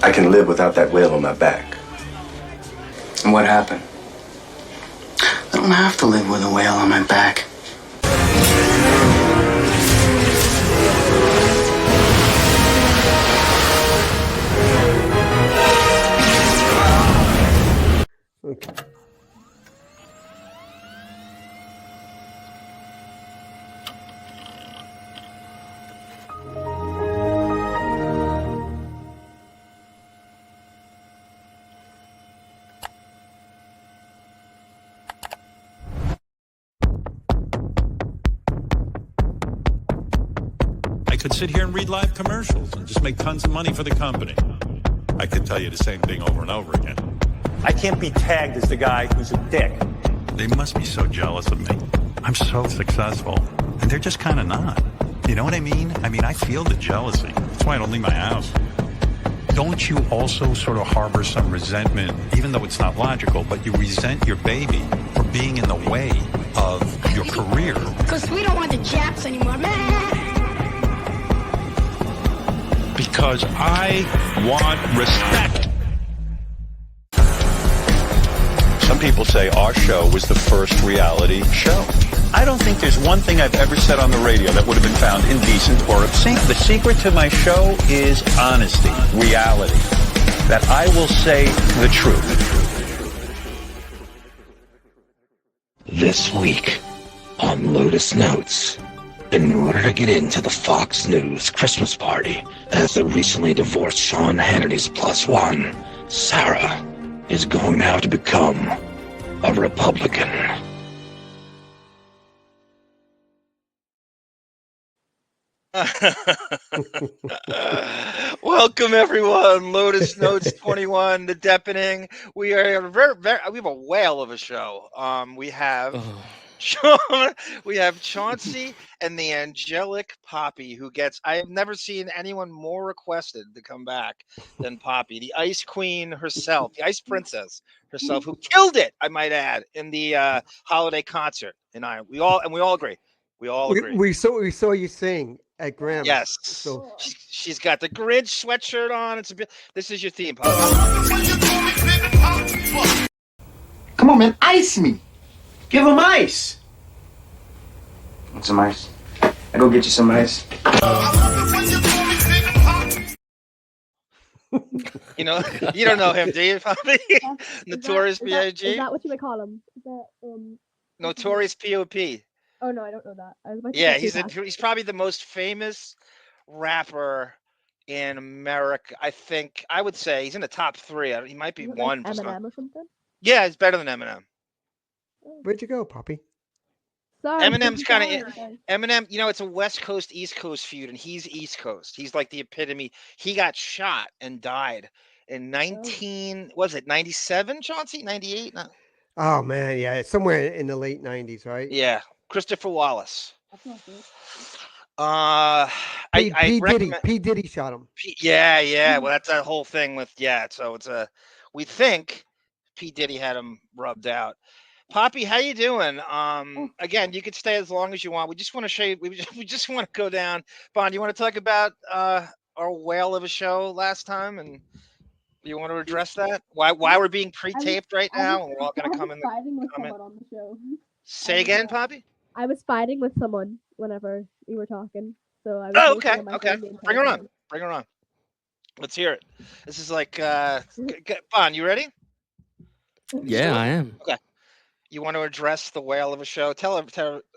I can live without that whale on my back. And what happened? I don't have to live with a whale on my back. Okay. I could sit here and read live commercials and just make tons of money for the company. I could tell you the same thing over and over again. I can't be tagged as the guy who's a dick. They must be so jealous of me. I'm so successful, and they're just kind of not. You know what I mean? I feel the jealousy. That's why I don't leave my house. Don't you also sort of harbor some resentment, even though it's not logical, but you resent your baby for being in the way of your career? Because we don't want the Japs anymore. Because I want respect. Some people say our show was the first reality show. I don't think there's one thing I've ever said on the radio that would have been found indecent or obscene. The secret to my show is honesty, reality. That I will say the truth. This week on Lotus Notes, in order to get into the Fox News Christmas party as the recently divorced Sean Hannity's +1, Sara is going now to become a Republican. Welcome everyone, Lotus Notes 21, the Deppening. We are we have a whale of a show. We have Chaunce and the angelic Poppi, who gets, I have never seen anyone more requested to come back than Poppi, the Ice Queen herself, the Ice Princess herself, who killed it, I might add, in the holiday concert. And we all agree. We all agree. We saw you sing at Graham's. Yes. So She's got the Grinch sweatshirt on. This is your theme, Poppi. Come on, man, ice me. Give him ice. Want some ice? I go get you some ice. You don't know him, do you, Poppi? Notorious B.I.G. Is that what you would call him? Is that Notorious P.O.P. Oh no, I don't know that. I was about to Yeah, say he's probably the most famous rapper in America. I would say he's in the top 3. He might be one. Like Eminem or something. Yeah, he's better than Eminem. where'd you go, Poppi? Sorry, Eminem's kind of sorry. Eminem. It's a West Coast East Coast feud, and he's East Coast. He's like the epitome. He got shot and died in 97? Chauncey, 98? No. Oh man, yeah, it's somewhere in the late '90s, right? Yeah, Christopher Wallace. That's not good. P. Diddy shot him. Yeah. Well, that's that whole thing with So we think P. Diddy had him rubbed out. Poppi, how you doing? Again, you could stay as long as you want. We just want to show you. We just want to go down. Bon, you want to talk about our whale of a show last time, and you want to address that? Why we're being pre-taped right now, and we're all going to come in the comment. On the show. Say again, Poppi. I was fighting with someone whenever we were talking, so I was. Oh, okay. Bring her on. Let's hear it. This is like Bon. You ready? Yeah, I am. Okay. You want to address the whale of a show? Tell him.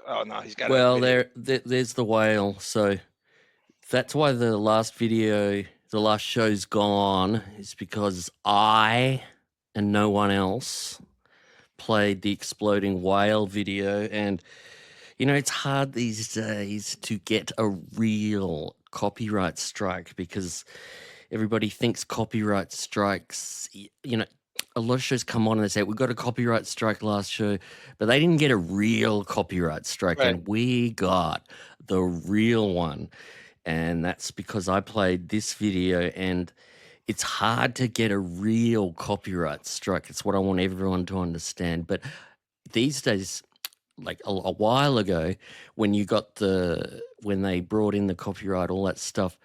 Oh no, he's got. Well, there's the whale. So that's why the last show's gone. Is because I and no one else played the exploding whale video, and it's hard these days to get a real copyright strike because everybody thinks copyright strikes. A lot of shows come on and they say, we got a copyright strike last show, but they didn't get a real copyright strike. Right. And we got the real one. And that's because I played this video, and it's hard to get a real copyright strike. It's what I want everyone to understand. But these days, like a while ago, when they brought in the copyright, all that stuff,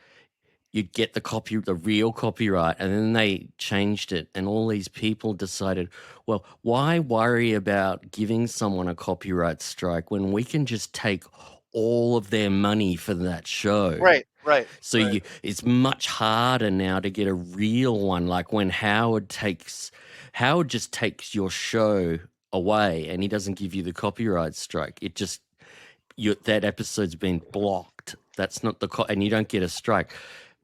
you'd get the real copyright, and then they changed it, and all these people decided, well, why worry about giving someone a copyright strike when we can just take all of their money for that show? Right. So it's much harder now to get a real one. Like when Howard just takes your show away and he doesn't give you the copyright strike. It just that episode's been blocked. That's not and you don't get a strike.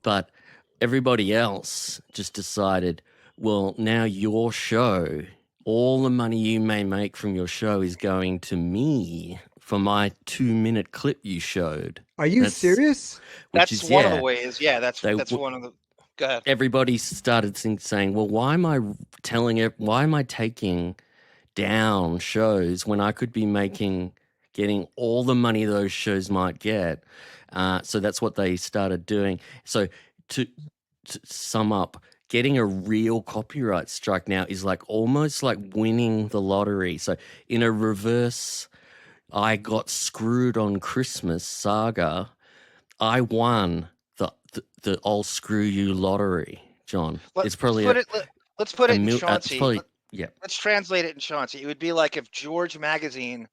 But everybody else just decided, well, now your show, all the money you may make from your show is going to me for my 2-minute clip you showed. Are you serious? That's one of the ways. Yeah, that's one of the. Go ahead. Everybody started saying, well, why am I taking down shows when I could be getting all the money those shows might get? So that's what they started doing. So to sum up, getting a real copyright strike now is almost like winning the lottery. So in a reverse, I got screwed on Christmas saga, I won the I'll screw you lottery, John. Let's put it in Chauncey. Let's translate it in Chauncey. It would be like if George Magazine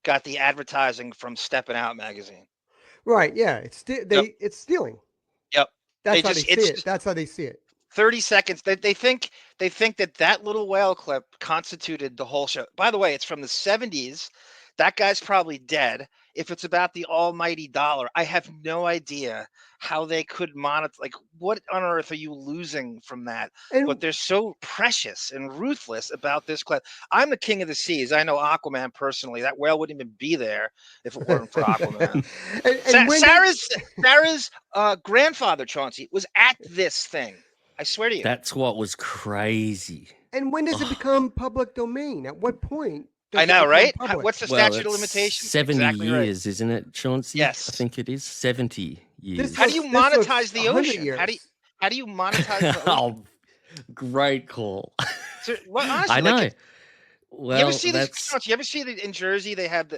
got the advertising from Steppin Out Magazine. Right. Yeah. It's stealing. Yep. That's how they see it. That's how they see it. 30 seconds. They think that little whale clip constituted the whole show. By the way, it's from the 70s. That guy's probably dead. If it's about the almighty dollar, I have no idea how they could monetize. Like, what on earth are you losing from that? But they're so precious and ruthless about this clip. I'm the king of the seas. I know Aquaman personally. That whale wouldn't even be there if it weren't for Aquaman. Sarah's grandfather, Chauncey, was at this thing. I swear to you. That's what was crazy. And when does it become public domain? At what point? I know, right? What's the statute of limitations? 70 years, isn't it, Chauncey? Yes. I think it is 70 years. How do you monetize the ocean? How do you monetize the ocean? Oh, great call. So, honestly, I know. Well, you ever see this? You ever see that in Jersey? They have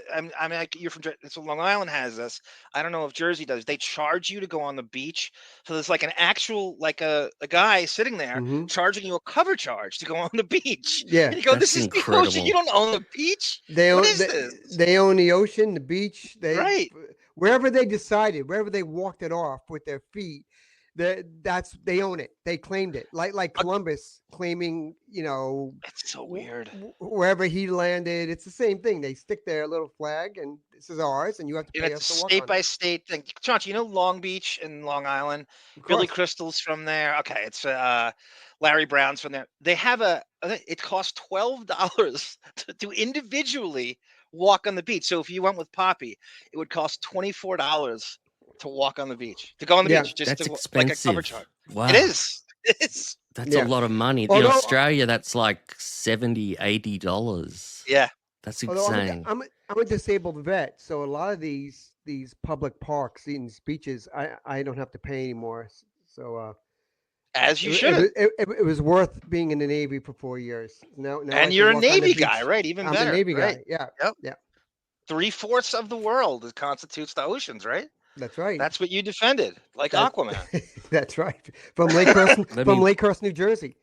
you're from Jersey. So Long Island has this. I don't know if Jersey does. They charge you to go on the beach. So there's like an actual, like a guy sitting there charging you a cover charge to go on the beach. Yeah, and you go, this is incredible. The ocean. You don't own the beach. What is this? They own the ocean, the beach. Right. Wherever they decided, wherever they walked it off with their feet. They own it. They claimed it, like Columbus claiming, it's so weird. Wherever he landed, it's the same thing. They stick their little flag, and this is ours, and you have to pay us to walk on it. State by state thing. Chauncey, Long Beach and Long Island. Billy Crystal's from there. Okay, it's Larry Brown's from there. They have it costs $12 to individually walk on the beach. So if you went with Poppi, it would cost $24. To walk on the beach, to go on the beach, just that's to, expensive. Like a cover chart. Wow. It is. That's a lot of money. In Australia, that's like $70, $80. Yeah. That's insane. I'm a disabled vet, so a lot of these public parks, these beaches, I don't have to pay anymore. So as you should. It was worth being in the Navy for 4 years. Now and you're a Navy guy, right? Even I'm better. a Navy right? guy. Yeah. Yep. Yeah. 3/4 of the world constitutes the oceans, right? That's right. That's what you defended, like Aquaman. That's right. From Lakehurst, New Jersey.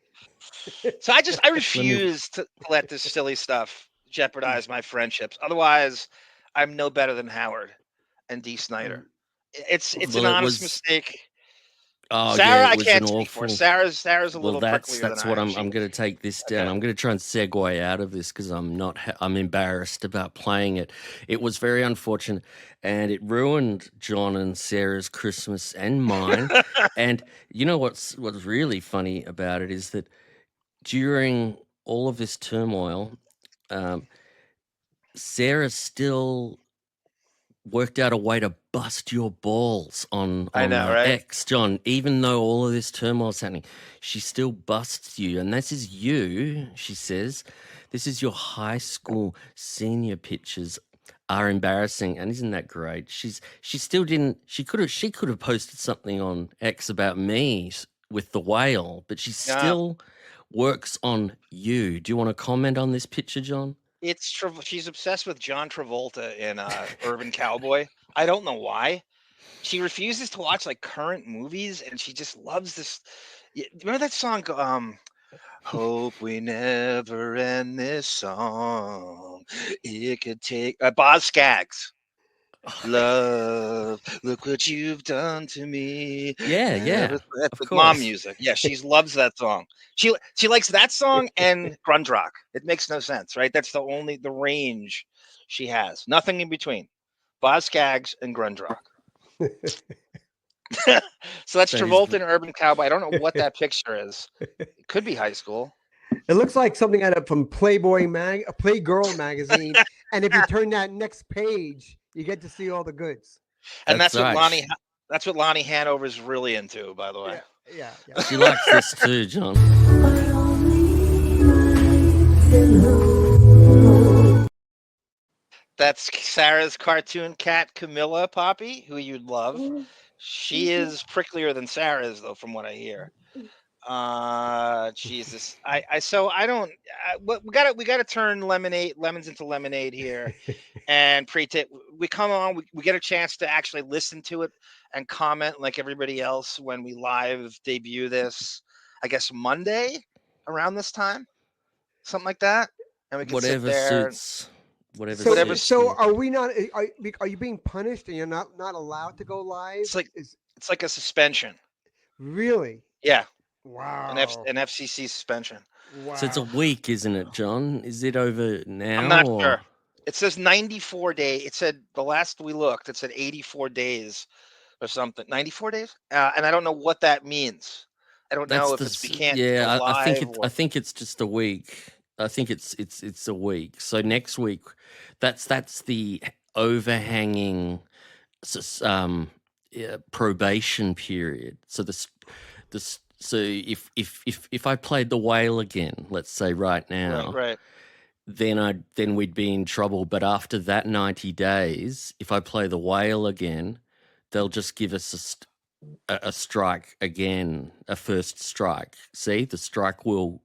So I refuse to let this silly stuff jeopardize my friendships. Otherwise, I'm no better than Howard and Dee Snider. It's an honest mistake. Oh, Sarah, I can't speak for. Sarah's a little pricklier that's than what I I'm am. going to take this down. I'm going to try and segue out of this because I'm embarrassed about playing it. It was very unfortunate, and it ruined John and Sarah's Christmas and mine. And you know what's really funny about it is that during all of this turmoil, Sarah still worked out a way to bust your balls on right? X, John. Even though all of this turmoil is happening, she still busts you. And this is you, she says. This is your high school senior pictures are embarrassing. And isn't that great? She still didn't. She could have posted something on X about me with the whale, but she still works on you. Do you want to comment on this picture, John? She's obsessed with John Travolta in Urban Cowboy. I don't know why. She refuses to watch like current movies, and she just loves this. Remember that song? Hope we never end this song. It could take Boz Scaggs. Love, look what you've done to me. Yeah, That's of like mom course. music. Yeah, she loves that song. She likes that song and grunge rock. It makes no sense, right? That's the range she has. Nothing in between. Boz Scaggs and grunge rock. So that's That is Travolta and Urban Cowboy. I don't know what that picture is. It could be high school. It looks like something out of from Playgirl magazine. And if you turn that next page, you get to see all the goods. And that's what right. Lonnie Hanover's really into, by the way. Yeah. She likes this too, John. That's Sarah's cartoon cat, Camilla Poppi, who you'd love. She is pricklier than Sarah is, though, from what I hear. Jesus. We gotta turn lemons into lemonade here, and we come on. We get a chance to actually listen to it and comment like everybody else when we live debut this. I guess Monday around this time, something like that, and we can Whatever sit there. suits. Whatever. So suits you. are we not? Are you being punished and you're not allowed to go live? It's like a suspension. Really? Yeah. Wow. An FCC suspension. Wow. So it's a week, isn't it, John? Is it over now? I'm not sure. It says 94 days. It said the last we looked, it said 84 days or something. 94 days? And I don't know what that means. I don't know if we can't go live. I think it's just a week. I think it's a week. So next week, that's the overhanging probation period. So so if I played the whale again, let's say right now, right. then we'd be in trouble. But after that 90 days, if I play the whale again, they'll just give us a strike again, a first strike. See, the strike will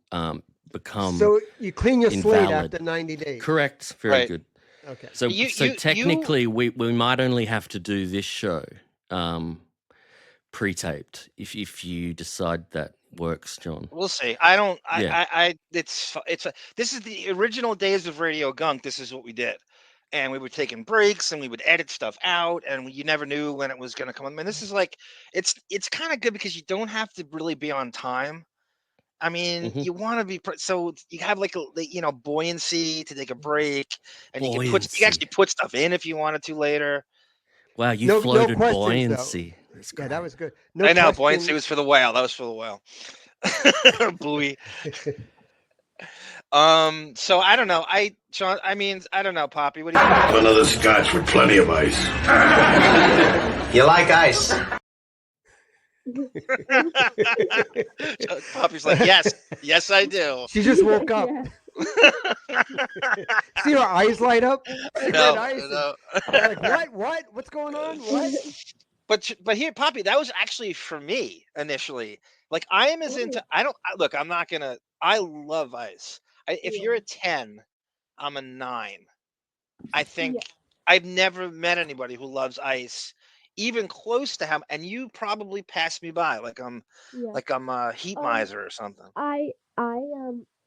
become so you clean your slate invalid. after 90 days. Correct. Very good. Okay. So technically, we might only have to do this show pre-taped if you decide that works, John. We'll see. This is the original days of Radio Gunk. This is what we did. And we were taking breaks and we would edit stuff out and you never knew when it was going to come on. And this is like, it's kind of good because you don't have to really be on time. I mean, you want to be, so you have like a, buoyancy to take a break and you can actually put stuff in if you wanted to later. Wow, you floated no buoyancy. Yeah, that was good. I know, buoyancy was for the whale. That was for the whale. Buoy. So I don't know. Sean, I don't know, Poppi. What do you think? Another scotch with plenty of ice. You like ice? Poppi's like, yes, I do. She just woke up. See her eyes light up? No. Like, what? What's going on? What? But here, Poppi, that was actually for me initially. Like I am as into. I'm not gonna. I love ice. If you're a 10, I'm a 9. I think I've never met anybody who loves ice, even close to how. And you probably passed me by like I'm a heat miser or something.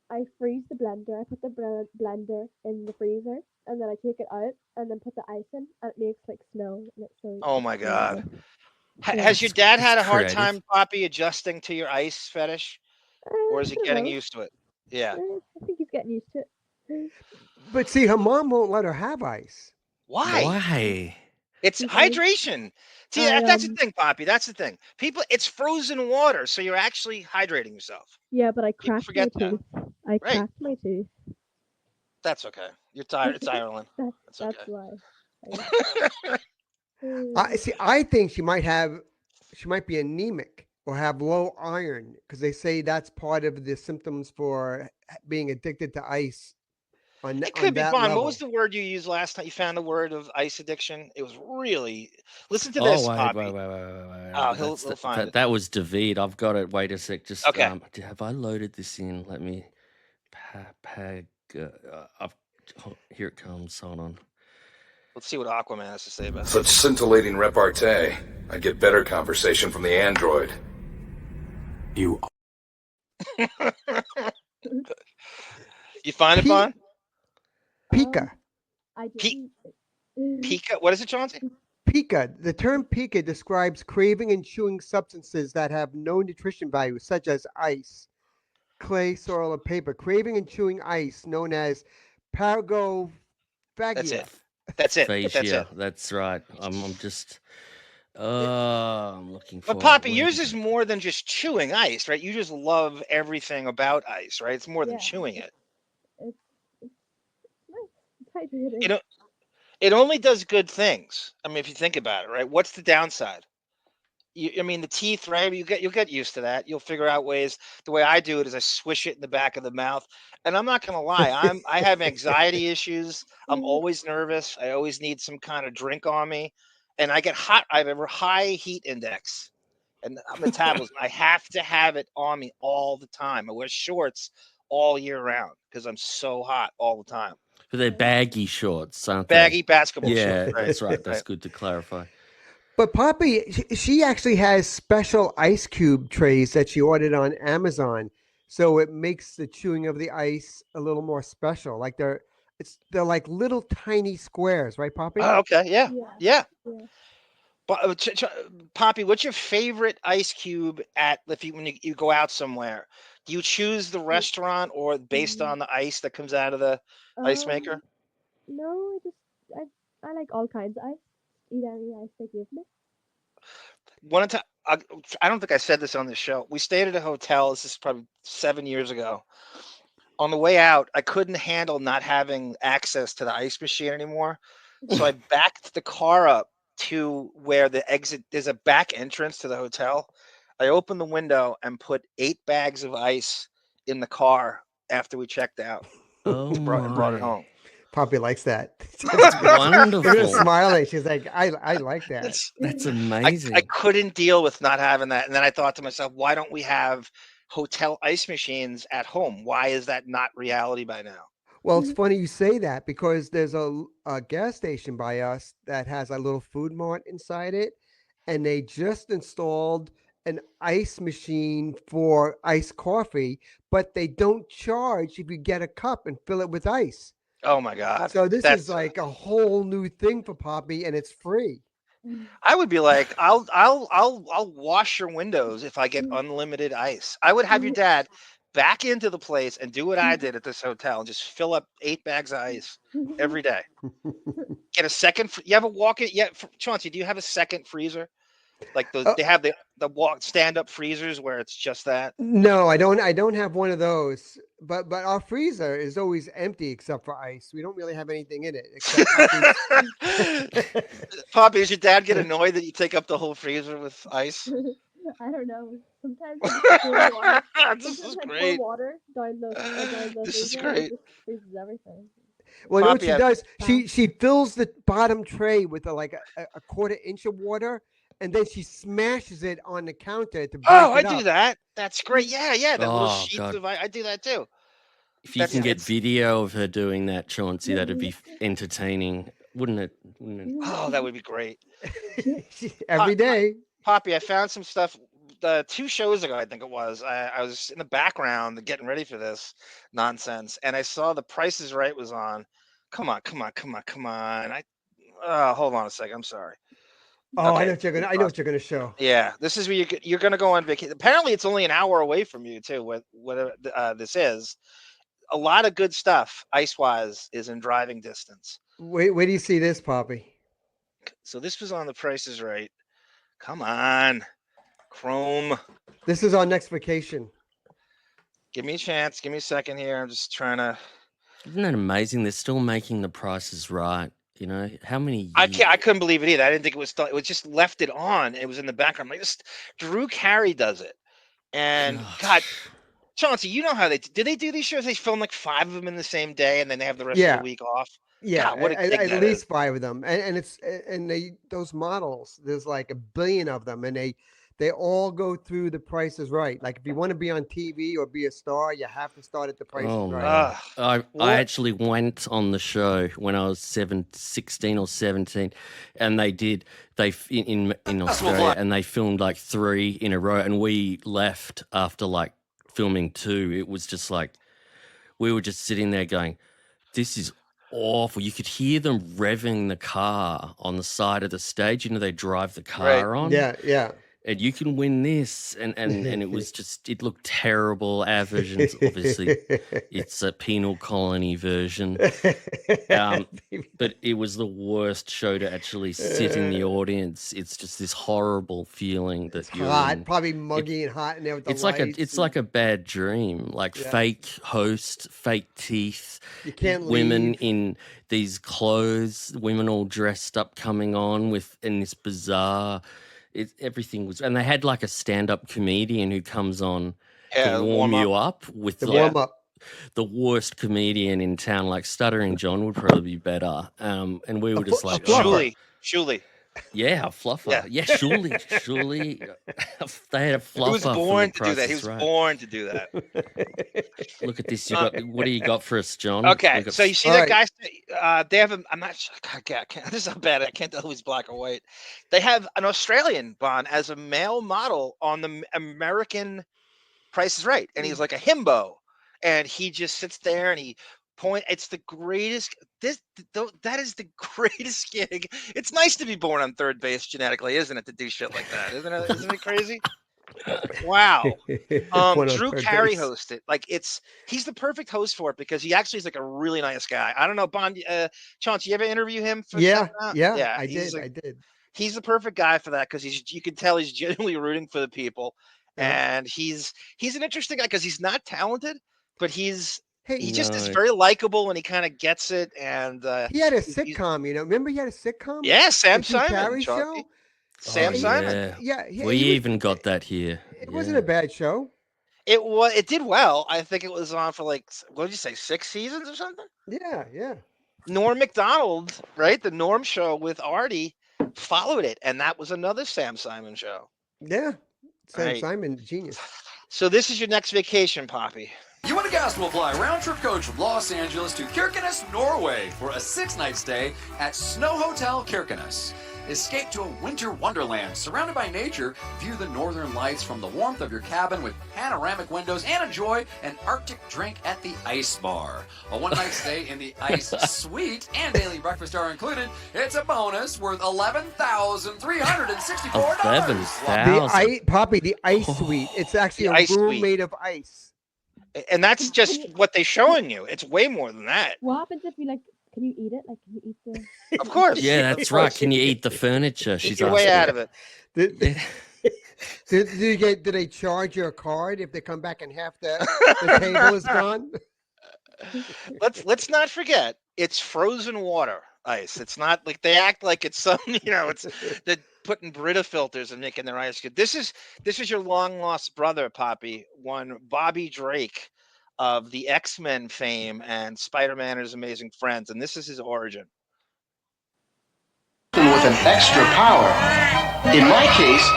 I freeze the blender. I put the blender in the freezer, and then I take it out, and then put the ice in, and it makes like snow. And it's so. Oh my God! Has your dad had a hard time, Poppi, adjusting to your ice fetish, or is he getting used to it? Yeah. I think he's getting used to it. But see, her mom won't let her have ice. Why? It's hydration. See, that's the thing, Poppi. That's the thing. It's frozen water, so you're actually hydrating yourself. Yeah, but I cracked my tooth. I cracked my tooth. That's okay. You're tired. It's Ireland. That's why. I think she might be anemic or have low iron because they say that's part of the symptoms for being addicted to ice. It could be fun. What was the word you used last time? You found the word of ice addiction. It was really. Listen to this, Poppi. Wait. Oh, he'll find it. That was David. I've got it. Wait a sec. Just okay. Have I loaded this in? Let me. Here it comes. Hold on. Let's see what Aquaman has to say about Such scintillating repartee. I'd get better conversation from the android. You. You find it, Bon? Pika. I didn't. Pika? What is it, Chauncey? Pika. The term pika describes craving and chewing substances that have no nutrition value, such as ice, clay, soil, or paper. Craving and chewing ice, known as paragophagia. That's it. That's it. That's Aphasia. it. That's right. I'm just. I'm looking for. But Poppi, yours is more than just chewing ice, right? You just love everything about ice, right? It's more than chewing it. It's nice. It's hydrating. You know, it only does good things. I mean, if you think about it, right? What's the downside? I mean, the teeth, right? You'll get used to that. You'll figure out ways. The way I do it is I swish it in the back of the mouth. And I'm not gonna lie, I have anxiety issues. I'm always nervous. I always need some kind of drink on me, and I get hot. I have a high heat index and metabolism. I have to have it on me all the time. I wear shorts all year round because I'm so hot all the time. But they're baggy shorts, aren't Baggy they? basketball Yeah, shorts. Right. that's right. That's Right. good to clarify. But Poppi, she actually has special ice cube trays that she ordered on Amazon, so it makes the chewing of the ice a little more special. Like they're like little tiny squares, right, Poppi? Oh, okay. Yeah. Yeah. But Poppi, what's your favorite ice cube when you go out somewhere? Do you choose the restaurant or based on the ice that comes out of the ice maker? No, I like all kinds of ice. Eat any ice they give me. One time, I don't think I said this on this show. We stayed at a hotel. This is probably 7 years ago. On the way out, I couldn't handle not having access to the ice machine anymore. So I backed the car up to where the exit, there's a back entrance to the hotel. I opened the window and put 8 bags of ice in the car after we checked out. Oh, brought it home. Poppi likes that. That's wonderful. Look at her smiling. She's like, I like that. That's amazing. I couldn't deal with not having that. And then I thought to myself, why don't we have hotel ice machines at home? Why is that not reality by now? Well, it's funny you say that because there's a gas station by us that has a little food mart inside it, and they just installed an ice machine for iced coffee, but they don't charge if you get a cup and fill it with ice. Oh my God! So this is like a whole new thing for Poppi, and it's free. I would be like, I'll wash your windows if I get unlimited ice. I would have your dad back into the place and do what I did at this hotel and just fill up 8 bags of ice every day. Get a second. You have a walk-in? Yeah, Chauncey, do you have a second freezer? Like those, they have the stand-up freezers where it's just that. No, I don't have one of those. But our freezer is always empty except for ice. We don't really have anything in it except Poppi, does your dad get annoyed that you take up the whole freezer with ice? I don't know. Sometimes I pour water. This is Sometimes I great. pour water down the This is freezer, and great. it just freezes everything. Well, you know what Poppi, she does? She fills the bottom tray with a 1/4 inch of water, and then she smashes it on the counter to break Oh, it I do up. that. That's great. Yeah. The little Oh, sheets God. of ice. I do that too. If you can get video of her doing that, Chauncey, that'd be entertaining, wouldn't it? Oh, that would be great. Every day. Poppi, I found some stuff 2 shows ago, I think it was. I was in the background getting ready for this nonsense, and I saw The Price is Right was on. Come on. Hold on a second. I'm sorry. Oh, Okay. I know what you're gonna show. Yeah, this is where you're going to go on vacation. Apparently, it's only an hour away from you too. Whatever this is, a lot of good stuff ice-wise is in driving distance. Where do you see this, Poppi? So this was on The Price is Right. Come on, Chrome. This is our next vacation. Give me a chance. Give me a second here. I'm just trying to. Isn't that amazing? They're still making The Prices Right. You know how many? I couldn't believe it either. I didn't think it was still. It was just left it on. It was in the background. Like this, Drew Carey does it, and God, Chauncey, you know how they do these shows? They film like 5 of them in the same day, and then they have the rest of the week off. Yeah, God, what a gig at that least is. 5 of them, and those models. There's like 1 billion of them, and they all go through The Price is Right. Like if you want to be on TV or be a star, you have to start at The Price Oh is man, Right. I actually went on the show when I was 16 or 17, and in Australia, and they filmed like 3 in a row, and we left after like filming 2. It was just like we were just sitting there going, "This is awful." You could hear them revving the car on the side of the stage. You know, they drive the car on. Yeah. And you can win this, and it was just, it looked terrible. Our version's obviously, it's a penal colony version, but it was the worst show to actually sit in the audience. It's just this horrible feeling that you're hot, in. probably muggy and hot in there with the It's lights. like a bad dream, like fake host, fake teeth. You can't women leave. in these clothes, women all dressed up, coming on in this bizarre. Everything was, and they had like a stand-up comedian who comes on to warm you up with warm up. The worst comedian in town, like Stuttering John would probably be better. And we were just like, Shuli. Yeah, a fluffer. Yeah, surely. They had a fluffer. He was born to do that. He He was born to do that. Look at this. What do you got for us, John? Okay, so you see that guy? They have I'm not sure. This is how bad. I can't tell who's black or white. They have an Australian Bon as a male model on the American Price is Right, and he's like a himbo, and he just sits there and he it's the greatest. That is the greatest gig. It's nice to be born on third base genetically, isn't it? To do shit like that, isn't it? Isn't it crazy? Wow. Drew Carey hosted. Like he's the perfect host for it because he actually is like a really nice guy. I don't know, Chaunce, you ever interview him for Yeah, I did. He's the perfect guy for that because you can tell he's genuinely rooting for the people. Yeah. And he's an interesting guy because he's not talented, but he just is No. very likable and he kind of gets it. And he had a sitcom, remember he had a sitcom? Yeah, Sam The Jim Simon Carrey show. show? Sam Simon. Yeah. We even got that here. It wasn't a bad show. It did well. I think it was on for like, what did you say, 6 seasons or something? Yeah. Norm Macdonald, right? The Norm show with Artie followed it, and that was another Sam Simon show. Yeah. Sam Right. Simon, genius. So this is your next vacation, Poppi. You and a guest will fly round-trip coach from Los Angeles to Kirkenes, Norway for a 6-night stay at Snow Hotel Kirkenes. Escape to a winter wonderland surrounded by nature, view the northern lights from the warmth of your cabin with panoramic windows, and enjoy an Arctic drink at the Ice Bar. A one-night stay in the Ice Suite and daily breakfast are included. It's a bonus worth $11,364. Poppi, the Ice Suite. It's actually a room made of ice. And that's just what they're showing you. It's way more than that. What happens if you can you eat it? Like, can you eat the? Of course. Yeah, that's right. Can you eat the furniture? She's Get your way out of it. Do they charge you a card if they come back and half the table is gone? Let's not forget, it's frozen water ice. It's not like they act like it's some, it's they're putting Brita filters and making their ice good. This is your long lost brother, Poppi, one Bobby Drake of the X-Men fame and Spider-Man and His Amazing Friends, and this is his origin. With an extra power. In my case,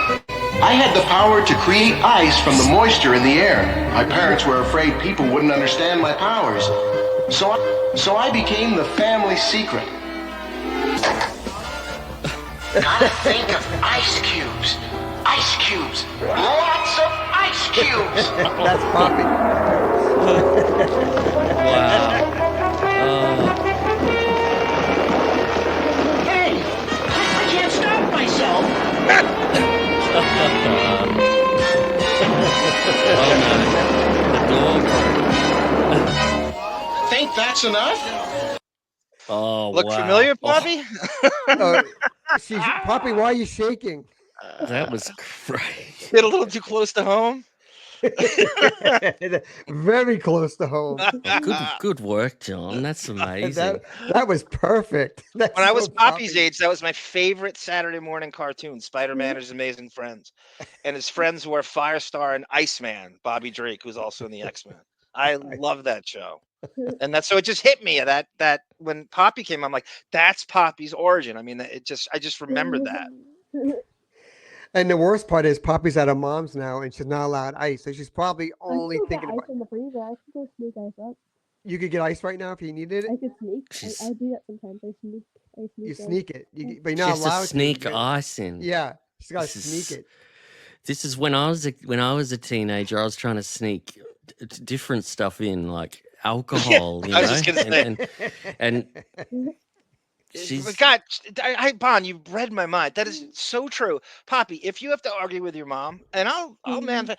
I had the power to create ice from the moisture in the air. My parents were afraid people wouldn't understand my powers. So I became the family secret. Gotta think of ice cubes. Ice cubes. Lots of ice cubes. That's Poppi. Wow. Hey, I can't stop myself. Think that's enough? Oh, Look wow. familiar, Poppi? Poppi, why are you shaking? That was great. Get a little too close to home. Very close to home. Good work, John. That's amazing. That was perfect. When I was Poppy's age, that was my favorite Saturday morning cartoon, Spider-Man and His Amazing Friends. And his friends were Firestar and Iceman, Bobby Drake, who's also in the X-Men. I love that show. And so it just hit me that when Poppi came, I'm like, that's Poppy's origin. I mean, I just remembered that. And the worst part is Poppy's at her mom's now, and she's not allowed ice, so she's probably I only still get thinking ice about. in the freezer. I can go sneak ice up. You could get ice right now if you needed it. I could sneak. I do that sometimes. I sneak. You ice. sneak it, but you're She not has to allowed sneak to. ice in. Yeah, she's got to This sneak is- it. This is when I was a teenager. I was trying to sneak different stuff in, like alcohol. You I know, was just gonna say. and she's God, Bon, you've read my mind. That is so true, Poppy. If you have to argue with your mom, and I'll man.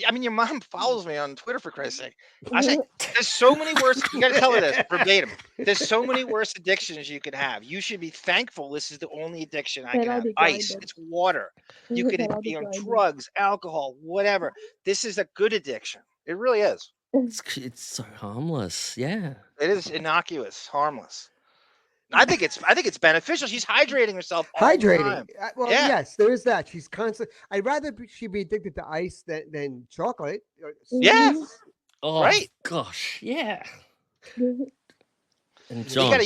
I mean, your mom follows me on Twitter, for Christ's sake. I say, there's so many worse. You got to tell her this verbatim. There's so many worse addictions you could have. You should be thankful this is the only addiction I Then can I'll have. be Ice. grinding. It's water. You could Then I'll be be on grinding. drugs, alcohol, whatever. This is a good addiction. It really is. it's so harmless. Yeah. It is innocuous, harmless. I think it's beneficial. She's hydrating herself all the Hydrating. time. Well, Yeah. yes, there is that. She's constant. I'd rather she be addicted to ice than chocolate. Yeah. Oh, Right. gosh. Yeah. And You John. got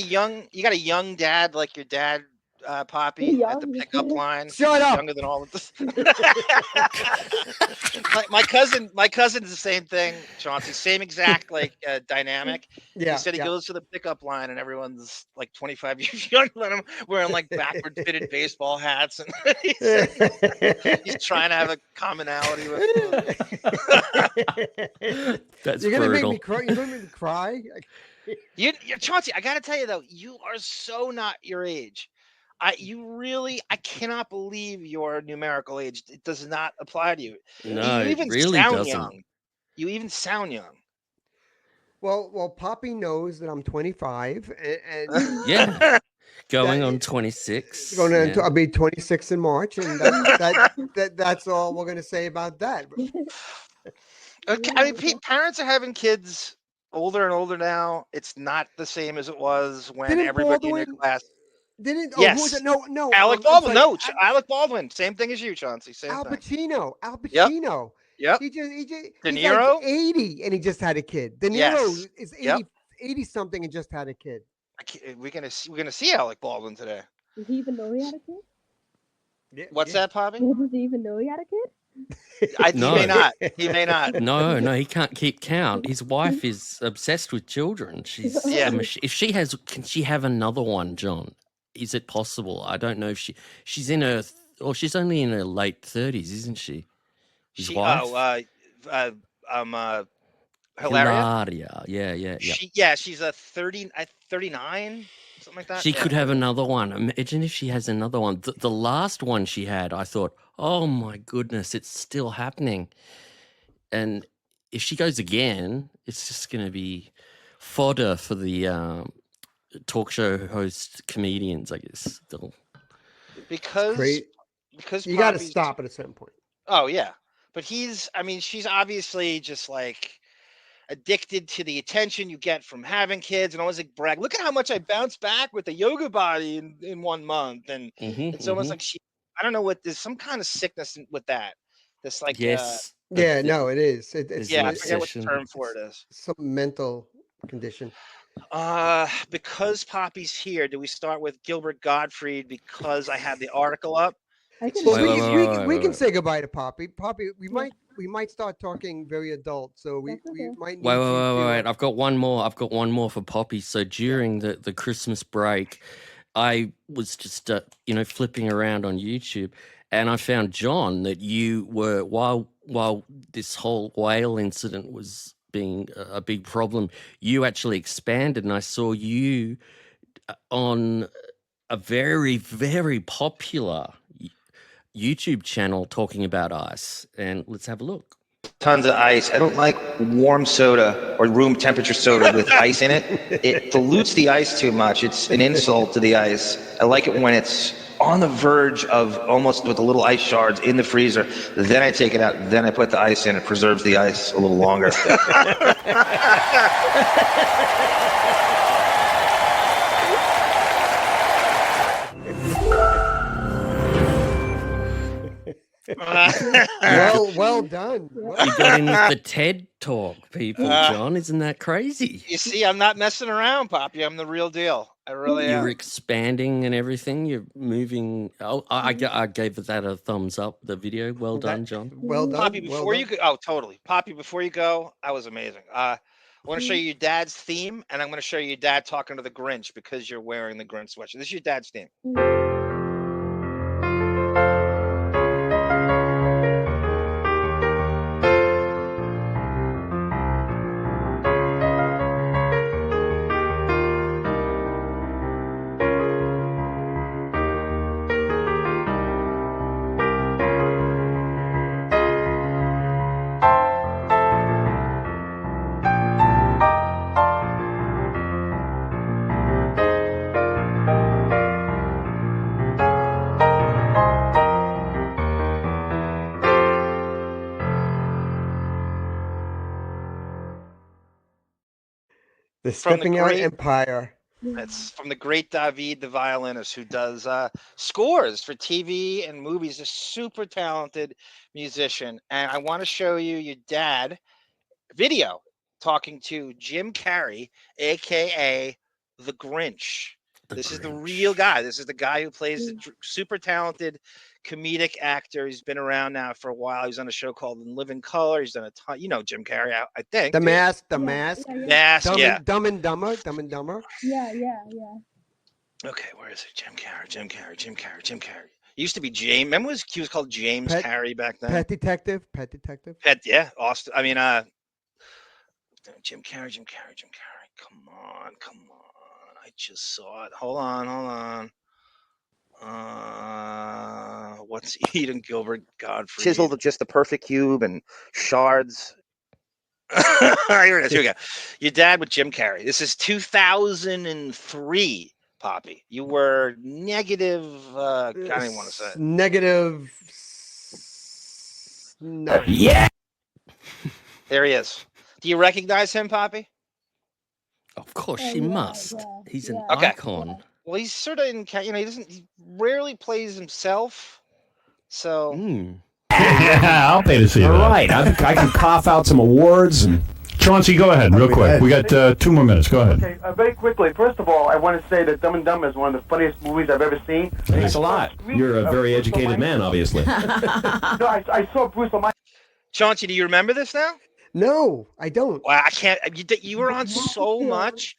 a young dad like your dad, Poppy, at the pickup line. Shut up. Younger than all of this. my cousin's the same thing, Chauncey. Same exact dynamic. Yeah, He said he yeah. goes to the pickup line and everyone's like 25 years younger than him, wearing like backward fitted baseball hats, and he's trying to have a commonality with them. That's You're gonna brutal. make me cry. You're gonna make me cry. Chauncey, I gotta tell you though, you are so not your age. I cannot believe your numerical age. It does not apply to you. No, You it even really sound doesn't. young. You even sound young. Well, Poppy knows that I'm 25, and Yeah. Going on 26. going to yeah. I'll be 26 in March, and that's all we're gonna say about that. Okay, I mean, parents are having kids older and older now. It's not the same as it was when Didn't everybody in your Baldwin- class. Didn't? Yes. Who was it? No. Alec I'm Baldwin. sorry, No, Alec Baldwin. Same thing as you, Chauncey. Same Al thing. Pacino. Al Pacino. Yep. He just De he's Niro? like 80 and he just had a kid. De Niro Yes. is 80, Yep. 80 something and just had a kid. We're gonna see Alec Baldwin today. Does he even know he had a kid? Yeah, What's that, Poppy? Does he even know he had a kid? He No. may not. He may not. No, he can't keep count. His wife is obsessed with children. She's Yeah. if she has, can she have another one, John? Is it possible? I don't know if she's in her she's only in her late 30s, isn't she? His wife. Hilaria. Yeah. She's a 39, something like that. She Yeah. could have another one. Imagine if she has another one. The last one she had, I thought, oh my goodness, it's still happening. And if she goes again, it's just going to be fodder for the talk show host comedians, I guess. because Great. because You got to Poppy's- stop at a certain point. Oh yeah, but she's obviously just like addicted to the attention you get from having kids, and always like brag. Look at how much I bounced back with the yoga body in 1 month, and it's almost like I don't know what. There's some kind of sickness with that. This like Yes. Yeah, no, it is. It's yeah, I an forget what the obsession. term for it is. some mental condition. Because Poppy's here, do we start with Gilbert Gottfried because I had the article up? I can Well, Wait, we wait, can wait. say goodbye to Poppy. Poppy, we might start talking very adult, so we That's okay. might need Wait. to I've got one more. I've got one more for Poppy. So during the Christmas break, I was just flipping around on YouTube, and I found, John, that you were while this whole whale incident was being a big problem, you actually expanded, and I saw you on a very, very popular YouTube channel talking about ice. And let's have a look. Tons of ice. I don't like warm soda or room temperature soda with ice in it. It dilutes the ice too much. It's an insult to the ice. I like it when it's on the verge of almost with the little ice shards in the freezer. Then I take it out. Then I put the ice in. It preserves the ice a little longer. well done. You got in with the TED Talk, people, John. Isn't that crazy? You see, I'm not messing around, Poppy. I'm the real deal. I really You're am. expanding and everything. You're moving. Oh, I gave that a thumbs up. The video. Well done, John. Well done. Poppy, well before done. you go, oh, totally. Poppy, before you go, that was amazing. I want to show you your dad's theme, and I'm going to show you your dad talking to the Grinch because you're wearing the Grinch sweatshirt. This is your dad's theme. The From the Stepping Out great- Empire. It's from the great David, the violinist, who does scores for TV and movies. A super talented musician, and I want to show you your dad video talking to Jim Carrey, aka the Grinch. This is the real guy. This is the guy who plays the super talented comedic actor. He's been around now for a while. He's on a show called In Living Color. He's done a ton. You know Jim Carrey, I think. The Mask. The Mask. Mask, yeah. Dumb and Dumber. Dumb and Dumber. Yeah. Okay, where is it? Jim Carrey. He used to be James. Remember he was called James Carrey back then? Pet Detective. Yeah. Austin. I mean, Jim Carrey. Come on. I just saw it. Hold on. What's Eden Gilbert Gottfried? Chiseled just the perfect cube and shards. Here it is. Here we go. Your dad with Jim Carrey. This is 2003, Poppy. You were negative. I don't even want to say it. Negative. No. Yeah. There he is. Do you recognize him, Poppy? Of course, you must. He's an Okay. icon. Well, he's sort of in. He rarely plays himself. So. Yeah, I'll pay to see that. All right, I can cough out some awards. And Chauncey, go ahead, real quick. We got 2 more minutes. Go ahead. Okay, very quickly. First of all, I want to say that Dumb and Dumber is one of the funniest movies I've ever seen. Thanks a lot. You're a very educated man, obviously. No, I saw Bruce Almighty. Chauncey, do you remember this now? No, I don't. Well, I can't. You were on so much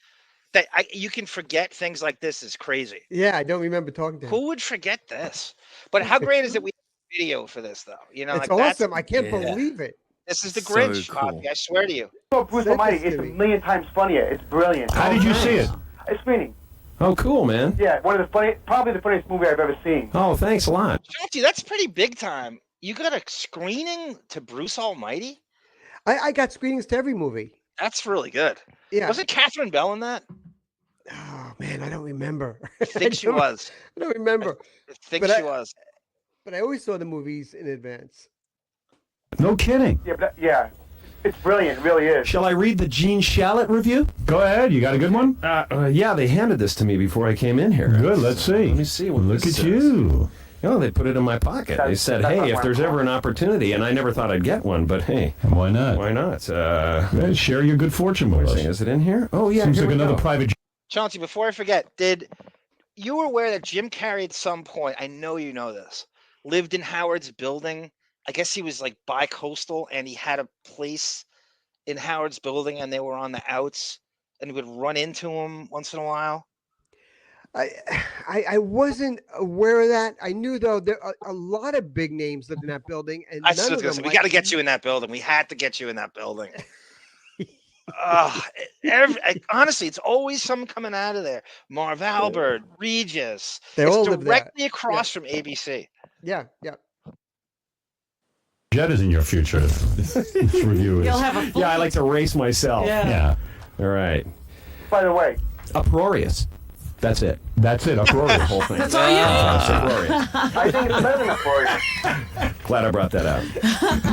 that you can forget things like this. Is crazy. Yeah, I don't remember talking to him. Who would forget this? But how great is it? We have a video for this, though. You know, It's like that's- awesome. I can't believe it. This is the So Grinch, cool. Poppy. I swear to you. I saw Bruce Almighty. It's a million times funnier. It's brilliant. How did you see it? A screening. Oh, cool, man. Yeah, probably the funniest movie I've ever seen. Oh, thanks a lot. Chauncey, that's pretty big time. You got a screening to Bruce Almighty? I got screenings to every movie. That's really good. Yeah. Wasn't Catherine Bell in that? Oh man, I don't remember. I think she was. I don't remember. I think But she was. But I always saw the movies in advance. No kidding. Yeah, it's brilliant. It really is. Shall I read the Gene Shalit review? Go ahead. You got a good one? Yeah, they handed this to me before I came in here. Good. Let's see. Let me see what Look this at says. you. Oh, they put it in my pocket. They said, that's hey, not if why there's I'm ever an opportunity, and I never thought I'd get one, but hey. Why not? Why not? Yeah, share your good fortune with us. Is it in here? Oh, yeah. Seems here like we another go. private. Chauncey, before I forget, did you were aware that Jim Carrey at some point, I know you know this, lived in Howard's building? I guess he was like bi-coastal and he had a place in Howard's building and they were on the outs and he would run into him once in a while. I wasn't aware of that. I knew though there are a lot of big names lived in that building, and I none was of gonna them say, we like- got to get you in that building. We had to get you in that building. Honestly, it's always someone coming out of there. Marv Albert, Regis. They it's all live there. directly across from ABC. Yeah. Jet is in your future. This review is. You'll have a full- Yeah, I like to race myself. Yeah. All right. By the way. Uproarious. That's it. That's it. Uproarious. The whole thing. That's all you Uproarious. I think it's better than Uproarious. Glad I brought that out.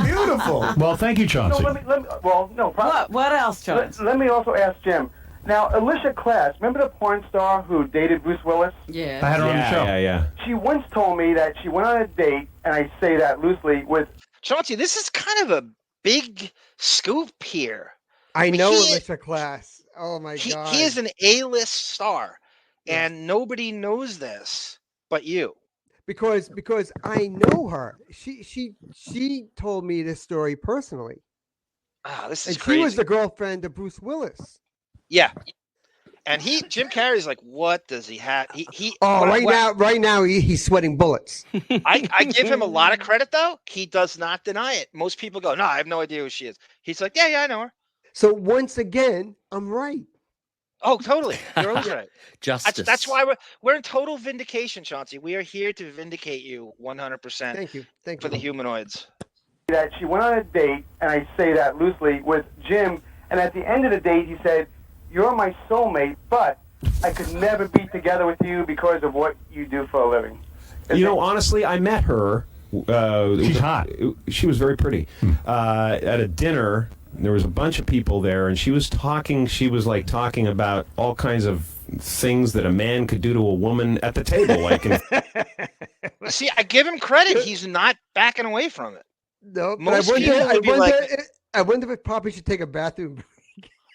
Beautiful. Well, thank you, Chauncey. No, no problem. What else, Chaunce? Let me also ask Jim. Now, Alicia Class, remember the porn star who dated Bruce Willis? Yeah. I had her on the show. Yeah. She once told me that she went on a date, and I say that loosely, with... Chauncey, this is kind of a big scoop here. I know He- Alicia Class. Oh my god. He is an A-list star. and nobody knows this but you. Because I know her. She told me this story personally. Ah, this is And crazy. she was the girlfriend of Bruce Willis. Yeah. And Jim Carrey's like, what does he have? Right now he's sweating bullets. I give him a lot of credit though. He does not deny it. Most people go, no, I have no idea who she is. He's like, yeah, I know her. So once again, I'm right. Oh, totally. You're always right. Justice. That's why we're in total vindication, Chaunce. We are here to vindicate you 100%. Thank you. For the humanoids. That she went on a date, and I say that loosely, with Jim, and at the end of the date, he said, "You're my soulmate, but I could never be together with you because of what you do for a living." You know, honestly, I met her. She's hot. She was very pretty. At a dinner, there was a bunch of people there, and she was talking. She was like talking about all kinds of things that a man could do to a woman at the table. Like, See, I give him credit. He's not backing away from it. No, Most people would be like, I wonder if Poppi should take a bathroom break.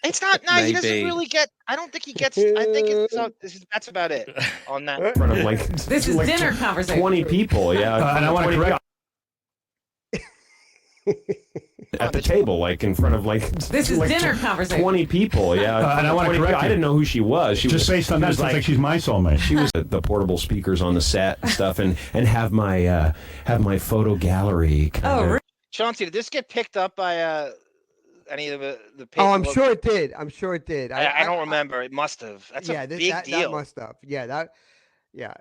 It's not. No, he doesn't really get. I don't think he gets. I think it's. That's about it on that. in front of like This is like dinner conversation. 20 people. Yeah, and I want to correct. At the table, like in front of like This is like dinner conversation. 20 people. Yeah, and I want to correct. I didn't know who she was. She Just was, say something that sounds like she's my soulmate. She was the portable speakers on the set and stuff, and have my photo gallery. Oh, Chauncey, did this get picked up by any of the paper? Oh, I'm sure it did. I'm sure it did. I don't remember. It must have. That's a big deal. That must have. Yeah. Hey,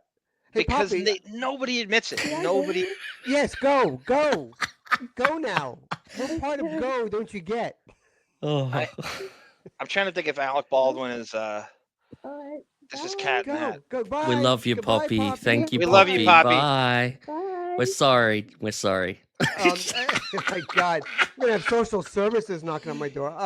because Poppi, nobody admits it. Nobody. Yes, go now. What part of go don't you get? Oh. I'm trying to think if Alec Baldwin is. This is cat and hat. Go. Bye. We love you, Goodbye, Poppi. Poppi. Thank you, We Poppi. love you, Poppi. Bye. We're sorry. We're sorry. Oh my God, I'm gonna have social services knocking on my door.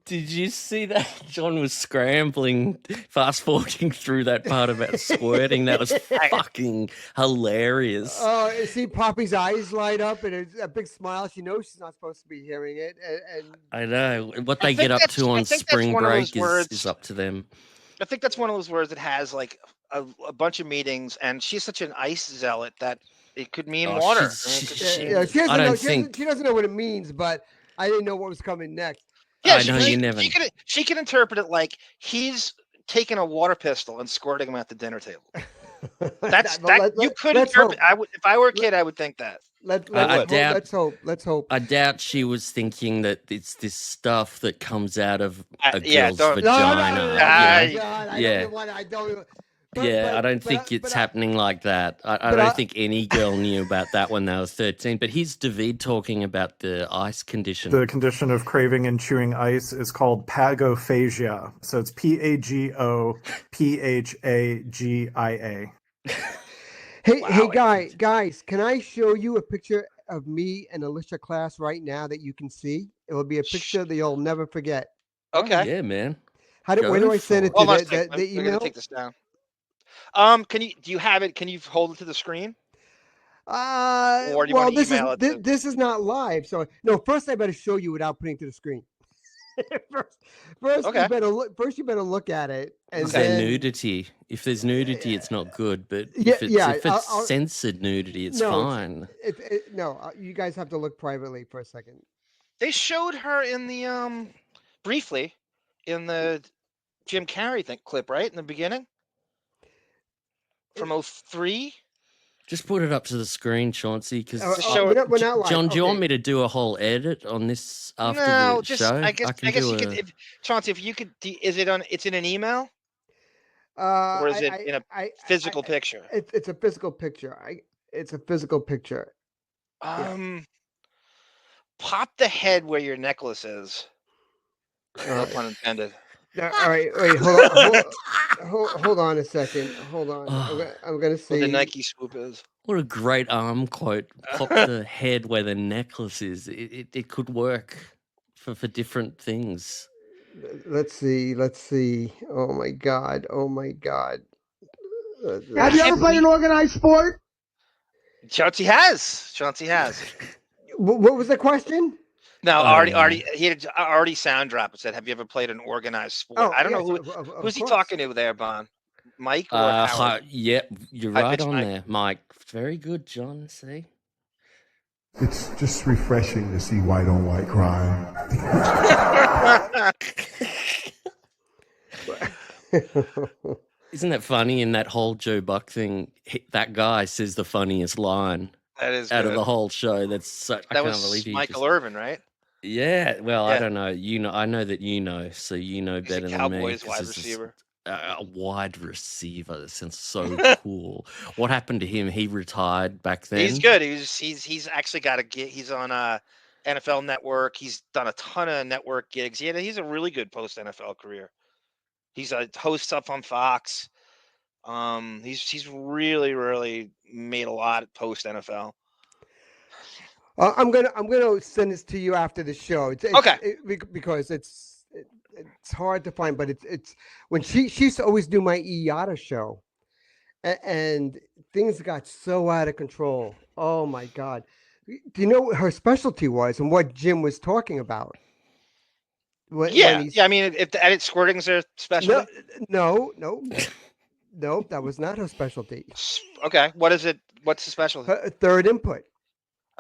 Did you see that? John was scrambling, fast forwarding through that part about squirting. That was fucking hilarious. Oh, see Poppy's eyes light up and a big smile. She knows she's not supposed to be hearing it. And I know. What they get up to on spring break is up to them. I think that's one of those words that has like a bunch of meetings, and she's such an ice zealot that it could mean water. She doesn't know what it means, but I didn't know what was coming next. Yeah, I know you never. She can interpret it like he's taking a water pistol and squirting him at the dinner table. You could interpret. If I were a kid, I would think that. Let's hope. I doubt she was thinking that it's this stuff that comes out of a girl's No, vagina. I don't. I don't think it's happening like that. I don't think any girl knew about that when they were 13. But here's David talking about the ice condition. The condition of craving and chewing ice is called pagophagia. So it's PAGOPHAGIA. Hey, guys, can I show you a picture of me and Alicia Class right now that you can see? It will be a picture that you'll never forget. Okay. Oh, yeah, man. Where do I send it to? The email? I'm gonna take this down. Do you have it? Can you hold it to the screen? Or do you want to email it? This is not live, so no. First, I better show you without putting it to the screen. First, okay. you better look at it. And Is there nudity? If there's nudity, it's not good. But if it's censored nudity, it's fine. You guys have to look privately for a second. They showed her in the briefly in the Jim Carrey clip, right in the beginning. From 2003? Just put it up to the screen, Chauncey, because we're not live. John, do you want me to do a whole edit on this after the show? I guess you could. Chauncey, if you could, is it on? It's in an email, or is it in a physical picture? It's a physical picture. It's a physical picture. Pop the head where your necklace is. No pun intended. All right, wait, hold on a second. Hold on. I'm gonna see what the Nike swoop is. What a great arm quote. Pop the head where the necklace is. It could work for different things. Let's see. Oh my god. Have you ever played an organized sport? Chauncey has. What was the question? No, already he had already sound drop and said, "Have you ever played an organized sport?" I don't know who's he talking to there, Bon. Mike or Howard? Yep, you're High right pitch on Mike. there, Mike. Very good, John. See. It's just refreshing to see white on white crime. Isn't that funny? In that whole Joe Buck thing, that guy says the funniest line That is out of good. the whole show. That's such. I That can't was believe he Michael just. Irvin, right? Yeah. Well, I Yeah. don't know. You know, I know that you know, so you know He's better a than me. Cowboys 'cause wide this is receiver. a wide receiver. That sounds so cool. What happened to him? He retired back then. He's good. He's actually got a gig. He's on NFL Network. He's done a ton of network gigs. He's a really good post NFL career. He's a host up on Fox. He's really made a lot post NFL. I'm gonna send this to you after the show. Okay. Because it's hard to find, but it's when she used to always do my IATA show, and things got so out of control. Oh my God! Do you know what her specialty was and what Jim was talking about? Yeah. I mean, if the edit squirting's their specialty. No, that was not her specialty. Okay. What is it? What's the specialty? Her third input.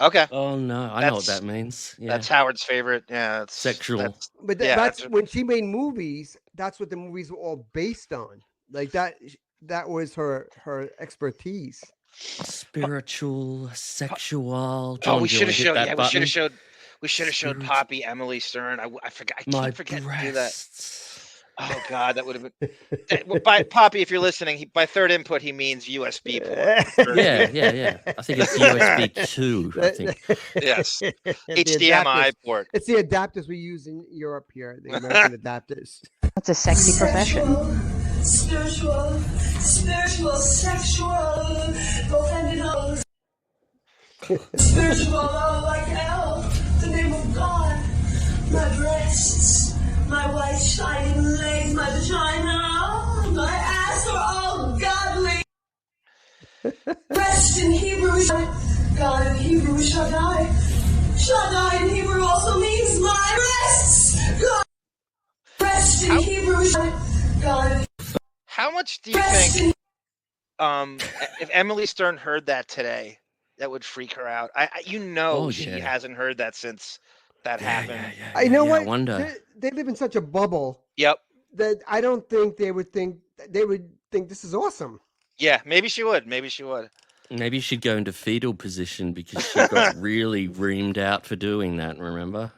Okay. Oh no, I know what that means. Yeah. That's Howard's favorite. Yeah, it's Sexual. But that's when she made movies. That's what the movies were all based on. Like that. That was her expertise. Spiritual, sexual. Oh, we should have showed. that Yeah, button. we should have showed Poppi, Emily Stern. I forgot. I My keep forgetting to do that. breasts. Oh God, that would have been. By Poppi, if you're listening, by third input he means USB port. Yeah. I think it's USB 2. I think. Yes. The HDMI adapters. port. It's the adapters we use in Europe here, the American adapters. That's a sexy profession. Spiritual, sexual, both ended up. Spiritual, like hell, the name of God, my breasts, my white shining legs, my vagina, my ass are all godly. Rest in Hebrew, God in Hebrew, Shaddai. Shaddai in Hebrew also means my breasts. God. Rest in Hebrew, God. How much do you think, if Emily Stern heard that today, that would freak her out? She hasn't heard that since that happened. I know what. I wonder. They live in such a bubble. Yep. That I don't think they would think this is awesome. Yeah, maybe she would. Maybe Maybe she'd go into fetal position because she got really reamed out for doing that. Remember?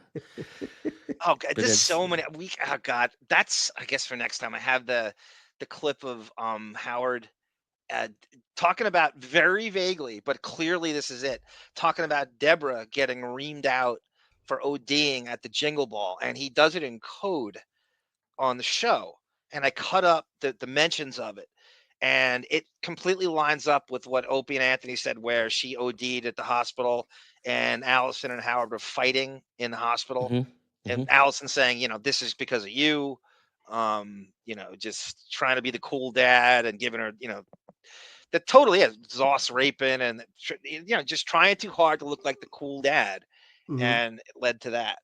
Oh God, there's so many. Oh God, that's I guess for next time. I have the clip of Howard talking about very vaguely, but clearly this is it. Talking about Deborah getting reamed out for ODing at the Jingle Ball, and he does it in code on the show. And I cut up the mentions of it, and it completely lines up with what Opie and Anthony said, where she OD'd at the hospital, and Allison and Howard were fighting in the hospital. And Allison saying, this is because of you, just trying to be the cool dad and giving her, that totally is Zoss raping and, just trying too hard to look like the cool dad. And it led to that.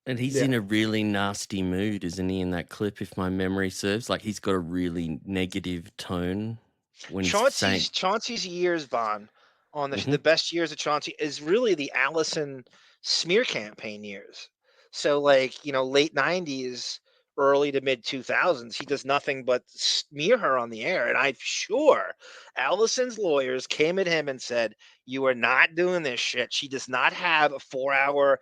And he's in a really nasty mood, isn't he, in that clip, if my memory serves? Like, he's got a really negative tone when he's saying... Chauncey's years, Bon, on the best years of Chauncey is really the Allison smear campaign years. So, late 90s, early to mid 2000s, he does nothing but smear her on the air. And I'm sure Allison's lawyers came at him and said, you are not doing this shit. She does not have a 4-hour,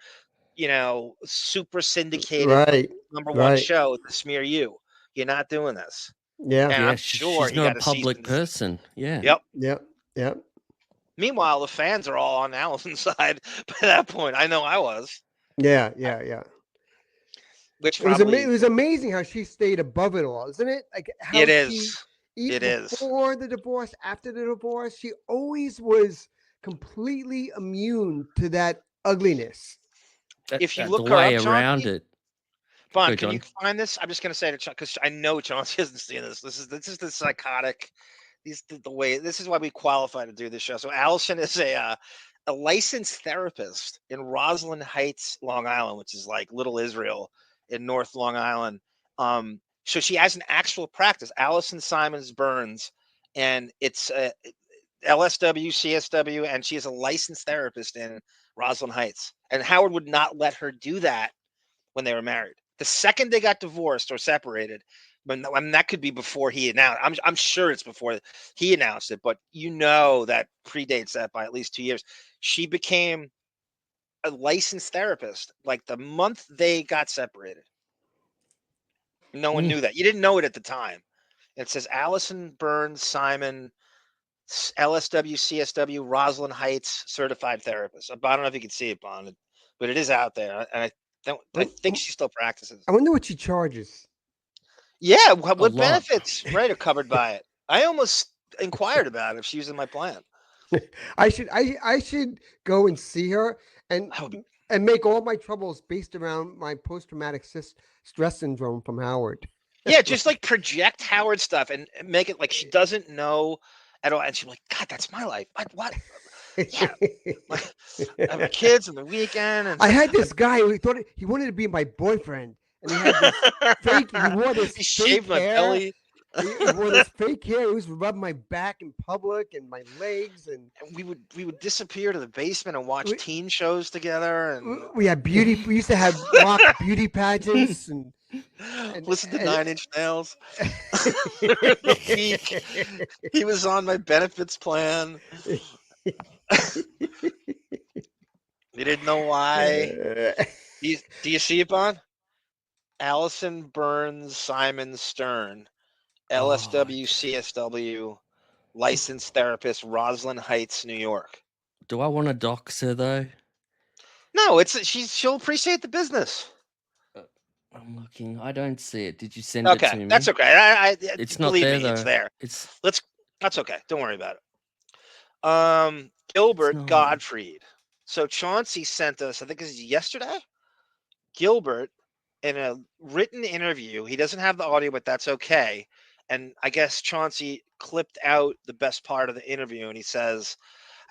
super syndicated number one show to smear you. You're not doing this. Yeah. And I'm sure she's not a public person. Yeah. Yep. Meanwhile, the fans are all on Allison's side by that point. I know I was. Yeah. Which it was amazing how she stayed above it all, isn't it? Like how it is. Before the divorce, after the divorce, she always was completely immune to that ugliness. If you That's look the way her up, around Chauncey, it. Bon, can you find this? I'm just going to say it because I know Chauncey hasn't seen this. This is the psychotic. The way. This is why we qualify to do this show. So Allison is a licensed therapist in Roslyn Heights, Long Island, which is like Little Israel in North Long Island. So she has an actual practice, Allison Simons Burns, and it's LSW, CSW, and she is a licensed therapist in Roslyn Heights. And Howard would not let her do that when they were married. The second they got divorced or separated, when that could be before he announced. I'm sure it's before he announced it, but that predates that by at least 2 years. She became a licensed therapist like the month they got separated. No one knew that. You didn't know it at the time. It says Allison Burns Simon, LSW, CSW, Roslyn Heights certified therapist. I don't know if you can see it, Bon, but it is out there. And I think she still practices. I wonder what she charges. Yeah, what benefits, right, are covered by it. I almost inquired about it if she was in my plan. I should go and see her and make all my troubles based around my post-traumatic stress syndrome from Howard. Yeah, just like project Howard stuff and make it like she doesn't know at all. And she's like, God, that's my life. What? Yeah. I have my kids on the weekend. And I had this guy who thought he wanted to be my boyfriend. And he had this he wore this he shaved my hair. belly. He wore this fake hair. He was rubbing my back in public and my legs. And we would disappear to the basement and watch teen shows together. And we had we used to have mock beauty pageants and listen to 9 Inch Nails. He was on my benefits plan. You didn't know why. Do you see it, Bon? Allison Burns Simon Stern, LSW, CSW, licensed therapist, Roslyn Heights, New York. Do I want to dox her though? No, she'll appreciate the business. I'm looking. I don't see it. Did you send it to me? That's okay. It's not believe there me, though. It's there. That's okay. Don't worry about it. Gilbert Gottfried. So Chaunce sent us, I think this is yesterday. Gilbert, in a written interview, he doesn't have the audio, but that's okay. And I guess Chaunce clipped out the best part of the interview, and he says,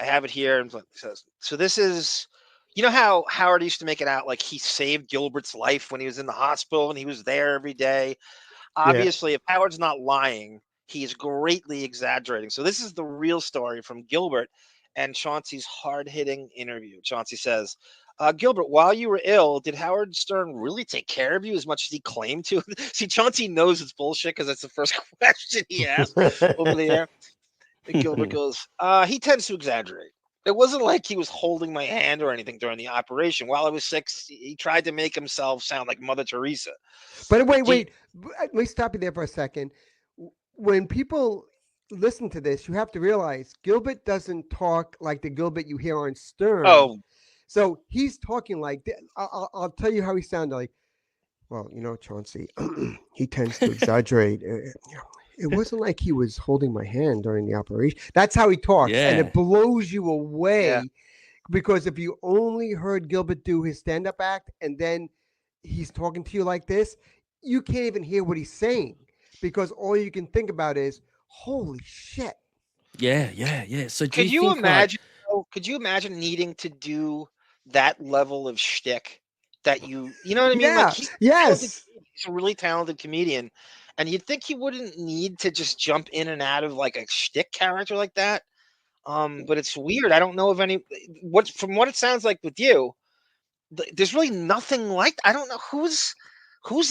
I have it here. And he says, so this is, you know how Howard used to make it out like he saved Gilbert's life when he was in the hospital and he was there every day? Obviously, if Howard's not lying, he's greatly exaggerating. So this is the real story from Gilbert and Chaunce's hard-hitting interview. Chaunce says, Gilbert, while you were ill, did Howard Stern really take care of you as much as he claimed to? See, Chaunce knows it's bullshit because that's the first question he asked over the air. And Gilbert goes, he tends to exaggerate. It wasn't like he was holding my hand or anything during the operation. While I was sick, he tried to make himself sound like Mother Teresa. But wait. Let me stop you there for a second. When people listen to this, you have to realize Gilbert doesn't talk like the Gilbert you hear on Stern. Oh. So he's talking like, I'll tell you how he sounded like, well, Chauncey, he tends to exaggerate. It wasn't like he was holding my hand during the operation. That's how he talks. Yeah. And it blows you away because if you only heard Gilbert do his stand-up act and then he's talking to you like this, you can't even hear what he's saying because all you can think about is, holy shit. Yeah. So could you imagine? Could you imagine needing to do that level of shtick that you know what I mean? Yeah. Like he's a really talented comedian, and you'd think he wouldn't need to just jump in and out of like a shtick character like that. But it's weird. I don't know of any. From what it sounds like with you, there's really nothing like. I don't know who's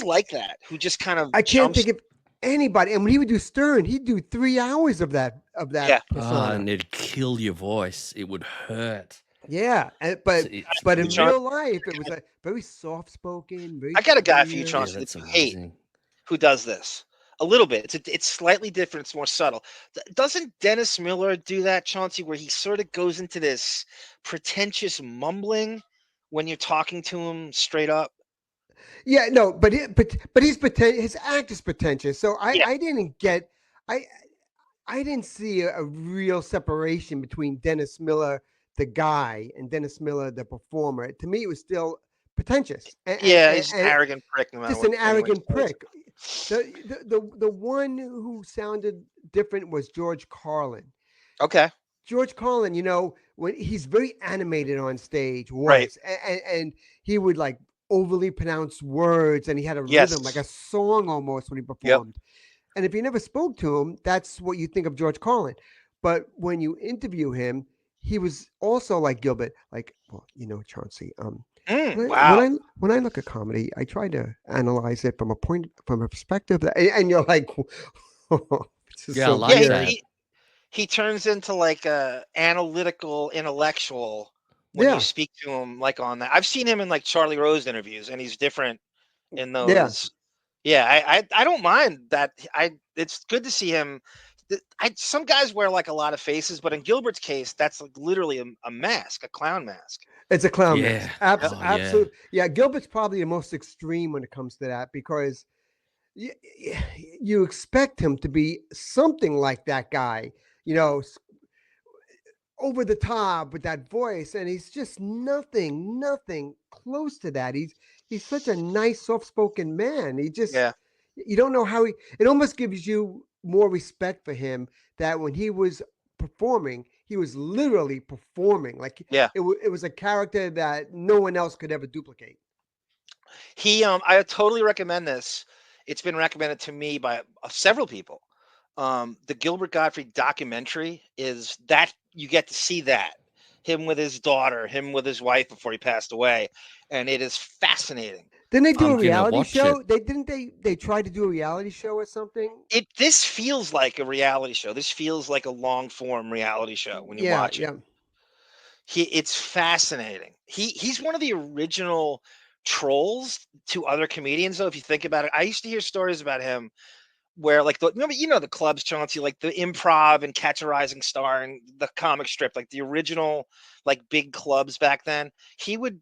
like that. Who just kind of. I can't think of anybody. And when he would do Stern, he'd do 3 hours of that. Persona. And it'd kill your voice. It would hurt. Yeah, but in real life, it was a very soft-spoken. I got a guy for you, Chaunce, that you hate, who does this a little bit. It's slightly different. It's more subtle. Doesn't Dennis Miller do that, Chauncey, where he sort of goes into this pretentious mumbling when you're talking to him straight up? Yeah, no, but his act is pretentious. So I didn't get I didn't see a real separation between Dennis Miller, the guy, and Dennis Miller, the performer. To me, it was still pretentious. He's an arrogant prick. Just an arrogant prick. The one who sounded different was George Carlin. Okay. George Carlin, when he's very animated on stage, right, and he would like overly pronounced words, and he had a Yes. rhythm, like a song almost when he performed. And if you never spoke to him, that's what you think of George Carlin. But when you interview him, he was also like Gilbert, like, well, Chauncey. Wow. When I look at comedy, I try to analyze it from a perspective and you're like, this is Yeah, I so like weird. that. He turns into like a analytical intellectual when Yeah. you speak to him like on that. I've seen him in like Charlie Rose interviews, and he's different in Yeah. those. Yeah, I don't mind that. It's good to see him. Some guys wear like a lot of faces, but in Gilbert's case, that's like literally a mask, a clown mask. It's a clown Yeah. mask. Oh, yeah. Absolutely. Yeah, Gilbert's probably the most extreme when it comes to that because you expect him to be something like that guy, over the top with that voice, and he's just nothing close to that. He's such a nice, soft-spoken man. You don't know how it almost gives you more respect for him that when he was performing, he was literally performing. Like it was a character that no one else could ever duplicate. I totally recommend this. It's been recommended to me by several people. The Gilbert Gottfried documentary is that you get to see that him with his daughter, him with his wife before he passed away, and it is fascinating. Didn't they do I'm a gonna reality watch show? it. They tried to do a reality show or something? This feels like a reality show. This feels like a long form reality show when you watch it. It's fascinating. He's one of the original trolls to other comedians, though. If you think about it, I used to hear stories about him where, like, the clubs, Chauncey, like the Improv and Catch a Rising Star and the comic strip, like the original, like big clubs back then. He would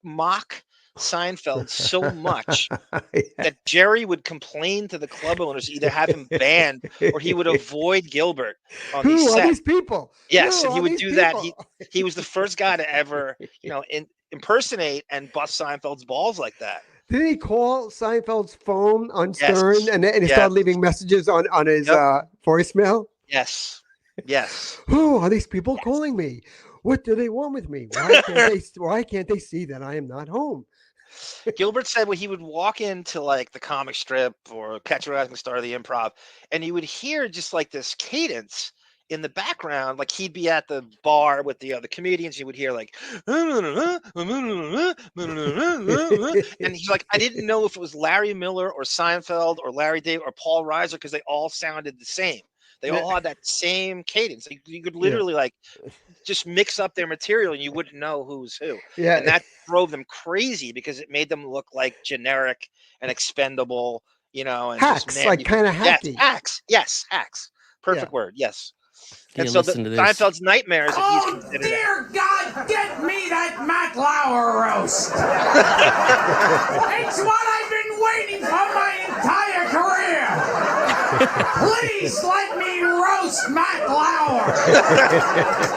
mock Seinfeld so much that Jerry would complain to the club owners, either have him banned or he would avoid Gilbert on these Who are sets. these people? Yes, Who and he are would these do that. people? He was the first guy to ever, impersonate and bust Seinfeld's balls like that. Didn't he call Seinfeld's phone on Yes. Stern and he started leaving messages on his voicemail? Yes. Who are these people calling me? What do they want with me? Why can't they see that I am not home? Gilbert said when he would walk into like the comic strip or Catch a Rising Star, the Improv, and you would hear just like this cadence in the background, like he'd be at the bar with the other comedians, you would hear like, and he's like, I didn't know if it was Larry Miller or Seinfeld or Larry David or Paul Reiser because they all sounded the same. They all had that same cadence. You could literally like just mix up their material and you wouldn't know who's who. Yeah. And that drove them crazy because it made them look like generic and expendable, and hacks, just like kind of hacky. Yes, hacks. Perfect word. Yes. Here, and so listen to this. Seinfeld's nightmares that he's Oh, considered dear God, get me that Matt Lauer roast. It's what I've been waiting for my entire career. Please let me roast Matt Lauer.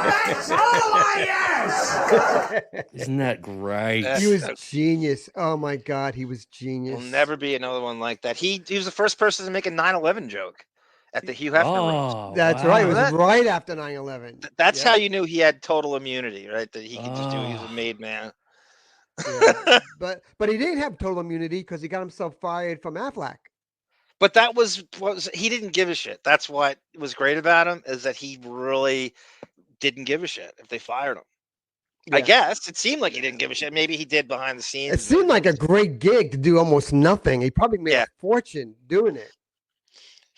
That's all I ask. Isn't that great? He was genius. Oh my God, he was genius. Will never be another one like that. He was the first person to make a 9/11 joke at the Hugh Hefner roast. That's right. It was right after 9/11. That's how you knew he had total immunity, right? That he could just do. He was a made man. But he didn't have total immunity because he got himself fired from Affleck. But that was he didn't give a shit. That's what was great about him, is that he really didn't give a shit if they fired him. Yeah. I guess it seemed like he didn't give a shit. Maybe he did behind the scenes. It seemed like a great gig to do almost nothing. He probably made a fortune doing it.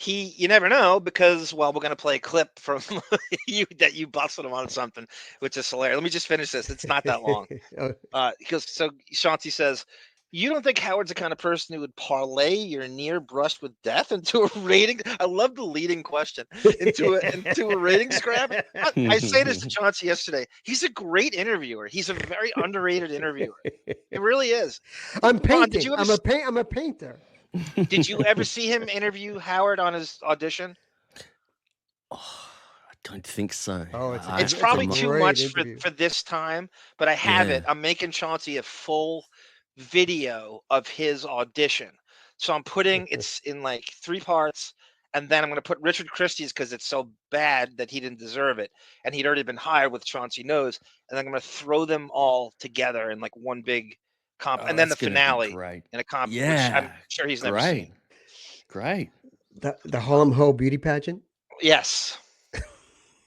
You never know, because we're going to play a clip from that you busted him on something, which is hilarious. Let me just finish this. It's not that long. Chaunce says, you don't think Howard's the kind of person who would parlay your near brush with death into a rating? I love the leading question into a ratings grab. I say this to Chaunce yesterday. He's a great interviewer. He's a very underrated interviewer. It really is. I'm painting. I'm a painter. Did you ever see him interview Howard on his audition? I don't think so. Oh, it's probably too much for this time, but I have it. I'm making Chauncey a full video of his audition. So I'm putting it's in like 3 parts, and then I'm going to put Richard Christie's because it's so bad that he didn't deserve it, and he'd already been hired with Chauncey Knows, and I'm going to throw them all together in like one big and then the that's gonna be finale great. in a comp, which Yeah, I'm sure he's never seen. Great. The Harlem Ho beauty pageant. Yes,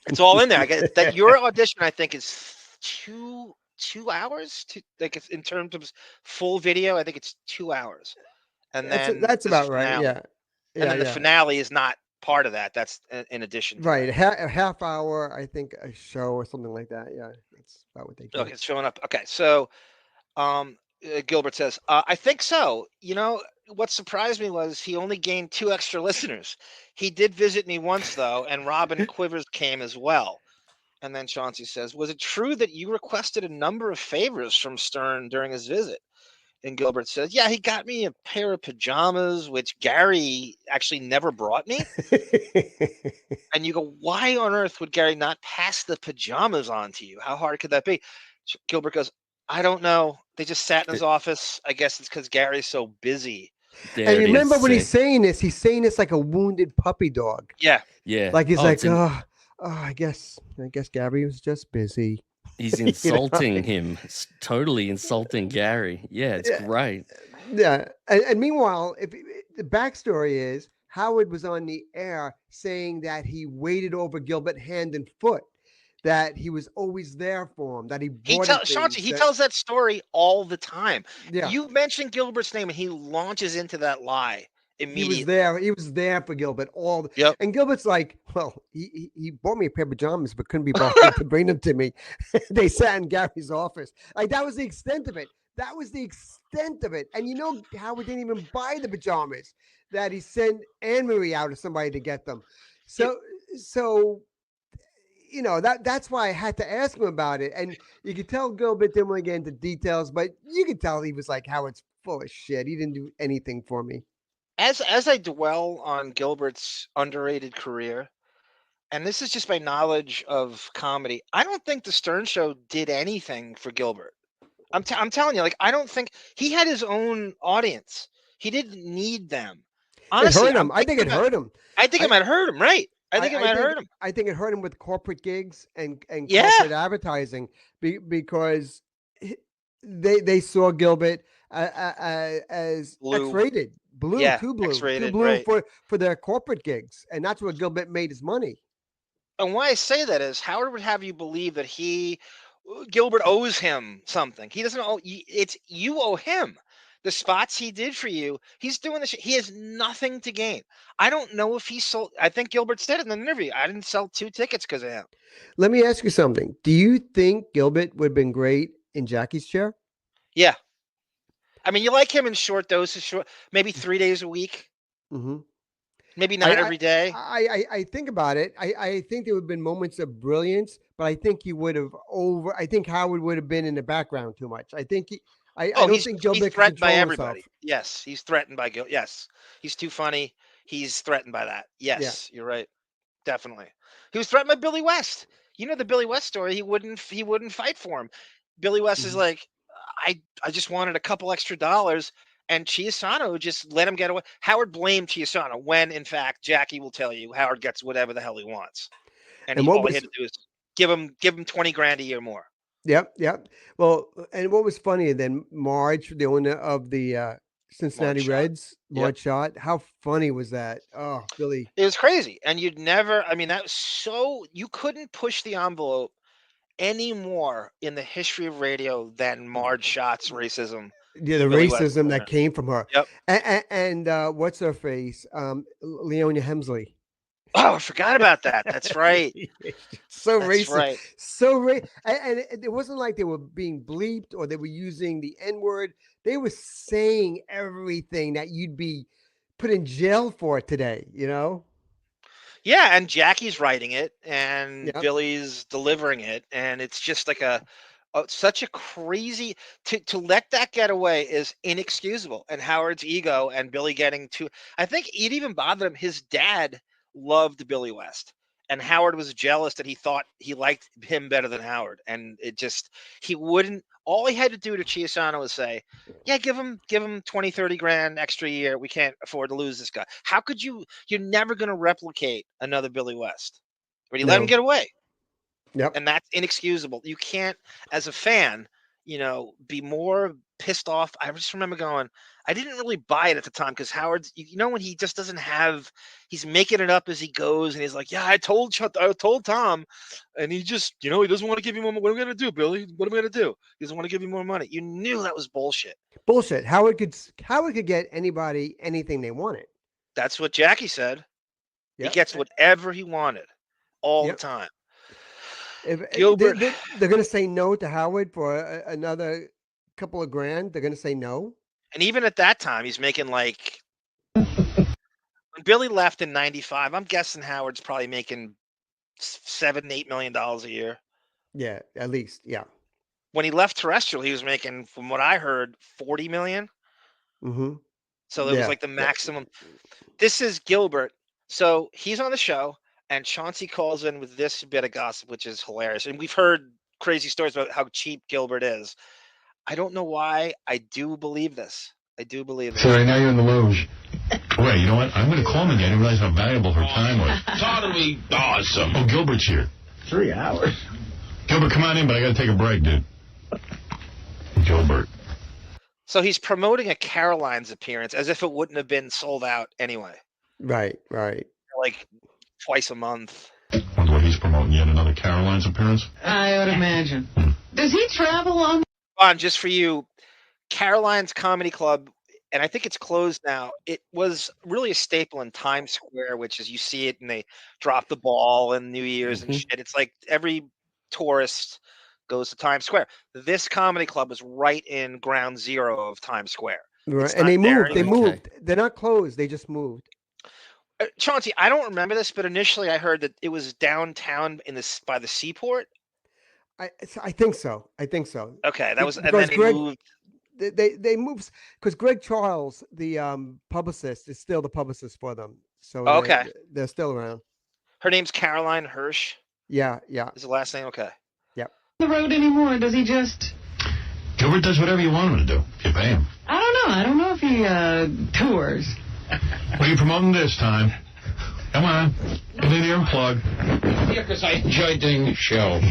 it's all in there. I get that your audition. I think is 2 hours. Like it's in terms of full video, I think it's 2 hours, and That's then that's there's a about right. finale. Yeah, And yeah, then the yeah. finale is not part of that. That's in addition to Right, that. a half hour, I think, a show or something like that. Yeah, that's about what they do. Okay, it's showing up. Okay, so Gilbert says, I think so. You know, what surprised me was he only gained 2 extra listeners. He did visit me once, though, and Robin Quivers came as well. And then Chauncey says, was it true that you requested a number of favors from Stern during his visit? And Gilbert says, yeah, he got me a pair of pajamas, which Gary actually never brought me. And you go, why on earth would Gary not pass the pajamas on to you? How hard could that be? Gilbert goes, I don't know. They just sat in his office. I guess it's because Gary's so busy. And remember when he's saying this like a wounded puppy dog. Yeah. Yeah. Like he's I guess Gary was just busy. He's You know? insulting him. It's totally insulting Gary. Yeah, it's great. Yeah, and meanwhile, if the backstory is Howard was on the air saying that he waited over Gilbert hand and foot, that he was always there for him, that he brought Chauncey, he tells that story all the time. Yeah. You mentioned Gilbert's name, and he launches into that lie immediately. He was there for Gilbert Yep. And Gilbert's like, well, he bought me a pair of pajamas, but couldn't be bothered to bring them to me. They sat in Gary's office. Like that was the extent of it. That was the extent of it. And you know, Howard didn't even buy the pajamas, that he sent Anne-Marie out or somebody to get them. So you know, that's why I had to ask him about it. And you could tell Gilbert didn't want to get into details, but you could tell he was like, Howard's full of shit. He didn't do anything for me. As I dwell on Gilbert's underrated career, and this is just my knowledge of comedy, I don't think the Stern Show did anything for Gilbert. I'm telling you, like, I don't think he had his own audience. He didn't need them. Honestly, It hurt him. I think it hurt him. I think it might hurt him. Right. I think it might hurt him. I think it hurt him with corporate gigs and Yeah. corporate advertising because they saw Gilbert as Blue. X-rated, blue, Yeah, too blue, X-rated, too blue right. for their corporate gigs, and that's where Gilbert made his money. And why I say that is Howard would have you believe that Gilbert owes him something. He doesn't owe you. You owe him. The spots he did for you, he's doing this. He has nothing to gain. I don't know if he sold. I think Gilbert said in the interview, I didn't sell 2 tickets because of him. Let me ask you something. Do you think Gilbert would have been great in Jackie's chair? Yeah. I mean, you like him in short doses, maybe 3 days a week, Mm-hmm. maybe not every day. I think about it. I think there would have been moments of brilliance, but I think he would have I think Howard would have been in the background too much. I think I don't think Gilbert he's could threatened by control everybody. himself. Yes, he's threatened by Gilbert. Yes, he's too funny. He's threatened by that. Yes, You're right. Definitely. He was threatened by Billy West. You know the Billy West story. He wouldn't fight for him. Billy West is like, I just wanted a couple extra dollars, and Chiasano just let him get away. Howard blamed Chiasano when, in fact, Jackie will tell you Howard gets whatever the hell he wants, and all he had to do is give him $20,000 a year more. Yep. Well, and what was funny then, Marge, the owner of the Cincinnati Reds, Marge Schott, how funny was that? Oh, Billy. It was crazy. And you'd never, I mean, that was so, you couldn't push the envelope any more in the history of radio than Marge Schott's racism. Yeah, the Billy racism West. that came from her. Yep. And what's her face? Leonia Hemsley. Oh, I forgot about that. That's right. So That's racist. right. So and it wasn't like they were being bleeped or they were using the N-word. They were saying everything that you'd be put in jail for today, you know? Yeah, and Jackie's writing it, and Yep. Billy's delivering it, and it's just like such a crazy to let that get away is inexcusable. And Howard's ego and Billy getting too. I think it even bothered him. His dad loved Billy West, and Howard was jealous that he thought he liked him better than Howard, and it just he wouldn't. All he had to do to Chiasano was say, yeah, give him 20, 30 grand extra a year. We can't afford to lose this guy. How could you? You're never going to replicate another Billy West. But he let him No. get away. Yep. And that's inexcusable. You can't, as a fan, be more pissed off. I just remember going, I didn't really buy it at the time because Howard's, when he just doesn't have, he's making it up as he goes, and he's like, yeah, I told Tom, and he just, he doesn't want to give you more. What are we gonna do, Billy? What are we gonna do? He doesn't want to give you more money. You knew that was bullshit. Bullshit. Howard could get anybody anything they wanted. That's what Jackie said. Yep. He gets whatever he wanted all the time. Gilbert, they're going to say no to Howard for another couple of grand. They're going to say no. And even at that time, he's making like, when Billy left in 95, I'm guessing Howard's probably making $7-8 million a year. Yeah, at least. Yeah. When he left terrestrial, he was making, from what I heard, $40 million. Mm-hmm. So it was like the maximum. This is Gilbert. So he's on the show, and Chaunce calls in with this bit of gossip, which is hilarious. And we've heard crazy stories about how cheap Gilbert is. I don't know why. I do believe this. So right now you're in the loge. Wait, you know what? I'm going to call him again. I didn't realize how valuable her time was. Totally awesome. Oh, Gilbert's here. 3 hours. Gilbert, come on in, but I got to take a break, dude. Gilbert. So he's promoting a Caroline's appearance as if it wouldn't have been sold out anyway. Right. Like twice a month. Wonder what he's promoting, yet another Caroline's appearance? I would imagine. Does he travel on? Just for you, Caroline's Comedy Club, and I think it's closed now. It was really a staple in Times Square, which is you see it and they drop the ball and New Year's and shit. It's like every tourist goes to Times Square. This comedy club is right in ground zero of Times Square. Right. And they moved. They're not closed. They just moved. Chauncey, I don't remember this, but initially I heard that it was downtown by the seaport. I think so. Okay, that was, and because then they moved. They moved because Greg Charles, the publicist, is still the publicist for them. So they're still around. Her name's Caroline Hirsch. Yeah. Is the last name? Okay. Yep. The road anymore? Does he just? Gilbert does whatever you want him to do. If you pay him. I don't know. I don't know if he tours. What are you promoting this time? Come on. Get in here and plug. Yeah, because I enjoy doing the show.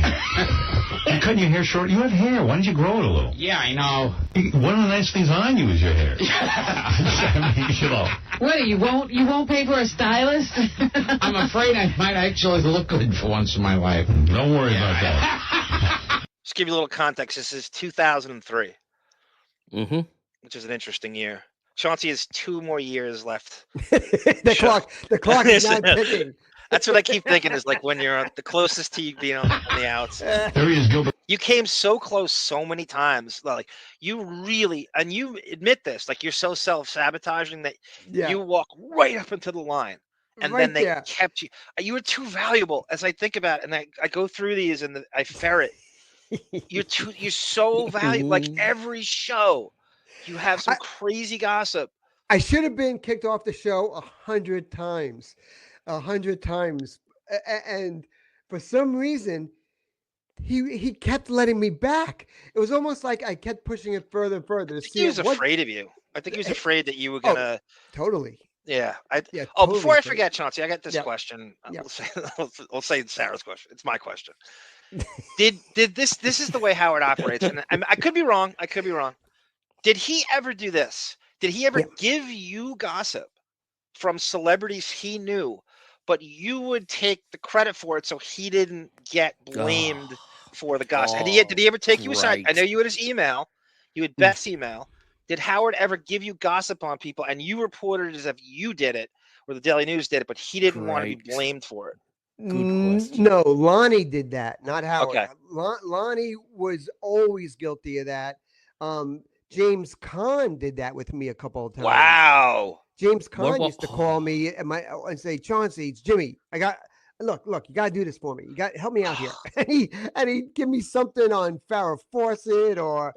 You're cutting your hair short. You have hair. Why don't you grow it a little? Yeah, I know. One of the nice things on you is your hair. I mean, What, you won't pay for a stylist? I'm afraid I might actually look good for once in my life. Don't worry about that. Just give you a little context. This is 2003. Mm-hmm. Which is an interesting year. Chauncey has 2 more years left. The clock is not ticking. That's what I keep thinking is like when you're the closest to you being on the outs. There he is, Gilbert. You came so close so many times. Like you really, and you admit this, like you're so self-sabotaging that you walk right up into the line. And then they kept you. You were too valuable. As I think about it, and I go through these and I ferret. You're so valuable. Like every show. You have some crazy gossip. I should have been kicked off the show 100 times. 100 times. And for some reason, he kept letting me back. It was almost like I kept pushing it further and further. I think he was afraid of you. I think he was afraid that you were going to. Totally. Yeah. Totally Before I forget, Chauncey, I got this question. We'll say Sarah's question. It's my question. Did this is the way Howard operates. And I could be wrong. Did he ever do this? Did he ever give you gossip from celebrities he knew, but you would take the credit for it so he didn't get blamed for the gossip? Did he ever take you aside? I know you had his email. You had Beth's email. Did Howard ever give you gossip on people and you reported it as if you did it or the Daily News did it, but he didn't want to be blamed for it? Good question. No, Lonnie did that, not Howard. Okay. Lonnie was always guilty of that. James Caan did that with me a couple of times. Wow. James Caan used to call me and say, Chauncey, it's Jimmy. Look, you gotta do this for me. You got help me out here. and he'd give me something on Farrah Fawcett or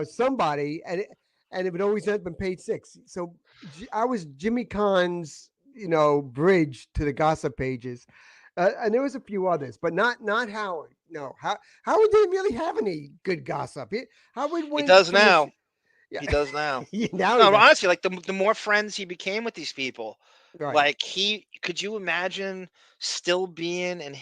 somebody, and it would always end up in page 6. So I was Jimmy Caan's bridge to the gossip pages. And there was a few others, but not Howard. No, Howard didn't really have any good gossip. He does now. He does now. Honestly, like the more friends he became with these people, like could you imagine still being in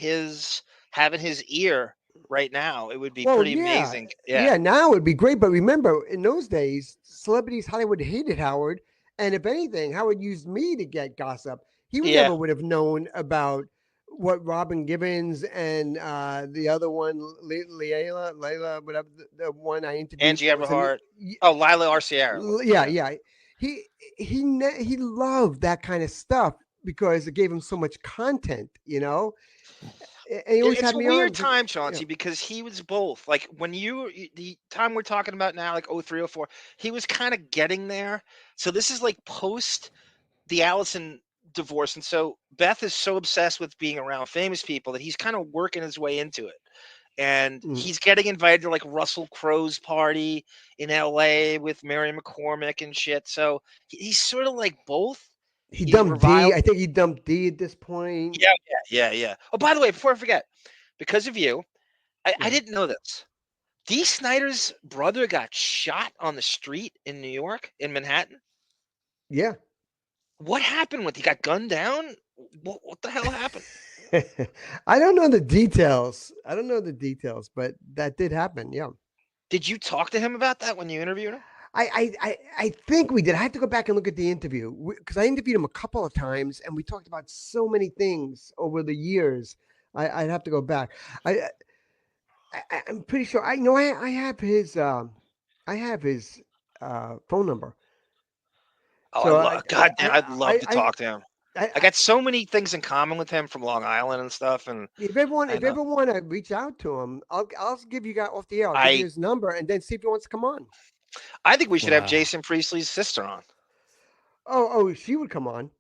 having his ear right now, it would be Well, pretty yeah, amazing. yeah. Now it'd be great, but remember, in those days, celebrities Hollywood hated Howard, and if anything, Howard used me to get gossip. He would Yeah. never would have known about what Robin Gibbons and the other one, Layla, whatever the one I interviewed. Angie that was in- Everhart. Oh, Lila Arciera. yeah. He loved that kind of stuff because it gave him so much content, And he always It's had a me on. weird time, Chauncey, because he was both. Like when the time we're talking about now, like 03, 04, he was kind of getting there. So this is like post the Allison divorce. And so Beth is so obsessed with being around famous people that he's kind of working his way into it. And he's getting invited to like Russell Crowe's party in LA with Mary McCormick and shit. So he's sort of like both. He He's dumped D. reviled. I think he dumped D at this point. Yeah. Oh, by the way, before I forget, because of you, I didn't know this. Dee Snider's brother got shot on the street in New York, in Manhattan. Yeah. What happened with he got gunned down? What the hell happened? I don't know the details. But that did happen. Yeah. Did you talk to him about that when you interviewed him? I think we did. I have to go back and look at the interview because I interviewed him a couple of times and we talked about so many things over the years. I'd have to go back. I'm pretty sure. I know I have his phone number. Oh, So I'd love to talk to him. I got so many things in common with him from Long Island and stuff. And if you ever want to reach out to him, I'll give you guys off the air. I'll give you his number and then see if he wants to come on. I think we should have Jason Priestley's sister on. Oh, she would come on.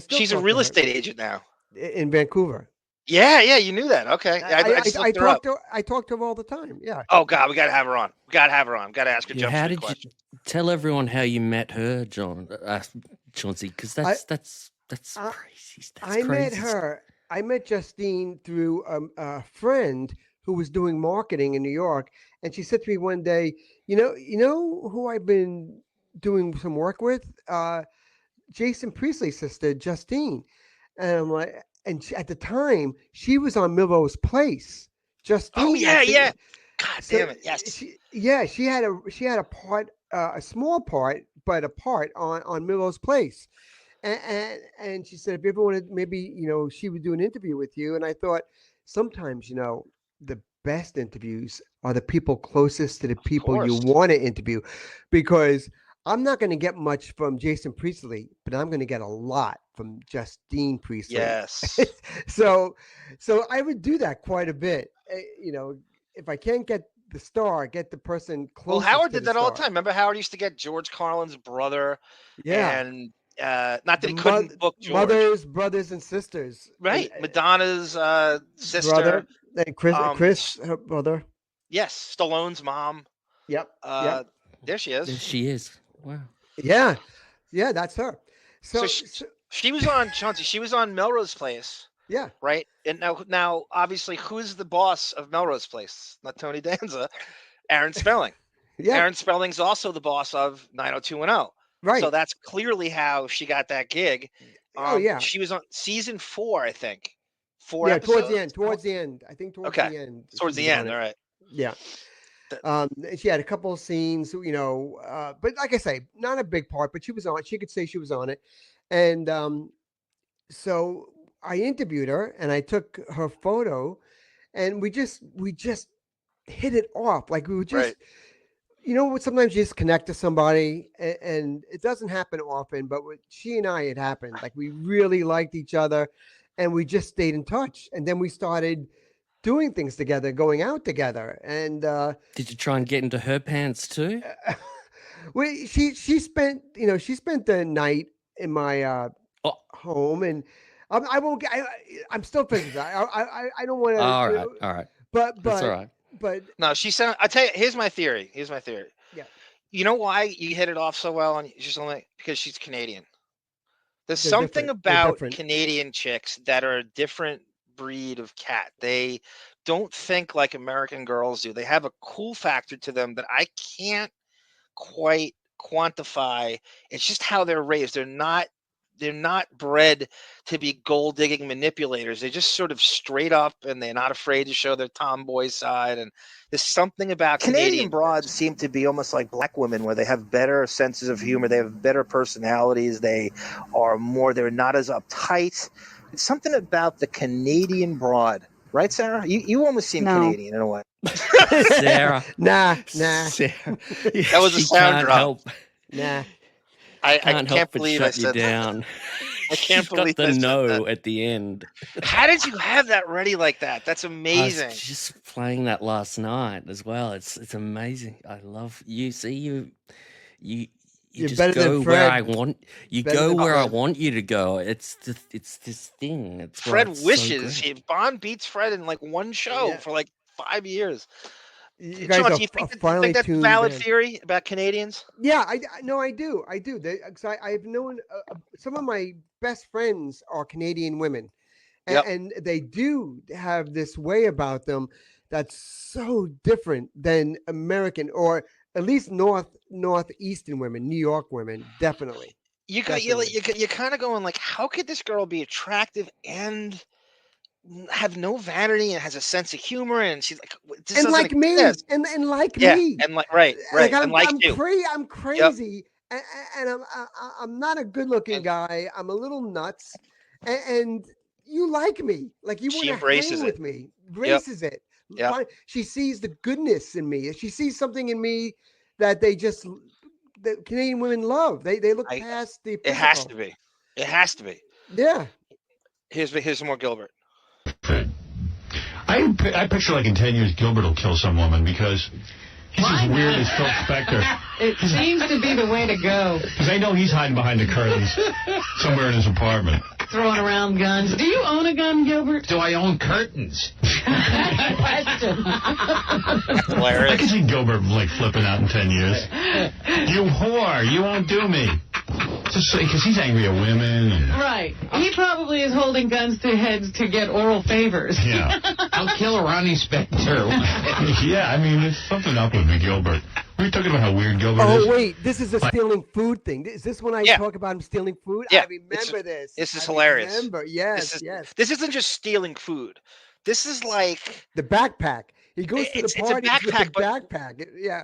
She's a real estate agent now in Vancouver. Yeah, you knew that. Okay, I talk to her all the time. Yeah. Oh God, we gotta have her on. Got to ask her. How did you tell everyone how you met her, Chauncey? Because that's crazy. I met her. I met Justine through a friend who was doing marketing in New York, and she said to me one day, "You know who I've been doing some work with? Jason Priestley's sister, Justine." And I'm like, at the time she was on Milrose Place. Justine. Oh yeah. God damn it! Yes. She had a part, a small part, but a part on Milrose Place. And she said, if you ever wanted, maybe, she would do an interview with you. And I thought sometimes, the best interviews are the people closest to the people you want to interview, because I'm not going to get much from Jason Priestley, but I'm going to get a lot from Justine Priestley. Yes. So I would do that quite a bit. If I can't get the star, get the person closest. Well, Howard did that all the star. time. Remember, Howard used to get George Carlin's brother. Yeah. And not that he couldn't book George. Mothers, brothers, and sisters. Right. Madonna's sister. Brother. And Chris, her brother. Yes. Stallone's mom. Yep. There she is. There she is. Wow. Yeah, that's her. So she was on Chauncey. She was on Melrose Place. Yeah. Right. And now, obviously, who's the boss of Melrose Place? Not Tony Danza. Aaron Spelling. Yeah. Aaron Spelling's also the boss of 90210. Right. So that's clearly how she got that gig. Yeah. She was on season 4, I think. 4 Yeah, episodes? towards the end. I think towards the end. Towards the end. All right. Yeah. She had a couple of scenes, but like I say, not a big part, but she was on. She could say she was on it, and so I interviewed her and I took her photo, and we just hit it off. Like we were just, sometimes you just connect to somebody, and it doesn't happen often, but with she and I, it happened. Like we really liked each other, and we just stayed in touch, and then we started doing things together, going out together. And did you try and get into her pants too? Well, she spent the night in my home, and I won't get. I'm still thinking that. I don't want to. All right. But that's all right. But no, she said. I tell you, here's my theory. Yeah. You know why you hit it off so well, and just only because she's Canadian. There's They're something different. about They're different. Canadian chicks that are a different breed of cat. They don't think like American girls do. They have a cool factor to them that I can't quite quantify. It's just how they're raised. They're they're not bred to be gold digging manipulators. They're just sort of straight up, and they're not afraid to show their tomboy side. And there's something about Canadian broads seem to be almost like black women, where they have better senses of humor, they have better personalities, they're not as uptight. It's something about the Canadian broad, right, Sarah? You almost seem Canadian in a way. Sarah. Nah. Sarah. That was a She sound can't drop. help. Nah. I Can't can't help but believe I shut you said that. down. I can't She's believe got I the said no that. at the end. How did you have that ready like that? That's I amazing. was just playing that last night as well. It's amazing. I love you. See you You're just better go than where I Fred. want. You Better go than where I Fred. want you to go. It's this thing. It's why Fred it's so wishes. great. Bond beats Fred in like one show for like 5 years. You guys Sean, are do you think, f- finally think that's a tuned valid in. theory about Canadians? Yeah, I do. I've known some of my best friends are Canadian women, Yep. and they do have this way about them that's so different than American, or at least northeastern women, New York women, definitely. You're kind of going like, how could this girl be attractive and have no vanity and has a sense of humor, and she's like, this And doesn't like me, exist. and like Yeah, me, and like right, and like I'm you. I'm crazy, and I'm not a good-looking guy. I'm a little nuts, and you like me, like you want She to embraces hang it. with me, Yep. embraces it. Yep. She sees the goodness in me. She sees something in me that that Canadian women love. They look past the It has physical. to be. It has to be. Yeah. Here's some more Gilbert. I picture like in 10 years Gilbert will kill some woman because he's as weird as Phil Spector. It seems to be the way to go. Because I know he's hiding behind the curtains somewhere in his apartment. Throwing around guns. Do you own a gun, Gilbert? Do I own curtains? Question. I can see Gilbert like flipping out in 10 years. You whore, you won't do me. Just because he's angry at women. And, Right. He probably is holding guns to heads to get oral favors. yeah. I'll kill Ronnie Spector. Yeah, I mean, there's something up with me, Gilbert. We were talking about how weird Gilbert is. Oh wait, this is a stealing food thing. Is this when I talk about him stealing food? Yeah, I remember this. This is I hilarious. Remember, yes, This yes. This isn't just stealing food. This is like The backpack. He goes to the it's a party with the backpack, but- backpack. Yeah.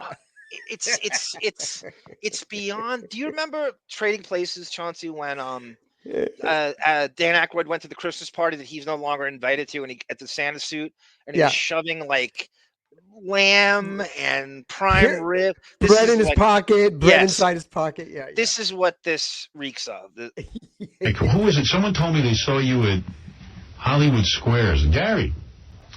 it's beyond. Do you remember Trading Places, Chauncey, when Dan Aykroyd went to the Christmas party that he's no longer invited to, and he at the Santa suit, and he was shoving like lamb and prime rib, Bread in his pocket, bread Yes. inside his pocket. Yeah. This is what this reeks of. Like, who is it? Someone told me they saw you at Hollywood Squares. Gary.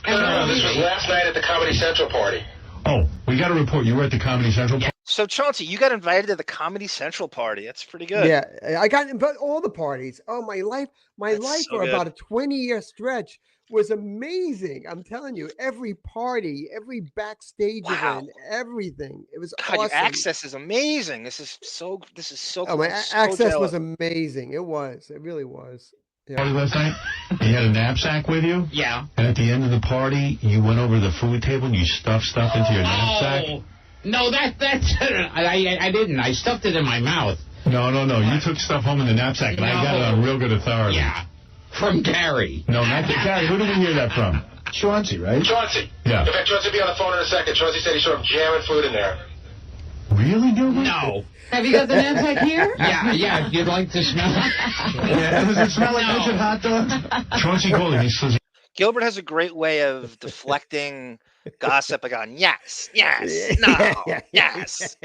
No, this was last night at the Comedy Central party. Oh, we got a report. You were at the Comedy Central party? So Chauncey, you got invited to the Comedy Central party. That's pretty good. Yeah, I got invited all the parties. Oh, my life so for about a good. 20-year stretch was amazing. I'm telling you, every party, every backstage event, everything. It was God, your awesome. access is amazing. This is so Oh, cool. my I'm so access was jealous. amazing. It was. It really was. Party last night? You had a knapsack with you? Yeah. And at the end of the party, you went over to the food table and you stuffed stuff into your knapsack? Oh, no, that's I didn't. I stuffed it in my mouth. No. You took stuff home in the knapsack, and I got it on real good authority. Yeah. From Gary. No, not the Gary. Who did we hear that from? Chauncey, right? Chauncey. Yeah. In fact, Chauncey will be on the phone in a second. Chauncey said he saw him jamming food in there. Really, Gilbert? No. Have you got the knapsack here? Yeah. You'd like to smell it? Yeah, does it smell like Richard hot dogs? Chauncey called him. He says, Gilbert has a great way of deflecting gossip. Going, yes, no, yes,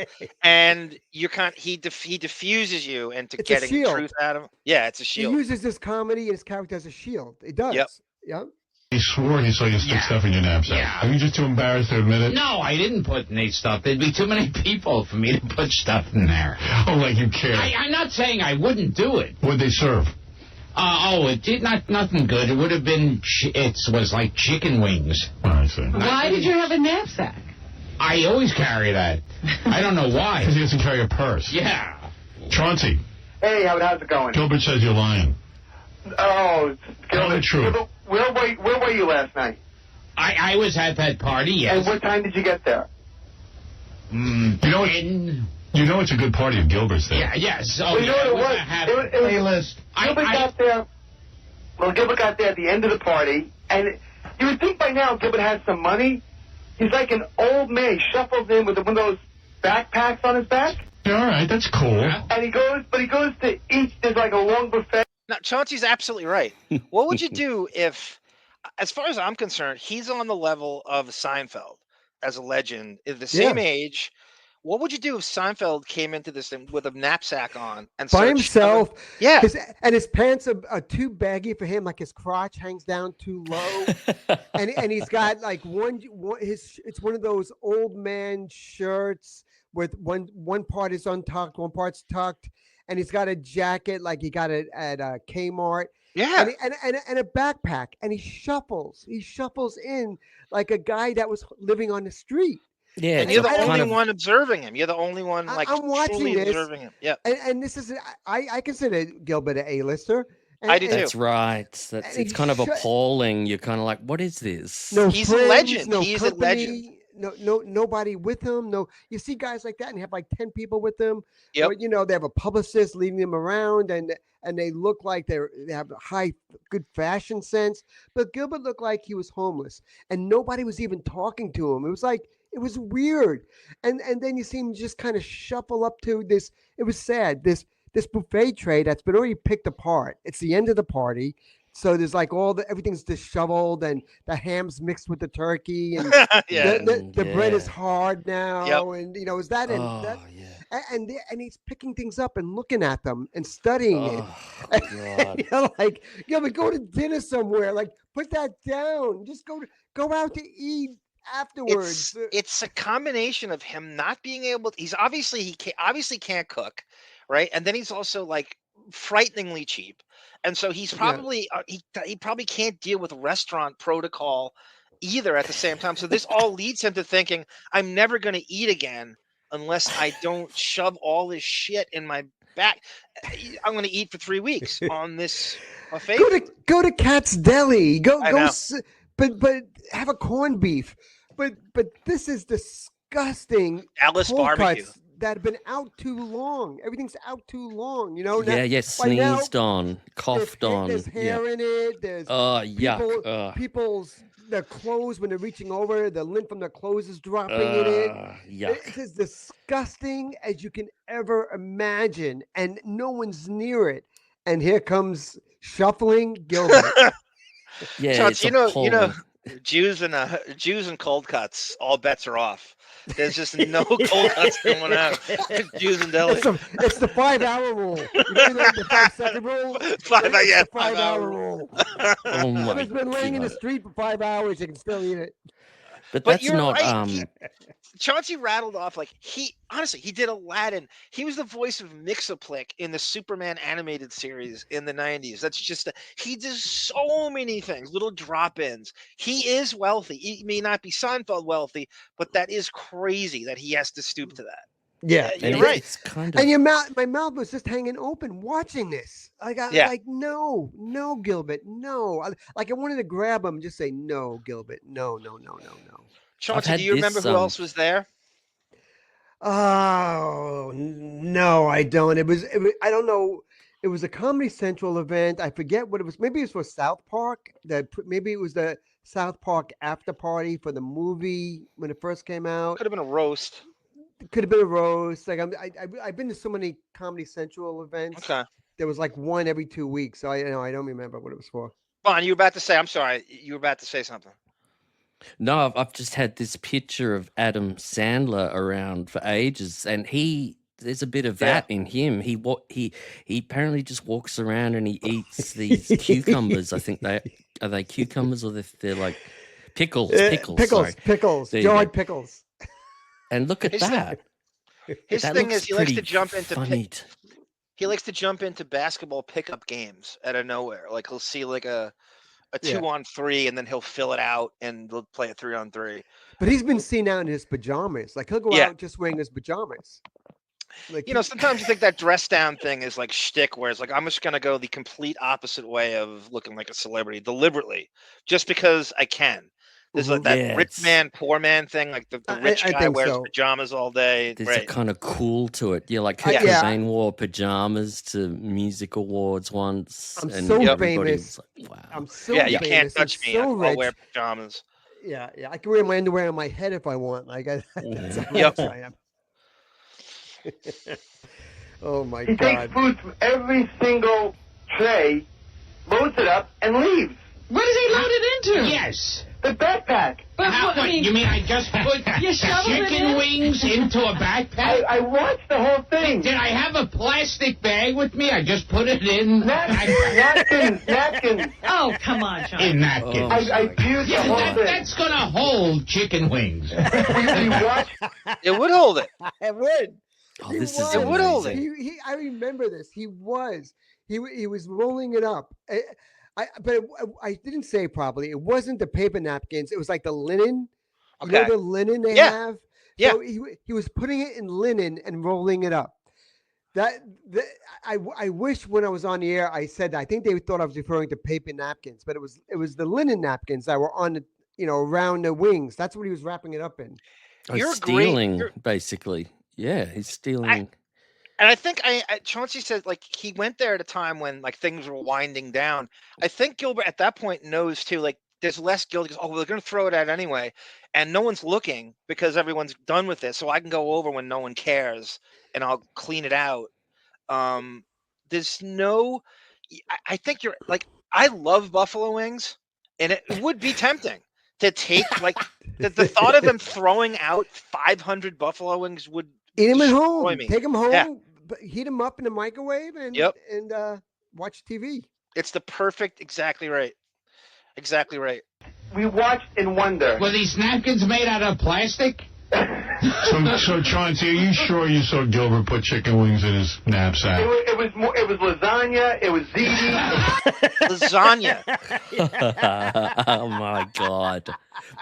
and you can't. He diffuses you into It's a getting shield. truth out of him. Yeah, it's a He shield. uses this comedy and his character as a shield. It does. Yep. Yep. he swore he saw you stick stuff in your knapsack. Yeah. Are you just too embarrassed to admit it? No, I didn't put any stuff. There'd be too many people for me to put stuff in there. Oh, like you care. I'm not saying I wouldn't do it. What'd they serve? It did nothing good. It would have been. It was like chicken wings. Oh, I see. Why did you have a knapsack? I always carry that. I don't know why. Because he doesn't carry a purse. Yeah. Chauncey. Hey, how's it going? Gilbert says you're lying. Oh, Tell the truth. Gilbert, where were you last night? I was at that party, yes. And what time did you get there? You know what? You know it's a good party if Gilbert's there. Yeah, yes. Well, you know what it was? It was A-list. Gilbert got there. Well, Gilbert got there at the end of the party, and you would think by now Gilbert has some money. He's like an old man. He shuffles in with one of those backpacks on his back. Yeah, all right, that's cool. And he goes to eat. There's like a long buffet. Now, Chauncey's absolutely right. What would you do if, as far as I'm concerned, he's on the level of Seinfeld as a legend, is the same age. What would you do if Seinfeld came into this thing with a knapsack on and by himself? Yeah, and his pants are too baggy for him. Like his crotch hangs down too low, and he's got like it's one of those old man shirts with one part is untucked, one part's tucked, and he's got a jacket like he got it at Kmart. Yeah, and a backpack, and he shuffles in like a guy that was living on the street. Yeah, and you're the only one observing him. You're the only one like I'm watching truly this, observing him. Yeah, and this is I consider Gilbert an A-lister. I do too. That's right. It's kind of appalling. You're kind of like, what is this? No he's friends, a legend. No He's company, a legend. Nobody with him. No, you see guys like that and have like 10 people with them. Yep. Or, they have a publicist leading them around, and they look like they have a good fashion sense. But Gilbert looked like he was homeless, and nobody was even talking to him. It was weird. And then you see him just kind of shuffle up to this. It was sad. This buffet tray that's been already picked apart. It's the end of the party. So there's like everything's disheveled, and the ham's mixed with the turkey, and the bread is hard now. And is that and he's picking things up and looking at them and studying it. God. Like, but go to dinner somewhere. Like, put that down. Just go out to eat afterwards. It's a combination of him not being able to, he obviously can't cook, right? And then he's also like frighteningly cheap, and so he's probably he probably can't deal with restaurant protocol either at the same time. So this all leads him to thinking, I'm never going to eat again unless I don't shove all this shit in my back. I'm going to eat for 3 weeks on this buffet. Go to Cat's Deli. But have a corned beef. But this is disgusting. Alice barbecue that have been out too long. Everything's out too long. Sneezed on, coughed on. There's hair in it. There's yuck. People's their clothes when they're reaching over, the lint from their clothes is dropping in it. Yuck. It's as disgusting as you can ever imagine, and no one's near it. And here comes shuffling Gilbert. Chaunce, you know, Jews and cold cuts, all bets are off. There's just no cold cuts going out. Jews and deli. It's the 5-hour rule. You know the 5-second rule? 5-hour rule. Oh my If it's been laying in the street for 5 hours, you can still eat it. But that's you're not right. Chauncey rattled off like he did Aladdin. He was the voice of Mixoplick in the Superman animated series in the 90s. That's just he does so many things, little drop-ins. He is wealthy. He may not be Seinfeld wealthy, but that is crazy that he has to stoop to that. Yeah, you're right. It's kind of... And my mouth was just hanging open watching this. Like no, Gilbert, no. I wanted to grab him and just say, no, Gilbert, no. Chauncey, do you remember who else was there? Oh no, I don't. It was I don't know. It was a Comedy Central event. I forget what it was. Maybe it was for South Park. Maybe it was the South Park after party for the movie when it first came out. Could have been a roast. Could have been a roast. Like I've been to so many Comedy Central events. Okay. There was like one every 2 weeks. So I don't remember what it was for. Bon, you were about to say. I'm sorry. You were about to say something. No, I've just had this picture of Adam Sandler around for ages, and there's a bit of that in him. He apparently just walks around and he eats these cucumbers. I think are they cucumbers or they're like pickles. Pickles, jarred pickles. And look at that. His that thing is he likes to jump funny. He likes to jump into basketball pickup games out of nowhere. Like he'll see like a 2-on-3, and then he'll fill it out and they'll play a 3-on-3. But he's been seen out in his pajamas. Like he'll go out just wearing his pajamas. Like sometimes you think that dress down thing is like shtick, where it's like I'm just gonna go the complete opposite way of looking like a celebrity deliberately, just because I can. There's like that Yeah, rich man, poor man thing. Like the rich I guy think wears so. pajamas all day. there's Right. a kind of cool to it. Yeah, like Kurt Yeah. Cobain wore pajamas to music awards once. I'm and so everybody famous. was like, wow. I'm so Yeah, you famous. can't and touch me. so I'll wear rich. pajamas. Yeah, I can wear my underwear on my head if I want. Like that's how Yep. rich I am. Oh my He God! takes food from every single tray, loads it up, and leaves. What does he load it into? Yes. The backpack. But How, what, I what, mean, you mean I just put you shovel it chicken in? wings into a backpack? I watched the whole thing. Did I have a plastic bag with me? I just put it in. Napkins. Oh, come on, John. In napkins. Oh, I viewed the whole thing. That's gonna hold chicken wings. We watched. It would hold it. I would. Oh, He this was. is It would hold amazing. I remember this. He was rolling it up. But I didn't say it properly. It wasn't the paper napkins. It was like the linen. You know Okay. the linen they Yeah. have. Yeah. So he was putting it in linen and rolling it up. I wish when I was on the air I said that. I think they thought I was referring to paper napkins, but it was the linen napkins that were on the around the wings. That's what he was wrapping it up in. Oh, You're stealing, great. basically. Yeah, he's stealing. And I think Chauncey said like he went there at a time when like things were winding down. I think Gilbert at that point knows too, like there's less guilt because, oh, well, they're going to throw it out anyway. And no one's looking because everyone's done with this. So I can go over when no one cares and I'll clean it out. There's no, I think you're like, I love buffalo wings and it would be tempting to take like the thought of them throwing out 500 buffalo wings would Eat them at destroy home. me. Take them home. Yeah. Heat them up in the microwave and Yep. Watch TV. It's the perfect, exactly right. Exactly right. We watched in wonder. Were these napkins made out of plastic? So Chauncey, are you sure you saw Gilbert put chicken wings in his knapsack? It was lasagna. It was ziti. Lasagna. Oh my God.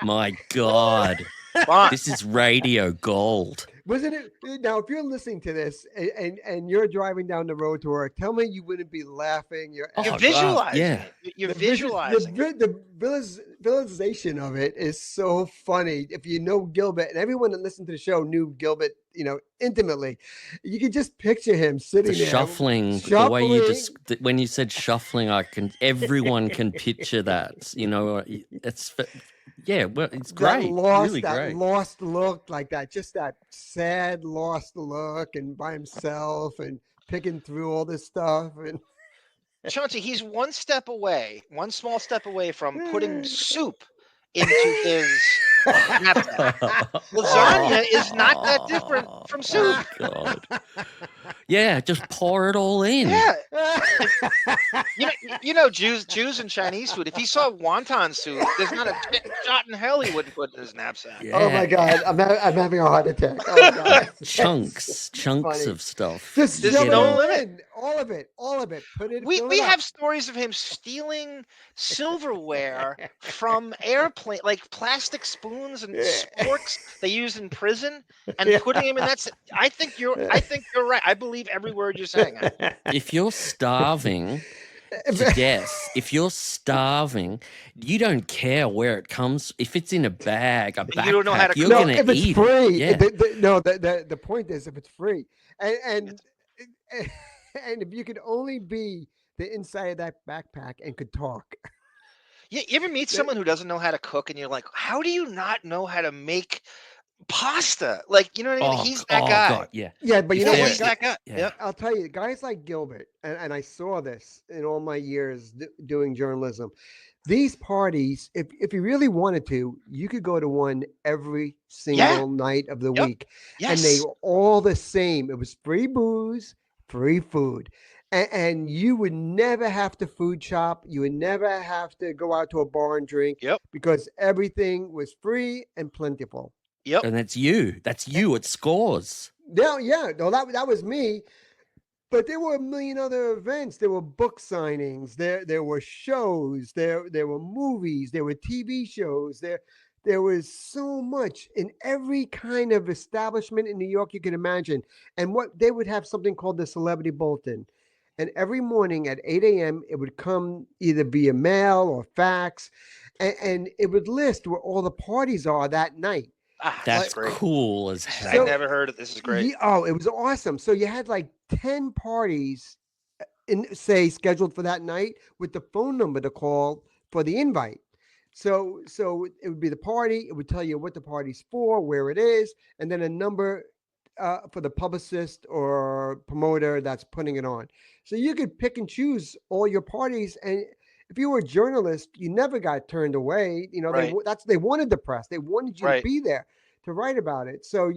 My God. Fine. This is radio gold. Wasn't it? Now, if you're listening to this and you're driving down the road to work, tell me you wouldn't be laughing. You're visualizing. yeah. You're visualizing. The visualization of it is so funny. If you know Gilbert, and everyone that listened to the show knew Gilbert, intimately, you could just picture him sitting The there. shuffling, the way you just when you said shuffling, everyone can picture that. It's well, it's great, really great. Lost look, like that, just that sad lost look, and by himself and picking through all this stuff. And Chauncey, he's one small step away from putting soup into his knapsack. Lasagna is not that different from soup. Oh, God. Yeah, just pour it all in. Yeah. Jews and Chinese food. If he saw wonton soup, there's not a shot in hell he wouldn't put in his knapsack. Yeah. Oh my God, I'm having a heart attack. Oh God. Chunks funny. of stuff. Just There's shove it no all limit. in. All of it. Put it. fill We it up. have stories of him stealing silverware from airplane, like plastic spoons and sporks they use in prison, and putting him in that. I think you're right. I believe every word you're saying. If you're starving to death, you don't care where it comes. If it's in a bag, a backpack, You don't know how to you're cook. going if to it's eat free. it. Yeah. The point is if it's free, and if you could only be the inside of that backpack and could talk. You ever meet someone who doesn't know how to cook, and you're like, how do you not know how to make pasta? Like, you know what I mean? He's that guy. God, yeah. Yeah, but you know He's what? that guy. Yeah. Yep. I'll tell you, guys like Gilbert, and I saw this in all my years doing journalism. These parties, if you really wanted to, you could go to one every single night of the week. Yes. And they were all the same. It was free booze, free food. And you would never have to food shop. You would never have to go out to a bar and drink. Yep. Because everything was free and plentiful. Yep. And that's you. That's you. It scores. No, that was me. But there were a million other events. There were book signings. There were shows. There were movies. There were TV shows. There was so much in every kind of establishment in New York you can imagine. And what they would have something called the Celebrity Bulletin. And every morning at 8 a.m., it would come either via mail or fax, and it would list where all the parties are that night. That's great. cool as I hell. never heard of this. Is great. Oh, it was awesome. So you had like 10 parties scheduled for that night with the phone number to call for the invite. So it would be the party. It would tell you what the party's for, where it is, and then a number for the publicist or promoter that's putting it on. So you could pick and choose all your parties, and if you were a journalist, you never got turned away. You know, Right. they wanted the press. They wanted you Right. to be there to write about it. So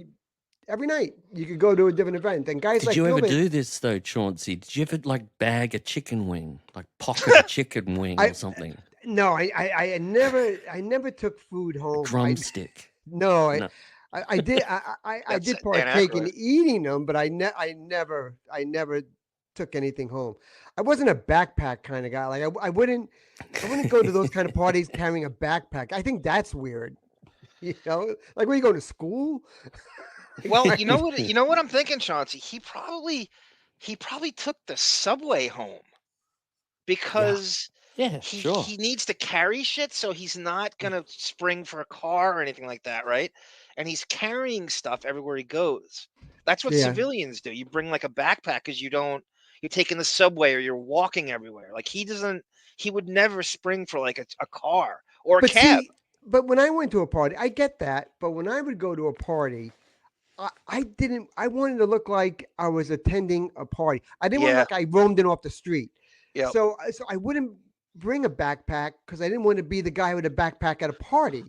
every night you could go to a different event. And guys Did like you ever Gilbert, do this though, Chauncey? Did you ever like bag a chicken wing, like pocket a chicken wing or something? No, I never took food home. Drumstick. No, No. I did I did Dan partake in Aykroyd. eating them, but I never took anything home. I wasn't a backpack kind of guy. Like I wouldn't go to those kind of parties carrying a backpack. I think that's weird. You know, like when you go to school. Well, you know what? You know what I'm thinking, Chauncey. He probably took the subway home because he needs to carry shit, so he's not gonna spring for a car or anything like that, right? And he's carrying stuff everywhere he goes. That's what Yeah. civilians do. You bring like a backpack because you're taking the subway or you're walking everywhere. Like he would never spring for like a car or a But cab. see, but when I went to a party, I get that. But when I would go to a party, I wanted to look like I was attending a party. I didn't want to look like I roamed in off the street. Yep. So I wouldn't bring a backpack because I didn't want to be the guy with a backpack at a party.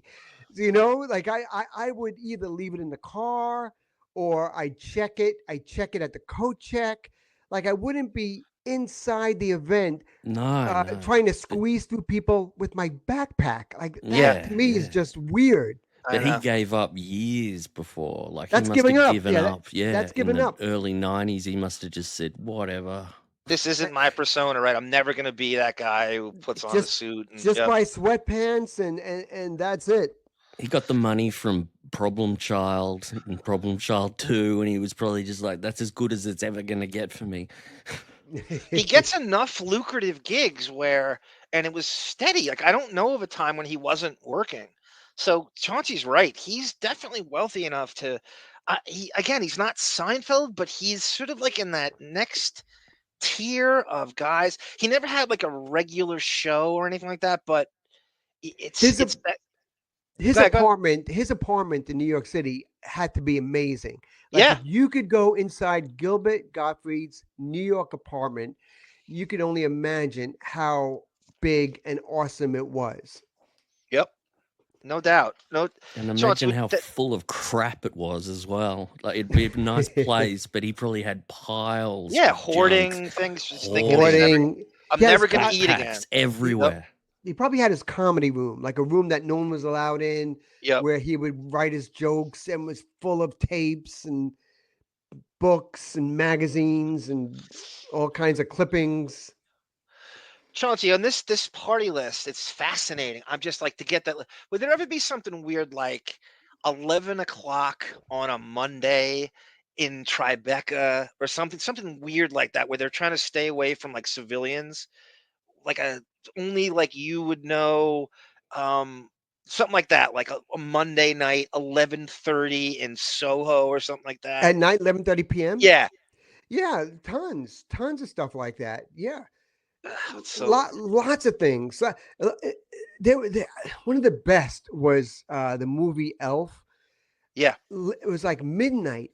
You know, like I would either leave it in the car or I check it at the coat check. Like I wouldn't be inside the event No. trying to squeeze through people with my backpack. Like that Yeah, to me is just weird. But he gave up years before. Like That's he must giving have up. given Yeah, up. Yeah, that's in giving the up. early '90s, he must have just said whatever. This isn't my persona, right? I'm never gonna be that guy who puts on a suit. And, Just yep. buy sweatpants and that's it. He got the money from Problem Child and Problem Child 2, and he was probably just like, that's as good as it's ever going to get for me. He gets enough lucrative gigs and it was steady. Like I don't know of a time when he wasn't working. So Chauncey's right. He's definitely wealthy enough to. He's not Seinfeld, but he's sort of like in that next tier of guys. He never had like a regular show or anything like that, but His Go ahead. apartment in New York City had to be amazing. Like if you could go inside Gilbert Gottfried's New York apartment, you could only imagine how big and awesome it was. Yep. No doubt. And imagine how full of crap it was as well. Like it'd be a nice place, but he probably had piles. Yeah, of hoarding junk. things. Just Hoarding. I'm He has never gonna eat again. Backpacks everywhere. He probably had his comedy room, like a room that no one was allowed in, Yep. where he would write his jokes and was full of tapes and books and magazines and all kinds of clippings. Chauncey, on this party list, it's fascinating. I'm just like to get that. Would there ever be something weird like 11 o'clock on a Monday in Tribeca or something weird like that, where they're trying to stay away from like civilians, like only like you would know, something like that, like a Monday night, 11:30 in Soho or something like that. At night, 11:30 p.m.? Yeah. Yeah, tons of stuff like that. Yeah. So Lots of things. One of the best was the movie Elf. Yeah. It was like midnight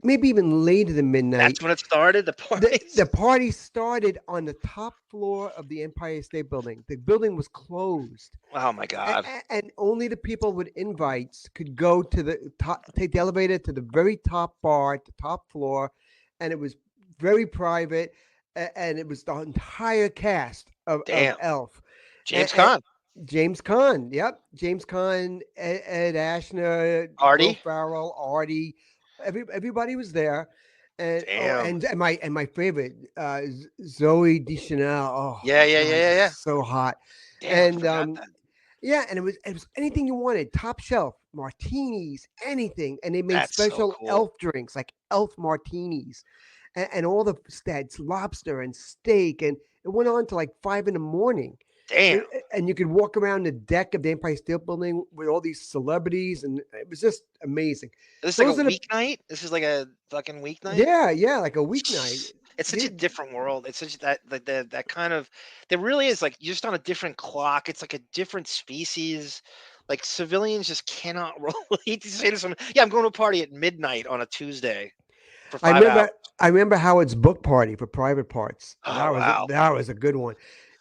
maybe even later than midnight. That's when it started. The party started on the top floor of the Empire State Building. The building was closed. Oh my God. And only the people with invites could go to the top, take the elevator to the very top bar, at the top floor, and it was very private. And it was the entire cast of Elf. James Caan. James Caan, yep. James Caan, Ed Ashner, Artie. Will Ferrell, Artie. Everybody was there. And my favorite, Zoe Deschanel. Oh, yeah. So hot. Damn, And and it was anything you wanted, top shelf, martinis, anything. And they made That's so special cool. elf drinks, like elf martinis. and all the that's lobster and steak, and it went on to like 5 a.m. Damn. And you could walk around the deck of the Empire State Building with all these celebrities, and it was just amazing. This is like a weeknight. This is like a fucking weeknight. Yeah, like a weeknight. It's such a different world. It's such that kind of. There really is like you're just on a different clock. It's like a different species. Like civilians just cannot relate to say to someone, "Yeah, I'm going to a party at midnight on a Tuesday." For 5 hours. I remember Howard's book party for Private Parts. Oh, That was a good one.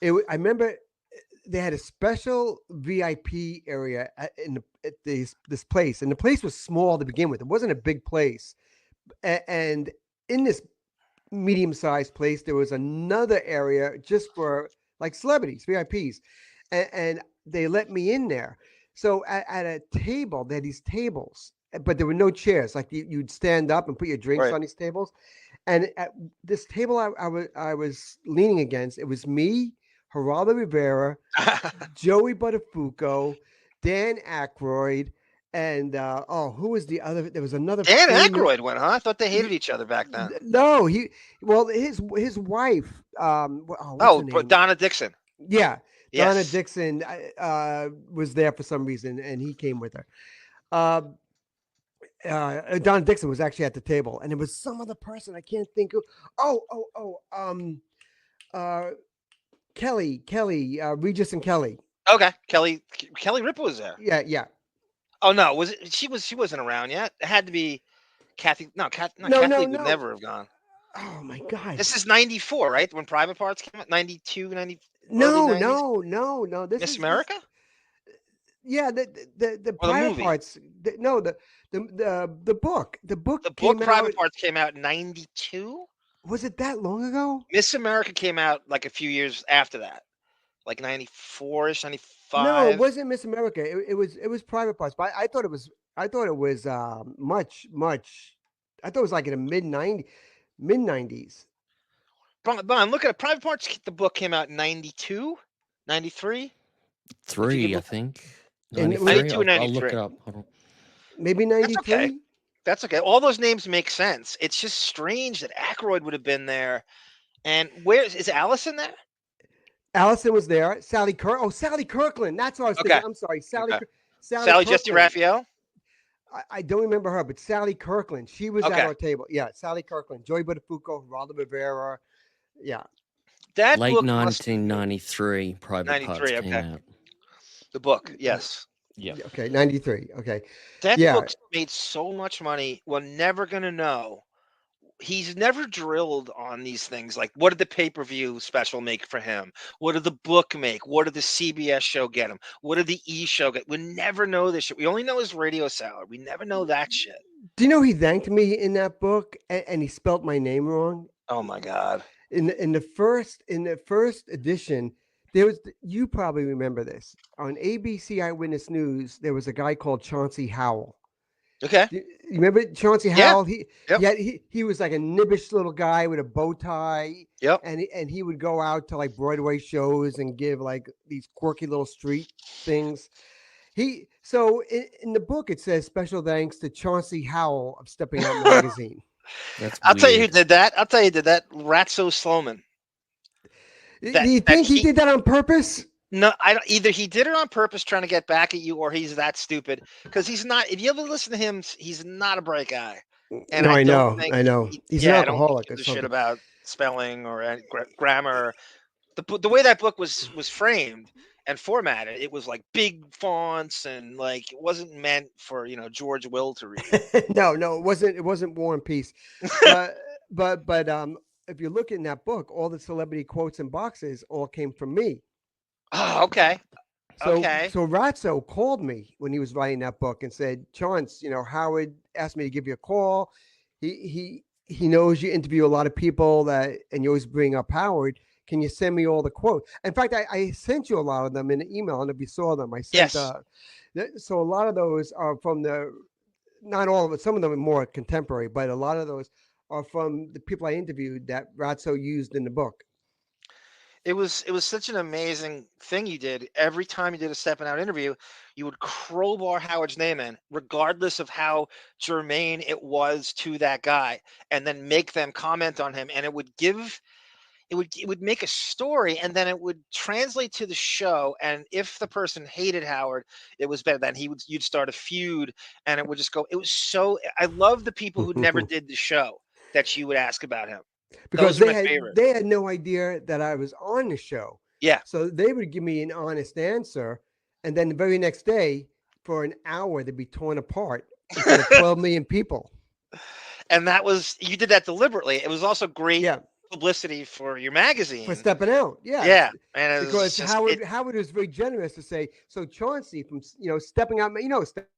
I remember they had a special VIP area at this place, and the place was small to begin with. It wasn't a big place, and in this medium-sized place, there was another area just for like celebrities, VIPs, and they let me in there. So at a table, they had these tables, but there were no chairs. Like you'd stand up and put your drinks on these tables. And at this table I was leaning against, it was me, Geraldo Rivera, Joey Buttafuoco, Dan Aykroyd, and who was the other? There was another. Dan Aykroyd went, huh? I thought they hated each other back then. No, his wife. Donna Dixon. Yeah, yes. Donna Dixon was there for some reason, and he came with her. Donna Dixon was actually at the table, and it was some other person I can't think of. Kelly, Regis and Kelly. Okay, Kelly Ripa was there. Yeah. Oh no, was it? She wasn't around yet. It had to be Kathy. No, Kathy would never have gone. Oh my God! This is 94, right? When Private Parts came out, 92, 90. No. This Miss America. Yeah, the Private movie? Parts. The book. The book. Private Parts came out in 92. Was it that long ago? Miss America came out like a few years after that, like 94ish, 95. No, it wasn't Miss America. It was Private Parts. But I thought it was much. I thought it was like in the mid 90s. Bon, look at it. Private Parts. The book came out in 92, 93. 3, I think. 92 and 93. I'll look it up. Hold on. Maybe 93. That's okay. All those names make sense. It's just strange that Aykroyd would have been there. And is Allison there? Allison was there. Sally Kirkland. That's what I was thinking. I'm sorry. Sally Jesse Raphael? I don't remember her, but Sally Kirkland. She was at our table. Yeah, Sally Kirkland. Joey Buttafuoco, Geraldo Rivera. Yeah. That late book 1993, Private Parts came out. The book, yes. Yeah. Okay, 93. Okay. That book made so much money. We're never going to know. He's never drilled on these things. Like, what did the pay-per-view special make for him? What did the book make? What did the CBS show get him? What did the E show get? We never know this shit. We only know his radio salad. We never know that shit. Do you know he thanked me in that book, and he spelt my name wrong? Oh my God. In the first edition, there was, you probably remember this, on ABC Eyewitness News, there was a guy called Chaunce Howell. Okay. You remember Chaunce Howell? Yeah. He was like a nibbish little guy with a bow tie. Yep. And he would go out to like Broadway shows and give like these quirky little street things. So in the book it says special thanks to Chaunce Howell of Steppin Out Magazine. I'll tell you who did that. Ratso Sloman. Do you think he did that on purpose? No, I don't. Either he did it on purpose, trying to get back at you, or he's that stupid. Because he's not. If you ever listen to him, he's not a bright guy. And no, I know. He's an I alcoholic. don't give a shit about spelling or grammar. The way that book was framed and formatted, it was like big fonts and like it wasn't meant for George Will to read. No, it wasn't. It wasn't War and Peace. But if you look in that book, all the celebrity quotes and boxes all came from me. Oh, okay. So Ratso called me when he was writing that book and said, Chaunce, Howard asked me to give you a call. He knows you interview a lot of people and you always bring up Howard. Can you send me all the quotes? In fact, I sent you a lot of them in an email, and if you saw them, I sent. Yes. So a lot of those are from not all of it. Some of them are more contemporary, but a lot of those are from the people I interviewed that Ratso used in the book. It was such an amazing thing you did. Every time you did a Steppin' Out interview, you would crowbar Howard's name in, regardless of how germane it was to that guy, and then make them comment on him, and it would make a story, and then it would translate to the show. And if the person hated Howard, it was better. Then you'd start a feud, and it would just go. It was so. I love the people who never did the show that you would ask about him. Because Those are my favorite. they had no idea that I was on the show. Yeah. So they would give me an honest answer, and then the very next day, for an hour, they'd be torn apart in front of 12 million people. And you did that deliberately. It was also great publicity for your magazine. For Steppin' Out, yeah. Yeah. And because Howard was very generous to say, so Chaunce from Stepping Out, Steppin'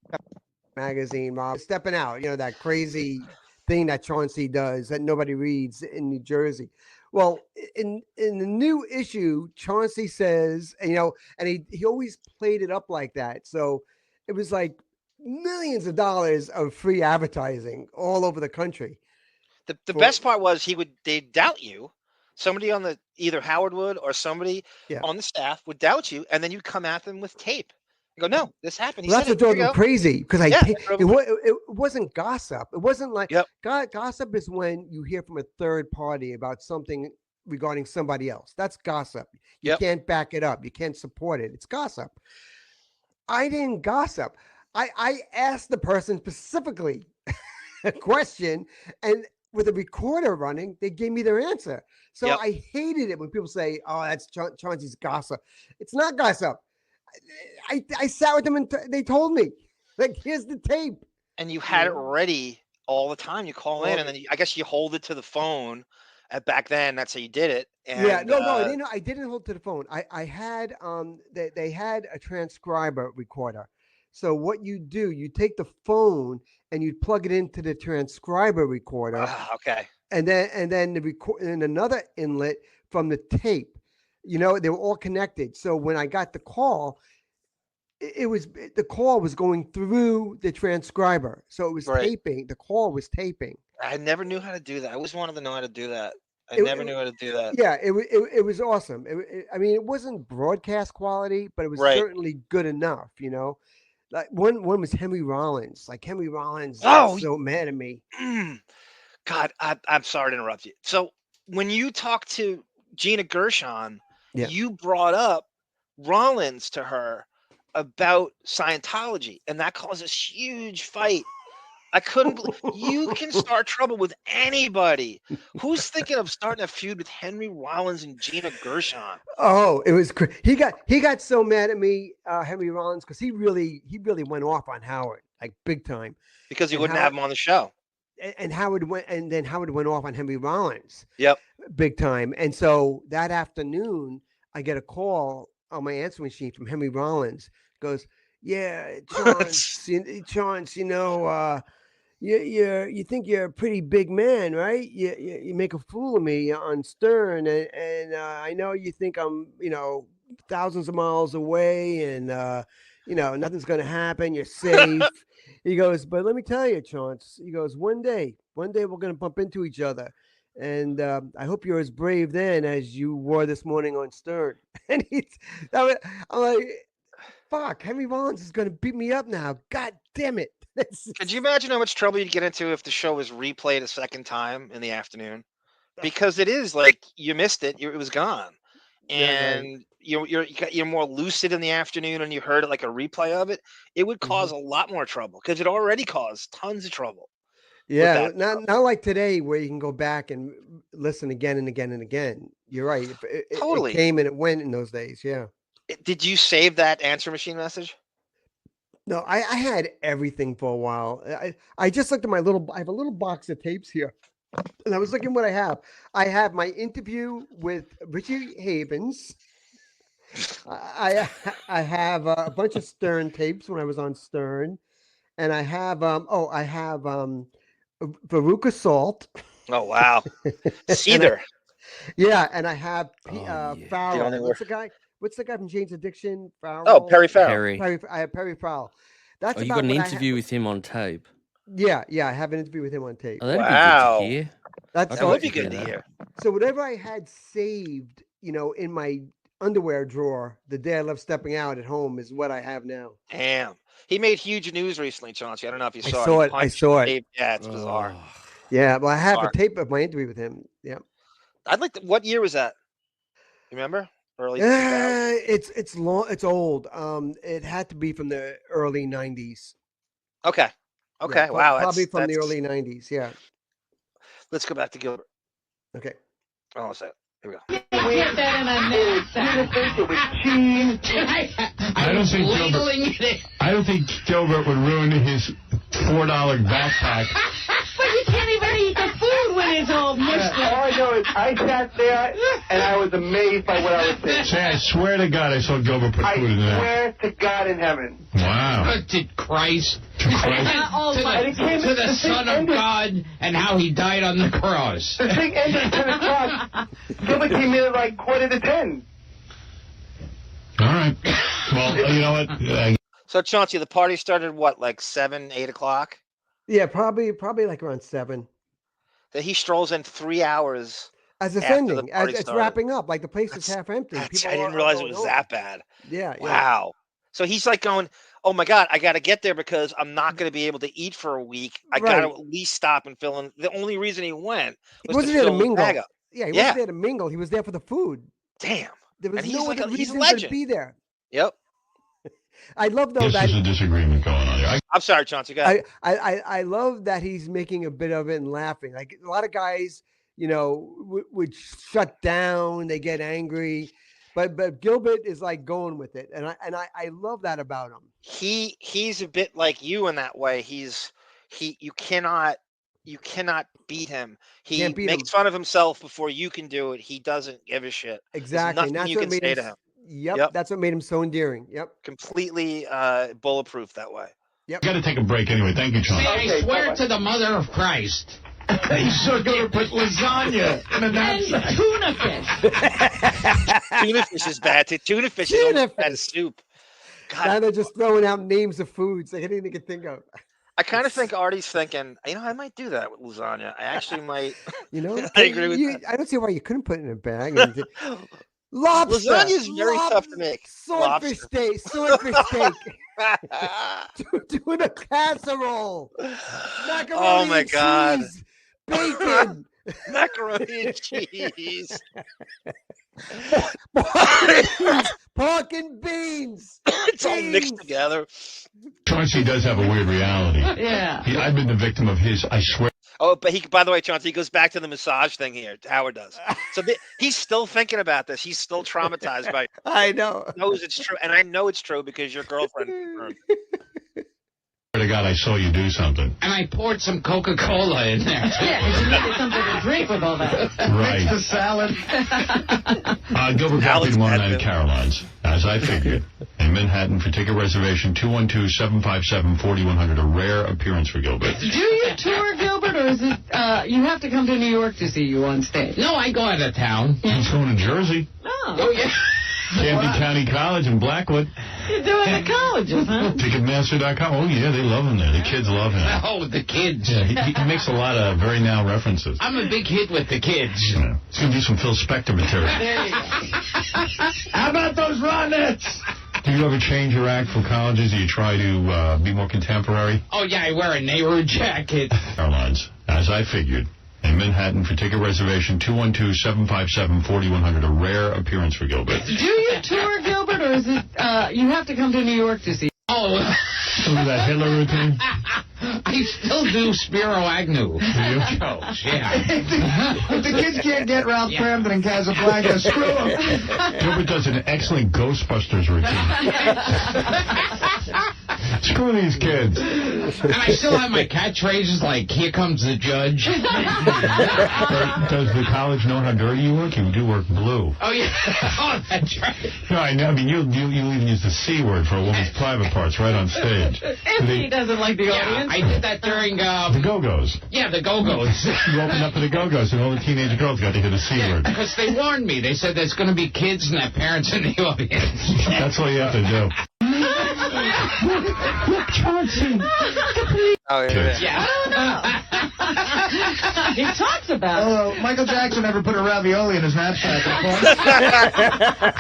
Magazine, Rob, Steppin' Out, that crazy thing that Chaunce does that nobody reads in New Jersey. Well, in the new issue, Chaunce says, and he always played it up like that. So it was like millions of dollars of free advertising all over the country. The best part was they'd doubt you. Somebody on either Howard would or somebody on the staff would doubt you, and then you'd come at them with tape. You go, no, this happened. Well, that's what drove them crazy, because it wasn't gossip. It wasn't like gossip is when you hear from a third party about something regarding somebody else. That's gossip. You can't back it up. You can't support it. It's gossip. I didn't gossip. I asked the person specifically a question, and with a recorder running, they gave me their answer. So I hated it when people say, "Oh, that's Chaunce's gossip." It's not gossip. I sat with them and they told me, like, here's the tape. And you had it ready all the time. You call in, and then I guess you hold it to the phone. Back then, that's how you did it. And, I didn't hold it to the phone. I had they had a transcriber recorder. So what you do, you take the phone and you plug it into the transcriber recorder. Okay. And then the and another inlet from the tape. They were all connected. So when I got the call, the call was going through the transcriber. So it was taping. The call was taping. I never knew how to do that. I always wanted to know how to do that. I never knew how to do that. Yeah, it was awesome. It wasn't broadcast quality, but it was certainly good enough. Like one was Henry Rollins. Like Henry Rollins got so mad at me. God, I'm sorry to interrupt you. So when you talked to Gina Gershon, you brought up Rollins to her about Scientology, and that caused this huge fight. I couldn't believe you can start trouble with anybody. Who's thinking of starting a feud with Henry Rollins and Gina Gershon? Oh, it was he got so mad at me, Henry Rollins, because he really went off on Howard, like big time. Because he wouldn't have him on the show. And Howard went off on Henry Rollins. Yep. Big time. And so that afternoon, I get a call on my answering machine from Henry Rollins. Goes, yeah, Chaunce, you think you're a pretty big man, right? You make a fool of me on Stern, and I know you think I'm, thousands of miles away, and nothing's gonna happen. You're safe. He goes, but let me tell you, Chaunce. He goes, one day we're gonna bump into each other, and I hope you're as brave then as you were this morning on Stern. And I'm like, fuck, Henry Rollins is gonna beat me up now. God damn it. Could you imagine how much trouble you'd get into if the show was replayed a second time in the afternoon? Because it is like you missed it, it was gone, and you're more lucid in the afternoon, and you heard it like a replay of it. It would cause a lot more trouble because it already caused tons of trouble. Yeah, not like today where you can go back and listen again and again and again. You're right. Totally. It came and it went in those days. Yeah. Did you save that answer machine message? No, I had everything for a while. I just looked at I have a little box of tapes here, and I was looking what I have. I have my interview with Richie Havens. I have a bunch of Stern tapes when I was on Stern, and I have Veruca Salt. Oh wow, Seether. And I have Farrell. What's the guy from Jane's Addiction? Farrell? Oh, Perry Farrell. I have Perry Farrell. That's you got an interview with him on tape. Yeah, I have an interview with him on tape. Oh, that'd be good to hear. That would be good to hear. So whatever I had saved, in my underwear drawer the day I left stepping out at home is what I have now. Damn. He made huge news recently, Chauncey. I don't know if you saw, saw it. it. I saw it. Yeah, it's bizarre. Yeah, well, I have Bizarre. a tape of my interview with him. Yeah. I'd like to, what year was that? You remember? Early 2000s? It's long. It's old. It had to be from the early 90s. Okay. Okay. Yeah, Wow. Probably from the that's- early 90s. Yeah. Let's go back to Gilbert. Okay. Hold on a second. Here we go. Get that in a I don't think Gilbert would ruin his $4 backpack. But you can't even eat the food when it's all mushed All I know is I sat there and I was amazed by what I was seeing. Say, I swear to God I saw Gilbert put food in there. I swear to God in heaven. Wow. To Christ. To Christ. To the Son of God and how he died on the cross. The thing ended at 10 o'clock. Gilbert came in at like 9:45. All right. Well, you know what? So, Chauncey, the party started what, like 7, 8 o'clock? Yeah, probably like around 7. That he strolls in 3 hours. As it's after ending, the as party it's started. wrapping up, like the place is half empty. I People didn't are realize it going was home. that bad. Yeah. Wow. So he's like going, oh my God, I got to get there because I'm not going to be able to eat for a week. I got to Right. at least stop and fill in. The only reason he went He was wasn't to there to fill the mingle. bag up. Yeah, he Yeah. wasn't there to mingle. He was there for the food. Damn. There was And he's no like other he's a reason to legend. be there. Yep. I love though This that is a disagreement going on here. I'm sorry, Chauncey. Go ahead. I love that he's making a bit of it and laughing. Like a lot of guys, would shut down. They get angry, but Gilbert is like going with it, and I love that about him. He's a bit like you in that way. You cannot beat him. He Can't beat makes him. fun of himself before you can do it. He doesn't give a shit. There's Exactly. nothing And that's you what can made say him. to him. Yep, that's what made him so endearing. Yep. Completely bulletproof that way. Yep. Got to take a break anyway. Thank you, John. I swear to the Mother of Christ. You so good to put lasagna in a knapsack. And tuna fish. Tuna fish is bad. Tuna fish is almost bad as soup. Now they're just throwing out names of foods like anything you can think of. I kind of think Artie's thinking, I might do that with lasagna. I actually might. I agree with that. I don't see why you couldn't put it in a bag. And lobster. Lasagna is very tough to make. Swordfish steak. Swordfish steak. Doing a casserole. Macaroni Oh my and God. cheese, bacon. Macaroni and cheese. Pork and beans. It's all mixed together. Chauncey does have a weird reality. Yeah. I've been the victim of his, I swear. Oh, but by the way, Chauncey, he goes back to the massage thing here. Howard does. So he's still thinking about this. He's still traumatized by it. I know. He knows it's true. And I know it's true because your girlfriend confirmed. To God, I saw you do something. And I poured some Coca-Cola in there. Yeah, because you needed something to drink with all that. Right. The salad. Gilbert Alex Gottfried, 1 had at Caroline's, as I figured. In Manhattan, for ticket reservation, 212-757-4100. A rare appearance for Gilbert. Do you tour, Gilbert, or is it, you have to come to New York to see you on stage? No, I go out of town. He's going to Jersey. Oh, yeah. Camden County College in Blackwood. You're doing the colleges, huh? Ticketmaster.com. Oh, yeah, they love him there. The kids love him. Oh, the kids. Yeah, he makes a lot of very now references. I'm a big hit with the kids. Yeah. He's going to do some Phil Spector material. There you go. How about those Ronettes? Do you ever change your act for colleges? Do you try to be more contemporary? Oh, yeah, I wear a Nehru jacket. Airlines, as I figured. In Manhattan, for ticket reservation, 212-757-4100. A rare appearance for Gilbert. Do you tour, Gilbert, or is it, you have to come to New York to see? Oh, Remember that Hitler routine? I still do Spiro Agnew. Jokes, yeah. If the kids can't get Ralph Cramden in Casablanca, screw them. Gilbert does an excellent Ghostbusters routine. Screw these kids. And I still have my catchphrases like, here comes the judge. Does the college know how dirty you work? You do work blue. Oh, yeah. Oh, that's right. No, I know. I mean, you even use the C word for a woman's private parts right on stage. If he doesn't like the audience. I did that during... The Go-Go's. Yeah, the Go-Go's. You opened up for the Go-Go's, and all the teenage girls got to hear the C word. Because they warned me. They said there's going to be kids and their parents in the audience. That's all you have to do. Look, Chauncey. Oh, Yeah. He talks about it. Michael Jackson never put a ravioli in his knapsack.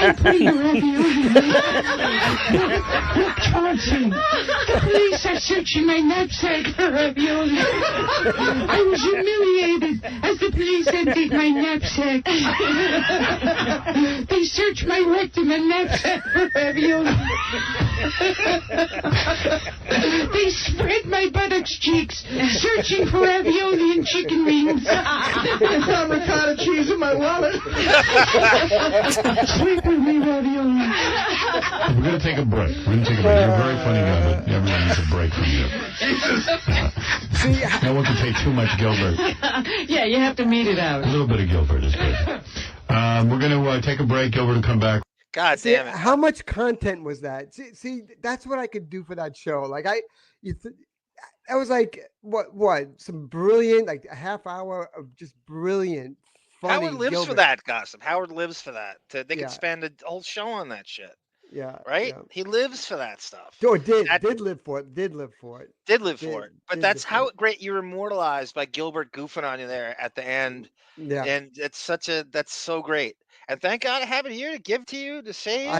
I'm putting a ravioli in. Look, Chauncey. The police are searching my knapsack for ravioli. I was humiliated as the police emptied my knapsack. They searched my rectum and knapsack for ravioli. They spread my buttocks cheeks, searching for ravioli and chicken wings. They found ricotta cheese in my wallet. Sleep with me, ravioli. We're going to take a break. You're a very funny guy, but everyone needs a break from you. No one can take too much Gilbert. Yeah, you have to meet it out. A little bit of Gilbert is good. We're going to take a break. Gilbert will come back. God See, damn it. how much content was that? See, that's what I could do for that show. Like I was like, what? Some brilliant, like a half hour of just brilliant, funny. Howard lives Gilbert. for that, Gossip. Howard lives for that. They Yeah. could spend a whole show on that shit. Yeah. Right? Yeah. He lives for that stuff. Oh, did live for it. Did live for it. Did live for it. But did that's live for how great you're immortalized by Gilbert goofing on you there at the end. Yeah. And that's so great. And thank God I have it here to give to you to save.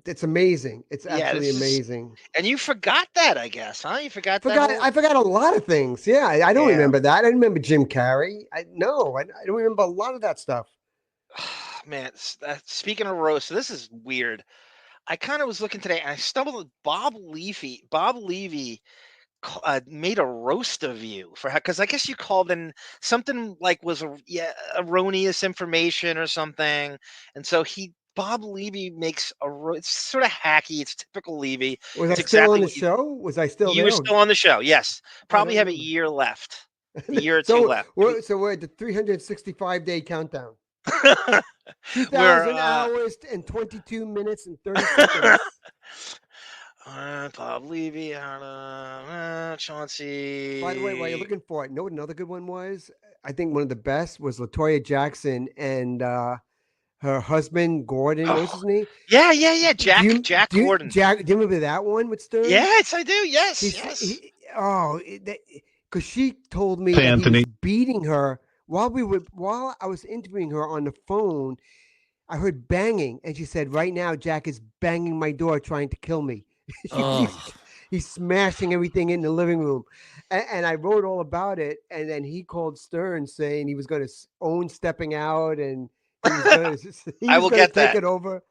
It's amazing. It's absolutely this is- amazing. And you forgot that, I guess, huh? You forgot that. I forgot a lot of things. Yeah, I don't remember that. I remember Jim Carrey. I don't remember a lot of that stuff. Man, speaking of roast, so this is weird. I kind of was looking today, and I stumbled on Bob Levy. Bob Levy made a roast of you for because I guess you called in something like was erroneous information or something, and so Bob Levy makes it's sort of hacky. It's typical Levy. Was It's I still on the what show? Was I still You there? were still on the show. Yes, probably have a remember. year left. A year or So two left. we're at the 365-day countdown. 2,000 We're, hours and 22 minutes and 30 seconds. Bob Levy, Chauncey. By the way, while you're looking for it, know what another good one was? I think one of the best was LaToya Jackson and her husband Gordon. What's his name? Yeah. Jack Gordon. Do you remember that one with Stern? Yes, I do. Yes. Because she told me Hey, that Anthony. he was beating her while I was interviewing her on the phone. I heard banging, and she said, "Right now, Jack is banging my door, trying to kill me." He's smashing everything in the living room, and I wrote all about it. And then he called Stern saying he was going to own Stepping Out, and he was going I will get take that. it over.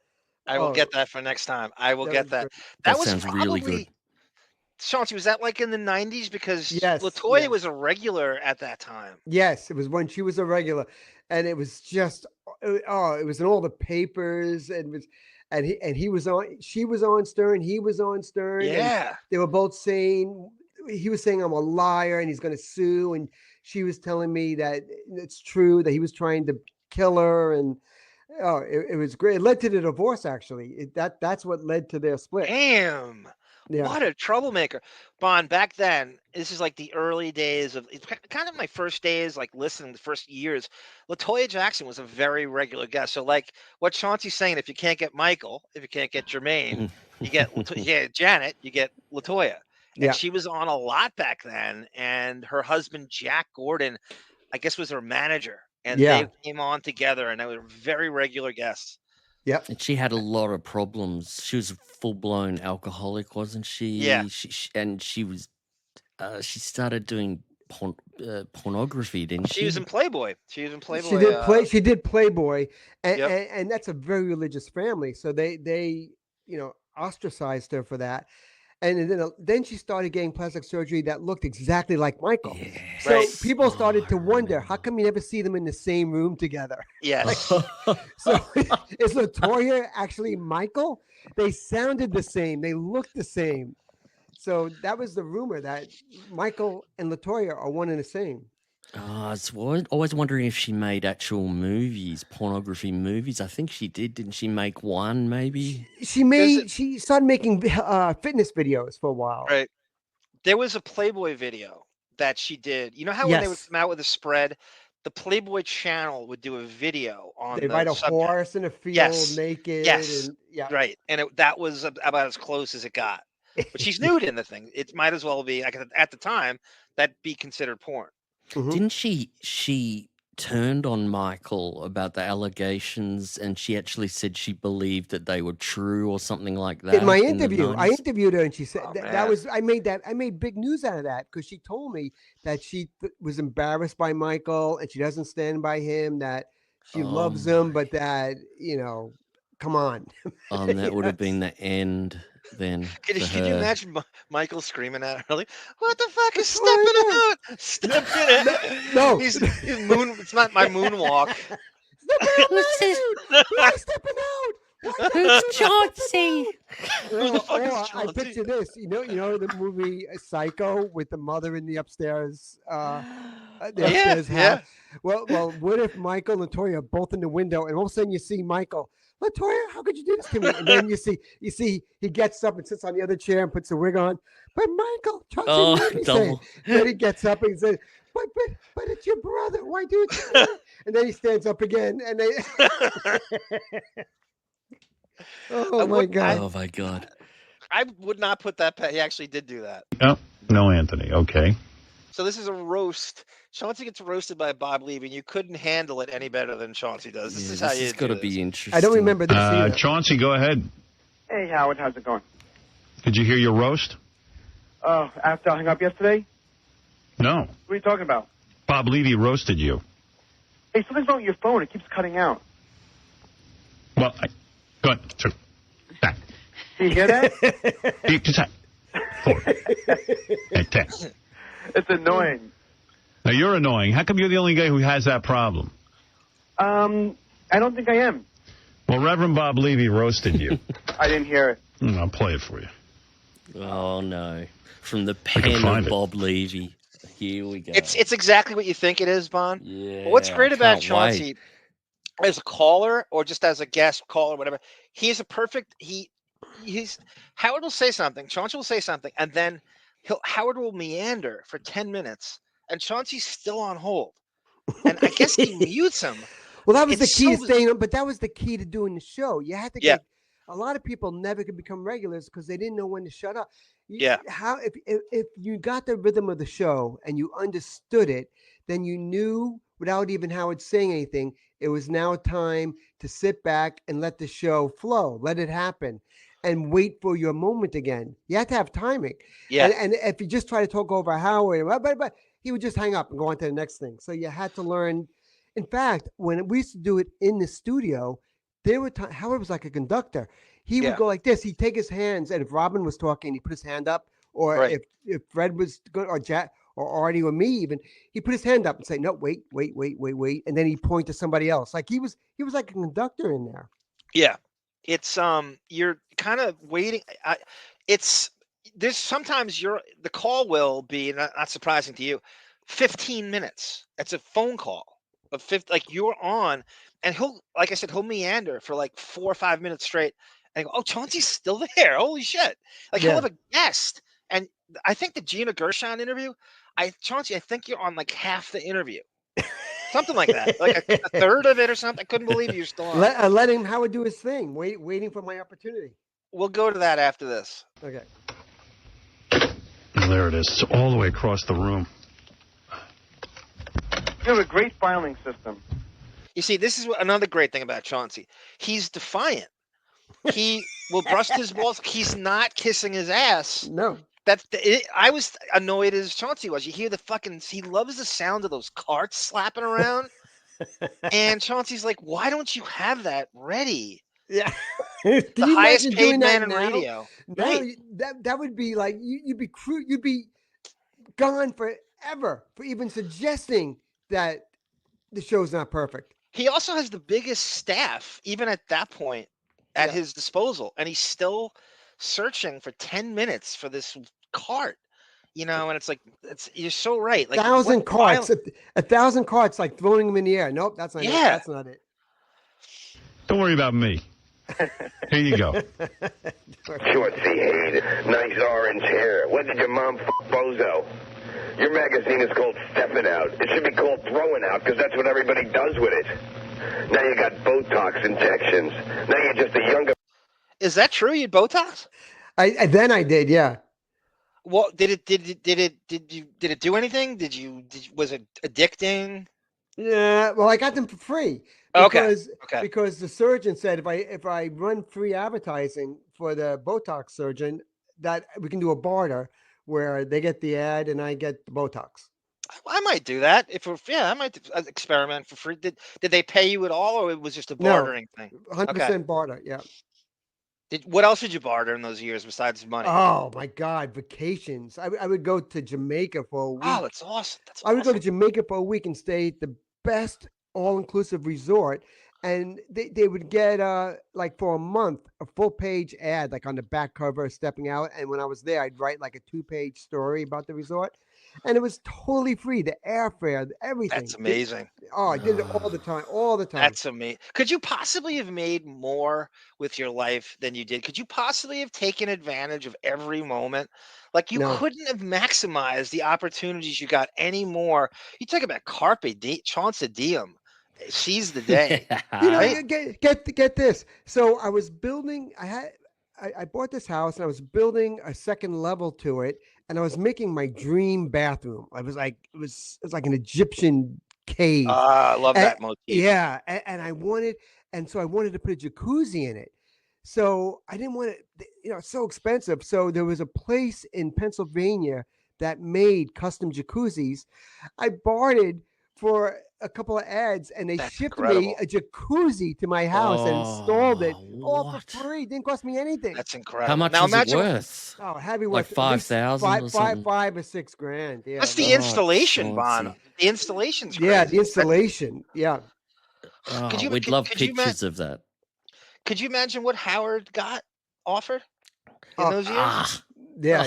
I will get that for next time. I will get that. That was sounds really good. Chauncey, was that like in the 90s? Because Yes, LaToya yes. was a regular at that time. Yes, it was when she was a regular, and it was just it was in all the papers, and he was on. She was on Stern. He was on Stern. and Yeah. they were both saying he was saying I'm a liar and he's going to sue, and she was telling me that it's true that he was trying to kill her, and it was great. It led to the divorce. Actually, that's what led to their split. Damn. Yeah. What a troublemaker. Bon, back then, this is like the early days of it's kind of my first days, like listening, the first years. LaToya Jackson was a very regular guest. So, like what Chauncey's saying, if you can't get Michael, if you can't get Jermaine, you get Janet, you get LaToya. And Yeah. she was on a lot back then. And her husband, Jack Gordon, I guess was her manager. And Yeah. they came on together, and they were very regular guests. Yep. And she had a lot of problems. She was a full-blown alcoholic, wasn't she? Yeah. She was. She started doing pornography, didn't she? She was in Playboy. She was in Playboy. She did Playboy, and, Yep. and that's a very religious family. So they ostracized her for that. And then she started getting plastic surgery that looked exactly like Michael. So Right. people started to wonder, how come you never see them in the same room together? Yes. So is LaToya actually Michael? They sounded the same. They looked the same. So that was the rumor that Michael and LaToya are one and the same. I was always wondering if she made actual movies, pornography movies. I think she did. Didn't she make one, maybe? She started making fitness videos for a while. Right. There was a Playboy video that she did. You know how when they would Yes. come out with a spread, the Playboy channel would do a video on They the ride a subject. horse in a field Yes. naked. Yes. And, yeah. Right. And that was about as close as it got. but she's nude in the thing. It might as well be, like, at the time, that be considered porn. Didn't she turned on Michael about the allegations, and she actually said she believed that they were true or something like that? In my the interview, I 90s? interviewed her, and she said that man. was I made big news out of that because she told me that she was embarrassed by Michael and she doesn't stand by him. That she loves him, but that come on. That would have been the end then. Could for you her. imagine Michael screaming at her, like, "What the fuck is stepping out? Stepping out!" No. he's moon. It's not my moonwalk. Who's stepping out? Who's Chauncey? Who the fuck is I Chauncey? picture this. You know the movie Psycho with the mother in the upstairs. Upstairs house. Well, what if Michael and Latoya are both in the window, and all of a sudden you see Michael, Latoya, how could you do this to me? And then you see he gets up and sits on the other chair and puts a wig on. But Michael, Chauncey made me say it. Then he gets up and he says, but it's your brother. Why do it? And then he stands up again, and they. Oh my god! Oh my god! I would not put that. He actually did do that. Oh, no, Anthony. Okay. So this is a roast. Chauncey gets roasted by Bob Levy, and you couldn't handle it any better than Chauncey does. This is how you. It's got to be interesting. I don't remember this either. Chauncey, go ahead. Hey, Howard, how's it going? Did you hear your roast? Oh, after I hung up yesterday? No. What are you talking about? Bob Levy roasted you. Hey, something's wrong with your phone. It keeps cutting out. Well, go ahead. Two. Back. Do you hear that? 4. 10. It's annoying. Now, you're annoying. How come you're the only guy who has that problem? I don't think I am. Well, Reverend Bob Levy roasted you. I didn't hear it. I'll play it for you. Oh no! From the can pen find of it. Bob Levy. Here we go. It's exactly what you think it is, Bon. Yeah. But what's great about can't Chauncey, as a caller or just as a guest caller, whatever, he's a perfect. He's Howard will say something, Chauncey will say something, and then Howard will meander for 10 minutes, and Chauncey's still on hold, and I guess he mutes him. Well, that was It's the key so- to staying on, but that was the key to doing the show. You had to get. A lot of people never could become regulars because they didn't know when to shut up. How if you got the rhythm of the show and you understood it, then you knew without even Howard saying anything, it was now time to sit back and let the show flow, let it happen, and wait for your moment again. You have to have timing. Yeah. And if you just try to talk over Howard, but he would just hang up and go on to the next thing. So you had to learn. In fact, when we used to do it in the studio, there were times Howard was like a conductor. He would go like this. He'd take his hands, and if Robin was talking, he'd put his hand up. Or if Fred was good, or Jack, or Artie, or me even, he put his hand up and say, "No, wait," and then he'd point to somebody else. Like he was like a conductor in there. Yeah, it's you're kind of waiting. There's sometimes the call will be not surprising to you, 15 minutes. It's a phone call of 50. Like you're on, and he'll meander for like 4 or 5 minutes straight. And I go, oh, Chauncey's still there. Holy shit. Like he'll have a guest. And I think the Gina Gershon interview, Chauncey, I think you're on like half the interview. Something like that. Like a third of it or something. I couldn't believe you're still on. Let him Howard do his thing. Waiting for my opportunity. We'll go to that after this. Okay. Well, there it is. It's all the way across the room. You have a great filing system. You see, this is another great thing about Chauncey. He's defiant. He will bust his balls. He's not kissing his ass. No. I was annoyed as Chauncey was. You hear he loves the sound of those carts slapping around. And Chauncey's like, why don't you have that ready? Yeah. The highest paid man in radio. No, Right. that would be like you'd be gone forever for even suggesting that the show's not perfect. He also has the biggest staff, even at that point, at his disposal, and he's still searching for 10 minutes for this cart, and it's like you're so right. Like 1,000 carts, 1,000 carts, like throwing them in the air. Nope, that's not it. That's not it. Don't worry about me. Here you go. Chauncey Hayden, nice orange hair. When did your mom Bozo? Your magazine is called Steppin Out. It should be called Throwing Out because that's what everybody does with it. Now you got Botox injections. Now you're just a younger... Is that true? You had Botox? Then I did, yeah. Well, did it do anything? Was it addicting? Yeah, well, I got them for free Okay. because the surgeon said if I run free advertising for the Botox surgeon, that we can do a barter where they get the ad and I get the Botox. I might do that I might experiment for free. Did they pay you at all, or it was just a bartering thing? 100% barter. Yeah. What else did you barter in those years besides money? Oh my God, vacations! I would go to Jamaica for a week. Oh, that's awesome. I would go to Jamaica for a week and stay at the best all-inclusive resort, and they would get like for a month a full-page ad like on the back cover of Stepping Out, and when I was there I'd write like a 2-page story about the resort, and it was totally free, the airfare, everything. That's amazing. I did it all the time. That's amazing. Could you possibly have made more with your life than you did? Could you possibly have taken advantage of every moment? Like you No. couldn't have maximized the opportunities you got any more. You talk about carpe Chaunce diem. Seize the day. You know, right? get this. So I was building. I bought this house and I was building a second level to it, and I was making my dream bathroom. It was like an Egyptian cave. I love that motif. Yeah, and I wanted to put a jacuzzi in it. So I didn't want it. You know, it's so expensive. So there was a place in Pennsylvania that made custom jacuzzis. I bartered for a couple of ads, and they shipped me a jacuzzi to my house and installed it all for free. Didn't cost me anything. That's incredible. How much Now is imagine it worth? Oh, heavy Like worth at least 5,000 or something? $5 or $6 grand. Yeah, That's the installation, Bon. The installation's crazy. Yeah, the installation. Yeah. Oh, Could you- we'd could- love could you ma- pictures of that. Could you imagine what Howard got offered in those years?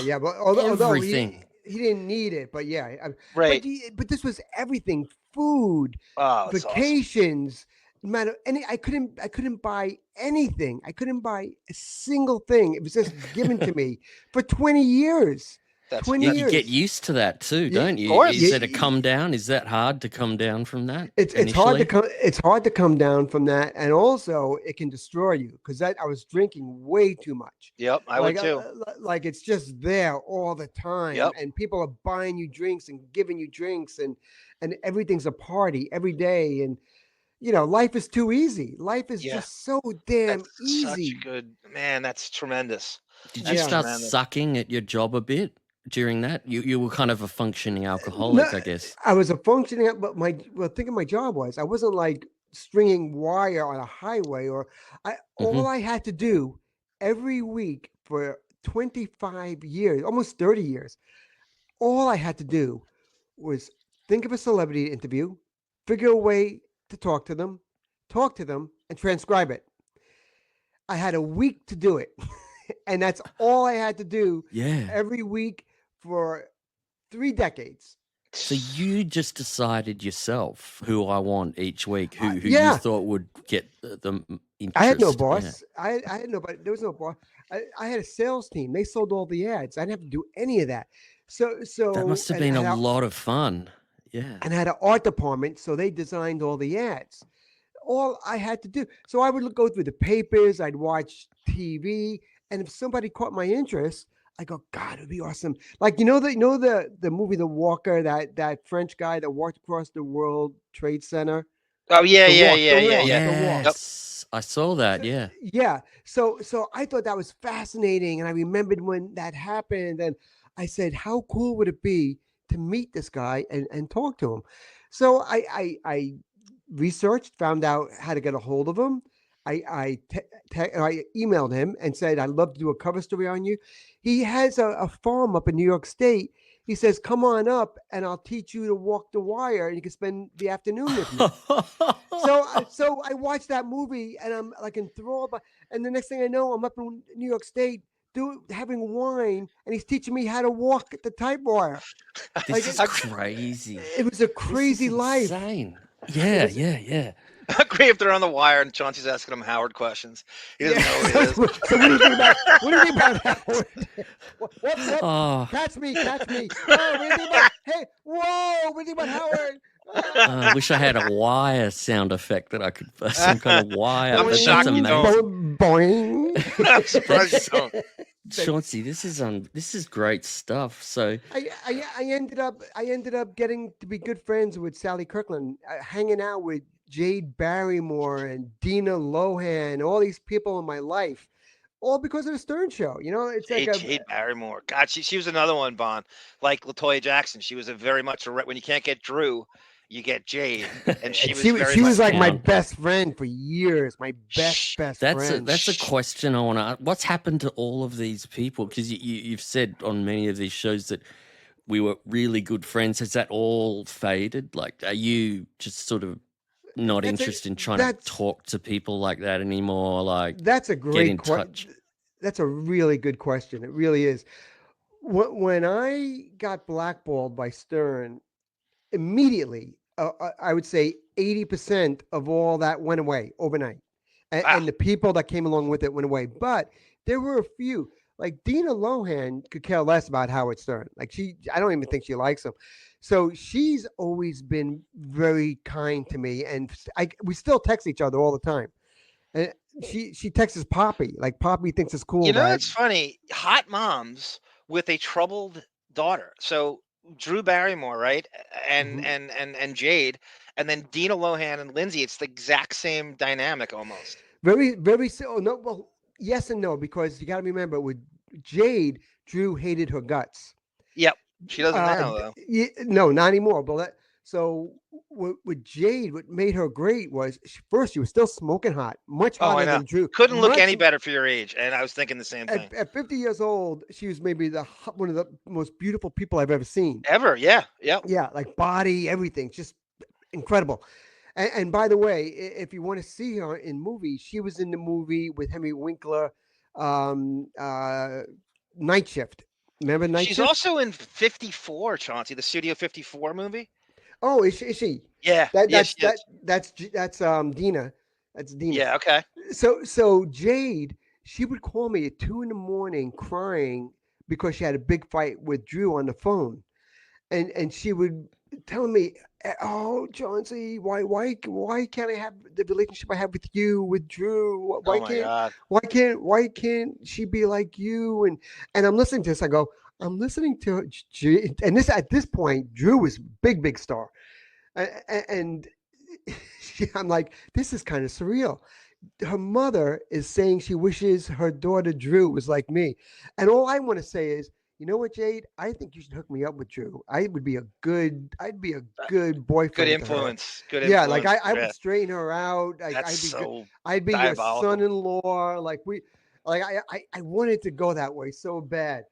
Yeah. But although everything. he didn't need it, but yeah. Right. But this was everything: food, Oh, that's vacations. No matter I couldn't buy anything. I couldn't buy a single thing. It was just given to me for 20 years. 20 You years. get used to that too, Yeah, don't of you? course. Is it a come down? Is that hard to come down from that? It's hard to initially? come. It's hard to come down from that, and also it can destroy you because I was drinking way too much. Yep, I would too. Like it's just there all the time, Yep. and people are buying you drinks and giving you drinks, and everything's a party every day, and you know life is too easy. Life is Yeah. just so damn That's easy. such good man. That's tremendous. Did That's you start tremendous. sucking at your job a bit during that? You were kind of a functioning alcoholic, I guess. I was a functioning, but think of my job was I wasn't like stringing wire on a highway all I had to do every week for 25 years, almost 30 years, all I had to do was think of a celebrity interview, figure a way to talk to them, and transcribe it. I had a week to do it. And that's all I had to do Yeah. every week for 3 decades. So you just decided yourself who I want each week, who yeah. you thought would get the interest. I had no Yeah. boss. I had nobody. There was no boss. I had a sales team. They sold all the ads. I didn't have to do any of that. So That must have been a lot of fun. Yeah. And I had an art department, so they designed all the ads. All I had to do. So I would go through the papers. I'd watch TV, and if somebody caught my interest, I go, God, it'd be awesome. Like the movie The Walker, that French guy that walked across the World Trade Center. Oh yeah, The yeah, Walk, yeah, The yeah, Walk, yeah. The Walk. Yes, I saw that. Yeah. Yeah. So I thought that was fascinating, and I remembered when that happened, and I said, how cool would it be to meet this guy and talk to him? So I researched, found out how to get a hold of him. I emailed him and said, I'd love to do a cover story on you. He has a farm up in New York State. He says, come on up and I'll teach you to walk the wire and you can spend the afternoon with me. So I watched that movie and I'm like enthralled. And the next thing I know, I'm up in New York State having wine and he's teaching me how to walk the typewire. This is crazy. It was a crazy life. Insane. Yeah. I agree if they're on the wire and Chauncey's asking him Howard questions. He doesn't know who it is. So what do you think about Howard? What? Oh. Catch me. Oh, what do you think about? Hey, whoa! What do you think about Howard? I wish I had a wire sound effect that I could some kind of wire. I'm but shocked that's you amazing. Boing. I'm surprised you don't. Chauncey, this is great stuff. So I ended up getting to be good friends with Sally Kirkland, hanging out with Jade Barrymore and Dina Lohan, all these people in my life, all because of the Stern Show. You know, it's like Jade Barrymore. God, she was another one, Bon. Like LaToya Jackson, she was a very much when you can't get Drew, you get Jade, and she was like my best friend for years. My best friend. That's a question I want to ask. What's happened to all of these people? Because you've said on many of these shows that we were really good friends. Has that all faded? Like, are you just sort of not interested in trying to talk to people like that anymore? Like, that's a get great in touch. That's a really good question. It really is. When I got blackballed by Stern, immediately, I would say 80% of all that went away overnight. And the people that came along with it went away. But there were a few, like Dina Lohan could care less about Howard Stern. Like I don't even think she likes him. So she's always been very kind to me. And we still text each other all the time. And she texts Poppi. Like Poppi thinks it's cool. You know, it's funny. Hot moms with a troubled daughter. So Drew Barrymore, right? And Jade, and then Dina Lohan and Lindsay. It's the exact same dynamic almost. Very, very so. No, well, yes and no, because you got to remember with Jade, Drew hated her guts. Yep, she doesn't now though. No, not anymore. But so with Jade, what made her great was first she was still smoking hot, much hotter than Drew. Couldn't look any better for your age, and I was thinking the same thing. At 50 years old, she was maybe one of the most beautiful people I've ever seen. Ever, yeah. Like body, everything, just incredible. And by the way, if you want to see her in movies, she was in the movie with Henry Winkler, Night Shift. Remember Night Shift? She's also in 54, Chauncey, the Studio 54 movie. Oh, is she? Yeah. That's Dina. That's Dina. Yeah. Okay. So Jade, she would call me at 2 a.m. crying because she had a big fight with Drew on the phone, and she would tell me, "Oh, Chauncey, why can't I have the relationship I have with you with Drew? Why can't she be like you?" And I'm listening to this. I go, I'm listening to and this at this point, Drew was big star, and I'm like, this is kind of surreal. Her mother is saying she wishes her daughter Drew was like me, and all I want to say is, you know what, Jade? I think you should hook me up with Drew. I'd be a good boyfriend. Good influence. Yeah, like I would straighten her out. I'd be your son-in-law. I wanted to go that way so bad.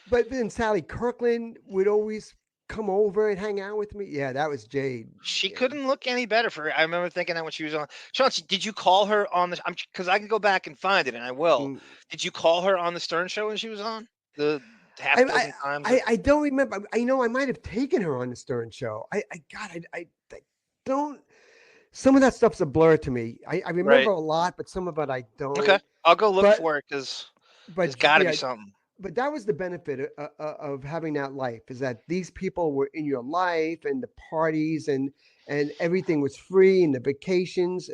But then Sally Kirkland would always come over and hang out with me. Yeah, that was Jade. She couldn't look any better for her. I remember thinking that when she was on. Chauncey, did you call her on the? Because I can go back and find it, and I will. Did you call her on the Stern Show when she was on? The half dozen times. I don't remember. I know I might have taken her on the Stern Show. I don't. Some of that stuff's a blur to me. I remember a lot, but some of it I don't. Okay, I'll go look for it because there's got to be something. But that was the benefit of having that life, is that these people were in your life, and the parties and everything was free, and the vacations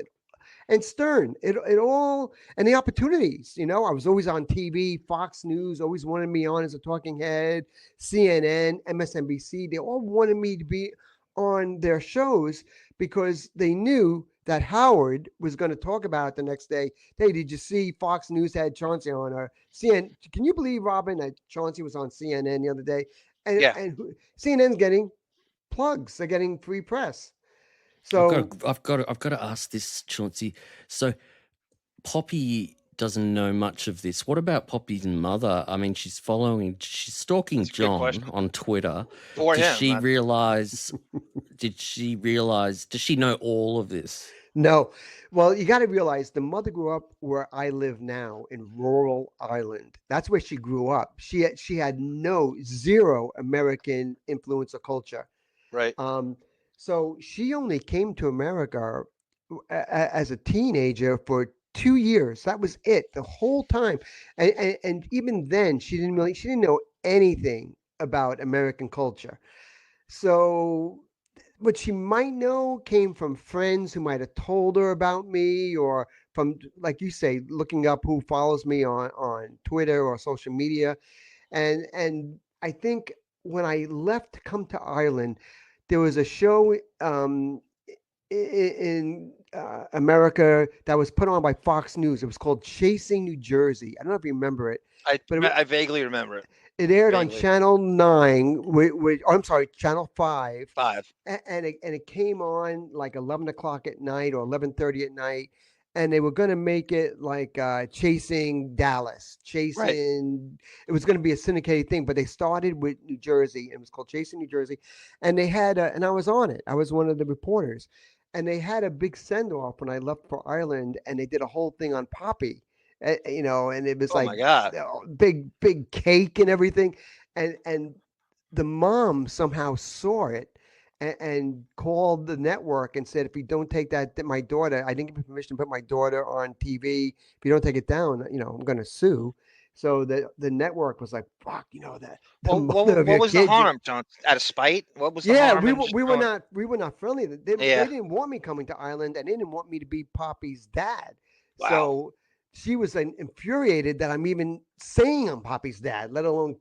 and Stern, it all, and the opportunities. You know, I was always on TV. Fox News always wanted me on as a talking head. CNN, MSNBC, they all wanted me to be on their shows because they knew that Howard was going to talk about it the next day. Hey, did you see Fox News had Chauncey on? Or CNN? Can you believe, Robin, that Chauncey was on CNN the other day? And CNN's getting plugs. They're getting free press. So I've got to ask this, Chauncey. So Poppi doesn't know much of this. What about Poppy's mother? I mean, she's stalking John on Twitter. Does she realize? Does she know all of this? No. Well, you got to realize the mother grew up where I live now in rural Ireland. That's where she grew up. She had zero American influence or culture. Right. So she only came to America as a teenager for 2 years. That was it the whole time. And even then she didn't know anything about American culture. So what she might know came from friends who might have told her about me, or from, like you say, looking up who follows me on Twitter or social media. And I think when I left to come to Ireland, there was a show in America that was put on by Fox News. It was called Chasing New Jersey. I don't know if you remember it. But I vaguely remember it. it aired on Vaguely. Channel 9, I'm sorry, Channel 5. 5. And it came on like 11 o'clock at night or 11:30 at night. And they were going to make it like Chasing Dallas, Chasing. It was going to be a syndicated thing, but they started with New Jersey. And it was called Chasing New Jersey. And they had, and I was on it. I was one of the reporters. And they had a big send off when I left for Ireland, and they did a whole thing on Poppi. And it was Oh my God. big cake and everything, and the mom somehow saw it and called the network and said, if you don't take that, my daughter, I didn't give you permission to put my daughter on TV. If you don't take it down, I'm going to sue. So the network was like, fuck, that. What was the harm, John? Out of spite? What was the harm? we were not friendly. They didn't want me coming to Ireland, and they didn't want me to be Poppi's dad. Wow. So she was infuriated that I'm even saying I'm Poppi's dad, let alone,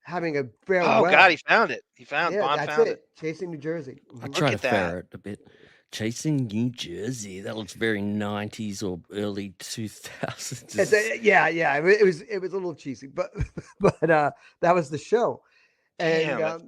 having a farewell. Oh God, he found it. Bond found it. Chasing New Jersey. I try to ferret a bit. Chasing New Jersey. That looks very 90s or early 2000s. Yeah. It was a little cheesy, but that was the show. And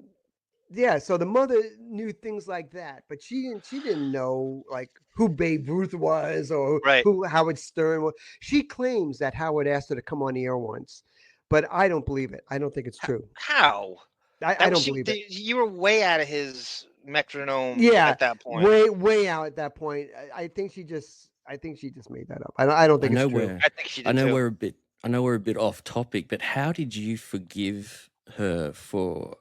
yeah, so the mother knew things like that, but she didn't know like who Babe Ruth was or who Howard Stern was. She claims that Howard asked her to come on the air once, but I don't believe it. I don't think it's true. How? I don't believe it. You were way out of his metronome at that point. Way out at that point. I think she just made that up. I don't think it's true. I think she did I know too. we're a bit off topic, but how did you forgive her for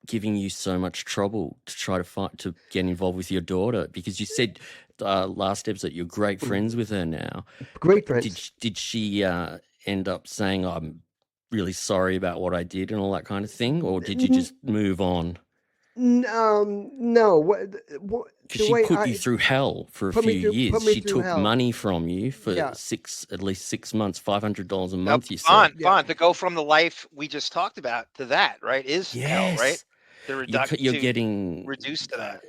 giving you so much trouble to try to get involved with your daughter? Because you said last episode you're great friends with her now. Great friends. Did she end up saying, I'm really sorry about what I did and all that kind of thing? Or did you just move on? No. Because she put you through hell for a few years. She took money from you for at least 6 months, $500 a month. You said, Bond, to go from the life we just talked about to that, right? Is hell, right? You're getting reduced to that.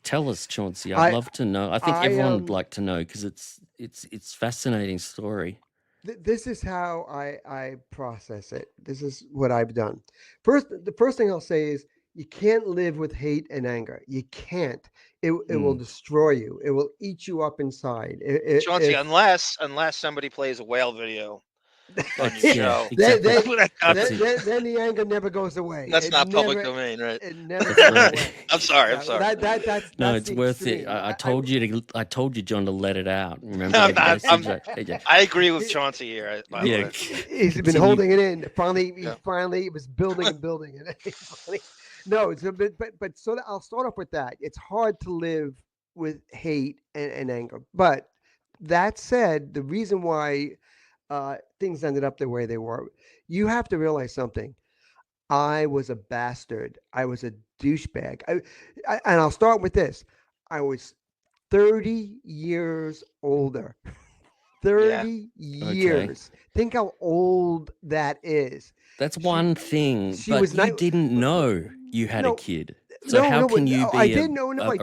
Tell us, Chauncey. I'd love to know. I think everyone would like to know because it's fascinating story. This is how I process it. This is what I've done. The first thing I'll say is, you can't live with hate and anger. You can't. It will destroy you. It will eat you up inside. Chauncey, unless somebody plays a whale video on your show. Then the anger never goes away. That's not public domain, right? It never goes away. I'm sorry. No, it's worth it. I told you, John, to let it out. Remember? I agree with Chauncey here. He's been holding it in. Finally, it was building and building. No, but so I'll start off with that. It's hard to live with hate and anger. But that said, the reason why things ended up the way they were, you have to realize something. I was a bastard. I was a douchebag. And I'll start with this. I was 30 years older. 30 years. Okay. Think how old that is. That's one thing, but you didn't know you had a kid. So how can you be a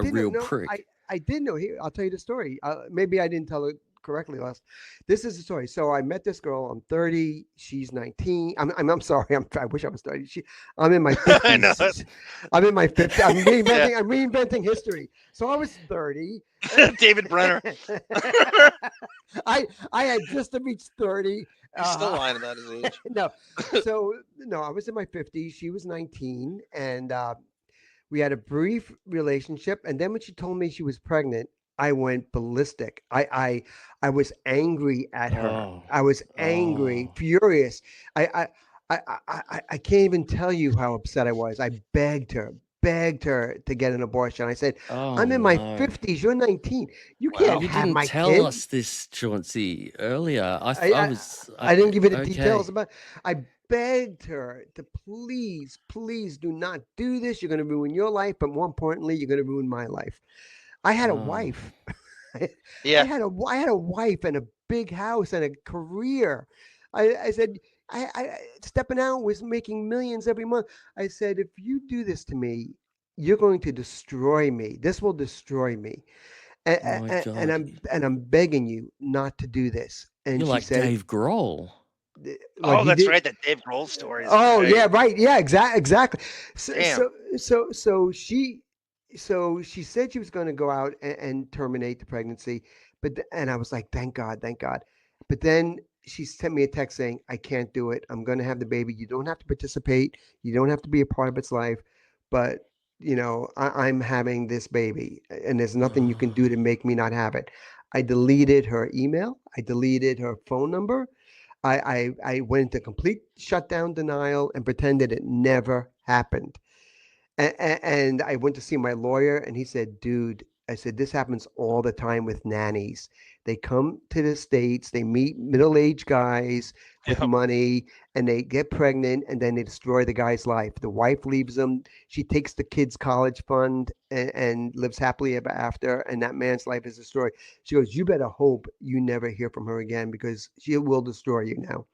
real prick? I did know. Here, I'll tell you the story. Maybe I didn't tell it correctly last. This is the story. So I met this girl. I'm 30. She's 19. I'm sorry. I wish I was 30. I'm in my 50s. I know. I'm in my 50s. I'm reinventing history. So I was 30. David Brenner. I had just reached 30. He's still lying about his age. No, I was in my 50s. She was 19, and we had a brief relationship. And then when she told me she was pregnant, I went ballistic. I was angry at her. I was angry, furious. I can't even tell you how upset I was. I begged her to get an abortion. I said, I'm in my 50s. You're 19. You can't have my kid. You didn't tell us this, Chauncey, earlier. I didn't give you the details about it. I begged her to please do not do this. You're going to ruin your life, but more importantly, you're going to ruin my life. I had a wife. Yeah. I had a wife and a big house and a career. I said, I Steppin Out was making millions every month. I said, if you do this to me, you're going to destroy me. This will destroy me. And, Oh my God. I'm begging you not to do this. And You're she like said, Dave Grohl. like Oh, he that's did. right. That Dave Grohl story. Is Oh great. yeah, right. Yeah, exactly. So, Damn. so she said she was going to go out and terminate the pregnancy, and I was like, thank God. But then she sent me a text saying, I can't do it. I'm going to have the baby. You don't have to participate. You don't have to be a part of its life, but I'm having this baby, and there's nothing you can do to make me not have it. I deleted her email. I deleted her phone number. I went into complete shutdown denial and pretended it never happened. And I went to see my lawyer, and he said, dude, I said, this happens all the time with nannies. They come to the States, they meet middle-aged guys with money, and they get pregnant, and then they destroy the guy's life. The wife leaves him. She takes the kid's college fund and lives happily ever after, and that man's life is destroyed. She goes, you better hope you never hear from her again, because she will destroy you now.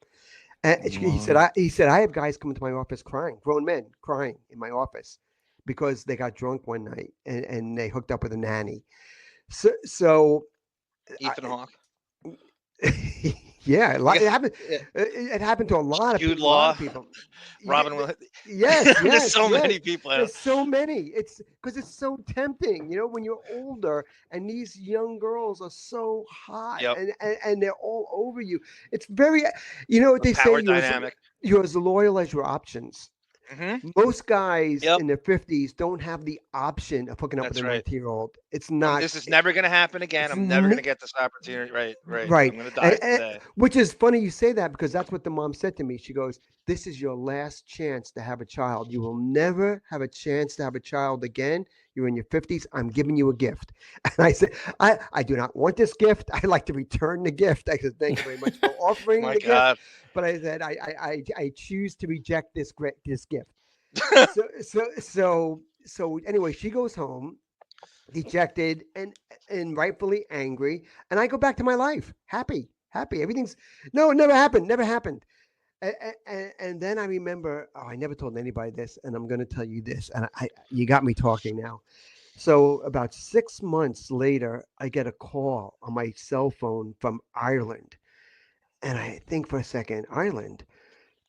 And he said, I have guys come into my office crying, grown men crying in my office because they got drunk one night and they hooked up with a nanny. So Ethan Hawke. Yeah, it happened. It happened to a lot of Jude people. A lot Law. of people. Robin Williams. Yes, There's so many people. There's so many. It's because it's so tempting, when you're older and these young girls are so hot and they're all over you. It's very, what they say, Power dynamic. you're as loyal as your options. Mm-hmm. Most guys in their 50s don't have the option of hooking up with a 19-year-old. It's not. This is never going to happen again. I'm never going to get this opportunity. Right. Right. I'm going to die today. Which is funny you say that, because that's what the mom said to me. She goes, this is your last chance to have a child. You will never have a chance to have a child again. You're in your 50s. I'm giving you a gift. And I said, I do not want this gift. I like to return the gift. I said, thank you very much for offering the gift. But I said, I choose to reject this gift. So anyway, she goes home dejected and rightfully angry, and I go back to my life happy. Everything's it never happened. And then I remember, I never told anybody this, and I'm going to tell you this, and you got me talking now. So about 6 months later, I get a call on my cell phone from Ireland, and I think for a second, Ireland,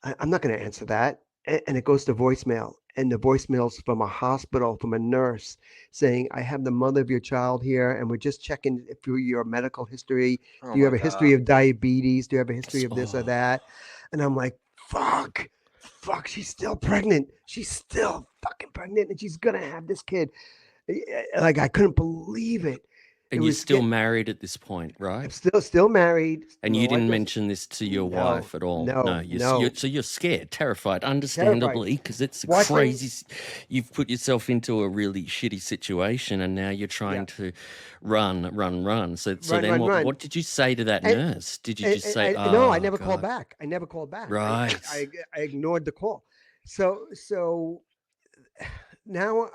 I'm not going to answer that, and it goes to voicemail. And the voicemail's from a hospital, from a nurse, saying, I have the mother of your child here, and we're just checking through your medical history. Do you have a history of diabetes? Do you have a history of this or that? And I'm like, fuck, she's still pregnant. She's still fucking pregnant, and she's going to have this kid. Like, I couldn't believe it. And you're still married at this point, right? I'm still married. And you didn't mention this to your wife at all? No. So you're scared, terrified, understandably, because it's crazy. You've put yourself into a really shitty situation, and now you're trying to run. So then what did you say to that nurse? Did you just say, no, I never called back. Right. I ignored the call. So now...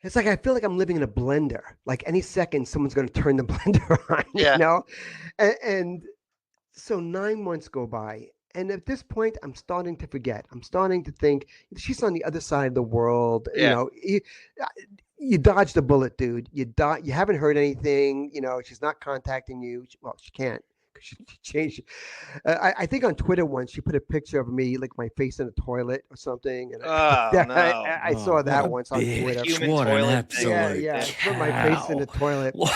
It's like I feel like I'm living in a blender. Like any second, someone's going to turn the blender on, And so 9 months go by. And at this point, I'm starting to forget. I'm starting to think she's on the other side of the world. Yeah. You dodged a bullet, dude. You haven't heard anything. She's not contacting you. Well, she can't. She changed. I think on Twitter once she put a picture of me, like my face in a toilet or something. And I saw that once on Twitter. What an absolute put my face in the toilet. What?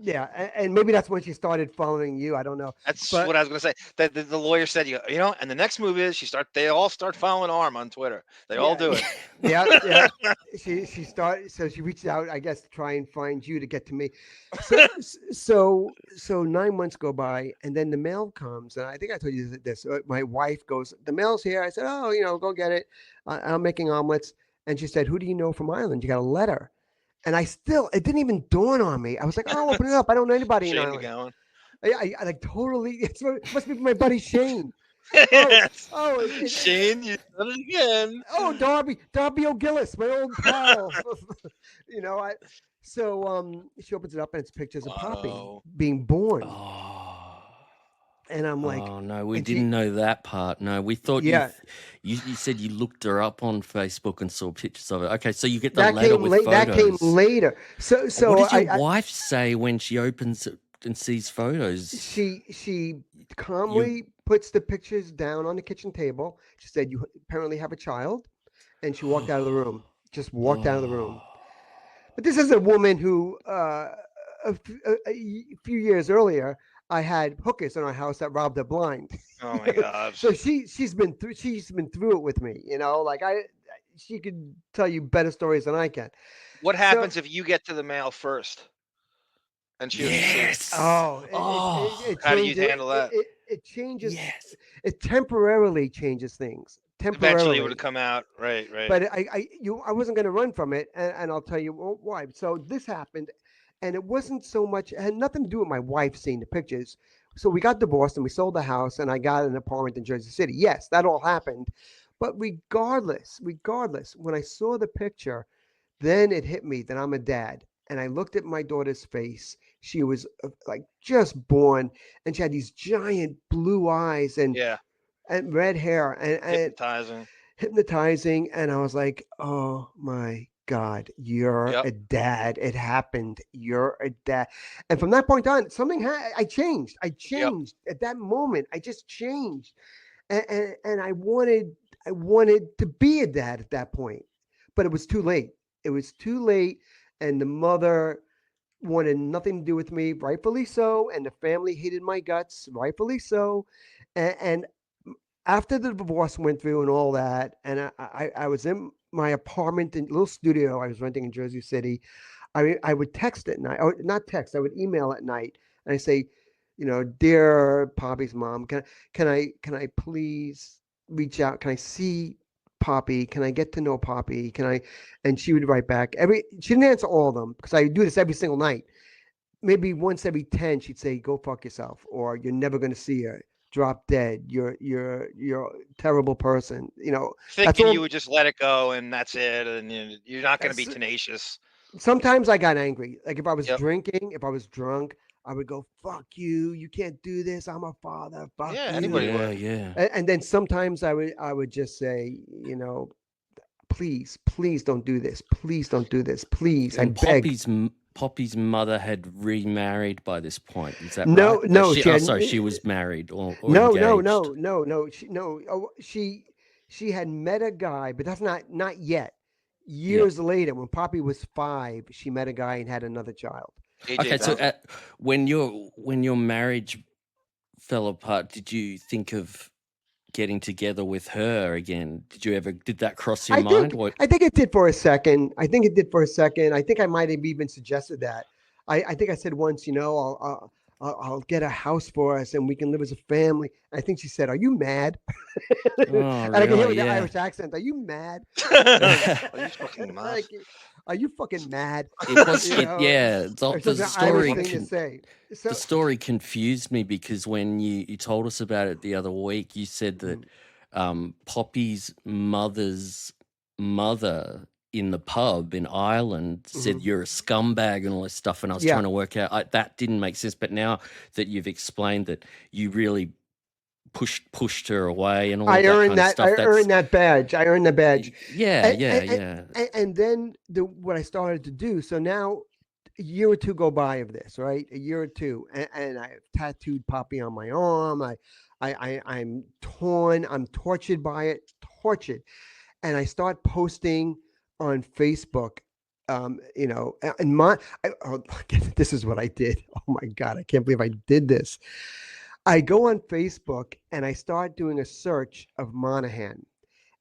Yeah, and maybe that's when she started following you. I don't know. That's what I was going to say. The lawyer said, and the next move is they all start following ARM on Twitter. They all do it. Yeah. She started. So she reached out, I guess, to try and find you to get to me. So 9 months go by, and then the mail comes, and I think I told you this. My wife goes, "The mail's here." I said, "Oh, go get it. I'm making omelets." And she said, "Who do you know from Ireland? You got a letter." And it didn't even dawn on me. I was like, "Oh, open it up. I don't know anybody in Ireland." I like totally. It must be my buddy Shane. Shane, you done it again. Oh, Darby O'Gillis, my old pal. You know, so she opens it up and it's pictures of Poppi being born. And I'm like, oh no, we didn't know that part. No, we thought you said you looked her up on Facebook and saw pictures of it. Okay, so you get the letter with photos. That came later. So what did your wife say when she opens it and sees photos? She calmly puts the pictures down on the kitchen table. She said, "You apparently have a child," and she walked out of the room. Just walked out of the room. But this is a woman who, a few years earlier, I had hookers in our house that robbed her blind. Oh my God! So she's been through it with me. You know, like she could tell you better stories than I can. What happens if you get to the mail first? And she how do you handle that? It changes. Yes. It temporarily changes things. Eventually, it would have come out. Right. But I wasn't going to run from it, and I'll tell you why. So this happened, and it wasn't so much. It had nothing to do with my wife seeing the pictures. So we got divorced, and we sold the house, and I got an apartment in Jersey City. Yes, that all happened. But regardless, when I saw the picture, then it hit me that I'm a dad. And I looked at my daughter's face. She was like just born, and she had these giant blue eyes and red hair and hypnotizing. And I was like, oh my God, you're a dad. It happened. You're a dad. And from that point on, I changed. I changed at that moment. I just changed, and I wanted to be a dad at that point, but it was too late. It was too late. And the mother wanted nothing to do with me, rightfully so. And the family hated my guts, rightfully so. And after the divorce went through and all that, and I was in my apartment, in little studio I was renting in Jersey City, I would text at night, or not text, I would email at night. And I say, you know, dear Poppi's mom, can I please reach out? Can I see Poppi? Can I get to know Poppi? And she would write back. She didn't answer all of them because I do this every single night. Maybe once every 10, she'd say, "Go fuck yourself," or "You're never going to see her. Drop dead. You're a terrible person." You know, thinking you would just let it go and that's it, and you're not going to be tenacious. Sometimes I got angry. Like if I was drinking, if I was drunk, I would go, "Fuck you! You can't do this. I'm a father. Fuck you." Anybody would. Yeah. And then sometimes I would just say, you know, please don't do this. Please don't do this. Please, I beg. Poppi's mother had remarried by this point. Is that no, right? No, she was married or no, engaged. No. She had met a guy, but that's not yet. Years later, when Poppi was 5, she met a guy and had another child. Okay, so when your marriage fell apart, did you think of getting together with her again? Did that cross your mind? I think it did for a second. I think I might have even suggested that. I think I said once, you know, I'll get a house for us and we can live as a family. I think she said, "Are you mad?" And I can hear with the Irish accent. "Are you mad?" Are you fucking mad? Are you fucking mad? The story confused me because when you told us about it the other week, you said that Poppi's mother's mother in the pub in Ireland said you're a scumbag and all this stuff, and I was trying to work out that didn't make sense. But now that you've explained that you really pushed her away and all that kind of stuff. I earned that badge. Yeah. And then what I started to do. So now a year or two go by of this, right? A year or two, and I've tattooed Poppi on my arm. I'm torn. I'm tortured by it. And I start posting on Facebook. You know, and this is what I did. Oh my God, I can't believe I did this. I go on Facebook and I start doing a search of Monahan,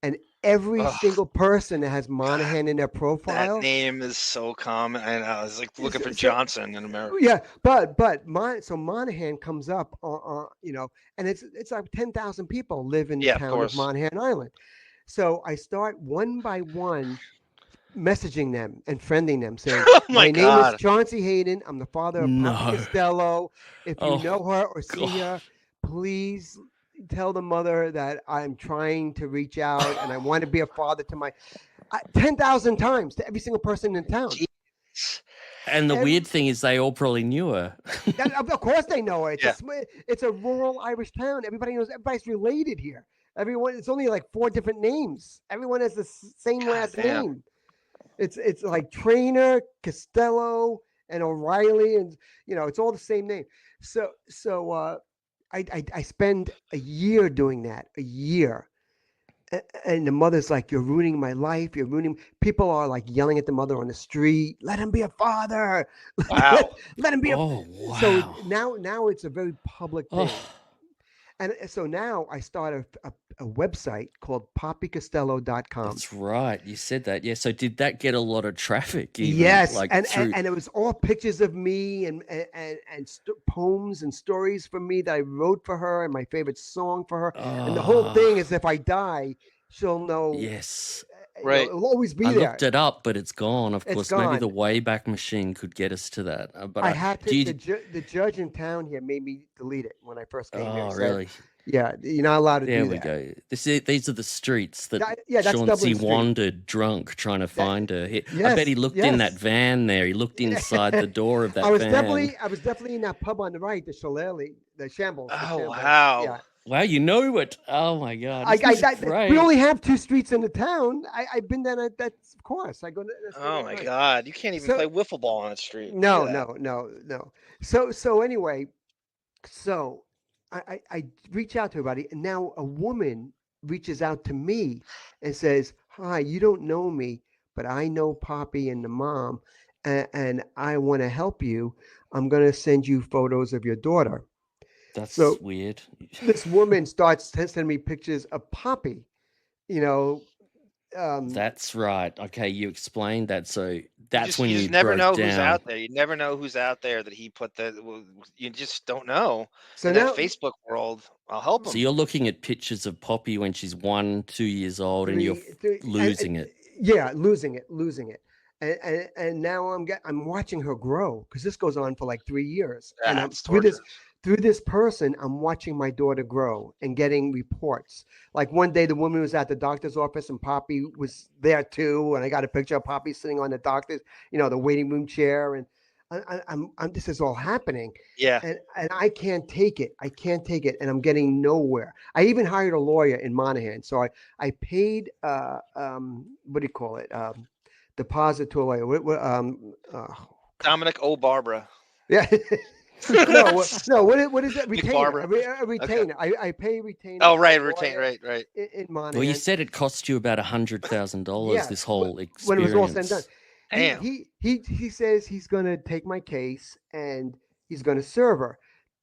and every single person that has Monahan in their profile. That name is so common. And I was like looking for Johnson in America. Yeah, so Monahan comes up, you know, and it's like 10,000 people live in the town of Monahan Island. So I start one by one messaging them and friending them, saying, my name is Chaunce Hayden. I'm the father of Poppi Costello. If you know her or see her, please tell the mother that I'm trying to reach out and I want to be a father to my 10,000 times to every single person in town. And the weird thing is they all probably knew her. Of course they know her. It's a rural Irish town. Everybody knows. Everybody's related here. Everyone. It's only like 4 different names. Everyone has the same last name. It's like Trainer, Costello, and O'Reilly, and it's all the same name. So I spend a year doing that. A year. And the mother's like, "You're ruining my life. You're ruining." People are like yelling at the mother on the street. Let him be a father. Wow. Let him be. Wow. So now it's a very public thing. And so now I start a website called PoppiCostello.com. That's right. You said that. Yeah. So did that get a lot of traffic? Even, yes. Like and it was all pictures of me and poems and stories from me that I wrote for her and my favorite song for her. And the whole thing is, if I die, she'll know. Yes. Right. It'll always be I there. looked it up, but it's gone. Of It's course, gone. maybe the Wayback Machine could get us to that. But I had to. do The judge in town here made me delete it when I first came here. Oh, He said, really? Yeah, you're not allowed to There do we that. go. These are the streets that That's Dublin Chaunce Street. wandered drunk trying to find her. I Yes, bet he looked in that yes. van there. He looked inside the door of that I was van. definitely in that pub on the right, the Shillelagh, the Shambles. the Oh, Shambles. wow. Yeah. Wow, you know it. Oh my God. Great. We only have 2 streets in the town. I've been there. That's of course. I go. Oh my God. You can't even play wiffle ball on the street. No, Look at no. So anyway, I reach out to everybody, and now a woman reaches out to me and says, "Hi, you don't know me, but I know Poppi and the mom, and I want to help you. I'm going to send you photos of your daughter." That's So weird. this woman starts sending me pictures of Poppi. That's right. Okay, you explained that. So that's when you you just never broke know down. who's out there. You never know who's out there that he put you just don't know. So in now- that Facebook world, I'll help him. So you're looking at pictures of Poppi when she's 1, 2 years old, and you're losing it. Yeah, losing it. And now I'm watching her grow, because this goes on for like 3 years. And I'm That's through this person, I'm watching my daughter grow and getting reports. Like one day, the woman was at the doctor's office and Poppi was there too. And I got a picture of Poppi sitting on the doctor's, the waiting room chair. And I'm this is all happening. Yeah. And I can't take it. And I'm getting nowhere. I even hired a lawyer in Monaghan. So I paid, what do you call it? Deposit to a lawyer. Dominic O'Barbara. Yeah. no. What is it? Big Retainer. Barbara. A retainer. I pay retainer. Oh, right, to a retain, lawyer right. In Monaghan. Well, you said it cost you about $100,000. Yeah, This whole experience. when it was all said and done. Damn. He says he's going to take my case and he's going to serve her.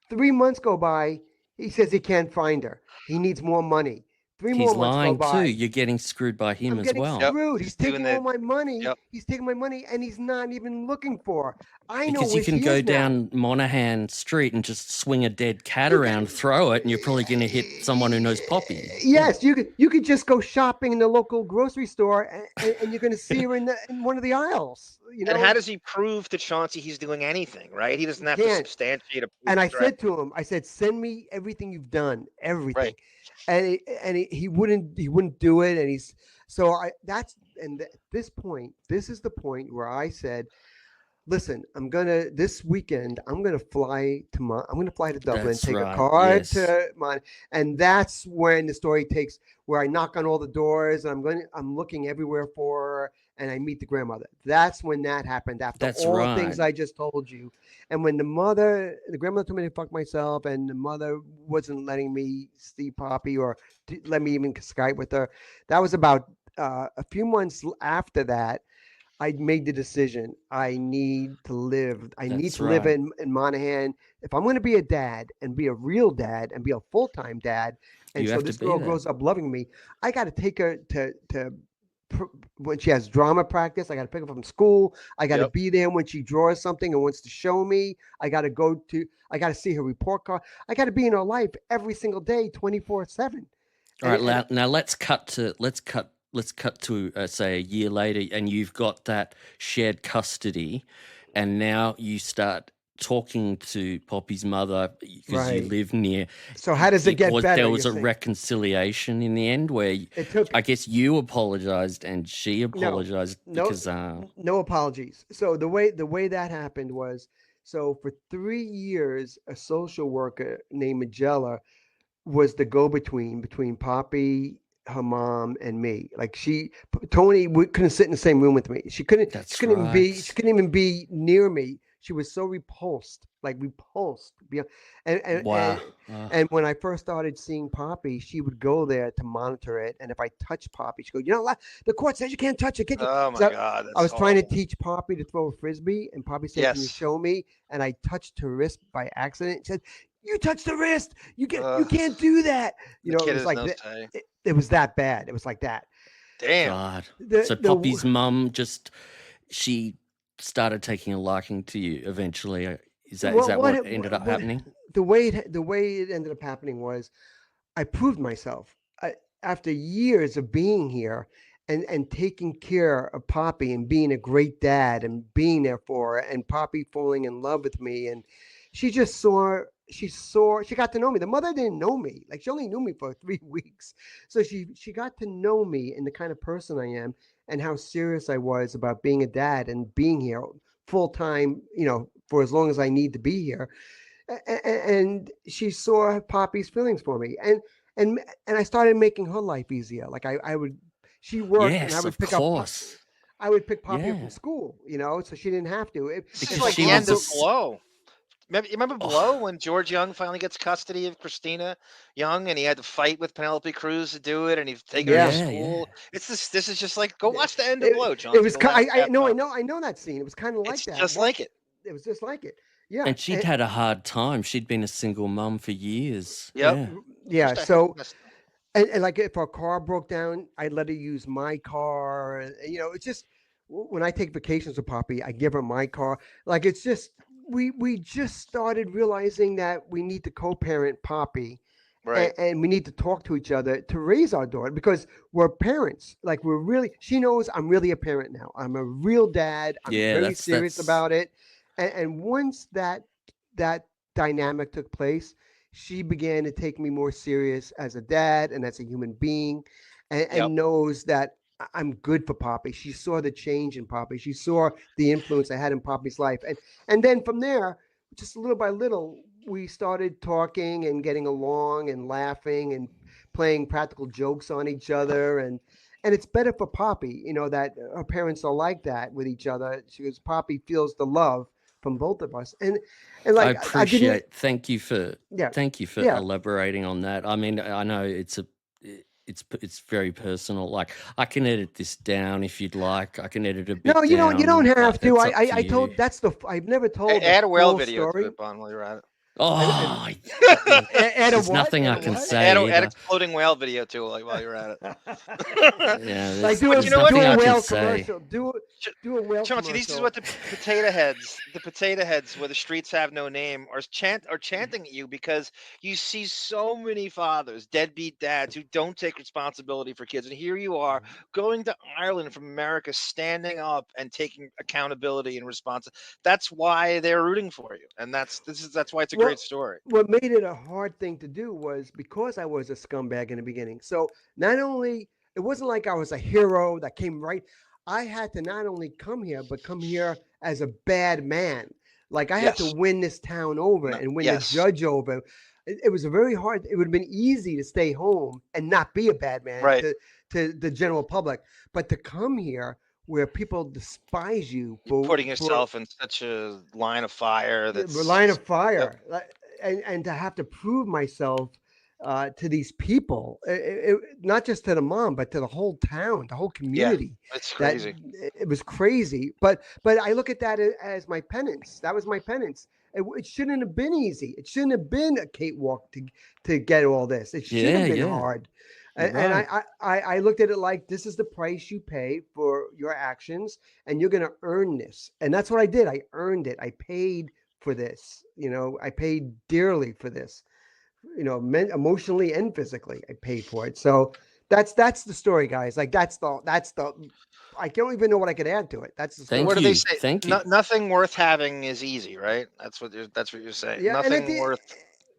3 months go by. He says he can't find her. He needs more money. 3 He's more months lying go by. too. You're getting screwed by him I'm as getting well. screwed. He's taking doing all my money. Yep. He's taking my money, and he's not even looking for her. I know Because you where can she go is now. down Monaghan Street and just swing a dead cat around, throw it, and you're probably going to hit someone who knows Poppi. Yes, you could just go shopping in the local grocery store, and you're going to see her in one of the aisles. And how does he prove to Chauncey he's doing anything, right? He doesn't have to can't. substantiate a proof. And I right? said to him, send me everything you've done, everything. Right. And he wouldn't do it. And at this point, this is the point where I said, listen, this weekend, I'm going to fly to Dublin, That's take right, a car yes. to Mon, and that's when the story takes, where I knock on all the doors and I'm looking everywhere for her, and I meet the grandmother. That's when that happened, after That's all right. the things I just told you. And when the grandmother told me to fuck myself, and the mother wasn't letting me see Poppi or let me even Skype with her, that was about a few months after that. I made the decision. I need to live. I need to live in Monaghan. If I'm going to be a dad and be a real dad and be a full-time dad, and You so have to this be girl there. grows up loving me, I got to take her to when she has drama practice. I got to pick her from school. I got to be there when she draws something and wants to show me. I got to see her report card. I got to be in her life every single day, 24/7. All right, now let's cut to say a year later, and you've got that shared custody, and now you start talking to Poppy's mother because you Right. live near. So how does it get better, There you're was a saying? reconciliation in the end where It took I guess you apologized and she no, apologized no, because no apologies. So the way that happened was, so for 3 years, a social worker named Magella was the go-between between Poppy, her mom, and me. Like Tony couldn't sit in the same room with me. She couldn't. That's She couldn't even be. right. She couldn't even be near me. She was so repulsed, like repulsed. Wow. And when I first started seeing Poppy, she would go there to monitor it. And if I touched Poppy, she'd go, "You know what? The court says you can't touch it." Can't you?" Oh my So God, I was that's trying to horrible. teach Poppy to throw a frisbee, and Poppy said, "Can you Yes. show me?" And I touched her wrist by accident. She said, "You touched the wrist. You Ugh. can't do that." You The know, it kid was is like no that. say. It was that bad. It was like that. Damn. God. The- So the- Poppy's mum she started taking a liking to you eventually. Is that what ended up happening? The way it ended up happening was, I proved myself. After years of being here and taking care of Poppy and being a great dad and being there for her, and Poppy falling in love with me, and she got to know me. The mother didn't know me. Like, she only knew me for 3 weeks. So she got to know me and the kind of person I am and how serious I was about being a dad and being here full time, for as long as I need to be here. And she saw Poppy's feelings for me. And I started making her life easier. Like she worked and I Yes, would of pick course. I would pick Poppy up Yeah. from school, so she didn't have to. This Because is like she the end was a of s- Blow. Remember Blow when George Young finally gets custody of Christina Young and he had to fight with Penelope Cruz to do it and he's taking her to Yeah. school? It's this is just like go watch the end of Blow, Chauncey. It was. The last I half hour. know that scene. It was kind of like It's that. just like it. It was just like it. Yeah. And she'd had a hard time. She'd been a single mum for years. Yep. Yeah. Just a So, mess. and like if our car broke down, I'd let her use my car. And, it's just when I take vacations with Poppy, I give her my car. Like, it's just we just started realizing that we need to co-parent Poppy. Right. And we need to talk to each other to raise our daughter because we're parents. Like, she knows I'm really a parent now. I'm a real dad. I'm very serious about it. And once that dynamic took place, she began to take me more serious as a dad and as a human being, and knows that I'm good for Poppy. She saw the change in Poppy. She saw the influence I had in Poppy's life. And then from there, just little by little, we started talking and getting along and laughing and playing practical jokes on each other. And it's better for Poppy, that her parents are like that with each other. Because Poppy feels the love from both of us. And I like, appreciate. Thank you for Yeah. elaborating on that. I mean, I know it's very personal. Like, I can edit this down if you'd like. I can edit a bit. No, you don't have to. It's up to I told you. I've never told Add the a whale full video story. to it, Bon, while you're at it. Oh, Add a there's what? nothing Add I a can what? say. Add either. exploding whale video to it while you're at it. Yeah, Like, there's do you know what? a nothing I whale can say. commercial. Do a whale Chauncey, commercial. this is what the potato heads where the streets have no name are chanting at you because you see so many fathers, deadbeat dads who don't take responsibility for kids. And here you are going to Ireland from America, standing up and taking accountability and responsibility. That's why they're rooting for you. And that's why it's a great story. What made it a hard thing to do was because I was a scumbag in the beginning. So not only, it wasn't like I was a hero that came right. I had to not only come here, but come here as a bad man. Like, I had to win this town over and win the judge over. It was a very hard. It would have been easy to stay home and not be a bad man to the general public, but to come here where people despise you for putting yourself in such a line of fire. That's line of fire, and to have to prove myself to these people, not just to the mom, but to the whole town, the whole community. It's crazy. It was crazy, but I look at that as my penance. That was my penance. It shouldn't have been easy. It shouldn't have been a cakewalk to get all this. It should have been hard. And I looked at it like, this is the price you pay for your actions, and you're going to earn this. And that's what I did. I earned it. I paid for this. I paid dearly for this. Emotionally and physically, I paid for it. So That's the story, guys. Like that's the I don't even know what I could add to it. That's the story. What do they say? Nothing worth having is easy, right? That's what you're saying. Yeah, and Nothing worth.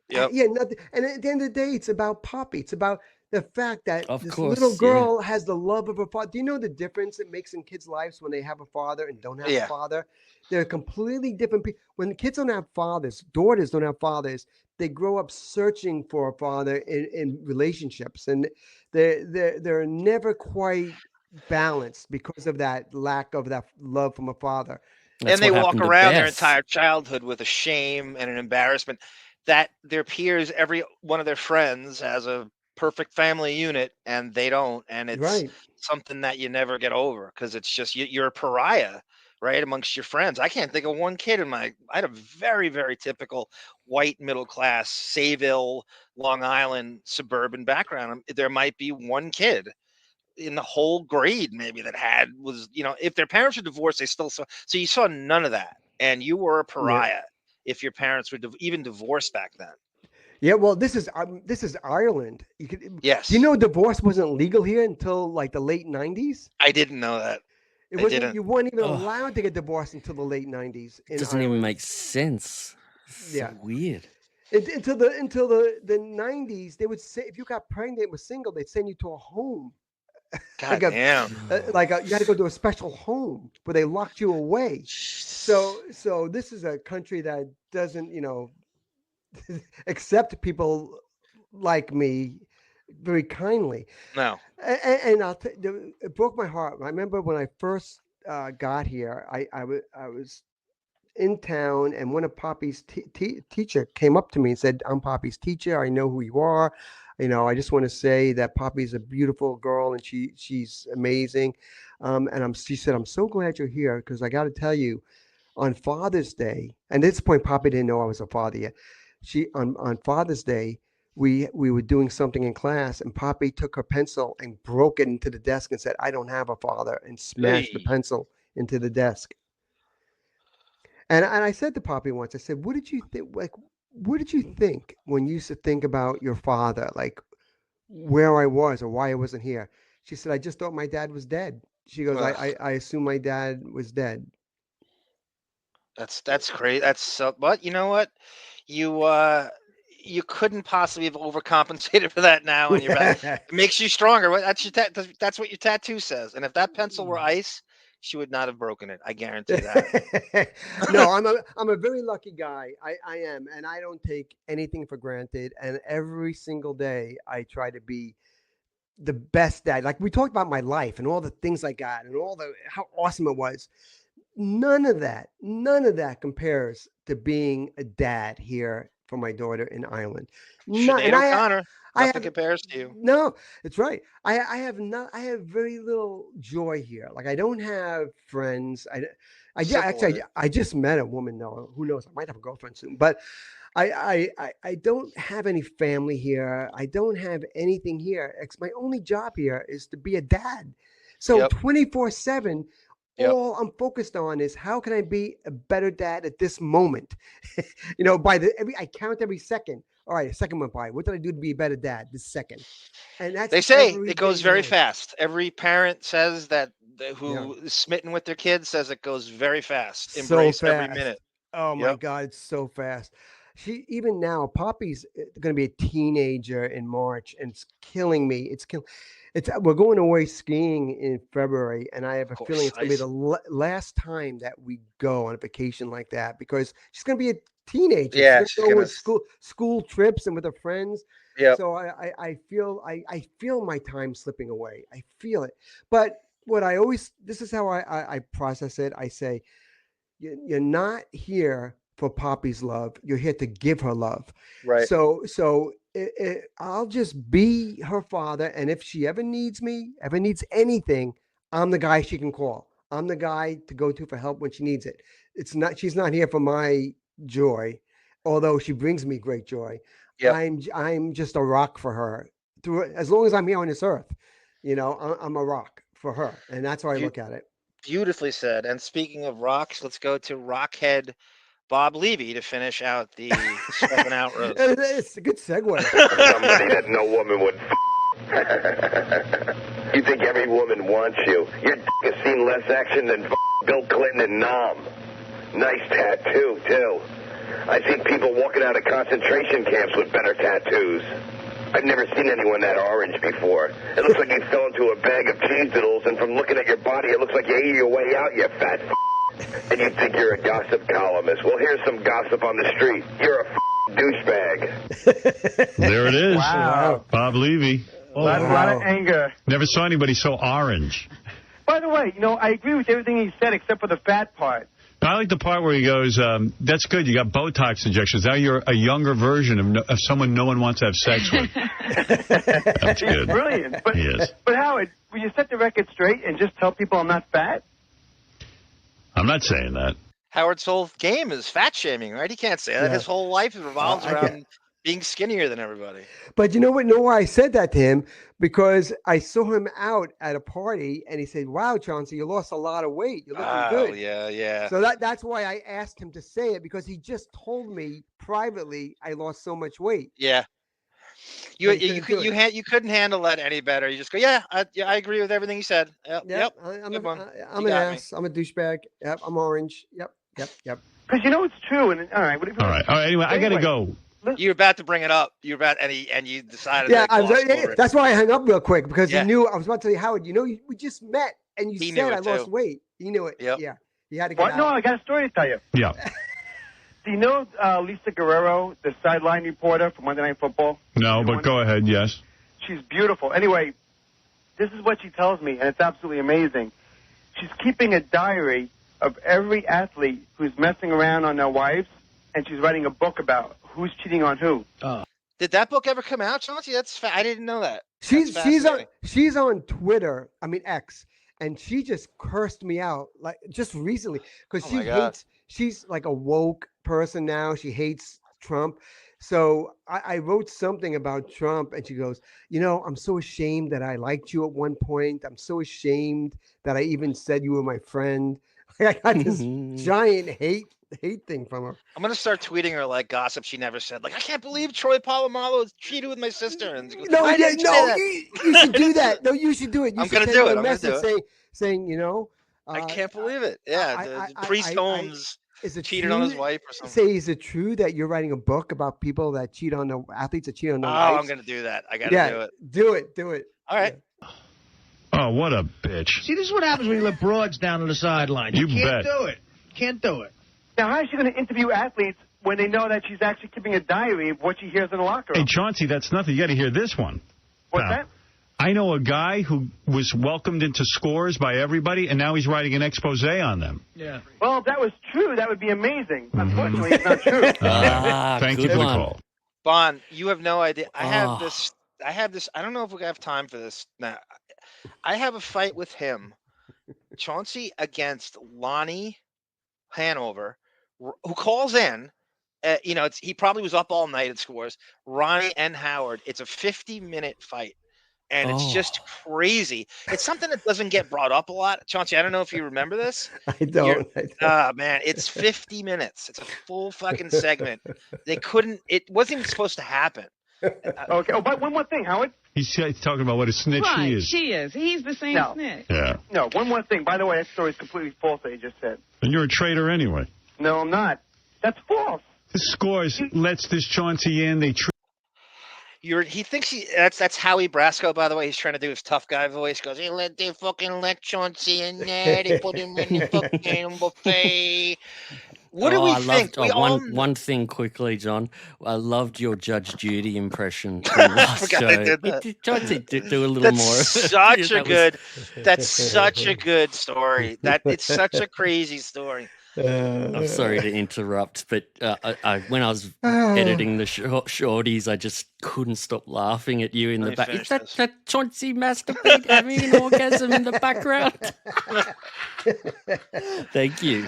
Yep. Yeah, nothing. And at the end of the day, it's about Poppi. It's about the fact that Of this course, little yeah. girl has the love of her father. Do you know the difference it makes in kids' lives when they have a father and don't have a Yeah. father? They're completely different people. When kids don't have fathers, daughters don't have fathers, they grow up searching for a father in relationships, and they're never quite balanced because of that lack of that love from a father. And they walk around their entire childhood with a shame and an embarrassment that their peers, every one of their friends, has a perfect family unit, and they don't. And it's Right. something that you never get over because it's just you're a pariah, right, amongst your friends. I can't think of one kid I had a very, very typical white middle class Sayville, Long Island suburban background. There might be one kid in the whole grade maybe that was, if their parents were divorced, they still saw. So you saw none of that, and you were a pariah if your parents were even divorced back then. Yeah, well, this is Ireland. Yes. Do you know divorce wasn't legal here until like the late 90s? I didn't know that. It wasn't. You weren't even allowed to get divorced until the late 90s. It doesn't even make sense. Yeah, weird. Until the 90s, they would say if you got pregnant and was single, they'd send you to a home. God damn. You had to go to a special home where they locked you away. So this is a country that doesn't, accept people like me very kindly. No. And it broke my heart. I remember when I first got here, I was in town, and one of Poppi's teacher came up to me and said, "I'm Poppi's teacher. I know who you are. I just want to say that Poppi's a beautiful girl, and she's amazing." She said, "I'm so glad you're here because I got to tell you, on Father's Day," and at this point, Poppi didn't know I was a father yet. On Father's Day, we were doing something in class, and Poppi took her pencil and broke it into the desk and said, "I don't have a father," and smashed the pencil into the desk. And I said to Poppi once, I said, "What did you think? Like, what did you think when you used to think about your father, like where I was or why I wasn't here?" She said, "I just thought my dad was dead." She goes, I assume my dad was dead." That's crazy. But you know what? You couldn't possibly have overcompensated for that now, and it makes you stronger. That's what your tattoo says. And if that pencil were ice, she would not have broken it. I guarantee that. No, I'm a very lucky guy. I am, and I don't take anything for granted. And every single day, I try to be the best dad. Like we talked about my life and all the things I got and how awesome it was. None of that compares to being a dad here for my daughter in Ireland. Sinead O'Connor. Nothing compares to you. No, it's right. I have very little joy here. Like I don't have friends. I just met a woman though. Who knows? I might have a girlfriend soon. But I don't have any family here. I don't have anything here. My only job here is to be a dad. So 24/7. All I'm focused on is how can I be a better dad at this moment? I count every second. All right, a second went by. What did I do to be a better dad this second? And that's they say it goes very fast. Every parent says that who is smitten with their kids says it goes very fast. Embrace every minute. Oh my God, it's so fast. Even now, Poppi's going to be a teenager in March, and it's killing me. We're going away skiing in February, and I have a feeling it's going to be the last time that we go on a vacation like that because she's going to be a teenager. Yeah, she's going to go with school trips and with her friends. Yeah. So I feel my time slipping away. I feel it. But this is how I process it. I say, you're not here for Poppi's love. You're here to give her love. Right. So I'll just be her father, and if she ever needs me, ever needs anything, I'm the guy she can call. I'm the guy to go to for help when she needs it. She's not here for my joy, although she brings me great joy. Yep. I'm just a rock for her. As long as I'm here on this earth, I'm a rock for her, and that's how I look at it. Beautifully said. And speaking of rocks, let's go to Rockhead Bob Levy to finish out the Steppin Out roast. It's a good segue. Somebody that no woman would You think every woman wants you. Your has seen less action than Bill Clinton and Nam. Nice tattoo, too. I've seen people walking out of concentration camps with better tattoos. I've never seen anyone that orange before. It looks like you fell into a bag of cheese doodles, and from looking at your body, it looks like you ate your way out, you fat And you think you're a gossip columnist. Well, here's some gossip on the street. You're a douchebag. There it is. Wow. Bob Levy. A lot of anger. Never saw anybody so orange. By the way, I agree with everything he said except for the fat part. I like the part where he goes, that's good, you got Botox injections. Now you're a younger version of someone no one wants to have sex with. That's good. He's brilliant. But, He is. But Howard, will you set the record straight and just tell people I'm not fat? I'm not saying that. Howard's whole game is fat shaming, right? He can't say that. Yeah. His whole life revolves I around can't. being skinnier than everybody. But you know what? Know why I said that to him? Because I saw him out at a party, and he said, "Wow, Chaunce, you lost a lot of weight. You're looking good." Yeah. So that's why I asked him to say it, because he just told me privately I lost so much weight. Yeah. You couldn't handle that any better. You just go, I agree with everything you said. Yep. I'm Good one. I'm You an got me. ass. I'm a douchebag. Yep. I'm orange. Yep. Because it's true. And all right. All right. Anyway, I got to go. You were about to bring it up. You were about, and you decided. Yeah, to gloss over it. that's why I hung up real quick, because Yeah. he knew. I was about to say, Howard, we just met, and you He knew said it I lost too. weight. He knew it. Yep. Yeah. He had to get What? out. No, I got a story to tell you. Yeah. Do you know Lisa Guerrero, the sideline reporter from Monday Night Football? No, but go ahead, yes. She's beautiful. Anyway, this is what she tells me, and it's absolutely amazing. She's keeping a diary of every athlete who's messing around on their wives, and she's writing a book about who's cheating on who. Did that book ever come out, Chauncey? I didn't know that. She's fascinating. she's on Twitter. I mean X, and she just cursed me out like just recently because Oh she my God. hates. She's like a woke person now. She hates Trump. So I wrote something about Trump, and she goes, I'm so ashamed that I liked you at one point. I'm so ashamed that I even said you were my friend. I got this giant hate thing from her. I'm gonna start tweeting her like gossip she never said. Like, I can't believe Troy Polamalu cheated with my sister. And she goes, No, "Why didn't you say that?" you should do that. No, you should do it. You I'm should gonna send do her it. a I'm gonna message do it. saying, I can't believe it. Yeah, Priest Holmes is it cheated true, on his wife or something. Say, is it true that you're writing a book about people that cheat on the athletes that cheat on their Oh, wives? I'm gonna do that. I gotta do it. Do it. All right. Oh, what a bitch. See, this is what happens when you let broads down on the sideline. You You can't bet. do it. Can't do it. Now, how is she going to interview athletes when they know that she's actually keeping a diary of what she hears in the locker Hey, room? Chauncey, that's nothing. You got to hear this one. What's Now, that? I know a guy who was welcomed into Scores by everybody, and now he's writing an expose on them. Yeah. Well, if that was true, that would be amazing. Mm-hmm. Unfortunately, it's not true. Thank you for the call. Bon, you have no idea. I have this. I don't know if we have time for this now. I have a fight with him, Chauncey, against Lonnie Hanover, who calls in. He probably was up all night at Scores. Ronnie and Howard. It's a 50-minute fight, and it's just crazy. It's something that doesn't get brought up a lot, Chauncey. I don't know if you remember this. I don't. Man, it's 50 minutes. It's a full fucking segment. It wasn't even supposed to happen. Okay. Oh, but one more thing, Howard. He's talking about what a snitch Right, he is. she is. He's the same No. snitch. Yeah. No, one more thing. By the way, that story is completely false that you just said. And you're a traitor anyway. No, I'm not. That's false. This Scores lets this Chauncey in. They He thinks that's Howie Brasco, by the way. He's trying to do his tough guy voice. He goes, they fucking let Chauncey in there. They put him in the fucking buffet. What do we think? One thing quickly, John. I loved your Judge Judy impression from last forgot show. I did that. Chauncey, do a little That's more. That's such a good story. It's such a crazy story. I'm sorry to interrupt, but when I was editing the shorties, I just couldn't stop laughing at you in the back. Is that Chauncey masturbate having an orgasm in the background? Thank you.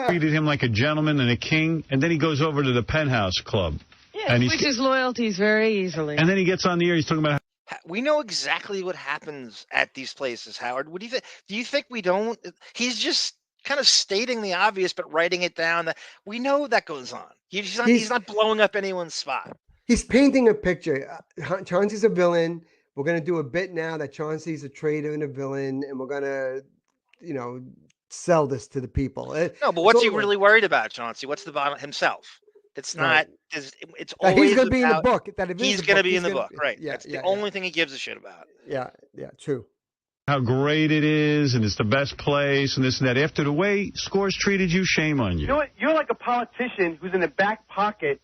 treated him like a gentleman and a king, and then he goes over to the Penthouse Club. Yeah, switches loyalties very easily. And then he gets on the air, he's talking about we know exactly what happens at these places, Howard. What do you think? Do you think we don't? He's just kind of stating the obvious, but writing it down. That we know that goes on. He's not blowing up anyone's spot. He's painting a picture. Chauncey's a villain. We're gonna do a bit now that Chauncey's a traitor and a villain, and we're gonna, sell this to the people. No, but what's he really worried about, Chauncey? What's the bottom himself? It's not. It's That always he's gonna be in the about- book. That if he's going going to be in the book, right? Yeah, That's yeah, the only thing he gives a shit about. Yeah, true. How great it is, and it's the best place, and this and that. After the way Scores treated you, shame on you. You know what? You're like a politician who's in the back pocket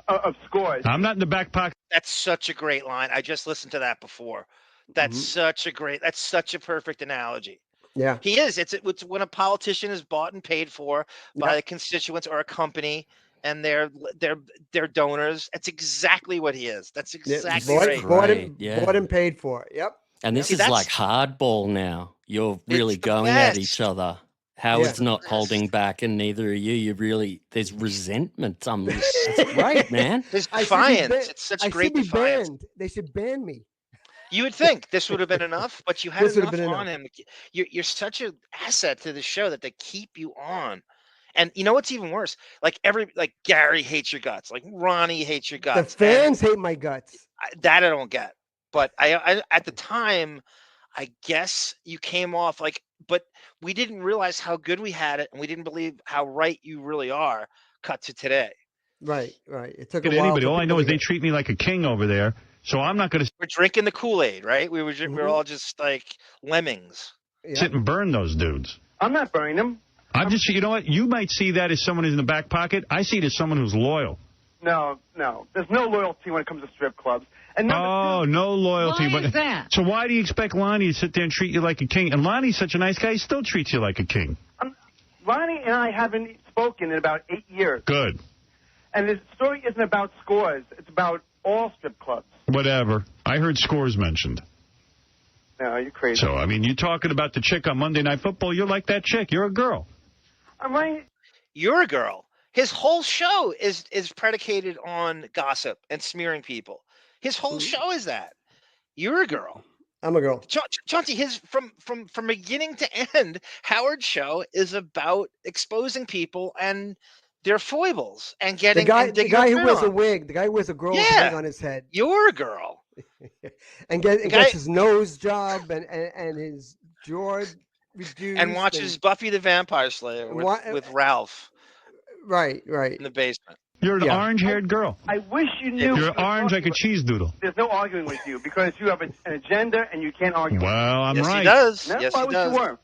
of Scores. I'm not in the back pocket. That's such a great line. I just listened to that before. That's such a perfect analogy. Yeah. He is. It's when a politician is bought and paid for by the constituents or a company and their donors. That's exactly what he is. That's exactly right. Bought and paid for. Yep. And this See, is that's- like hardball now. You're really the going at best. each other. Howard's not holding back, and neither are you. There's resentment. That's great, man. There's I should be defiance. ban- It's such I great should be defiance. banned. They should ban me. You would think this would have been enough, but you had This would enough have been on him. You're such an asset to the show that they keep you on. And you know what's even worse? Like Gary hates your guts. Like Ronnie hates your The guts. fans hate my guts. That I don't get. But I at the time, I guess you came off but we didn't realize how good we had it, and we didn't believe how right you really are. Cut to today. Right. It took At a while. anybody. for All I people know to is they get- treat me like a king over there, so I'm not going to We're drinking the Kool-Aid, right? We were all just like lemmings. sit and burn those dudes. I'm not burning them. I'm just, you know what? You might see that as someone who's in the back pocket. I see it as someone who's loyal. No. There's no loyalty when it comes to strip clubs. And number No loyalty. Why but is that? So why do you expect Lonnie to sit there and treat you like a king? And Lonnie's such a nice guy; he still treats you like a king. Ronnie and I haven't spoken in about 8 years. Good. And this story isn't about Scores. It's about all strip clubs. Whatever. I heard Scores mentioned. No, you're crazy. So, I mean, you're talking about the chick on Monday Night Football. You're like that chick. You're a girl. I'm right. You're a girl. His whole show is predicated on gossip and smearing people. His whole show is that. You're a girl. I'm a girl. Chauncey, his from beginning to end, Howard's show is about exposing people and their foibles and getting the guy who wears a on. wig, the guy who wears a girl's Yeah. wig on his head, You're a girl. and guy- gets his nose job and his jaw reduced, And watches Buffy the Vampire Slayer with Ralph Right. in the basement. You're an orange-haired girl. I wish you knew. You're orange like a cheese doodle. There's no arguing with you because you have an agenda and you can't argue. Well, I'm Yes, right. he does. That's Yes, why he I wish does. you were.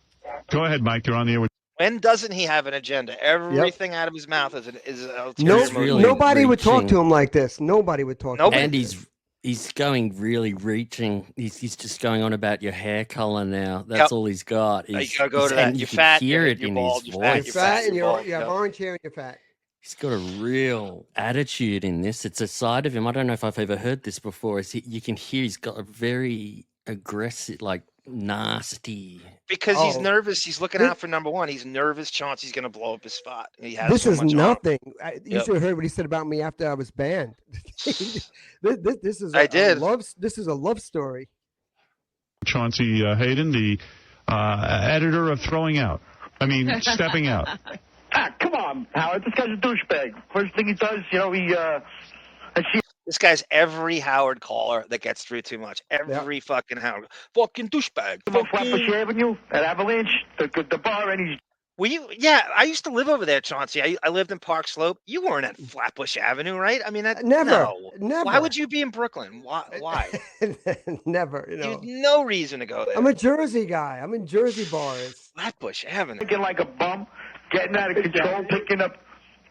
Go ahead, Mike. You're on the air with. When doesn't he have an agenda? Everything out of his mouth is an ulterior motive. Nobody would talk to him like this. Nobody would talk to him. And he's going really reaching. He's just going on about your hair color now. That's all he's got. You He's, gotta go to and that. you You're can fat, hear it you're in bald, his you're fat, voice. You're fat and you're bald, you have yeah. orange hair and you're fat. He's got a real attitude in this. It's a side of him. I don't know if I've ever heard this before. You can hear he's got a very aggressive, like nasty. Because he's nervous. He's looking out for number one. He's nervous. Chauncey's going to blow up his spot. He has This so is much on him. nothing. You Yep. should have heard what he said about me after I was banned. This is I did. This is a love story. Chauncey Hayden, the editor of Stepping Out. Come on, Howard. This guy's a douchebag. First thing he does, This guy's every Howard caller that gets through too much. Every fucking Howard. Fucking douchebag. Flatbush Avenue at Avalanche, the bar, and he's. Yeah, I used to live over there, Chauncey. I lived in Park Slope. You weren't at Flatbush Avenue, right? I mean, Never. No. Why would you be in Brooklyn? Why? Never. You have no reason to go there. I'm a Jersey guy. I'm in Jersey bars. Flatbush Avenue. Looking like a bum, getting out of control, picking up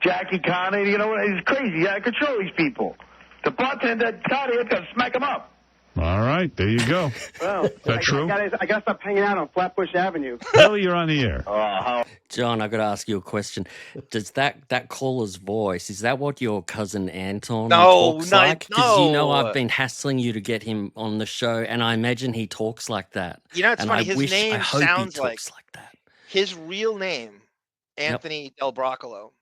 Jackie Conner. He's crazy. Out of control, these people. The bartender, Toddy, is going to smack him up. All right, there you go. Well, Is that true? I got to stop hanging out on Flatbush Avenue. Billy, you're on the air. John, I've got to ask you a question. Does that caller's voice, is that what your cousin Anton talks like? Because I've been hassling you to get him on the show, and I imagine he talks like that. You know, it's and funny. I His name hope sounds he talks like that. his real name, Anthony Del Broccolo,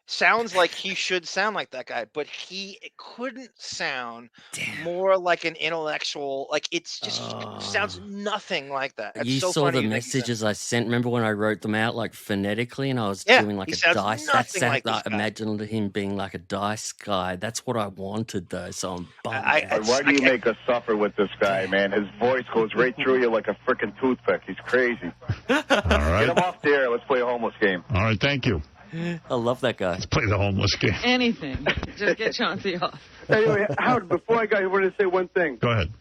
sounds like he should sound like that guy, but he couldn't sound more like an intellectual. Like it's just sounds nothing like that. It's You so saw funny. the you think he sounds- messages I sent. Remember when I wrote them out like phonetically, and I was Yeah, doing like he a sounds dice. nothing like this I guy. imagined him being like a dice guy. That's what I wanted, though. So I'm bummed. out. Why do you make us suffer with this guy, man? His voice goes right through you like a freaking toothpick. He's crazy. All right. Get him off the air. Let's play a homeless game. All right, thank you. I love that guy. Let's play the homeless game. Anything. Just get Chauncey off. Anyway, Howard, before I go, I wanted to say one thing. Go ahead.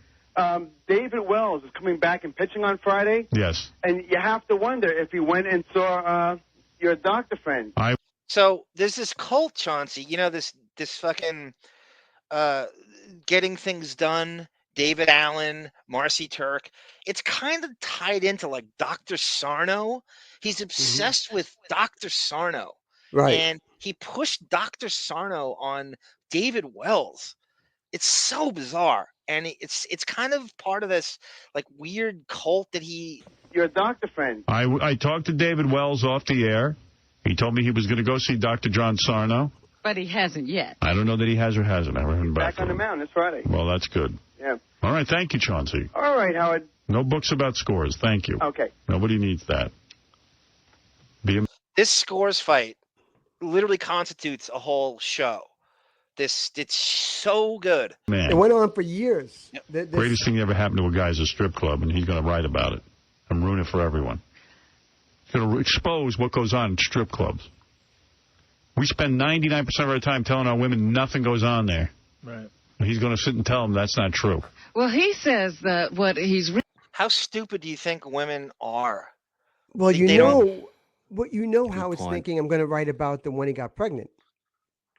David Wells is coming back and pitching on Friday. Yes. And you have to wonder if he went and saw your doctor friend. So there's this cult, Chauncey. You know this fucking getting things done. David Allen, Marcy Turk. It's kind of tied into like Dr. Sarno. He's obsessed with Dr. Sarno. Right. And he pushed Dr. Sarno on David Wells. It's so bizarre. And it's kind of part of this like weird cult that he. Your doctor friend. I talked to David Wells off the air. He told me he was going to go see Dr. John Sarno. But he hasn't yet. I don't know that he has or hasn't. I haven't heard back Back on the mound this Friday. Well, that's good. Yeah. All right, thank you, Chauncey. All right, Howard. No books about scores. Thank you. Okay. Nobody needs that. This scores fight literally constitutes a whole show. It's so good. Man. It went on for years. Greatest thing that ever happened to a guy is a strip club, and he's going to write about it and ruin it for everyone. He's going to expose what goes on in strip clubs. We spend 99% of our time telling our women nothing goes on there. Right. He's going to sit and tell them that's not true. Well, he says that what he's. How stupid do you think women are? Well, They don't- you know how it's thinking. I'm going to write about the when he got pregnant.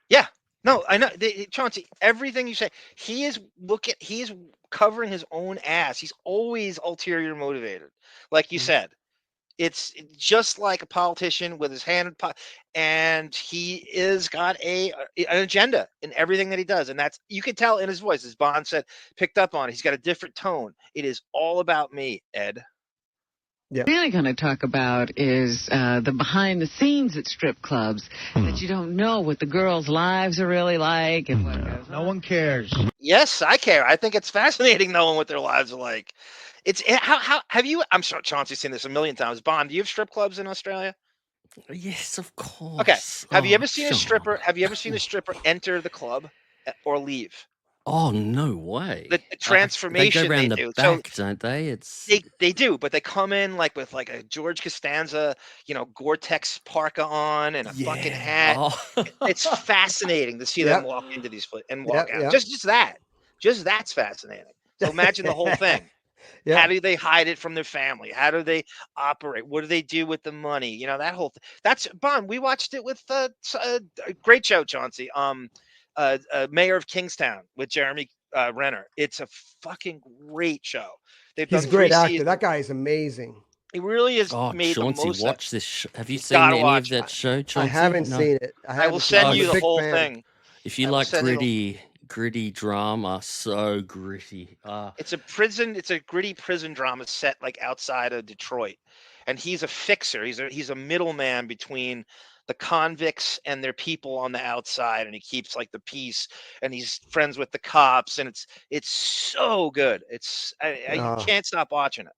Yeah. No, I know. Chauncey, everything you say, he is covering his own ass. He's always ulterior motivated. Like you said, it's just like a politician with his hand in and he is got an agenda in everything that he does. And that's, you can tell in his voice, as Bond said, picked up on it. He's got a different tone. It is all about me, Ed. What we're really going to talk about is the behind the scenes at strip clubs that you don't know what the girls' lives are really like and what goes on. No one cares. Yes, I care. I think it's fascinating knowing what their lives are like. It's how have you? I'm sure Chauncey's seen this a million times. Bond, do you have strip clubs in Australia? Yes, of course. Okay. Have you ever seen a Sean. stripper? Have you ever seen a stripper enter the club or leave? Oh, no way. The transformation they go around they the do. back, don't they? It's They do, but they come in like with like a George Costanza, Gore-Tex parka on and a fucking hat. Oh. It's fascinating to see them walk into these places and walk out. Yep. Just that's fascinating. So imagine the whole thing. How do they hide it from their family? How do they operate? What do they do with the money? That whole thing. That's Bond. We watched it with a great show, Chauncey. Mayor of Kingstown with Jeremy Renner. It's a fucking great show. They've He's a done great 3 actor. seasons. That guy is amazing. He really is Oh, made the Chauncey, most. watch this. Have you You've seen gotta any watch of that show, Chauncey? I haven't No? seen it. I will send you the whole fan. thing. If you I will like send you gritty drama, so gritty. It's a gritty prison drama set like outside of Detroit, and he's a fixer. He's a middleman between the convicts and their people on the outside, and he keeps like the peace, and he's friends with the cops, and it's so good. You can't stop watching it.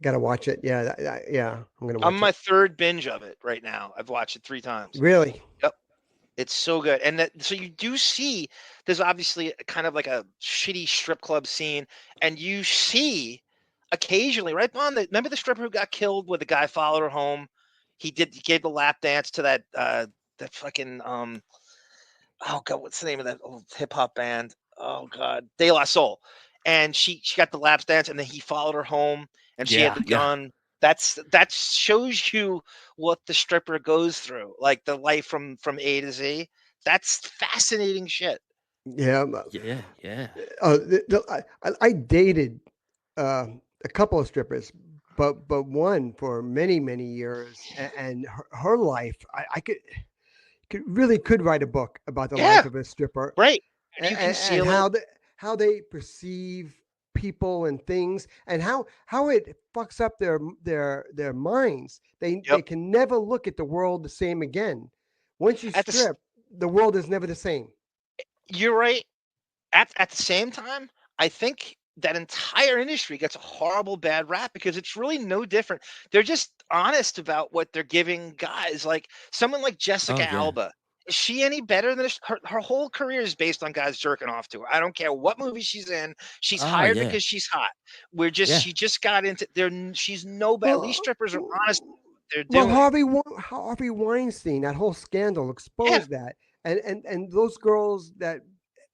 Gotta watch it. Yeah, I'm gonna watch I'm it. my third binge of it right now. I've watched it 3 times. Really? Yep. It's so good. And so you do see there's obviously kind of like a shitty strip club scene, and you see occasionally, right, Bond, remember the stripper who got killed where the guy followed her home? He gave the lap dance to that fucking oh god, what's the name of that old hip hop band? Oh god, De La Soul. And she got the lap dance, and then he followed her home, and she had the gun. That shows you what the stripper goes through, like the life from A to Z. That's fascinating shit. Yeah. Yeah. I dated a couple of strippers, but one for many years, and her life, I could write a book about the life of a stripper, right? And, you can see how they perceive people and things, and how it fucks up their minds. They can never look at the world the same again Once you strip, the world is never the same. You're right. At the same time, I think that entire industry gets a horrible bad rap because it's really no different. They're just honest about what they're giving guys. Like someone like Jessica Alba. Is she any better than her whole career is based on guys jerking off to her. I don't care what movie she's in. She's hired because she's hot. She just got into there. She's no better. At least strippers are honest. They're doing. Well, Harvey Weinstein, that whole scandal exposed that. And those girls that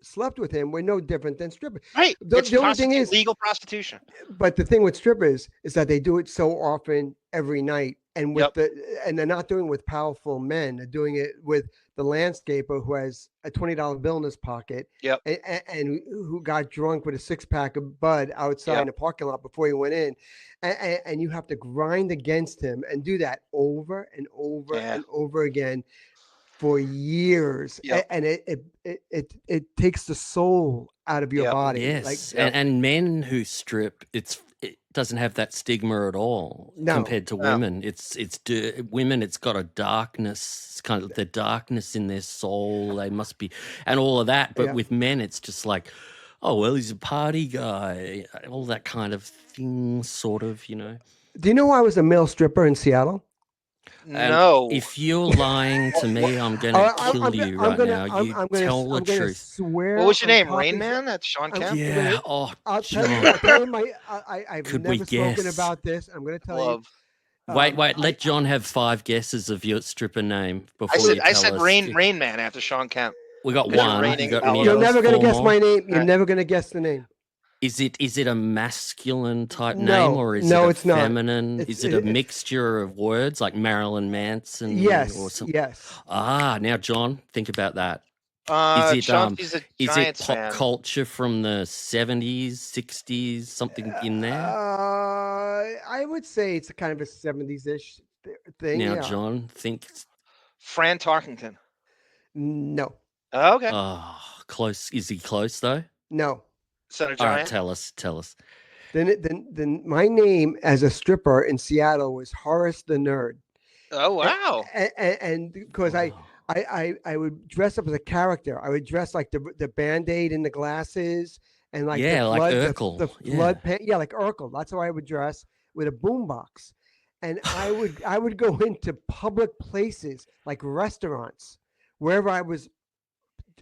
slept with him were no different than strippers. Right. The only thing is legal prostitution. But the thing with strippers is that they do it so often every night, and and they're not doing it with powerful men. They're doing it with the landscaper who has a $20 bill in his pocket, and who got drunk with a 6-pack of bud outside in the parking lot before he went in, and you have to grind against him and do that over and over and over again for years, and it takes the soul out of your body. Yes, and men who strip, it doesn't have that stigma at all compared to women. It's women. It's got a darkness. It's kind of the darkness in their soul. They must be, and all of that. But with men, it's just like, oh well, he's a party guy. All that kind of thing, sort of, you know. Do you know I was a male stripper in Seattle? No. If you're lying to me, I'm going to kill you right now. You tell the truth. Swear what was your name? Rain Man? That's Sean Kemp? Yeah. I'll tell you. I've never spoken about this. I'm going to tell you. Wait. Let John have 5 guesses of your stripper name before I said Rain Man after Sean Kemp. We got one. You're never going to guess my name. You're never going to guess the name. Is it a masculine type name or is it feminine? Is it a mixture of words like Marilyn Manson? Yes. Or something? Yes. Now John, think about that. Is it pop culture from the 70s, 60s, something in there? I would say it's a kind of a 70s-ish thing. Now, John, think. Fran Tarkington. No. Oh, okay. Close. Is he close though? No. Senator All Giant? right, tell us. Then my name as a stripper in Seattle was Horace the Nerd. Oh wow! And because I would dress up as a character. I would dress like the Band-Aid in the glasses and like like Urkel. The flood pants. Like Urkel. That's how I would dress with a boombox. And I would go into public places like restaurants, wherever I was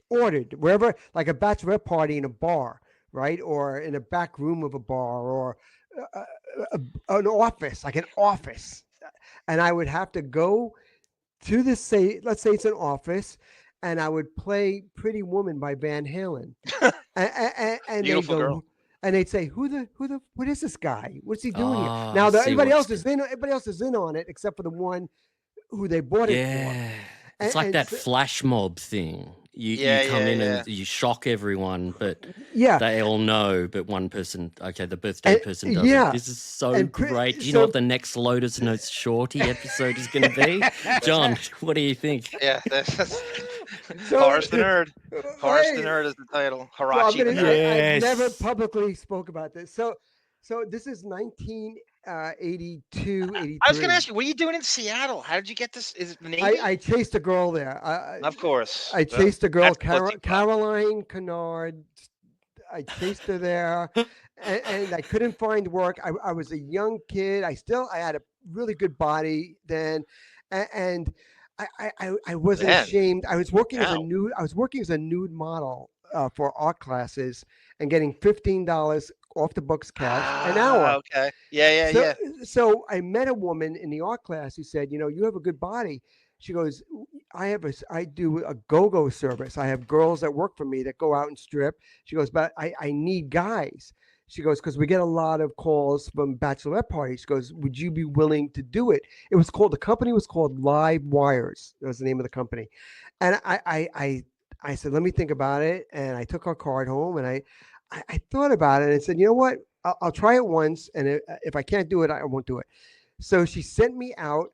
ordered, wherever, like a bachelorette party in a bar, right? Or in a back room of a bar, or an office, like an office. And I would have to go to let's say it's an office, and I would play Pretty Woman by Van Halen. and Beautiful girl. And they'd say, what is this guy? What's he doing here? Now everybody else is in on it except for the one who they bought it for. It's like that flash mob thing. You come in and you shock everyone, but they all know, but one person, the birthday person doesn't. Yeah. This is so great. Do you know what the next Lotus Notes Shorty episode is going to be? John, what do you think? Yeah, Horace the Nerd. Horace the Nerd is the title. Harachi the Nerd. I never publicly spoke about this. So this is 1982, 83. I was going to ask you, what are you doing in Seattle? How did you get this? Is it the Navy? I chased a girl there. Of course. I chased a girl, Caroline Kennard. I chased her there, and I couldn't find work. I was a young kid. I had a really good body then, and I wasn't ashamed. I was working as a nude model for art classes and getting $15 off the books cash an hour. Okay. Yeah. So I met a woman in the art class who said, you have a good body. She goes, I do a go-go service. I have girls that work for me that go out and strip. She goes, but I need guys. She goes, because we get a lot of calls from bachelorette parties. She goes, would you be willing to do it? The company was called Live Wires. That was the name of the company. And I said, let me think about it. And I took her card home, and I thought about it and said, you know what? I'll try it once. And if I can't do it, I won't do it. So she sent me out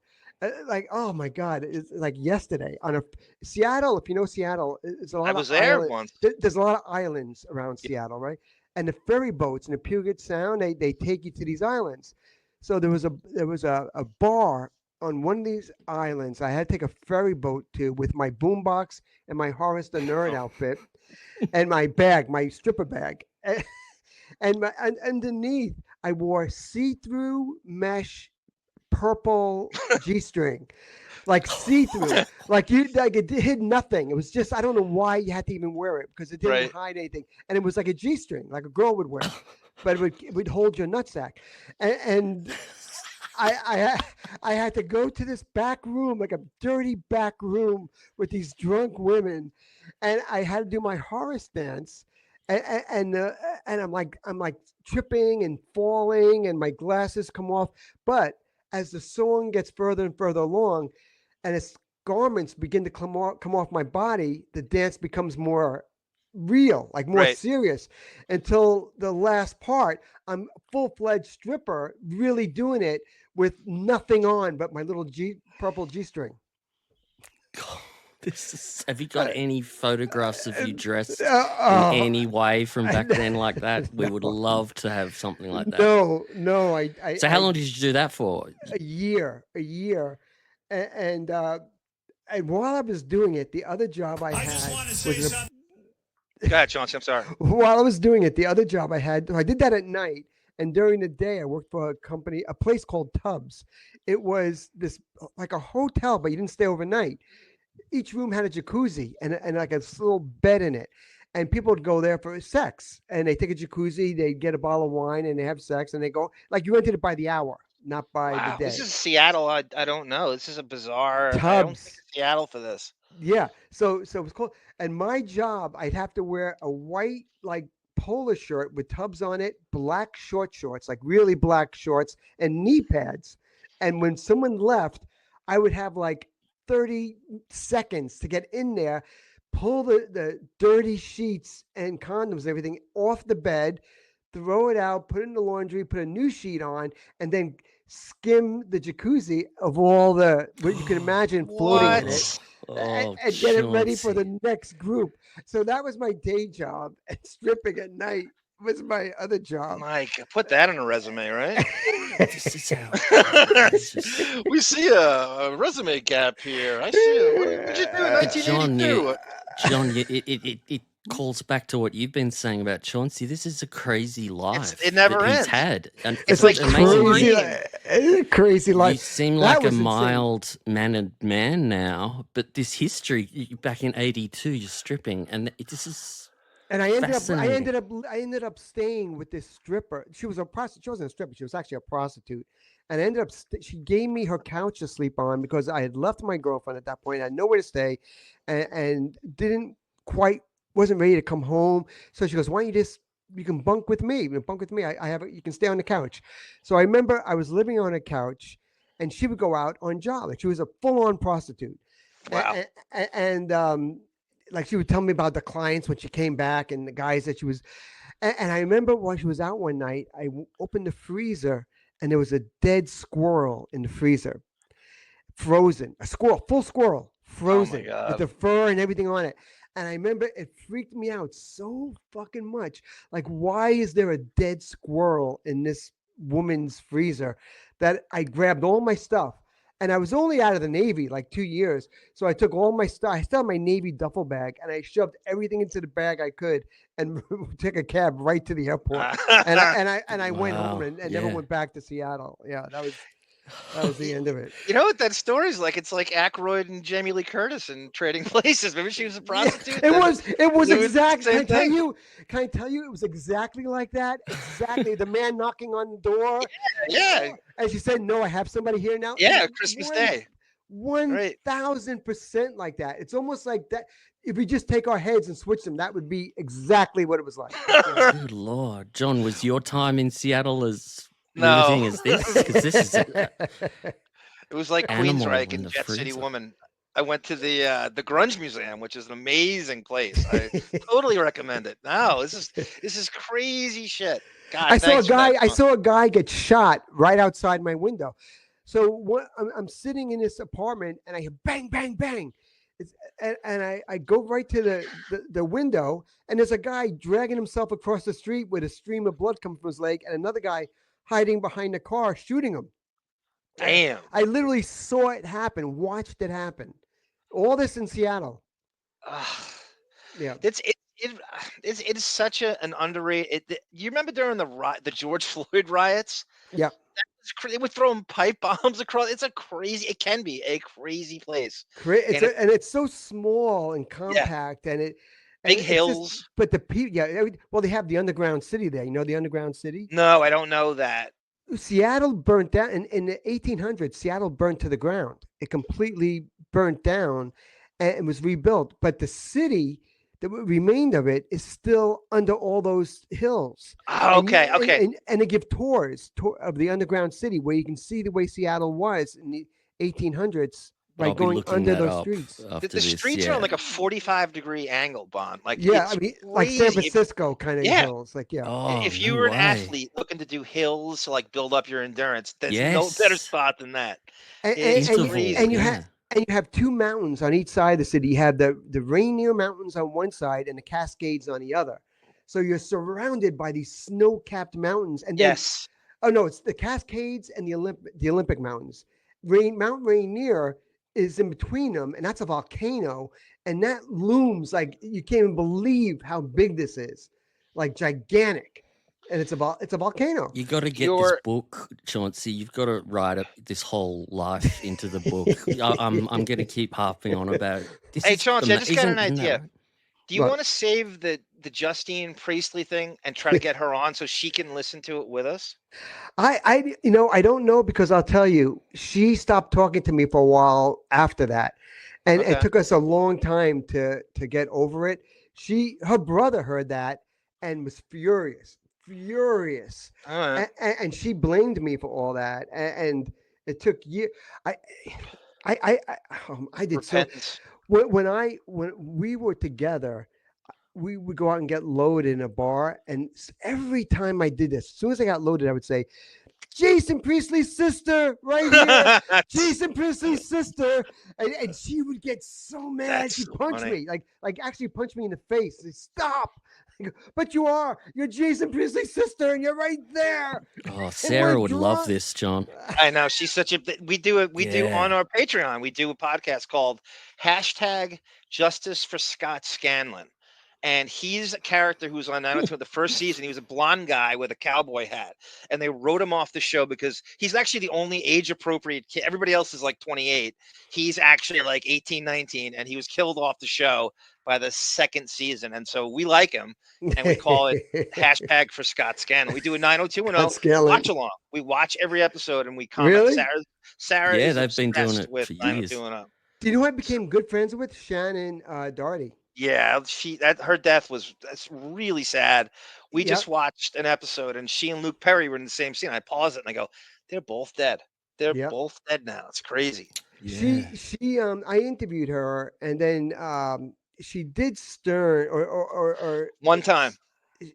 like, oh my God, it's like yesterday on Seattle. If you know Seattle, it's a lot I was there once. There's a lot of islands around Seattle, right? And the ferry boats in the Puget Sound, they take you to these islands. So there was a bar on one of these islands. I had to take a ferry boat to with my boombox and my Horace the Nerd outfit and my bag, my stripper bag. And underneath, I wore see-through mesh purple G-string, like see-through, like it hid nothing. It was just, I don't know why you had to even wear it because it didn't hide anything, and it was like a G-string, like a girl would wear, but it would hold your nutsack, and I had to go to this back room, like a dirty back room with these drunk women, and I had to do my Horace dance. And I'm like tripping and falling, and my glasses come off. But as the song gets further and further along, and its garments begin to come off my body, the dance becomes more real, like more serious, until the last part. I'm full-fledged stripper, really doing it with nothing on but my little purple G-string. Have you got any photographs of you dressed in any way from back then like that? We would love to have something like that. No. So how long did you do that for? A year. And while I was doing it, the other job I had was Go ahead, Chaunce. I'm sorry. While I was doing it, the other job I had, I did that at night. And during the day, I worked for a place called Tubbs. It was this like a hotel, but you didn't stay overnight. Each room had a jacuzzi and like a little bed in it. And people would go there for sex. And they take a jacuzzi, they get a bottle of wine, and they have sex. And they go, like, you rented it by the hour, not by the day. This is Seattle. I don't know. This is a bizarre. Tubbs. I don't think it's Seattle for this. Yeah. So it was cool. And my job, I'd have to wear a white, like, polo shirt with Tubbs on it, black shorts, like really black shorts, and knee pads. And when someone left, I would have like 30 seconds to get in there, pull the dirty sheets and condoms and everything off the bed, throw it out, put it in the laundry, put a new sheet on, and then skim the jacuzzi of all what you can imagine floating in it, and get it ready for the next group. So that was my day job, and stripping at night was my other job. Mike, put that on a resume, right? We see a resume gap here. I see. What did you do in 1982? John, it calls back to what you've been saying about Chauncey. This is a crazy life. It never that ends. He's had. And it's like crazy. It's a crazy life. You seem That like a was insane. mild-mannered man now, but this history back in '82, you're stripping, and this is. And I ended fascinating. up staying with this stripper. She was a prostitute. She wasn't a stripper. She was actually a prostitute. And I ended up, she gave me her couch to sleep on because I had left my girlfriend at that point. I had nowhere to stay, and wasn't ready to come home. So she goes, "Why don't you can bunk with me? You can stay on the couch." So I remember I was living on a couch, and she would go out on job. Like, she was a full-on prostitute. Wow. And like, she would tell me about the clients when she came back and the guys that she was. And I remember when she was out one night, I opened the freezer and there was a dead squirrel in the freezer, frozen. A squirrel, full squirrel, frozen, with the fur and everything on it. And I remember it freaked me out so fucking much. Like, why is there a dead squirrel in this woman's freezer? That I grabbed all my stuff. And I was only out of the Navy like 2 years. So I took all my stuff. I still had my Navy duffel bag, and I shoved everything into the bag I could and took a cab right to the airport. and I went home and never went back to Seattle. Yeah, that was the end of it. You know what that story's like? It's like Aykroyd and Jamie Lee Curtis in Trading Places. Remember, she was a prostitute. It was exactly. Same thing. Can I tell you? It was exactly like that. Exactly. The man knocking on the door. Yeah. And she said, "No, I have somebody here now." Yeah, Christmas Day. 1,000% like that. It's almost like that. If we just take our heads and switch them, that would be exactly what it was like. Good Lord, John, was your time in Seattle as riveting as this? 'Cause this is It was like Animal Queensryche in and the Jet City freezer. Woman. I went to the Grunge Museum, which is an amazing place. I totally recommend it. No, this is crazy shit. God, I saw thanks, a guy get shot right outside my window. So I'm sitting in this apartment and I hear bang, bang, bang. And I go right to the window, and there's a guy dragging himself across the street with a stream of blood coming from his leg, and another guy hiding behind the car shooting him. Damn. I literally saw it happen, watched it happen. All this in Seattle. Yeah. It's such an underrated. You remember during the George Floyd riots? Yeah. They were throwing pipe bombs across. It's a crazy. It can be a crazy place. And it's so small and compact, and it Big it's hills. Just, but the people, well, they have the underground city there. You know the underground city? No, I don't know that. Seattle burnt down in the 1800s. Seattle burnt to the ground. It completely burnt down, and it was rebuilt. But the city that remained of it is still under all those hills. Okay. And they give tours of the underground city where you can see the way Seattle was in the 1800s by going under those streets. The streets are on like a 45-degree angle, Bon. Like I mean, like San Francisco kind of hills. Like if you were an athlete looking to do hills to like build up your endurance, there's no better spot than that. And you have two mountains on each side of the city. You have the Rainier Mountains on one side and the Cascades on the other. So you're surrounded by these snow-capped mountains. And then, oh no, it's the Cascades and the Olympic Mountains. Mount Rainier is in between them, and that's a volcano, and that looms like you can't even believe how big this is, like gigantic. And it's a volcano. You got to get this book, Chauncey. You've got to write this whole life into the book. I'm going to keep harping on about it. Hey, Chauncey, I just got an idea. Do you want to save the Justine Priestley thing and try to get her on so she can listen to it with us? I don't know, because I'll tell you, she stopped talking to me for a while after that, and it took us a long time to get over it. Her brother heard that and was furious, and she blamed me for all that, and it took years. I did so. When we were together, we would go out and get loaded in a bar, and every time I did this, as soon as I got loaded, I would say, Jason Priestley's sister, right here. Jason Priestley's sister. And she would get so mad. She'd punch me, like actually punch me in the face. Say, stop. I go, but you're Jason Priestley's sister, and you're right there. Oh, Sarah would love this, John. I know. She's such a, we do on our Patreon. We do a podcast called #Justice for Scott Scanlon. And he's a character who's on 902 the first season. He was a blonde guy with a cowboy hat. And they wrote him off the show because he's actually the only age-appropriate kid. Everybody else is like 28. He's actually like 18, 19. And he was killed off the show by the second season. And so we like him. And we call it #for Scott Scanlon. We do a 90210 watch-along. We watch every episode and we comment. Really? Sarah yeah, is they've been doing it with for years. 90210. Do you know who I became good friends with? Shannon Doherty. Yeah, her death that's really sad. We just watched an episode, and she and Luke Perry were in the same scene. I pause it and I go, "They're both dead. They're both dead now. It's crazy." Yeah. She I interviewed her, and then she did Stern or one time.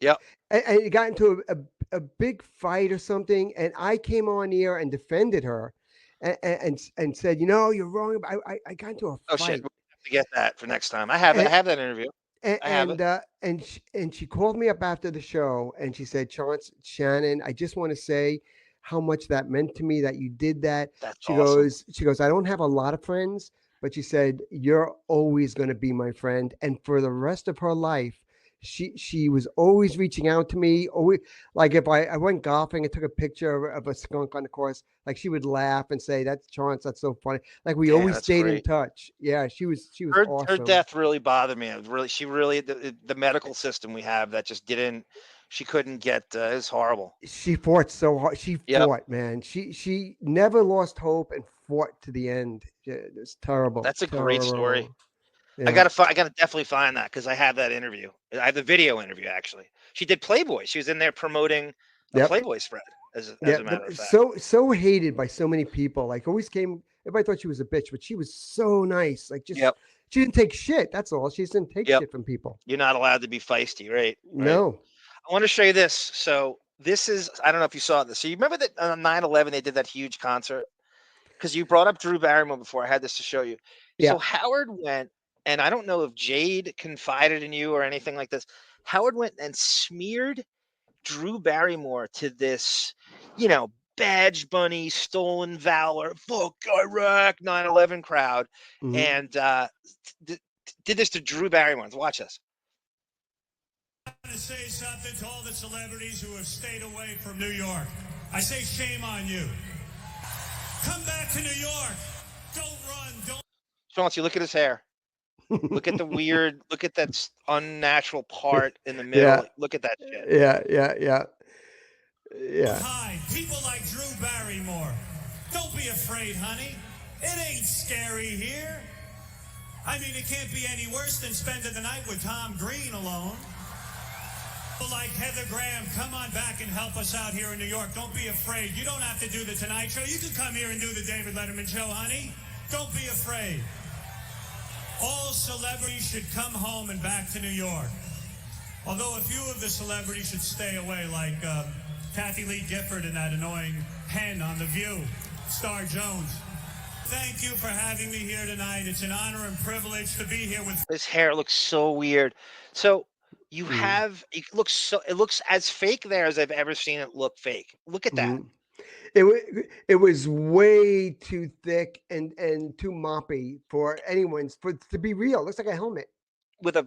Yep. And it got into a big fight or something, and I came on here and defended her, and said, you're wrong. I got into a fight. Oh shit. To get that for next time. I have that interview. And she called me up after the show, and she said, Chaunce, Shannon, I just want to say how much that meant to me that you did that. That's awesome. She goes, I don't have a lot of friends, but she said, you're always going to be my friend. And for the rest of her life, she was always reaching out to me. Always, like if I went golfing and took a picture of a skunk on the course, like she would laugh and say, "That's Chaunce, that's so funny." Like we always stayed in touch. Yeah, she was awesome. Her death really bothered me. She really the medical system we have that just didn't. She couldn't get. It was horrible. She fought so hard. She fought, man. She never lost hope and fought to the end. It was terrible. That's a great story. Yeah. I gotta definitely find that because I have that interview. I have the video interview actually. She did Playboy. She was in there promoting a Playboy spread. As a matter of fact, so hated by so many people. Like always came. Everybody thought she was a bitch, but she was so nice. Like just she didn't take shit. That's all. She just didn't take shit from people. You're not allowed to be feisty, right? No. I want to show you this. So this is. I don't know if you saw this. So you remember that on 9/11 they did that huge concert because you brought up Drew Barrymore before. I had this to show you. Yeah. So Howard went. And I don't know if Jade confided in you or anything like this. Howard went and smeared Drew Barrymore to this, Badge Bunny, Stolen Valor, fuck Iraq, 9/11 crowd, and did this to Drew Barrymore. Watch this. I'm going to say something to all the celebrities who have stayed away from New York. I say shame on you. Come back to New York. Don't run. Don't. Chaunce, look at his hair. Look at the weird. Look at that unnatural part in the middle. Yeah. Look at that shit. Yeah. Hi, people like Drew Barrymore. Don't be afraid, honey. It ain't scary here. I mean, it can't be any worse than spending the night with Tom Green alone. People like Heather Graham, come on back and help us out here in New York. Don't be afraid. You don't have to do the Tonight Show. You can come here and do the David Letterman Show, honey. Don't be afraid. All celebrities should come home and back to New York. Although a few of the celebrities should stay away, like Kathy Lee Gifford and that annoying hen on The View, Star Jones. Thank you for having me here tonight. It's an honor and privilege to be here with. His hair looks so weird. So you have it looks as fake there as I've ever seen it look fake. Look at that. It was way too thick and too moppy for to be real. It looks like a helmet with a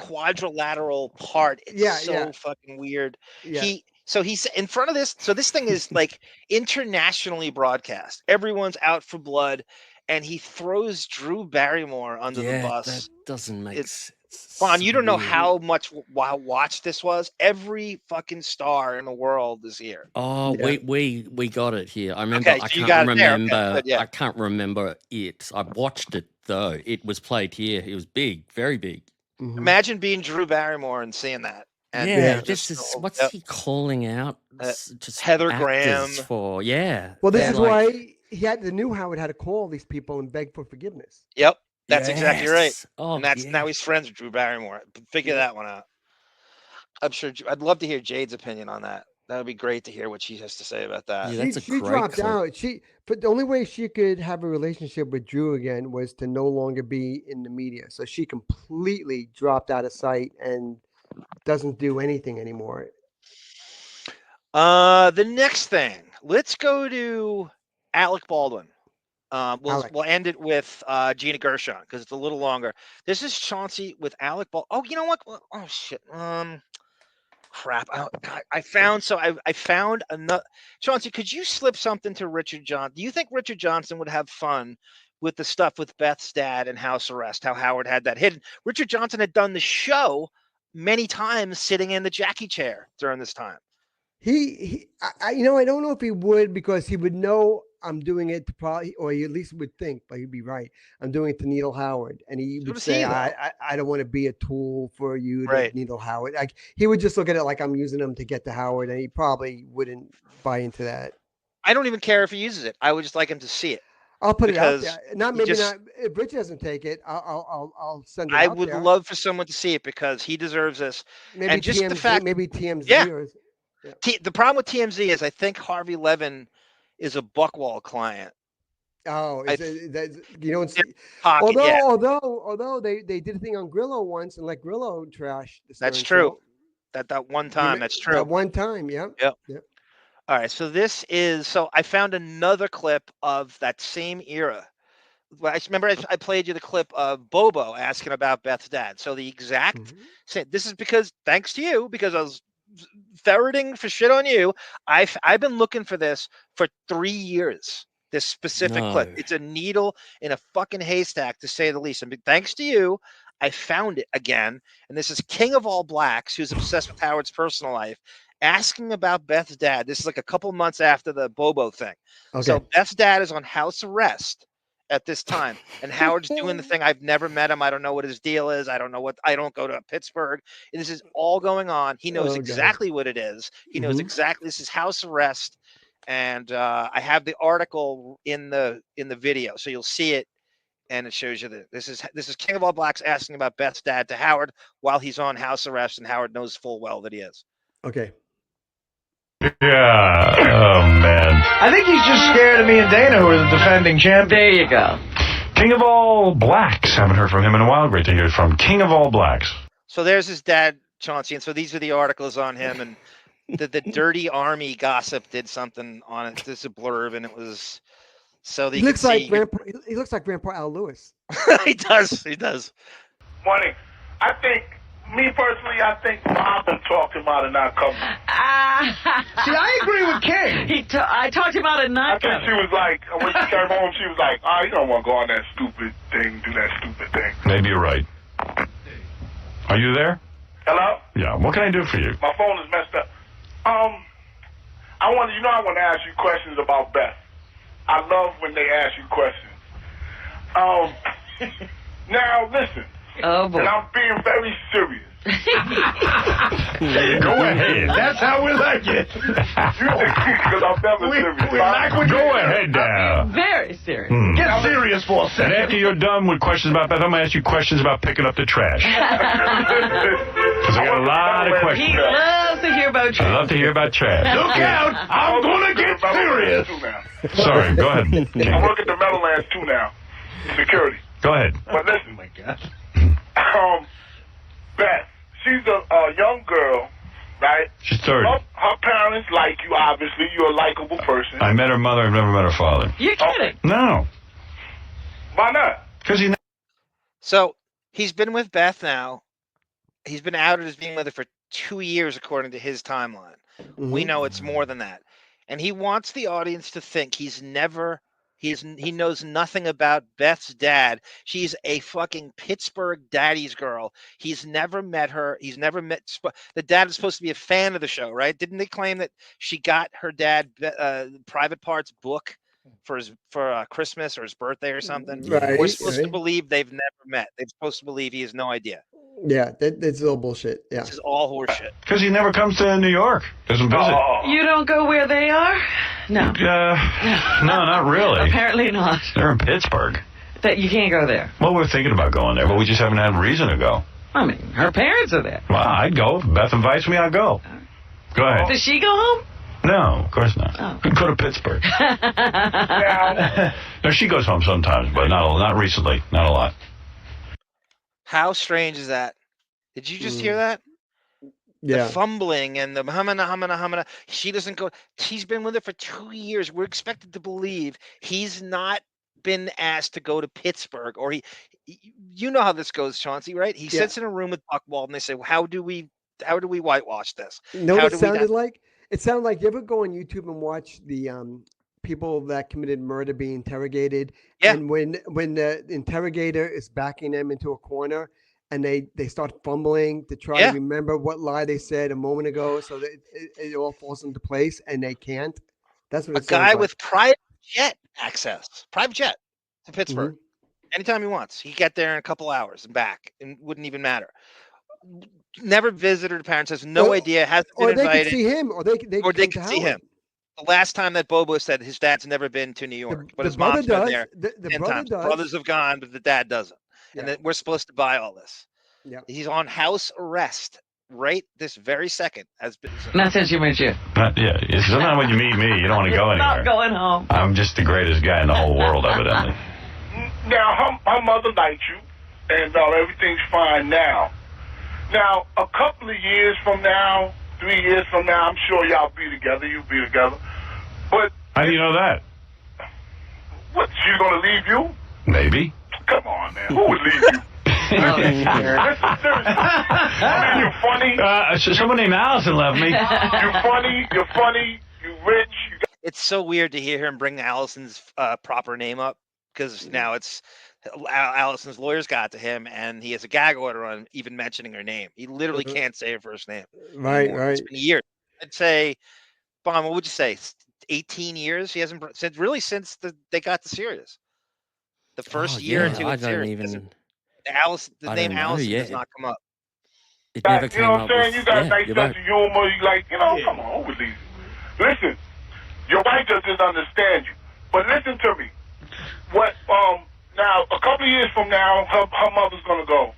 quadrilateral part. It's so fucking weird. Yeah. He's in front of this. So this thing is like internationally broadcast. Everyone's out for blood, and he throws Drew Barrymore under the bus. That doesn't make sense. Bon, you don't know how much watch this was. Every fucking star in the world is here. Oh, we got it here. I remember. Okay, I so you can't got it there. remember. Okay, good, yeah. I can't remember it. I watched it though. It was played here. It was big, very big. Imagine being Drew Barrymore and seeing that. And this is what's he calling out? Just Heather actors Graham for Well, this is why the new Howard had to call these people and beg for forgiveness. Yep. That's exactly right. Oh, and now he's friends with Drew Barrymore. Figure that one out. I'm sure. I'd love to hear Jade's opinion on that. That would be great to hear what she has to say about that. Yeah, She dropped out. But the only way she could have a relationship with Drew again was to no longer be in the media. So she completely dropped out of sight and doesn't do anything anymore. The next thing, let's go to Alec Baldwin. We'll end it with Gina Gershon because it's a little longer. This is Chaunce with Alec Baldwin. Oh, you know what? Oh shit. Crap. I found another. Chaunce, could you slip something to Richard Johnson? Do you think Richard Johnson would have fun with the stuff with Beth's dad and house arrest? How Howard had that hidden. Richard Johnson had done the show many times sitting in the Jackie chair during this time. I don't know if he would, because he would know I'm doing it to probably, or he at least would think, but he'd be right. I'm doing it to needle Howard, and he would say, I don't want to be a tool for you to needle Howard. Like, he would just look at it like I'm using him to get to Howard, and he probably wouldn't buy into that. I don't even care if he uses it. I would just like him to see it. I'll put it out there. Not if Rich doesn't take it, I'll send it out. I would love for someone to see it because he deserves this. Maybe and just TMZ, the fact, maybe TMZ. Yeah. The problem with TMZ is I think Harvey Levin is a Buckwall client. Oh, you don't see. Although they did a thing on Grillo once and let Grillo trash the That's Stern true. Show. That one time. That's true. That one time. Yeah. Yep. Yep. All right. So I found another clip of that same era. I remember I played you the clip of Bobo asking about Beth's dad. So the exact same. This is because thanks to you, because I was ferreting for shit on you. I've been looking for this for 3 years. This specific clip. It's a needle in a fucking haystack, to say the least. And thanks to you, I found it again. And this is King of All Blacks, who's obsessed with Howard's personal life, asking about Beth's dad. This is like a couple months after the Bobo thing. Okay. So Beth's dad is on house arrest at this time, and Howard's doing the thing. I've never met him. I don't know what his deal is. I don't go to Pittsburgh. And this is all going on. He knows exactly what it is. He knows exactly. This is house arrest. And I have the article in the video, so you'll see it, and it shows you that this is King of All Blacks asking about Beth's dad to Howard while he's on house arrest, and Howard knows full well that he is. Okay. Yeah. Oh, man. I think he's just scared of me and Dana, who are the defending champions. There you go. King of All Blacks. Haven't heard from him in a while. Great to hear from King of All Blacks. So there's his dad, Chaunce, and so these are the articles on him, and the dirty army gossip did something on it. There's a blurb, and it was so that He you looks could like see. he looks like Grandpa Al Lewis. He does. He does. Morning. I think, me personally, I think Robin talked him out of not coming. See, I agree with King. I talked him out of I not think coming. she was like, when she came home, she was like, oh, you don't want to go on that stupid thing, do that stupid thing. Maybe you're right. Are you there? Hello? Yeah. What can I do for you? My phone is messed up. I want to ask you questions about Beth. I love when they ask you questions. Now, listen. Oh, boy. And I'm being very serious. Go ahead. That's how we like it. Because I'm never serious. Go ahead now. Very serious. Get serious for a And second. after you're done with questions about Beth, I'm going to ask you questions about picking up the trash. Because I got a lot of questions. He loves to hear about I trash. love to hear about trash. Look out. I'm going to get serious. Sorry, go ahead. I work at the Meadowlands too now. Security. Go ahead. But listen, my God. Beth, she's a young girl, right? She's 30. Her parents like you, obviously. You're a likable person. I met her mother. I've never met her father. You're kidding. No. Why not? Because he. So he's been with Beth now. He's been outed as being with her for 2 years, according to his timeline. We know it's more than that. And he wants the audience to think he knows nothing about Beth's dad. She's a fucking Pittsburgh daddy's girl. He's never met her. He's never met. The dad is supposed to be a fan of the show, right? Didn't they claim that she got her dad Private Parts book for Christmas or his birthday or something? Right, We're supposed to right. believe they've never met. They're supposed to believe he has no idea. Yeah, that's all bullshit. Yeah. This is all horseshit. Because he never comes to New York. Doesn't visit. You don't go where they are? No. No, not really. Apparently not. They're in Pittsburgh. That you can't go there. Well, we're thinking about going there, but we just haven't had a reason to go. I mean, her parents are there. Well, I'd go. If Beth invites me, I'll go. Go ahead. Does she go home? No, of course not. Oh. Go to Pittsburgh. No, she goes home sometimes, but not recently. Not a lot. How strange is that? Did you just hear that? Yeah. The fumbling and the hammina. She doesn't go. She's been with her for 2 years. We're expected to believe he's not been asked to go to Pittsburgh, or you know how this goes, Chauncey, right? He sits in a room with Buckwald, and they say, well, how do we whitewash this? No, it sounded like? It sounded like, you ever go on YouTube and watch the people that committed murder being interrogated? Yeah. And when the interrogator is backing them into a corner, and they start fumbling to try to remember what lie they said a moment ago, so that it all falls into place, and they can't. That's what A guy with private jet access, private jet to Pittsburgh, anytime he wants. He get there in a couple hours and back, and wouldn't even matter. Never visited her parents, has no idea, hasn't been invited. Or they could see him, or they could see him. The last time that Bobo said his dad's never been to New York, but his mom's been there 10 times. Brothers have gone, but the dad doesn't. And that we're supposed to buy all this. Yeah. He's on house arrest right this very second. Not since you met you. Sometimes when you meet me, you don't want to go anywhere. Not going home. I'm just the greatest guy in the whole world, evidently. Now, her mother liked you, and everything's fine now. Now, a couple of years from now, 3 years from now, I'm sure y'all be together. You'll be together. But how do you know that? What, she's going to leave you? Maybe. Come on, man. Who would leave you? Listen, seriously. I mean, you're funny. Someone named Allison left me. You're funny, you rich. It's so weird to hear him bring Allison's proper name up, because now it's Allison's lawyers got to him, and he has a gag order on even mentioning her name. He literally can't say her first name. Right, anymore. right. It's been years. I'd say, Bon, what would you say? 18 years? He hasn't since they got the Sirius. The first year or two. I of don't Sirius. even. The name Allison does not come up. It never You know what I'm saying? You got a nice you're sense of humor. You like, come on, who would leave you? Listen, your wife just doesn't understand you. But listen to me. Now, a couple of years from now, her mother's going to go,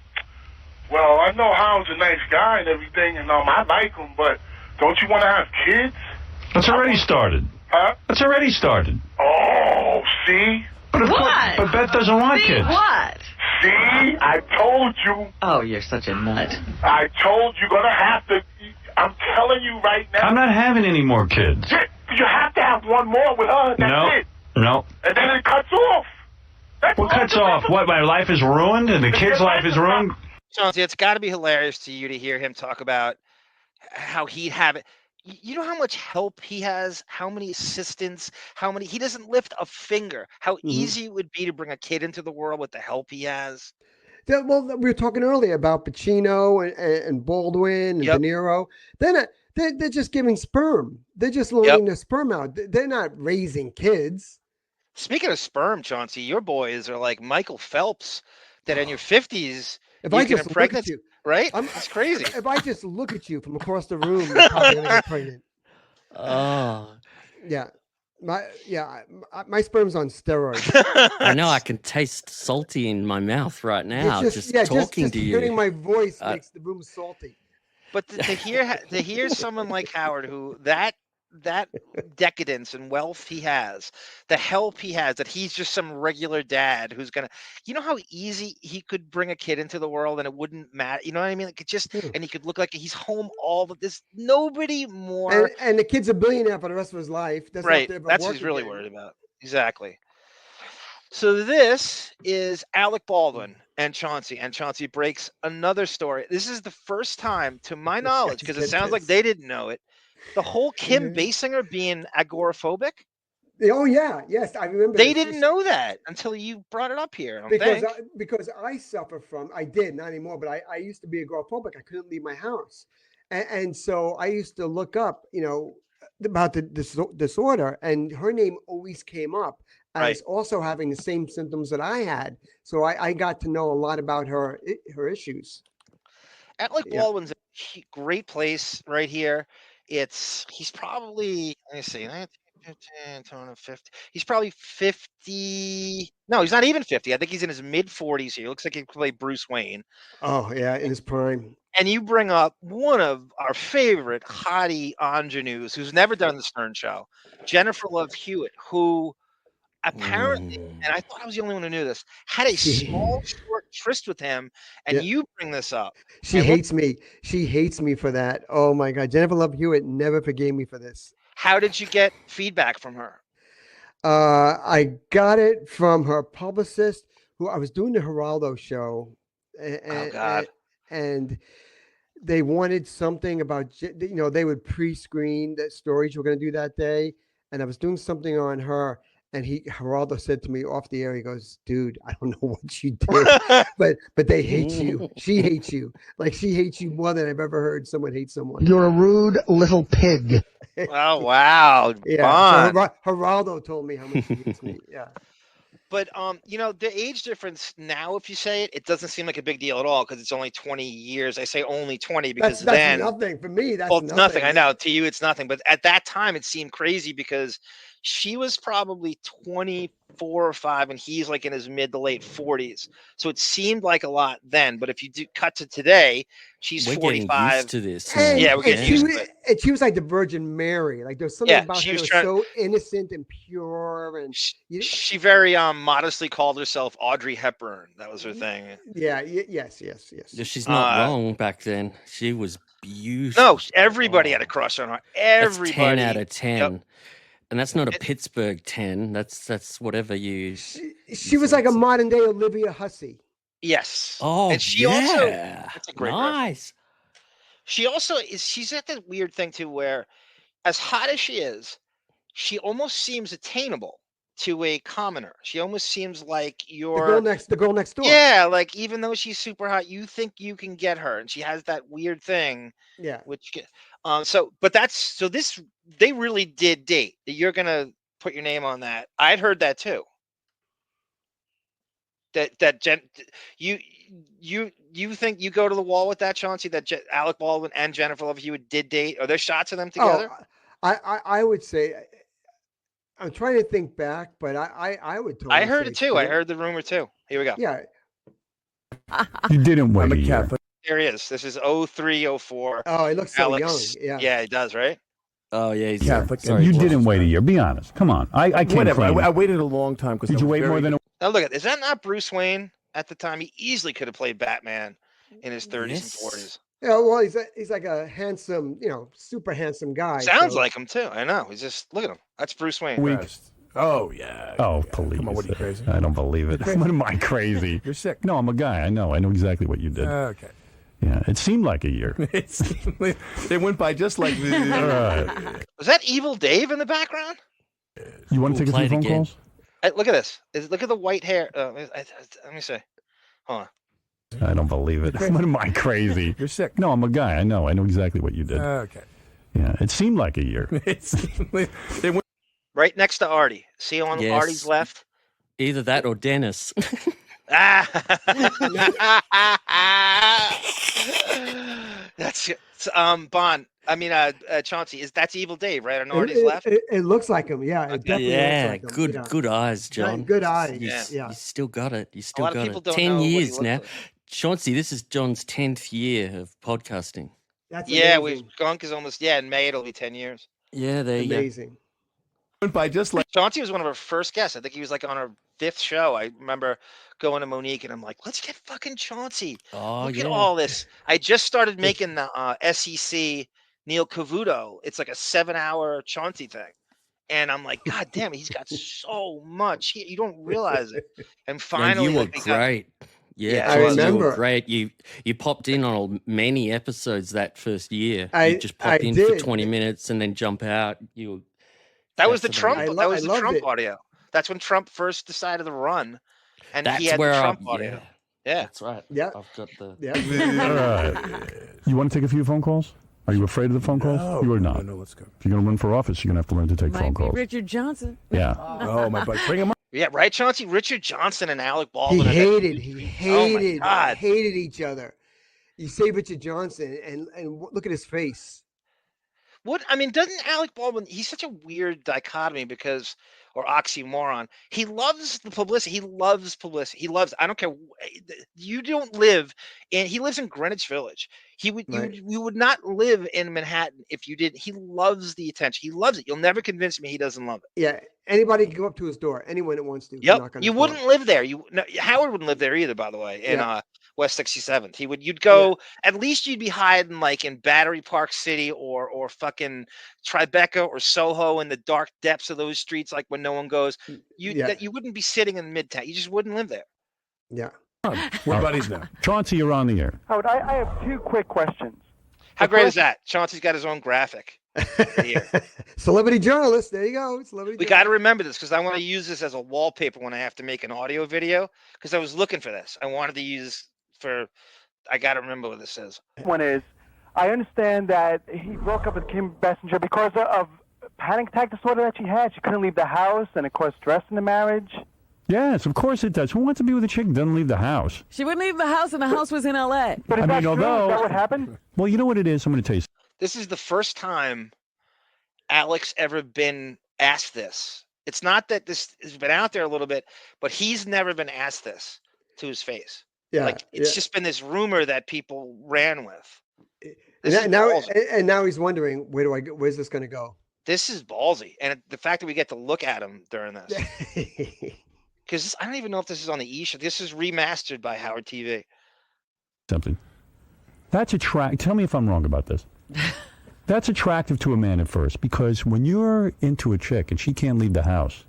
well, I know Howard's a nice guy and everything, and I like him, but don't you want to have kids? That's already started. Huh? That's already started. Oh, see? But Beth doesn't want kids. What? See? I told you. Oh, you're such a nut. I told you going to have to. I'm telling you right now. I'm not having any more kids. You have to have one more with her. That's it. No. And then it cuts off. What cuts off? What, my life is ruined and the kid's life is ruined? Chaunce, it's got to be hilarious to you to hear him talk about how he'd have it. You know how much help he has, how many assistants, he doesn't lift a finger, how easy it would be to bring a kid into the world with the help he has. Well, we were talking earlier about Pacino and Baldwin and De Niro. They're just giving sperm. They're just loaning their sperm out. They're not raising kids. Speaking of sperm, Chauncey, your boys are like Michael Phelps that in your 50s, If you I can just look impregnate at you, right? That's crazy. If I just look at you from across the room, you're probably gonna get pregnant. Oh. Yeah. My sperm's on steroids. I know I can taste salty in my mouth right now, just talking to you. Hearing my voice makes the room salty. But to hear someone like Howard, who that decadence and wealth he has, the help he has, that he's just some regular dad who's gonna, you know how easy he could bring a kid into the world and it wouldn't matter. You know what I mean? Like and he could look like he's home all of this. Nobody more. And the kid's a billionaire for the rest of his life. Right. That's what he's really worried about. Exactly. So this is Alec Baldwin and Chauncey. And Chauncey breaks another story. This is the first time, to my knowledge, because it sounds like they didn't know it, the whole Kim Basinger being agoraphobic. Oh yeah, yes, I remember. They didn't know that until you brought it up here. Because I suffer from. I did, not anymore, but I used to be agoraphobic. I couldn't leave my house, and so I used to look up, about the disorder, and her name always came up as also having the same symptoms that I had. So I got to know a lot about her issues. Alec Baldwin's a great place right here. He's probably, let me see, 15, 50. He's probably 50. No, he's not even 50. I think he's in his mid 40s here. He looks like he could play Bruce Wayne. Oh, yeah, in his prime. And you bring up one of our favorite hottie ingenues who's never done the Stern Show, Jennifer Love Hewitt, who apparently, and I thought I was the only one who knew this, had a small, short tryst with him, and you bring this up. She hates me. She hates me for that. Oh, my God. Jennifer Love Hewitt never forgave me for this. How did you get feedback from her? I got it from her publicist, who I was doing the Geraldo show. And they wanted something about, they would pre-screen the stories we're going to do that day. And I was doing something on her. And Geraldo said to me off the air, he goes, dude, I don't know what you did, but they hate you. She hates you. Like, she hates you more than I've ever heard someone hate someone. You're a rude little pig. Oh, wow. Yeah. So Geraldo told me how much she hates me. Yeah. But, the age difference now, if you say it doesn't seem like a big deal at all because it's only 20 years. I say only 20 because that's nothing. For me, that's it's nothing. I know. To you, it's nothing. But at that time, it seemed crazy because she was probably 24 or 5, and he's like in his mid to late 40s. So it seemed like a lot then. But if you do cut to today, she's 45. Getting used to this. Yeah, we're getting used to it. And she was like the Virgin Mary. Like there's something about her that was so innocent and pure. And she very modestly called herself Audrey Hepburn. That was her thing. Yeah. Yes. She's not wrong back then. She was beautiful. No, everybody had a crush on her. Everybody. That's 10 out of 10. Yep. And that's not a Pittsburgh 10. That's whatever you. She was like a modern day Olivia Hussey. Yes. Oh, and she also. That's a great nice. Reference. She also is. She's at that weird thing too, where, as hot as she is, she almost seems attainable to a commoner. She almost seems like the girl next door. Yeah, like even though she's super hot, you think you can get her, and she has that weird thing. Yeah. Which, they really did date. You're gonna put your name on that. I'd heard that too. You think you go to the wall with that, Chauncey? That Alec Baldwin and Jennifer Love Hewitt did date? Are there shots of them together? Oh, I would say. I'm trying to think back, but I would. Totally I heard it too. I heard the rumor too. Here we go. Yeah. You didn't wait a year. There he is. This is 0304. Oh, he looks so Alex. young. Yeah. Yeah, he does, right? Oh, yeah. He's Sorry, you didn't wait a year. Be honest. Come on. I can't. Whatever. I waited a long time because. Did you wait more than a? Now look at. Is that not Bruce Wayne at the time? He easily could have played Batman in his 30s and 40s. Yeah, well, he's like a handsome, super handsome guy. Sounds so- like him too. I know. He's just look at him. That's Bruce Wayne. Week. Oh, yeah. Oh, please. Come on, what are you, crazy? I don't believe it. What am I crazy? You're sick. No, I'm a guy. I know exactly what you did. Okay. Yeah, it seemed like a year. They went by just like All right. Was that Evil Dave in the background? You want to take a few phone calls? Look at this. Look at the white hair. Let me see. Hold on. I don't believe it. What am I crazy? You're sick. No, I'm a guy. I know exactly what you did. Okay. Yeah, it seemed like a year. They went Right next to Artie. See on Yes. Artie's left? Either that or Dennis. That's Bond. I mean, Chauncey. That's Evil Dave, right? On Artie's left. It looks like him. Yeah, it definitely Yeah, looks like him. good eyes, John. Good eyes. You still got it. You still lot of got people it. don't 10 know what he years looks now. like. Chauncey, this is John's 10th year of podcasting. That's Yeah, amazing. Gunk is almost. Yeah, in May it'll be 10 years. Yeah, there you go. Amazing. went by just like Chauncey was one of our first guests. I think he was like on our 5th show. I remember going to Monique and I'm like, let's get fucking Chauncey. Oh, Look yeah. at all this. I just started making the SEC Neil Cavuto. It's like a 7-hour Chauncey thing. And I'm like, God damn it, he's got so much. You don't realize it. And No, finally, you were like, they got- great. Yeah, I Chauncey, you were remember. great. You popped in on many episodes that first year. I- You just popped I in for did. 20 minutes and then jump out. that was the fascinating. Trump. I That was the loved Trump it. audio. That's when Trump first decided to run, and That's he had where the I- Trump audio. yeah. Yeah. That's right. Yeah. I've got the. Yeah. All right. You want to take a few phone calls? Are you afraid of the phone calls? You are not. No, let's go. If you're going to run for office, you're going to have to learn to take phone Might be calls. Richard Johnson. Yeah. Oh, my buddy. Bring him up. Yeah, right, Chauncey? Richard Johnson and Alec He Baldwin. hated God. each other. You say Richard Johnson and look at his face. What I mean, doesn't Alec Baldwin? He's such a weird dichotomy or oxymoron. He loves the publicity. He loves publicity. He loves. I don't care. You don't live in. He lives in Greenwich Village. He would. Right. You would not live in Manhattan if you didn't. He loves the attention. He loves it. You'll never convince me he doesn't love it. Yeah, anybody can go up to his door. Anyone that wants to. Yep. knock on You his wouldn't door. live there. Howard wouldn't live there either, by the way, in Yeah. West 67th. You'd go, at least you'd be hiding like in Battery Park City or fucking Tribeca or Soho in the dark depths of those streets, like when no one goes. Yeah. You wouldn't be sitting in Midtown. You just wouldn't live there. Yeah. We're buddies now. Chauncey, you're on the air. Howard, I have 2 quick questions. How great is that? Chauncey's got his own graphic. Here. Celebrity journalist. There you go. Celebrity. We got to remember this because I want to use this as a wallpaper when I have to make an audio video because I was looking for this. I wanted to use I got to remember what this is. One is, I understand that he broke up with Kim Bessinger because of panic attack disorder that she had. She couldn't leave the house, and it caused stress in the marriage. Yes, of course it does. Who wants to be with a chick who doesn't leave the house? She wouldn't leave the house, and the house was in L.A. But is I that mean, true? although- Is that what happened? Well, you know what it is? I'm going to tell you. This is the first time Alec's ever been asked this. It's not that this has been out there a little bit, but he's never been asked this to his face. Yeah. Like it's just been this rumor that people ran with. And This is now, ballsy. and now he's wondering where's this going to go? This is ballsy, and the fact that we get to look at him during this, because I don't even know if this is on the E show. This is remastered by Howard TV. Something. That's Tell me if I'm wrong about this. That's attractive to a man at first because when you're into a chick and she can't leave the house,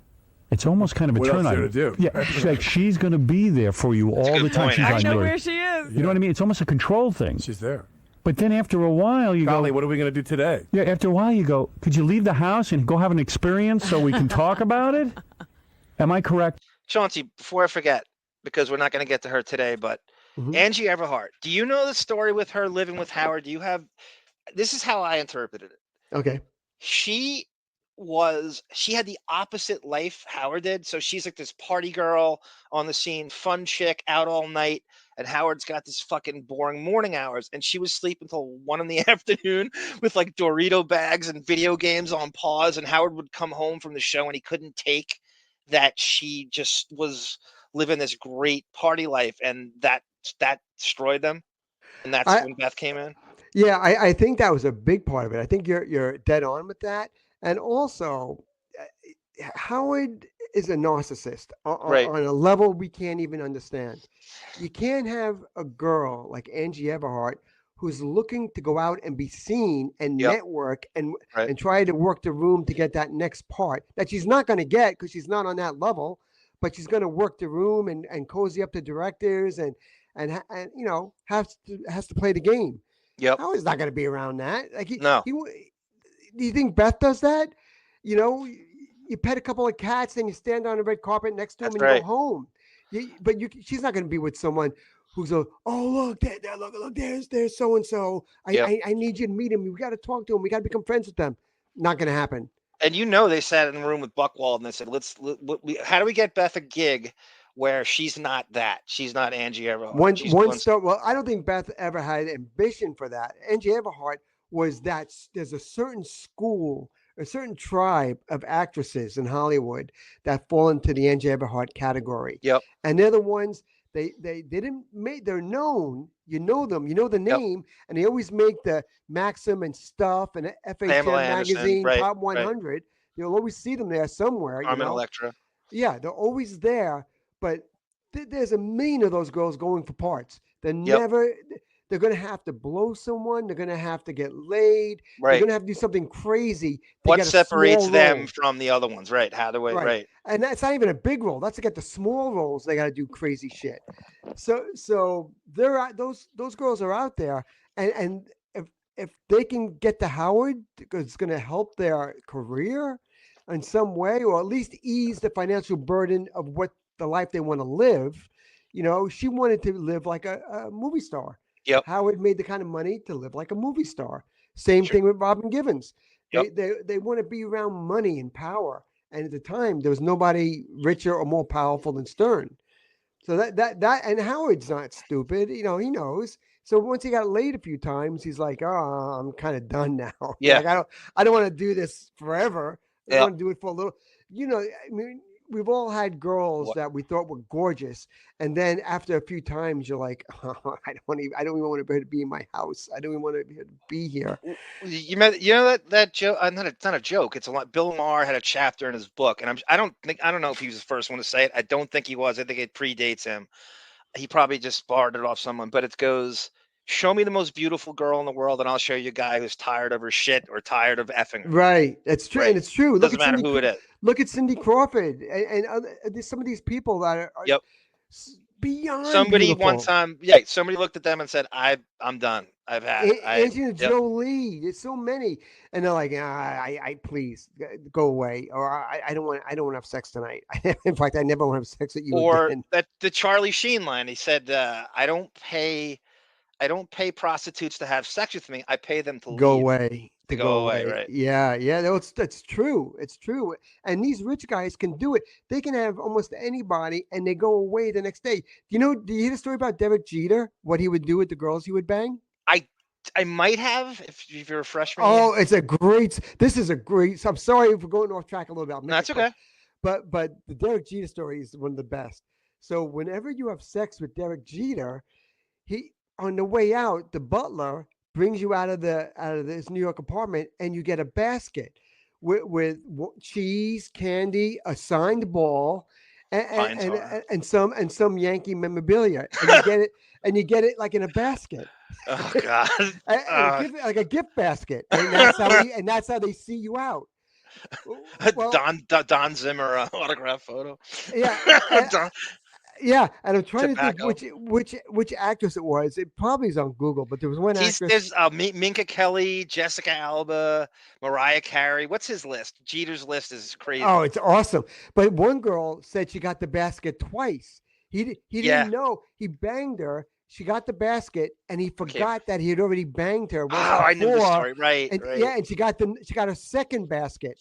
it's almost kind of a What turn else on. is there to do? Yeah, she's like she's going to be there for you all good the time. point. She's I on know yours. where she is. You know what I mean? It's almost a control thing. She's there. But then after a while, you Golly, go. what are we going to do today? Yeah, after a while, you go. Could you leave the house and go have an experience so we can talk about it? Am I correct? Chauncey, before I forget, because we're not going to get to her today, but Angie Everhart, do you know the story with her living with Howard? This is how I interpreted it. Okay. She had the opposite life Howard did. So she's like this party girl on the scene, fun chick, out all night. And Howard's got this fucking boring morning hours. And she was sleeping until 1 in the afternoon with like Dorito bags and video games on pause. And Howard would come home from the show and he couldn't take that she just was living this great party life. And that destroyed them. And that's when Beth came in. Yeah, I think that was a big part of it. I think you're dead on with that. And also, Howard is a narcissist on a level we can't even understand. You can't have a girl like Angie Everhart who's looking to go out and be seen and Yep. network and Right. and try to work the room to get that next part that she's not going to get because she's not on that level, but she's going to work the room and cozy up the directors and you know has to play the game. Yep. Howard's not going to be around that. Like No. do you think Beth does that? You know, you pet a couple of cats and you stand on the red carpet next to him That's and you right. go home. She's not going to be with someone who's oh look there look there's so and so. I need you to meet him. We got to talk to him. We got to become friends with them. Not going to happen. And you know, they sat in the room with Buckwald and they said, how do we get Beth a gig where she's not that? She's not Angie Everhart. Well, I don't think Beth ever had ambition for that. Angie Everhart was that there's a certain school, a certain tribe of actresses in Hollywood that fall into the Angie Everhart category. Yep. And they're the ones they didn't make. They're known. You know them. You know the name, and they always make the Maxim and stuff and FHM Pamela Anderson, magazine right, top 100. right. You'll always see them there somewhere. Carmen you know? Electra. Yeah, they're always there, but there's a million of those girls going for parts. They're never. They're going to have to blow someone. They're going to have to get laid. Right. They're going to have to do something crazy. To What get a separates small them role. from the other ones? Right. How do I? Right. And that's not even a big role. That's to get the small roles. They got to do crazy shit. So they're out, those girls are out there, and if they can get to Howard, because it's going to help their career in some way, or at least ease the financial burden of what the life they want to live. You know, she wanted to live like a movie star. Yep. Howard made the kind of money to live like a movie star. Same thing with Robin Givens. They want to be around money and power. And at the time, there was nobody richer or more powerful than Stern. So that and Howard's not stupid. You know, he knows. So once he got laid a few times, he's like, "Oh, I'm kind of done now. Yeah. Like, I don't want to do this forever. I Yeah. want to do it for a little." You know, I mean, we've all had girls that we thought were gorgeous, and then after a few times, you're like, "Oh, I don't even want to be in my house. I don't even want to be here." You know that joke? It's not a joke. It's a lot. Bill Maher had a chapter in his book, and I don't know if he was the first one to say it. I don't think he was. I think it predates him. He probably just borrowed it off someone. But it goes, "Show me the most beautiful girl in the world, and I'll show you a guy who's tired of her shit or tired of effing her." Right. That's true. Right. And it's true. Doesn't matter who it is. Look at Cindy Crawford and there's some of these people that are beyond Somebody beautiful. one time, somebody looked at them and said, "I'm done. I've had." Angelina Jolie. There's so many, and they're like, "I please go away," or I don't want to have sex tonight. In fact, I never want to have sex with you Or again. that the Charlie Sheen line. He said, "I don't pay prostitutes to have sex with me. I pay them to Go leave." away. To go away, right? Yeah. No, that's true. It's true. And these rich guys can do it. They can have almost anybody, and they go away the next day. Do you hear the story about Derek Jeter? What he would do with the girls he would bang? I might have if you're a freshman. Oh, this is a great. I'm sorry for going off track a little bit. That's okay. But the Derek Jeter story is one of the best. So whenever you have sex with Derek Jeter, he on the way out, the butler brings you out of this New York apartment, and you get a basket with cheese, candy, a signed ball, and some Yankee memorabilia, and you get it like in a basket. Oh God! Like a gift basket, and that's how they see you out. Well, Don Zimmer autograph photo. Yeah. Yeah, and I'm trying Tobacco. to think which actress it was. It probably is on Google, but there was one actress. There's Minka Kelly, Jessica Alba, Mariah Carey. What's his list? Jeter's list is crazy. Oh, it's awesome. But one girl said she got the basket twice. He didn't know. He banged her. She got the basket, and he forgot that he had already banged her. I knew the story. Right, right. Yeah, and she got a second basket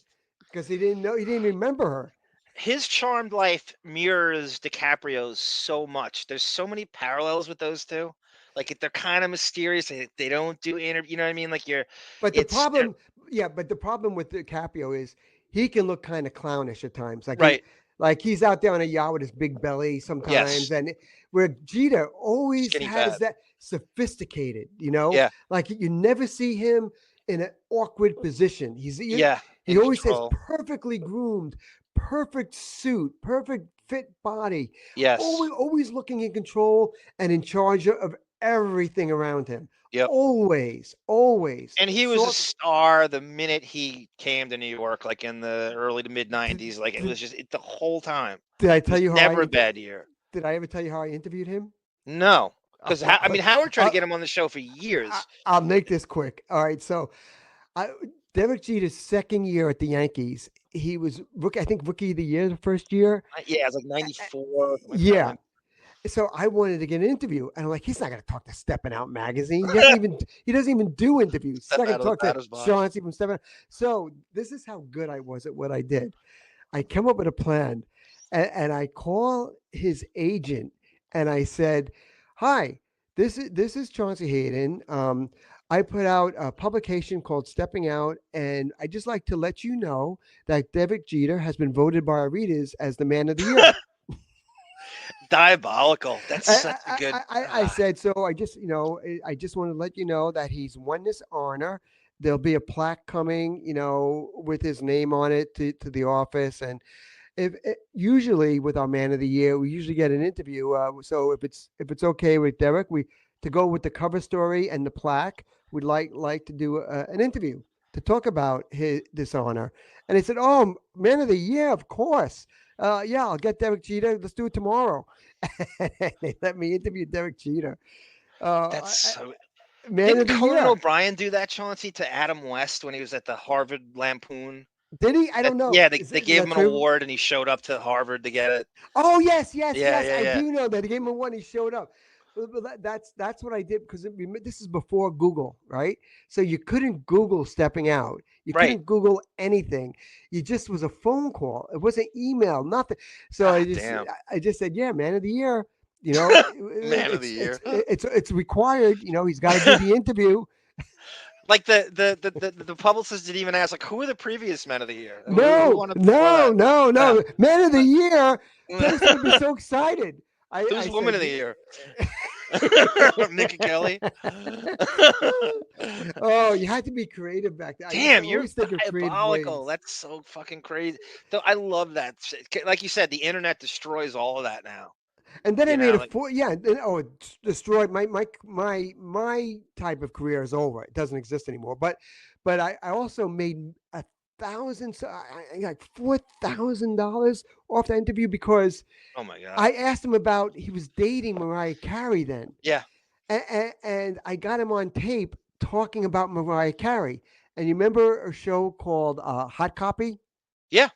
because he didn't know. He didn't remember her. His charmed life mirrors DiCaprio's so much. There's so many parallels with those two. Like they're kind of mysterious. They don't do interview. You know what I mean? Like But the problem with DiCaprio is he can look kind of clownish at times. Like he's out there on a yacht with his big belly sometimes, and where Jeter always Skinny has fat. that sophisticated. You know, Yeah. Like you never see him in an awkward position. He in always control. has perfectly groomed. Perfect suit, perfect fit body. Yes. Always looking in control and in charge of everything around him. Yep. Always. And he was So- a star the minute he came to New York, like in the early to mid '90s. Like it was just the whole time. Did I tell It was you how never I a bad year. Did I ever tell you how I interviewed him? No, because I mean Howard tried to get him on the show for years. I'll make this quick. All right, so Derek Jeter's second year at the Yankees, he was rookie. I think rookie of the year the first year. Yeah, it was like '94. Yeah. So I wanted to get an interview, and I'm like, he's not going to talk to Steppin Out Magazine. He doesn't even do interviews. He's not going to talk to Chaunce from Steppin Out. So this is how good I was at what I did. I came up with a plan, and I call his agent, and I said, "Hi, this is Chauncey Hayden. I put out a publication called Stepping Out, and I just like to let you know that Derek Jeter has been voted by our readers as the man of the year." Diabolical. That's such a good. I said, so I just want to let you know that he's won this honor. There'll be a plaque coming, with his name on it to the office. And usually with our man of the year, we usually get an interview. So if it's okay with Derek, to go with the cover story and the plaque, we'd like to do an interview to talk about this honor. And they said, "Oh, man of the year, of course. Yeah, I'll get Derek Jeter. Let's do it tomorrow." They let me interview Derek Jeter. That's so. Man Didn't of the Conan year. O'Brien do that, Chauncey, to Adam West when he was at the Harvard Lampoon? Did he? I don't know. Yeah, Is they that gave him an true? award and he showed up to Harvard to get it. Oh yes. Yeah. I do know that. He gave him one. He showed up. But that's what I did because this is before Google, right? So you couldn't Google Stepping Out. You couldn't Google anything. You just was a phone call. It wasn't email, nothing. So I just said, yeah, man of the year. Man of the year. It's required. He's got to do the interview. Like the publicist didn't even ask, like, who are the previous men of the year? No. Man of the year. Dennis would be so excited. Who's woman of the year? Nikki Kelly. Oh, you had to be creative back then. Damn, you're diabolical. That's so fucking crazy. Though I love that. Like you said, the internet destroys all of that now. And then I made it destroyed my type of career is over. It doesn't exist anymore. But I also made like $4,000 off the interview because oh my god, I asked him about he was dating Mariah Carey then. Yeah, and I got him on tape talking about Mariah Carey. And you remember a show called Hot Copy? Yeah.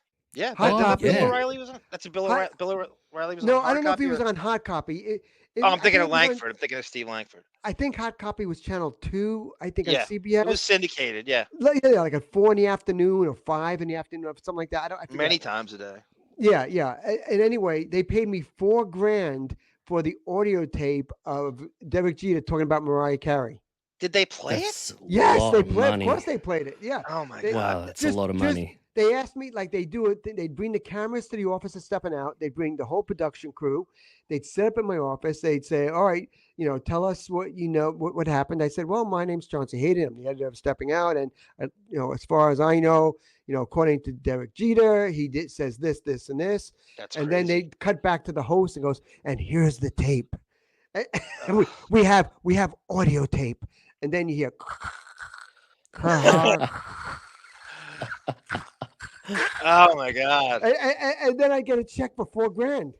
Hot Copy. Bill O'Reilly was on. That's a Bill O'Reilly was on. No, Hot I don't know if he Copy was on Hot Copy. I'm thinking of Langford. I'm thinking of Steve Langford. I think Hot Copy was Channel 2. I think on CBS. It was syndicated. Yeah. Yeah, like at 4 in the afternoon or 5 in the afternoon or something like that. I forget. Many times a day. Yeah. And anyway, they paid me $4,000 for the audio tape of Derek Jeter talking about Mariah Carey. Did they play it? Yes, they played. Of course, they played it. Yeah. Oh my god. Wow, that's a lot of money. They asked me, like they do it, they'd bring the cameras to the office of Stepping Out. They'd bring the whole production crew. They'd set up in my office. They'd say, all right, tell us what what happened. I said, well, my name's Chauncey Hayden. I'm the editor of Stepping Out. And, as far as I know, according to Derek Jeter, he says this, this, and this. That's and crazy. then they cut back to the host and goes, and here's the tape. And we have audio tape. And then you hear, oh my god! And then I get a check for $4,000.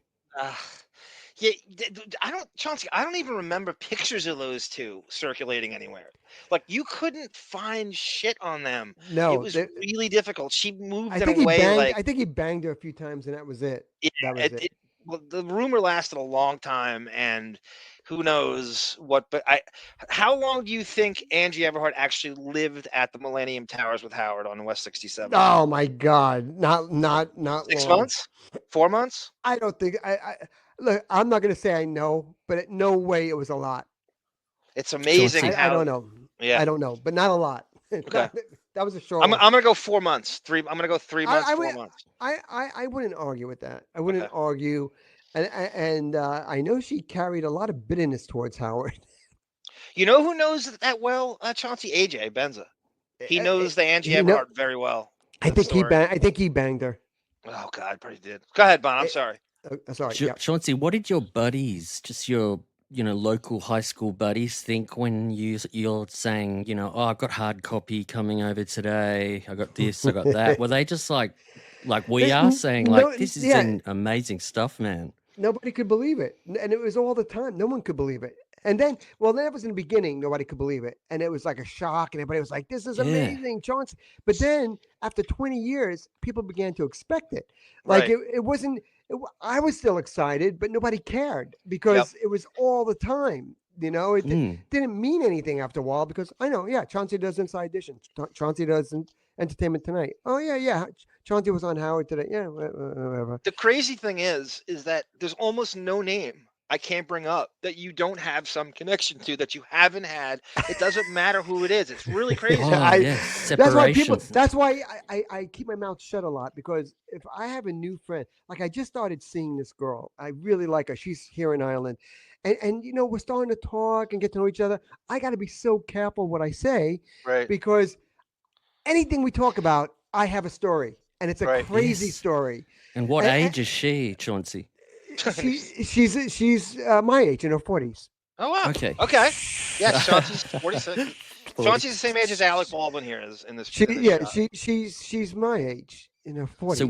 Yeah, Chauncey, I don't even remember pictures of those two circulating anywhere. Like you couldn't find shit on them. No, it was really difficult. She moved I in think a way like I think he banged her a few times, and that was it. Yeah, that was it. Well, the rumor lasted a long time, and who knows what? But how long do you think Angie Everhart actually lived at the Millennium Towers with Howard on West 67? Oh my God, not 6 long. months, 4 months. I don't think look. I'm not going to say I know, but no way it was a lot. It's amazing. I don't know. Yeah, I don't know, but not a lot. Okay. That was a short. I'm one. gonna go 4 months. I'm gonna go 3 months. 4 months. I wouldn't argue with that. I wouldn't argue, and I know she carried a lot of bitterness towards Howard. You know who knows that well? Chauncey AJ Benza. He knows the Angie Everhart very well. I think he banged her. Oh God, probably did. Go ahead, Bon. I'm sorry. Sorry. Chauncey, what did your buddies, just your local high school buddies think when you're saying, oh, I've got hard copy coming over today. I got this, I got that. Were they just like we are saying, this is amazing stuff, man. Nobody could believe it. And it was all the time. No one could believe it. And then, that was in the beginning. Nobody could believe it. And it was like a shock. And everybody was like, this is amazing, Chaunce. But then after 20 years, people began to expect it. Like it wasn't, I was still excited, but nobody cared because it was all the time. It didn't mean anything after a while because I know, Chauncey does Inside Edition. Chauncey does Entertainment Tonight. Oh, yeah. Chauncey was on Howard today. Yeah, whatever. The crazy thing is that there's almost no name I can't bring up that you don't have some connection to, that you haven't had. It doesn't matter who it is. It's really crazy. That's why I keep my mouth shut a lot, because if I have a new friend, like I just started seeing this girl, I really like her. She's here in Ireland. And we're starting to talk and get to know each other. I got to be so careful what I say, because anything we talk about, I have a story, and it's a crazy story. And what age is she, Chauncey? She's my age, in her 40s. Oh wow. Okay. Yeah, Chauncey's 46. Chauncey's the same age as Alec Baldwin here in this. She's my age. In her 40s. So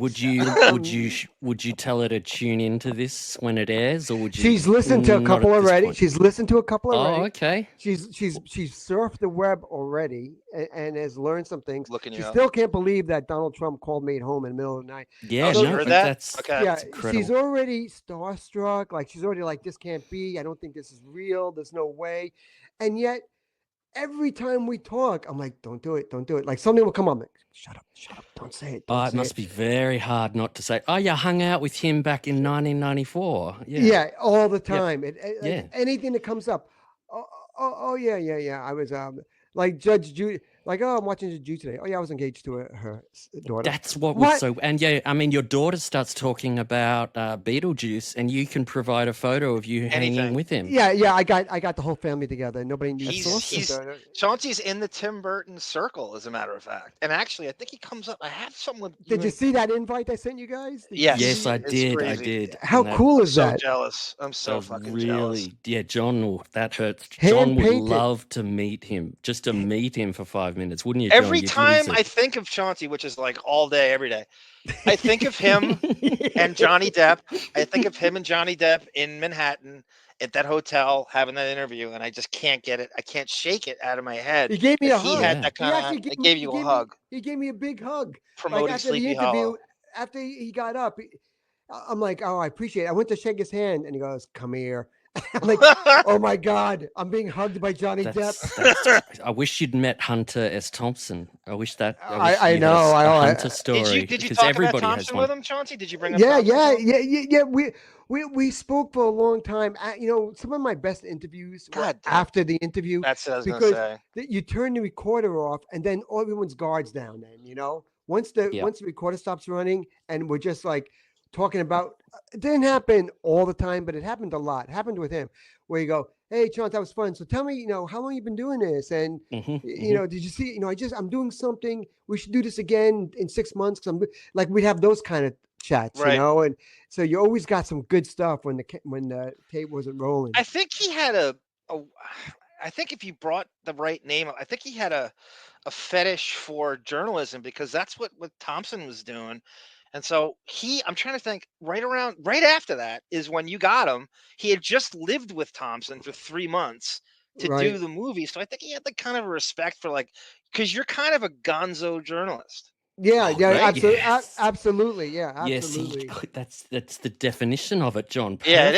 would you tell her to tune into this when it airs, or would you? She's listened to a couple already. She's listened to a couple already. Oh, okay. She's surfed the web already and has learned some things. She up. Still can't believe that Donald Trump called me at home in the middle of the night. Yeah, that's incredible. She's already starstruck. Like she's already like, this can't be. I don't think this is real. There's no way. And yet, every time we talk, I'm like, don't do it. Like something will come up. I'm like, shut up, don't say it. It must be very hard not to say, oh, you hung out with him back in 1994. Yeah, all the time. Anything that comes up. Yeah. I was like Judge Judy. Like, oh, I'm watching Judge Judy today. Oh, yeah, I was engaged to her daughter. That's what was so. And I mean, your daughter starts talking about Beetlejuice, and you can provide a photo of you hanging with him. Yeah. I got the whole family together. Nobody needs. Chauncey's in the Tim Burton circle, as a matter of fact. And actually, I think he comes up. I have someone. Did you see that invite I sent you guys? Yes, I did. How cool is that? I'm so jealous. I'm so fucking jealous. Yeah, John. That hurts. John would love to meet him, just to meet him for 5 minutes, wouldn't you, John? Every time I think of Chauncey, which is like all day, every day, I think of him and Johnny Depp. I think of him and Johnny Depp in Manhattan at that hotel having that interview, and I just can't get it. I can't shake it out of my head. He gave me a hug. He had that kind of. He gave you a hug. He gave me a big hug. Promoting after Sleepy the interview, Hollow. after he got up, I'm like, oh, I appreciate it. I went to shake his hand, and he goes, "Come here." I'm like, oh my God, I'm being hugged by Johnny Depp. I wish you'd met Hunter S. Thompson. I wish I know. Hunter story. Did you talk about Thompson with him, Chauncey? Did you bring up? Yeah. We spoke for a long time. Some of my best interviews were after the interview. That's what I was because gonna say. You turn the recorder off, and then everyone's guards down. Then once the recorder stops running, and we're just like talking about. It didn't happen all the time, but it happened a lot. It happened with him, where you go, "Hey, Chaunce, that was fun. So tell me, how long you been doing this? And did you see? I'm doing something. We should do this again in 6 months." Because I'm like, we'd have those kind of chats, and so you always got some good stuff when the tape wasn't rolling. I think he had I think if you brought the right name, I think he had a fetish for journalism, because that's what Thompson was doing. And so I'm trying to think, right after that is when you got him. He had just lived with Thompson for 3 months to do the movie. So I think he had the kind of a respect for, like, because you're kind of a gonzo journalist. Yeah, absolutely. Yes. Absolutely. Yeah, absolutely. Yes, that's the definition of it, John. Perfect. Yeah,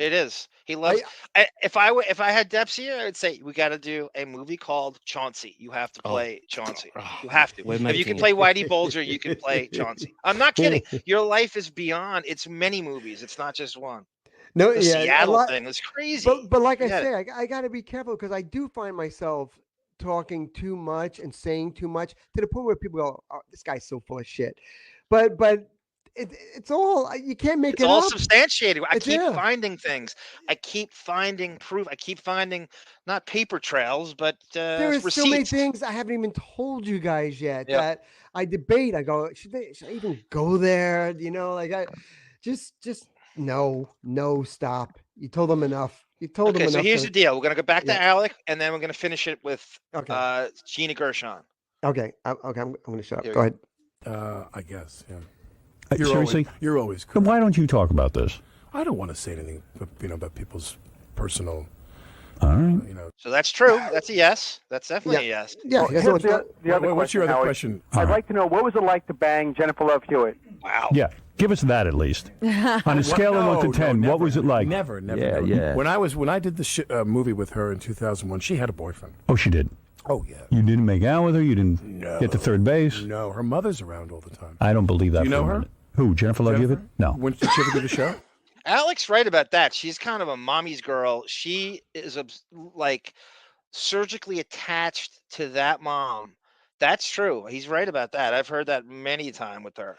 it is. He loves. If I had Deps here, I would say we got to do a movie called Chauncey. You have to play Chauncey. You have to. If you can play Whitey Bulger, you can play Chauncey. I'm not kidding. Your life is beyond. It's many movies. It's not just one. No, the Seattle thing was crazy. But like I say, I got to be careful, because I do find myself talking too much and saying too much to the point where people go, "Oh, this guy's so full of shit." But it's all, you can't make it up. It's all substantiated. I keep finding things. I keep finding proof. I keep finding not paper trails, but there is receipts. So many things I haven't even told you guys yet that I debate. I go, should I even go there? Like I just no, stop. You told them enough. You told him Okay, so enough here's to- the deal. We're gonna go back to Yeah. Alec, and then we're gonna finish it with Okay. Gina Gershon. Okay. I'm going to shut up. Here Go we ahead. I guess, yeah. Seriously? You're always Then why don't you talk about this? I don't want to say anything, about people's personal. All right. So that's true. That's a yes. That's definitely a yes. Oh, here's the other What's your question, other Howard. question? I'd like to know, what was it like to bang Jennifer Love Hewitt? Wow. Yeah, give us that at least. On a scale of 1 to 10, what was it like? Never. Yeah, yeah. When I did the movie with her in 2001, she had a boyfriend. Oh, she did. Oh yeah. You didn't make out with her. You didn't get to third base. No, her mother's around all the time. I don't believe that. Do you know for a her? minute. Who? Jennifer Love Hewitt? No. When did she ever do the show? Alec's right about that. She's kind of a mommy's girl. She is like surgically attached to that mom. That's true. He's right about that. I've heard that many times with her.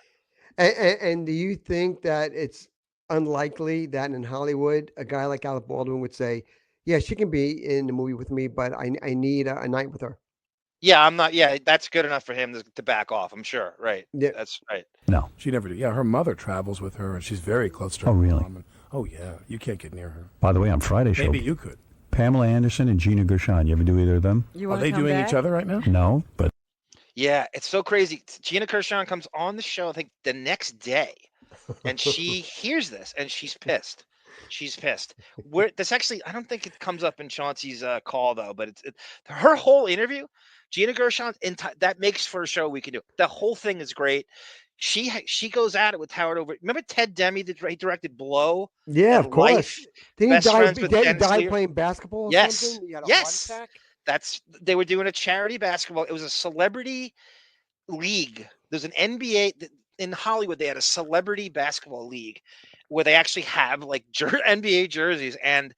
And do you think that it's unlikely that in Hollywood, a guy like Alec Baldwin would say, yeah, she can be in the movie with me, but I need a night with her? Yeah, I'm not. Yeah, that's good enough for him to back off. I'm sure. Right. Yeah. That's right. No. She never did. Yeah, her mother travels with her, and she's very close to her Oh, really? mom. Oh, yeah. You can't get near her. By the way, on Friday show, Maybe you could. Pamela Anderson and Gina Gershon. You ever do either of them? Are they doing each other right now? No, but Yeah, it's so crazy. Gina Gershon comes on the show, I think, the next day, and she hears this, and she's pissed. She's pissed. This actually, I don't think it comes up in Chaunce's call though, but her whole interview. Gina Gershon, that makes for a show we can do. The whole thing is great. She goes at it with Howard over. Remember Ted Demme? He directed Blow. Yeah, and of course. Life, Didn't Best he die, Friends with he Ken died Sleer? playing basketball or Yes. something? He had a Yes. heart attack? They were doing a charity basketball. It was a celebrity league. There's an NBA in Hollywood. They had a celebrity basketball league where they actually have like NBA jerseys. And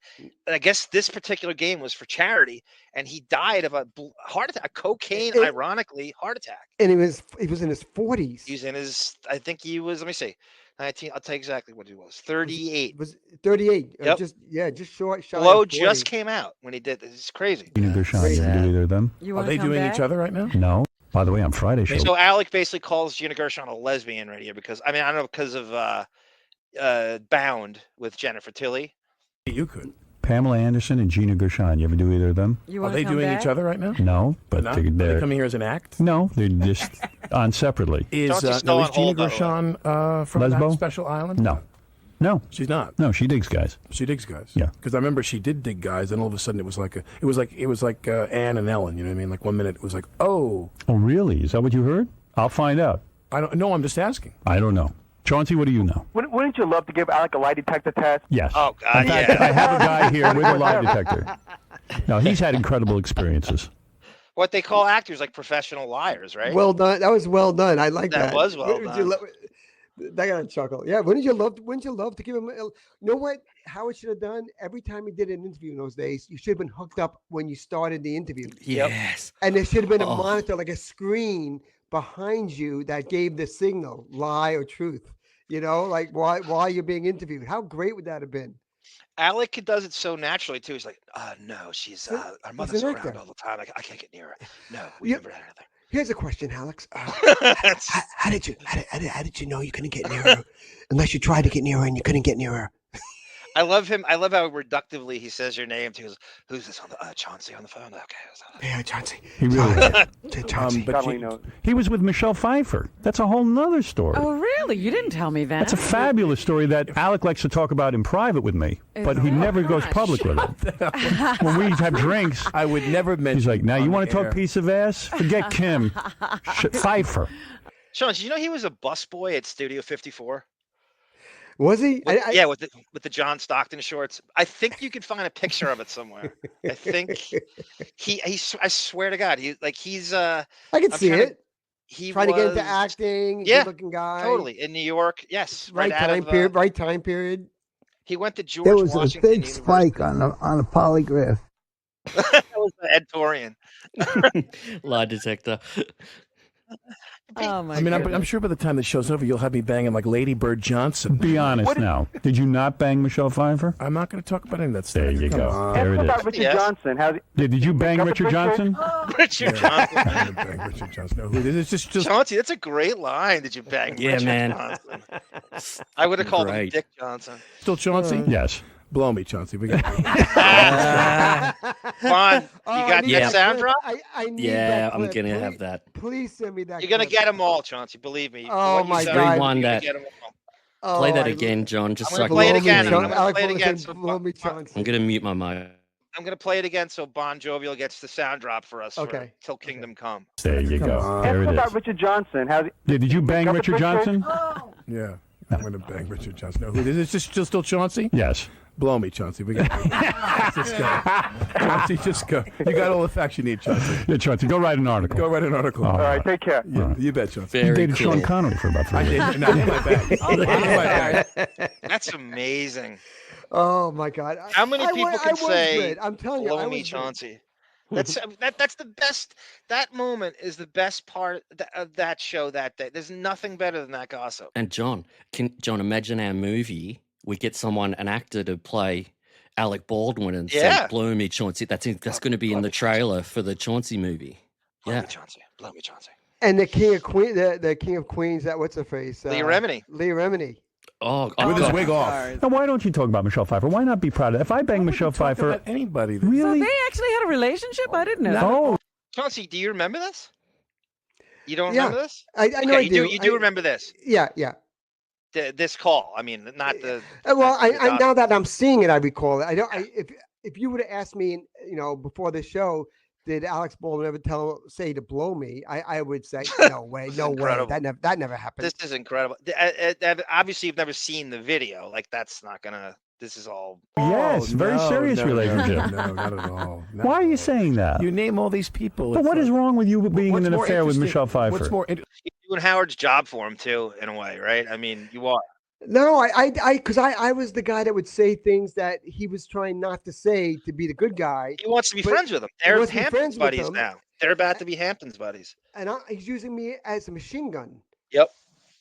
I guess this particular game was for charity. And he died of a heart attack, a cocaine, ironically, heart attack. And he was in his 40s. He's in his, I think he was, let me see, 19, I'll tell you exactly what he was, 38. Was 38. Yep. Just short. Shy Blow of 40. just came out when he did this. It's crazy. Gina Gershon. You ever do either of them? Are they doing each other right now? No. By the way, on Friday show. So Alec basically calls Gina Gershon a lesbian right here because, I mean, I don't know, because of Bound with Jennifer Tilly. You could. Pamela Anderson and Gina Gershon. You ever do either of them? Are they doing each other right now? No, but No? they're Are they coming here as an act? No, they're just on separately. Is Gina Gershon from Lesbo? that special island? No, she's not. No, she digs guys. She digs guys. Yeah. Because I remember she did dig guys, and all of a sudden it was like Ann and Ellen. You know what I mean? Like 1 minute it was like, oh. Oh, really? Is that what you heard? I'll find out. I don't know. I'm just asking. I don't know. Chauncey, what do you know? Wouldn't you love to give Alec a lie detector test? Yes. Oh, God, In fact, yeah. I have a guy here with a lie detector. No, he's had incredible experiences. What they call actors like professional liars, right? Well done. That was well done. I like that. That was well Wouldn't you done. I got a chuckle. Yeah. Wouldn't you love to give him? You know what Howard should have done? Every time he did an interview in those days, you should have been hooked up when you started the interview. Yes. And there should have been a Oh. monitor, like a screen behind you that gave the signal, lie or truth. You know, like while you're being interviewed. How great would that have been? Alec does it so naturally too. He's like, no, she's our mother's an around actor. all the time. I can't get near her. No, we Yeah. never had anything. Here's a question, Alex. How did you know you couldn't get near her unless you tried to get near her and you couldn't get near her? I love him. I love how reductively he says your name. He goes, "Who's this on the Chauncey on the phone?" Okay, yeah, Chauncey. He really Chauncey. but he was with Michelle Pfeiffer. That's a whole nother story. Oh, really? You didn't tell me that. That's a fabulous story that Alec likes to talk about in private with me, but he never goes public with it. When we have drinks, I would never mention. He's like, now you want to air. talk piece of ass? Forget Kim. Pfeiffer. Sean, did you know he was a busboy at Studio 54? Was he? Yeah, with the John Stockton shorts. I think you could find a picture of it somewhere. I think I swear to God, he's I can see it. He trying to get into was- acting. Yeah, good-looking guy. totally in New York. Yes, Right out time of, period. Right time period. He went to George There was Washington a big University. spike on a polygraph. That was Ed Torian. Lie detector. Oh my! I mean, I'm sure by the time the show's over, you'll have me banging like Lady Bird Johnson. Be honest now. Did you not bang Michelle Pfeiffer? I'm not going to talk about any of that stuff. There you Come go. on. There it How about is. Richard Johnson? Did you bang up the Richard picture? Johnson? Richard Johnson. I didn't bang Richard Johnson. No, it's just Chauncey, that's a great line. Did you bang Yeah, Richard man. Johnson? I would have called him Great. Dick Johnson. still Chauncey. Yes. Blow me, Chauncey. We got Bon, you got Yeah. that sound drop? I need Yeah, that I'm clip. gonna have that. Please send me that. You're gonna clip. get them all, Chauncey. Believe me. Oh, What you my said, God. Rewind you're gonna that. get 'em all. Oh, Play that I- again, John. Just I'm so I gonna play it can. again. I'm Chauncey. gonna Alec play it Baldwin again. said, So blow me, Chauncey. I'm gonna mute my mic. I'm gonna play it again so BonJovial gets the sound drop for us. Okay. Till Kingdom Come. There you go. on. There Ask it about is. Richard Johnson. How's he? Yeah, did you bang Got the Richard picture? Johnson? Yeah. I'm going to bang Richard Johnson. No, is this still Chauncey? Yes. Blow me, Chauncey. We got just go. Chauncey, just go. You got all the facts you need, Chauncey. Yeah, Chauncey, go write an article. Go write an article. All All right, take care. Yeah, you bet, Chauncey. You dated Sean Connery for about 3 years. No, in my bag. In my bag. That's amazing. Oh my God! How many people I can was say, good. I'm telling you, I "Blow me, was good. Chauncey"? That's the best. That moment is the best part of that show that day. There's nothing better than that gossip. And John, imagine our movie? We get an actor to play Alec Baldwin and say, Yeah. "Blow me, Chauncey." That's going to be in the trailer for the Chauncey movie. Blow Yeah. me, Chauncey. Blow me, Chauncey. And the King of Queen, the King of Queens. That what's her face? Leah Remini. Leah Remini. Oh, With his wig off. Now, why don't you talk about Michelle Pfeiffer? Why not be proud of it? If I bang Michelle Pfeiffer, About anybody. So really? they actually had a relationship? I didn't know. Oh, Chauncey, do you remember this? You don't Yeah. remember this? I know I you do. do. You do I- remember this? Yeah, yeah. This call. I mean, not the. Well, the I gossip. now that I'm seeing it, I recall it. I don't. If you would have asked me, before the show, did Alex Baldwin ever say to blow me? I would say no way, no way. incredible. That never happened. This is incredible. Obviously, you've never seen the video. Like, that's not gonna. This is all. yes, very serious relationship. No, not at all. Not Why are at you all. saying that? You name all these people. But It's what is like- wrong with you being what's in an more affair with interesting- Michelle Pfeiffer? What's more You're doing Howard's job for him too, in a way, right? I mean, you are. No, because I was the guy that would say things that he was trying not to say to be the good guy. He wants to be But friends with him. he They're wants to be Hamptons friends with buddies them. now. They're about to be Hamptons buddies. And he's using me as a machine gun. Yep.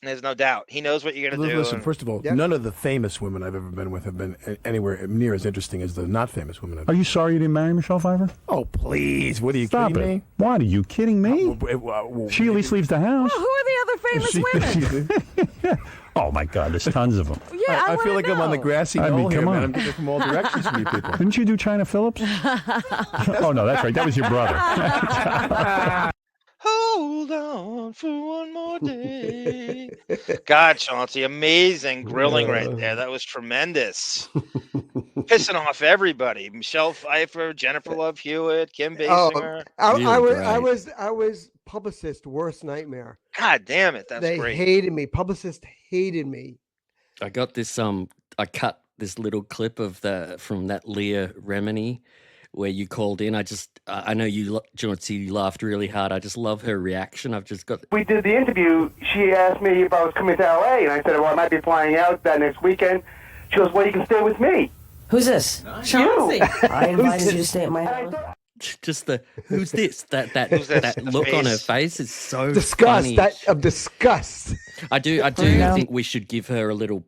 There's no doubt. He knows what you're gonna do. Listen, and- first of all, none of the famous women I've ever been with have been anywhere near as interesting as the not famous women. Are you sorry you didn't marry Michelle Pfeiffer? Oh, please. What are you Stop kidding it. me? What, are you kidding me? She at least leaves the house. Who are the other famous women? Oh, my God, there's tons of them. Yeah, I feel like I'm on the grassy I mean, knoll here, come man. on. I'm getting it from all directions from you people. Didn't you do China Phillips? Oh, no, that's right. That was your brother. Hold on for one more day. God, Chauncey, amazing grilling right there. That was tremendous. Pissing off everybody. Michelle Pfeiffer, Jennifer Love Hewitt, Kim Basinger. I was publicist worst nightmare. God damn it, that's they great. hated me. Publicist hated me. I got this. I cut this little clip of from that Leah Remini where you called in. I know you, Chauncey, you laughed really hard. I just love her reaction. I've just got. We did the interview. She asked me if I was coming to L.A., and I said, well, I might be flying out that next weekend. She goes, well, you can stay with me. Who's this? Chauncey. I invited you to stay at my house. Just who's this? That look on her face is so disgust. funny. That of disgust. I do think we should give her a little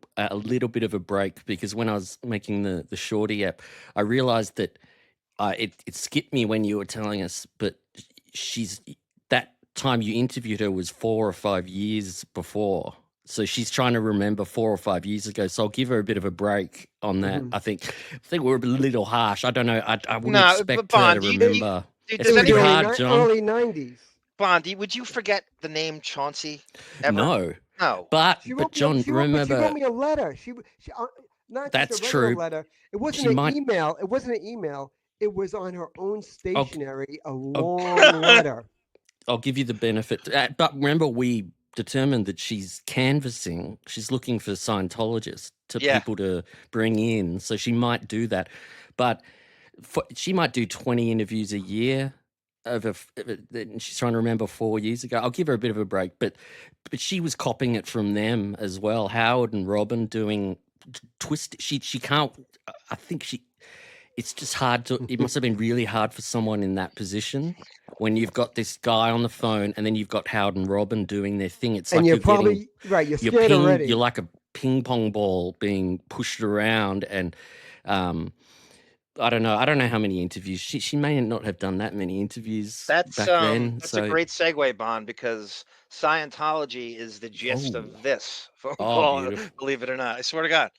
bit of a break, because when I was making the Shorty app, I realized that it skipped me when you were telling us, but that time you interviewed her was 4 or 5 years before. So she's trying to remember 4 or 5 years ago. So I'll give her a bit of a break on that. Mm-hmm. I think we're a little harsh. I don't know. I wouldn't No, expect but her to Bond, remember. does It's pretty anybody- hard, John. Early 90s. Bondi, would you forget the name Chauncey ever? No. No. But She wrote John, me, she wrote remember. me a letter. She not That's just a regular true. letter. It wasn't She an might- email. It wasn't an email. It was on her own stationery, a Oh. long letter. I'll give you the benefit. But remember, we determined that she's canvassing. She's looking for Scientologists people to bring in. So she might do that. But she might do 20 interviews a year. She's trying to remember 4 years ago. I'll give her a bit of a break. But she was copying it from them as well. Howard and Robin doing twist. She can't. I think she. It's just hard to. It must have been really hard for someone in that position when you've got this guy on the phone and then you've got Howard and Robin doing their thing. It's And like you're getting- probably right. You're scared already. You're like a ping pong ball being pushed around, and I don't know. I don't know how many interviews she may not have done that many interviews That's back then. that's So a great segue, Bond, because Scientology is the gist of this phone Oh, call. beautiful. Believe it or not, I swear to God.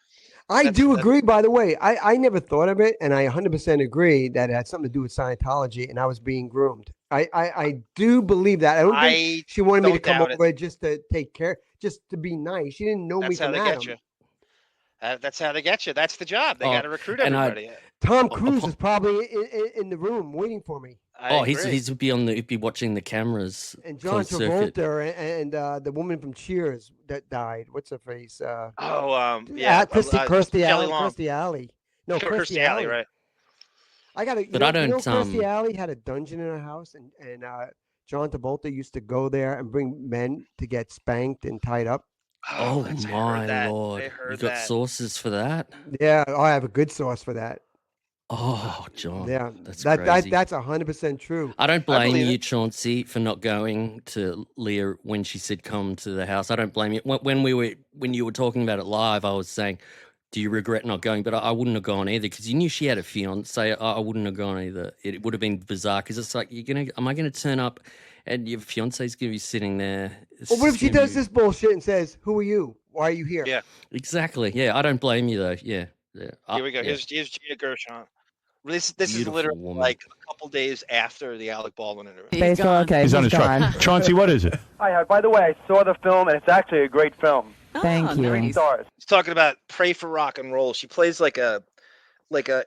I do agree, by the way. I never thought of it, and I 100% agree that it had something to do with Scientology, and I was being groomed. I do believe that. I don't think she wanted me to come over just to take care, just to be nice. She didn't know me from Adam. That's how they get you. That's the job. They got to recruit everybody. Tom Cruise is probably in the room waiting for me. He'd be watching the cameras. And John Travolta and the woman from Cheers that died. What's her face? Kirstie Alley. No, Kirstie Alley, right? I got to. Kirstie Alley had a dungeon in her house, and John Travolta used to go there and bring men to get spanked and tied up. Oh my Lord! You got sources for that? Yeah, I have a good source for that. Oh, John. Yeah, that's crazy. That's 100% true. I don't blame you, Chauncey, for not going to Leah when she said come to the house. I don't blame you. When you were talking about it live, I was saying, do you regret not going? But I wouldn't have gone either because you knew she had a fiance. I wouldn't have gone either. It would have been bizarre because it's like, am I going to turn up and your fiance's going to be sitting there? Well, what if she does this bullshit and says, "Who are you? Why are you here?" Yeah, exactly. Yeah, I don't blame you though. Yeah. Here we go. Here's Gina Gershon. This is literally woman. like a couple days after the Alec Baldwin interview. He's on his truck. Chauncey, what is it? Hi. By the way, I saw the film, and it's actually a great film. Thank you. Great stars. He's talking about Pray for Rock and Roll. She plays like a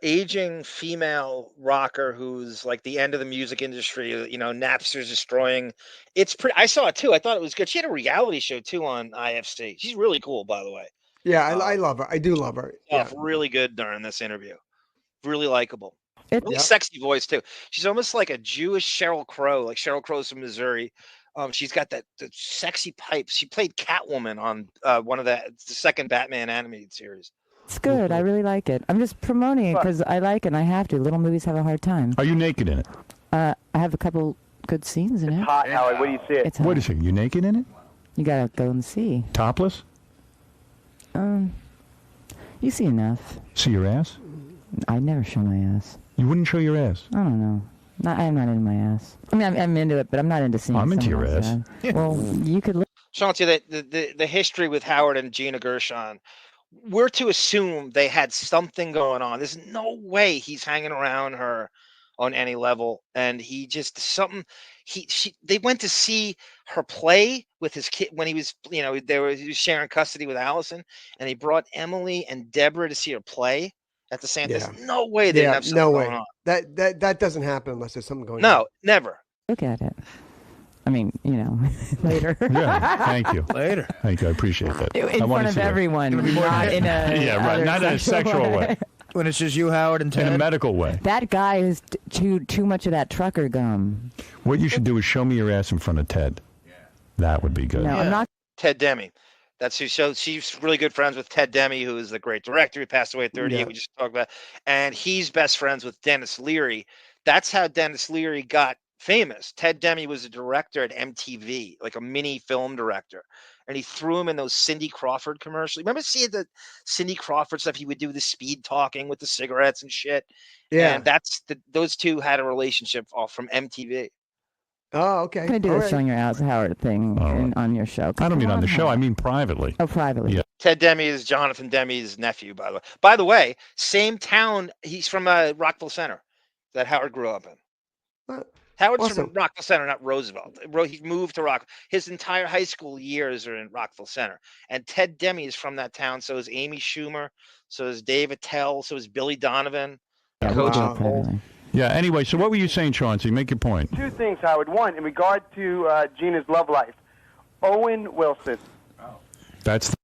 aging female rocker who's like the end of the music industry. Napster's destroying. It's pretty. I saw it too. I thought it was good. She had a reality show too on IFC. She's really cool, by the way. Yeah, I love her. I do love her. Yeah. Really good during this interview. Really likable. Really sexy voice too. She's almost like a Jewish Sheryl Crow. Like Sheryl Crow's from Missouri. She's got the sexy pipes. She played Catwoman on one of the second Batman animated series. It's good. I really like it. I'm just promoting it because I like it and I have to. Little movies have a hard time. Are you naked in it? I have a couple good scenes in it. Hot, Howard. Where do you see it? It's hot. Wait a second. You naked in it? You gotta go and see. Topless? You see enough. See your ass? I never show my ass. You wouldn't show your ass? I don't know. I'm not into my ass. I mean, I'm into it, but I'm not into seeing. I'm into your ass. Well, you could. Chauncey, the history with Howard and Gina Gershon, we're to assume they had something going on. There's no way he's hanging around her on any level, and he just something. They went to see her play with his kid when he was, he was sharing custody with Allison, and he brought Emily and Deborah to see her play at the same time. There's no way they didn't have something going on. That doesn't happen unless there's something going on. No, never. Look at it. I mean, later. Yeah, thank you. Later. Thank you. I appreciate that. In front of everyone, not in a not in a sexual way. When it's just you, Howard, and Ted. In a medical way. That guy is too much of that trucker gum. What you should do is show me your ass in front of Ted. Yeah. That would be good. No, I'm not. Ted Demme. That's who. So she's really good friends with Ted Demme, who is the great director. He passed away at 38. We just talked about, and he's best friends with Dennis Leary. That's how Dennis Leary got famous. Ted Demme was a director at MTV, like a mini film director, and he threw him in those Cindy Crawford commercials. Remember seeing the Cindy Crawford stuff? He would do the speed talking with the cigarettes and shit. Yeah, and those two had a relationship all from MTV. Oh, okay. I'm going to do the showing your ass Howard thing on your show. I don't mean on the show. I mean privately. Oh, privately. Yeah. Ted Demme is Jonathan Demme's nephew, by the way. By the way, same town. He's from Rockville Center that Howard grew up in. Howard's from Rockville Center, not Roosevelt. He moved to Rockville. His entire high school years are in Rockville Center. And Ted Demme is from that town. So is Amy Schumer. So is Dave Attell. So is Billy Donovan. Yeah, anyway, so what were you saying, Chauncey? Make your point. Two things, Howard. One, in regard to Gina's love life. Owen Wilson.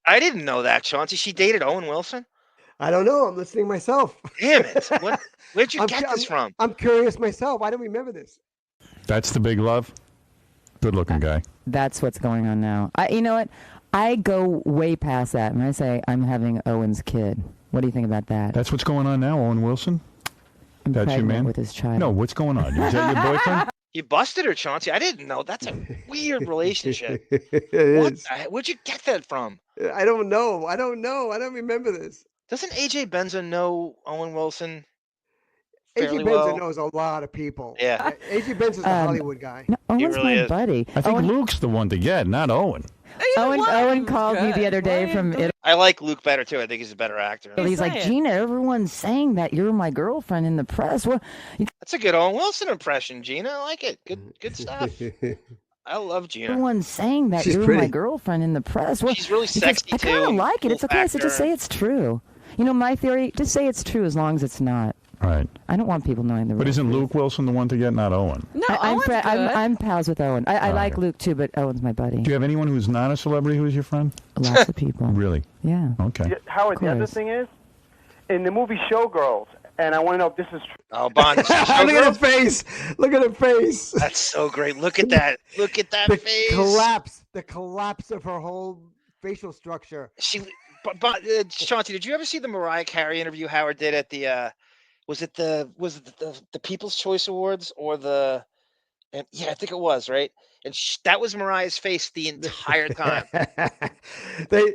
I didn't know that, Chauncey. She dated Owen Wilson? I don't know. I'm listening myself. Damn it. Where'd you get this from? I'm curious myself. I don't remember this. That's the big love? Good-looking guy. That's what's going on now. You know what? I go way past that, and I say I'm having Owen's kid. What do you think about that? That's what's going on now, Owen Wilson? That's your man? With his child. No, what's going on? Is that your boyfriend? You busted her, Chauncey. I didn't know. That's a weird relationship. Where'd you get that from? I don't know. I don't remember this. Doesn't AJ Benza know Owen Wilson? AJ Benza knows a lot of people. Yeah. AJ Benza's a Hollywood guy. No, Owen's really my is. buddy. I think Luke's the one to get, not Owen. Owen called me the other day from Italy. I like Luke better too. I think he's a better actor. He's like, Gina, everyone's saying that you're my girlfriend in the press. Well, That's a good Owen Wilson impression, Gina. I like it. Good stuff. I love Gina. Everyone's saying that She's you're pretty. my girlfriend in the press. Well, She's really he says, sexy I kind too. of like it. It's okay. So Actor. just say it's true. You know, my theory, just say it's true as long as it's not. Right. I don't want people knowing the But real isn't truth. Luke Wilson the one to get, not Owen? No, I'm pals with Owen. I like Luke too, but Owen's my buddy. Do you have anyone who's not a celebrity who's your friend? Lots of people. Really? Yeah. Okay. Yeah, Howard, the other thing is, in the movie Showgirls, and I want to know if this is true. Oh, Bond. Look at her face. Look at her face. That's so great. Look at that. Look at that The face. the collapse of her whole facial structure. But Chauncey, did you ever see the Mariah Carey interview Howard did at the was it the People's Choice Awards or yeah, I think it was, right? And that was Mariah's face the entire time. They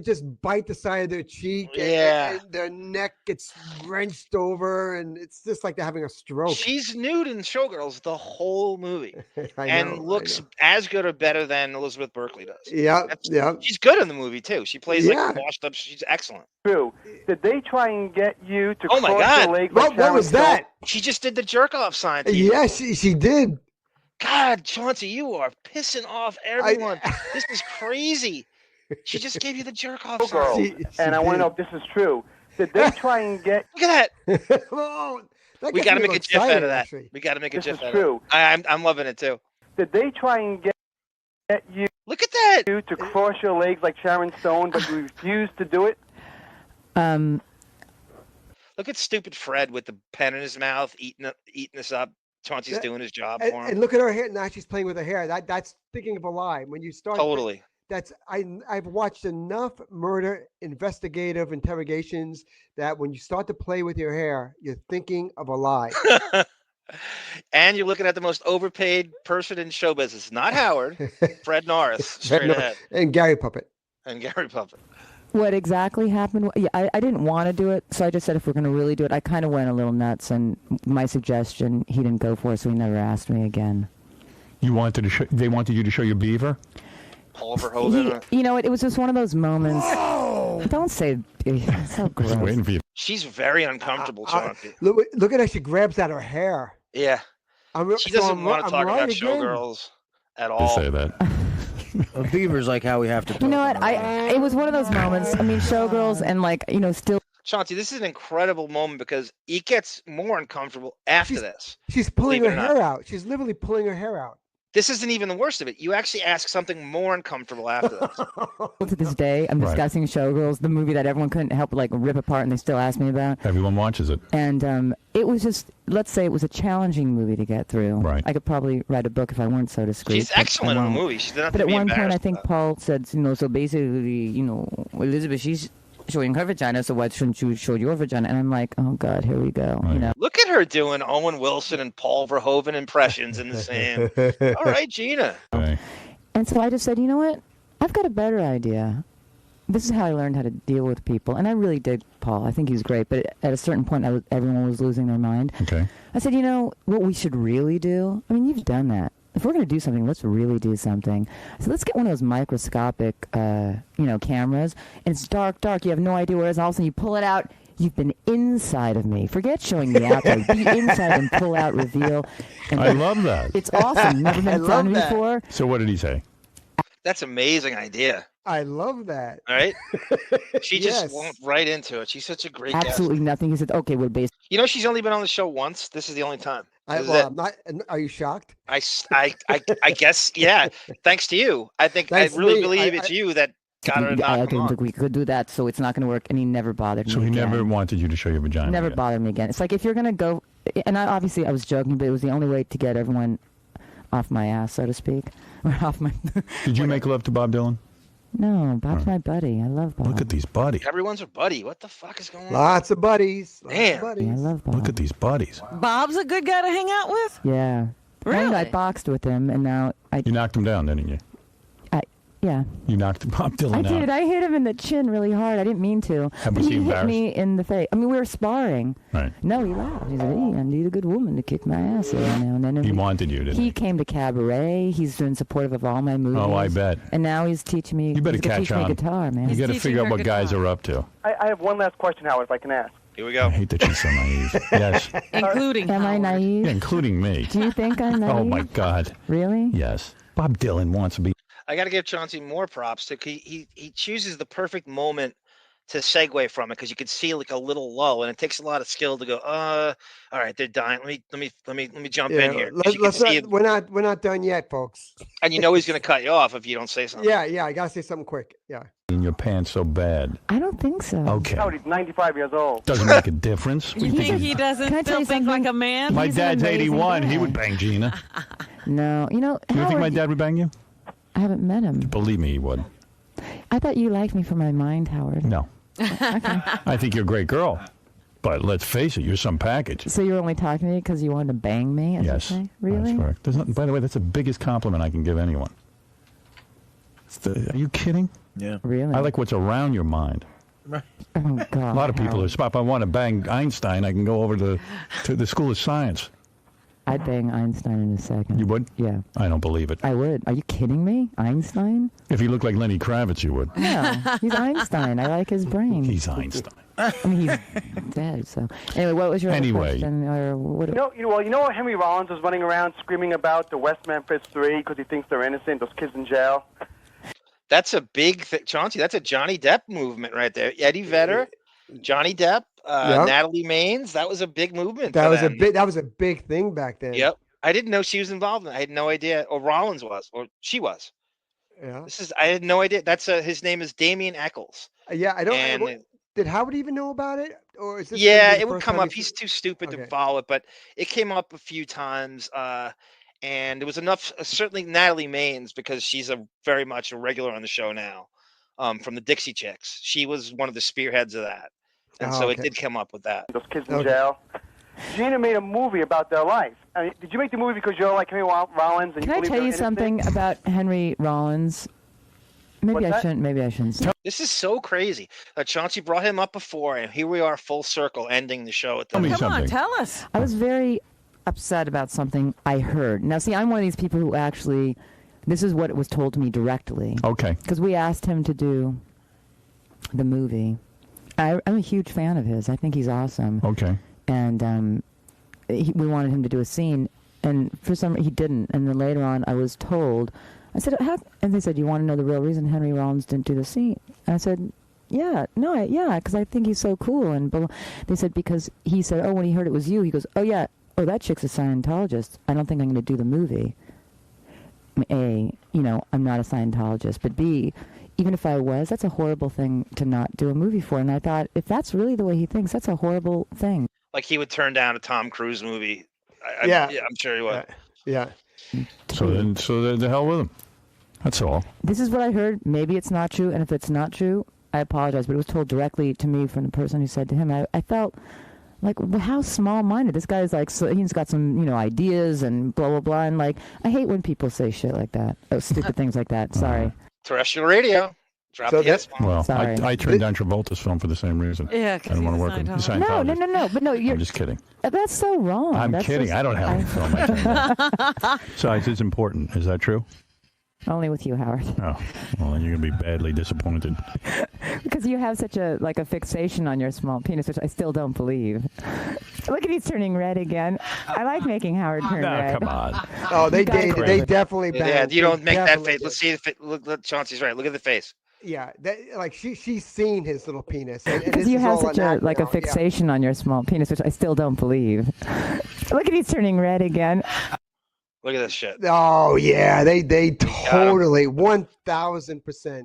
just bite the side of their cheek. Yeah. And their neck gets wrenched over, and it's just like they're having a stroke. She's nude in Showgirls the whole movie, I and know, looks as good or better than Elizabeth Berkley does. Yeah, yeah. She's good in the movie too. She plays Yeah. like washed up. She's excellent. True. Did they try and get you to Oh my cross God! your leg? Like Sharon Stone? She just did the jerk off sign. To you. Yeah, she did. God, Chauncey, you are pissing off everyone. This is crazy. She just gave you the jerk off Girl. sign. And I want to know if this is true. Did they try and get? Look at that. Oh, We got to make a GIF out of that. We got to make a This GIF is out true. of that. I'm loving it too. Did they try and get you? Look at that. You to cross your legs like Sharon Stone, but you refused to do it. Look at stupid Fred with the pen in his mouth, eating this up. Chauncey's doing his job for him. And look at her hair. Now she's playing with her hair. That's thinking of a lie. When you start Totally. I've watched enough murder investigative interrogations that when you start to play with your hair, you're thinking of a lie. And you're looking at the most overpaid person in show business. Not Howard. Fred Norris. Straight ahead. And Gary Puppet. And Gary Puppet. What exactly happened? Yeah, I didn't want to do it, so I just said if we're going to really do it, I kind of went a little nuts, and my suggestion, he didn't go for it, so he never asked me again. You wanted to they wanted you to show your beaver? Paul Verhoeven. You know, it was just one of those moments. Don't say it's so gross. Waiting for you. She's very uncomfortable, Chauncey. Look at how she grabs at her hair. Yeah. She doesn't want to talk about showgirls at all. They say that. A beaver's like how we have to. You know what? It was one of those moments. I mean, showgirls and still. Chauncey, this is an incredible moment because it gets more uncomfortable after this. She's pulling Believe her it or hair not. out. She's literally pulling her hair out. This isn't even the worst of it. You actually ask something more uncomfortable after this. To this day, I'm discussing Showgirls, the movie that everyone couldn't help but rip apart, and they still ask me about. Everyone watches it. And it was just, let's say it was a challenging movie to get through. Right. I could probably write a book if I weren't so discreet. She's excellent in the movie. She doesn't have But to at be one point, I embarrassed think about Paul said, so basically, Elizabeth, she's showing her vagina, so why shouldn't you show your vagina? And I'm like, oh God, here we go. it. Look at her doing Owen Wilson and Paul Verhoeven impressions in the same. All right, Gina. And so I just said, you know what? I've got a better idea. This is how I learned how to deal with people. And I really dig Paul. I think he's great. But at a certain point, everyone was losing their mind. Okay. I said, what we should really do? I mean, you've done that. If we're going to do something, let's really do something. So let's get one of those microscopic, cameras. And it's dark. You have no idea where it is. All of a sudden, you pull it out. You've been inside of me. Forget showing me out there. Be inside and pull out, reveal. And I love that. It's awesome. Never been done before. So what did he say? That's an amazing idea. I love that. All right. She just Yes. went right into it. She's such a great Absolutely guest. nothing. He said, okay, we're based. She's only been on the show once. This is the only time. This is it. I'm not. Are you shocked? I guess, yeah. Thanks to you. I think Thanks I really to me. believe it's you that got her to knock I him told on. him we could do that, so it's not going to work. And he never bothered me So he again. never wanted you to show your vagina. Never again. bothered me again. It's like if you're going to go, and I was joking, but it was the only way to get everyone off my ass, so to speak. Or off my. Did you make love to Bob Dylan? No, Bob's my buddy. I love Bob. Look at these buddies. Everyone's a buddy. What the fuck is going on? Lots of buddies. Lots of Damn. buddies. I love Bob. Look at these buddies. Bob's a good guy to hang out with? Yeah. Really? And I boxed with him, and now You knocked him down, didn't you? Yeah. You knocked Bob Dylan I out. did. I hit him in the chin really hard. I didn't mean to. Was he hit embarrassed? me in the face. I mean, we were sparring. Right. No, he laughed. He said, "Hey, I need a good woman to kick my ass." And then He wanted you, didn't he came to cabaret. He's been supportive of all my movies. Oh, I bet. And now he's teaching me. You better he's gonna catch teach on. me guitar, man. You got to figure out what guys are up to. I have one last question, Howard, if I can ask. Here we go. I hate that she's so naive. Yes. Including Am I naive? Yeah, including me. Do you think I'm naive? Oh, my God. Really? Yes. Bob Dylan wants to be. I got to give Chauncey more props. He chooses the perfect moment to segue from it because you can see like a little lull, and it takes a lot of skill to go. All right, they're dying. Let me jump in here. 'Cause you can see it, we're not done yet, folks. and you know he's going to cut you off if you don't say something. Yeah, I gotta say something quick. Yeah. In your pants so bad. I don't think so. Okay. Howard, he's 95 years old. Doesn't make a difference. You think he doesn't Can I tell still you think like a man? My He's an dad's amazing 81. guy. He would bang Gina. No, You think my dad would bang you? I haven't met him. Believe me, he would. I thought you liked me for my mind, Howard. No. I think you're a great girl. But let's face it, you're some package. So you're only talking to me because you wanted to bang me? As Yes. you say? Really? That's correct. There's not, by the way, that's the biggest compliment I can give anyone. Are you kidding? Yeah. Really? I like what's around your mind. Oh, God. A lot of people are, if I want to bang Einstein, I can go over to the School of Science. I'd bang Einstein in a second. You would? Yeah. I don't believe it. I would. Are you kidding me? Einstein? If you look like Lenny Kravitz, you would. No, he's Einstein. I like his brain. He's Einstein. I mean, he's dead. So anyway, what was your other Anyway. question? Or what? You know Henry Rollins was running around screaming about the West Memphis Three because he thinks they're innocent, those kids in jail. That's a big thing, Chauncey. That's a Johnny Depp movement right there. Eddie Vedder, Johnny Depp, Yep. Natalie Maines. That was a big movement. That for was them. that was a big thing back then. Yep. I didn't know she was involved in it. I had no idea. Or Rollins was, or she was. Yeah. I had no idea. That's his name is Damien Eccles. Yeah, I don't. And Did Howard even know about it, or is this? yeah, the it would first come time up. He's too stupid to Okay. follow it, but it came up a few times. And it was enough. Certainly Natalie Maines, because she's very much a regular on the show now, from the Dixie Chicks. She was one of the spearheads of that, and so it okay. did come up with that. Those kids in jail. Gina made a movie about their life. I mean, did you make the movie because you're like Henry Rollins? And Can I believe tell they're you something innocent? about Henry Rollins? Maybe What's I that? shouldn't. Maybe I shouldn't. This is so crazy. Chauncey brought him up before, and here we are, full circle, ending the show at Tell me that. Come on, something. tell us. I was very upset about something I heard. Now, see, I'm one of these people who actually, this is what was told to me directly. Okay. Because we asked him to do the movie. I'm a huge fan of his. I think he's awesome. Okay. And we wanted him to do a scene, and for some he didn't. And then later on, I was told, I said, and they said, you want to know the real reason Henry Rollins didn't do the scene? And I said, yeah, because I think he's so cool. And they said, because he said, oh, when he heard it was you, he goes, oh, yeah, oh, that chick's a Scientologist. I don't think I'm going to do the movie. A, I'm not a Scientologist, but B, even if I was, that's a horrible thing to not do a movie for. And I thought, if that's really the way he thinks, that's a horrible thing. Like he would turn down a Tom Cruise movie. Yeah. I'm sure he would. Yeah. So the hell with him. That's all. This is what I heard. Maybe it's not true, and if it's not true, I apologize. But it was told directly to me from the person who said to him. I felt like, well, how small-minded. This guy's like, so he's got some, ideas and blah, blah, blah. And like, I hate when people say shit like that. Oh, stupid things like that. Sorry. Terrestrial radio. Drop So the S-bomb. Well, Sorry. I turned down Travolta's film for the same reason. Yeah, I 'cause don't want to he's work with a Scientologist. No. But no, you're. I'm just kidding. That's so wrong. I'm That's kidding. just- I don't have any film. I turned down. Besides, it's important. Is that true? Only with you, Howard. Oh, well, then you're going to be badly disappointed. Because you have such a fixation on your small penis, which I still don't believe. Look at he's turning red again. I like making Howard turn red. Come on. Oh, they You guys are they crazy. definitely Yeah, banged. you don't They make that definitely face. Let's see if look, Chauncey's right. Look at the face. Yeah, she's seen his little penis. And Because this you is have all such an a act now, yeah. fixation on your small penis, which I still don't believe. Look at he's turning red again. Look at this shit. Oh yeah, they totally 1,000%.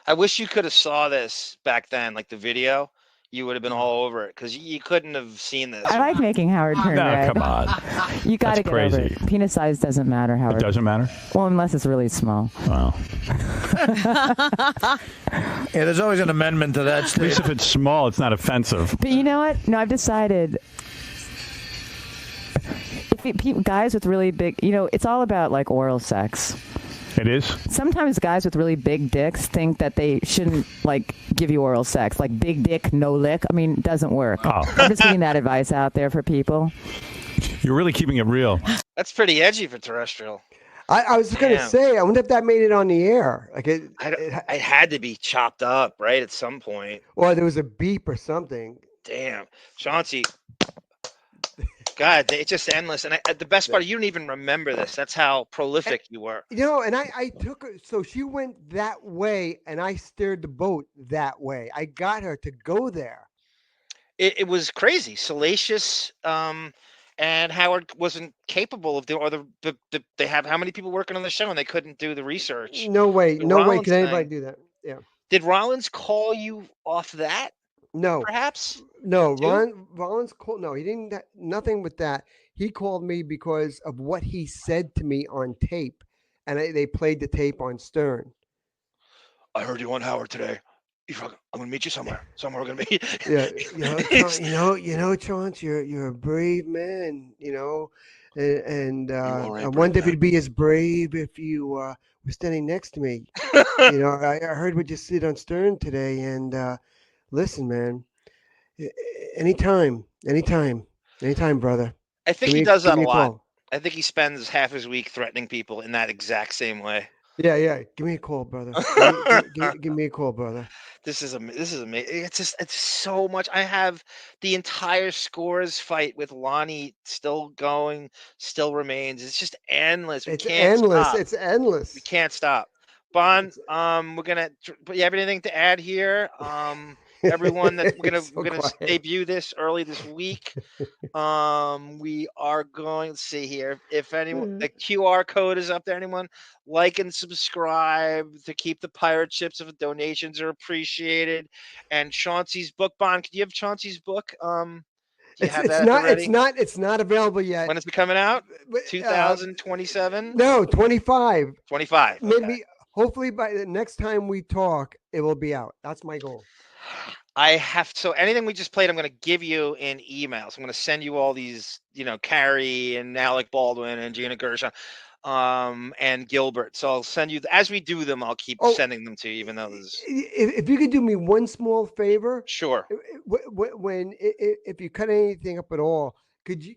I wish you could have saw this back then, like the video. You would have been all over it because you couldn't have seen this. I like making Howard turn No, red. come on. You got to That's get over crazy. it. Penis size doesn't matter, Howard. It doesn't matter? Well, unless it's really small. Wow. Yeah, there's always an amendment to that. At least if it's small, it's not offensive. But you know what? No, I've decided. Guys with really big, it's all about like oral sex. It is? Sometimes guys with really big dicks think that they shouldn't, like, give you oral sex. Like, big dick, no lick. I mean, it doesn't work. Oh. I'm just giving that advice out there for people. You're really keeping it real. That's pretty edgy for terrestrial. I was going to Damn. say, I wonder if that made it on the air. Like it had to be chopped up, right, at some point. Or there was a beep or something. Damn. Chauncey. God, it's just endless. And the best part, you don't even remember this. That's how prolific you were. You know, and I took her, so she went that way, and I steered the boat that way. I got her to go there. It was crazy, salacious, and Howard wasn't capable of doing, or they have how many people working on the show and they couldn't do the research. No way, The no way Rollins could anybody thing. do that. Yeah. Did Rollins call you off that? No. Perhaps? No, Too? Rollins called. No, he didn't. Nothing with that. He called me because of what he said to me on tape, and they played the tape on Stern. I heard you on Howard today. I'm gonna meet you somewhere. Somewhere we're gonna meet. Yeah, you know, Chaunce, you're a brave man. You know, and I wonder if it'd be as brave if you were standing next to me. You know, I heard what you said on Stern today, and listen, man, anytime, brother. I think Give he me- does give that a me lot. call. I think he spends half his week threatening people in that exact same way. Yeah. Give me a call, brother. Give me a call, brother. This is amazing. It's so much. I have the entire Scores fight with Lonnie still going, still remains. It's just endless. We It's can't endless. stop. It's endless. We can't stop. Bon, we're gonna. You have anything to add here? Everyone that we're gonna quiet. debut this early this week. We are going. Let's see here. If anyone, the QR code is up there. Anyone like and subscribe to keep the pirate ships if donations are appreciated. And Chauncey's book, Bon. Can you have Chauncey's book? Do you have that already? It's not available yet. When is it coming out? 2027. No, 25. 25. Maybe. Hopefully by the next time we talk, it will be out. That's my goal. So anything we just played, I'm going to give you in emails. I'm going to send you all these, Carrey and Alec Baldwin and Gina Gershon, and Gilbert. So I'll send you, as we do them, I'll keep sending them to you, even though there's. If you could do me one small favor. Sure. If you cut anything up at all, could you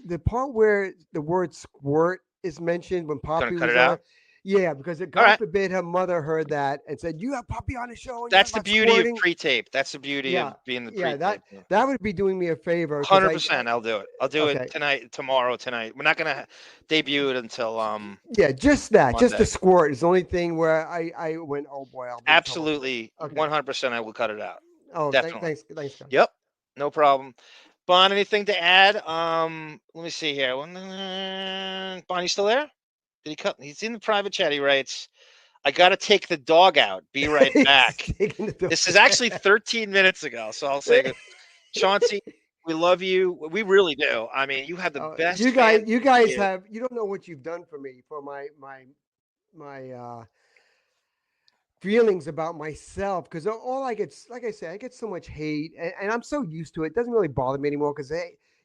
the part where the word squirt is mentioned when Poppi was cut it on? out? Yeah, because God forbid her mother heard that and said, "You have Poppi on the show." And That's you're the about beauty squirting." of pre-tape. That's the beauty of being the pre-tape. That would be doing me a favor. 100%. I'll do it. I'll do Okay. it tonight, tomorrow, tonight. We're not going to debut it until Yeah, just that. Just Monday. the squirt is the only thing where I went, oh boy. I'll be in trouble. Absolutely. 100% I will cut it out. Oh, definitely. thanks, John. Yep. No problem. Bon, anything to add? Let me see here. Bon, you still there? Did he cut? He's in the private chat. He writes, I got to take the dog out. Be right back. This is actually 13 minutes ago. So I'll say, Chauncey, we love you. We really do. I mean, you have the best. You guys here. have. You don't know what you've done for me, for my feelings about myself, because all I get, like I said, I get so much hate, and I'm so used to it. It doesn't really bother me anymore, because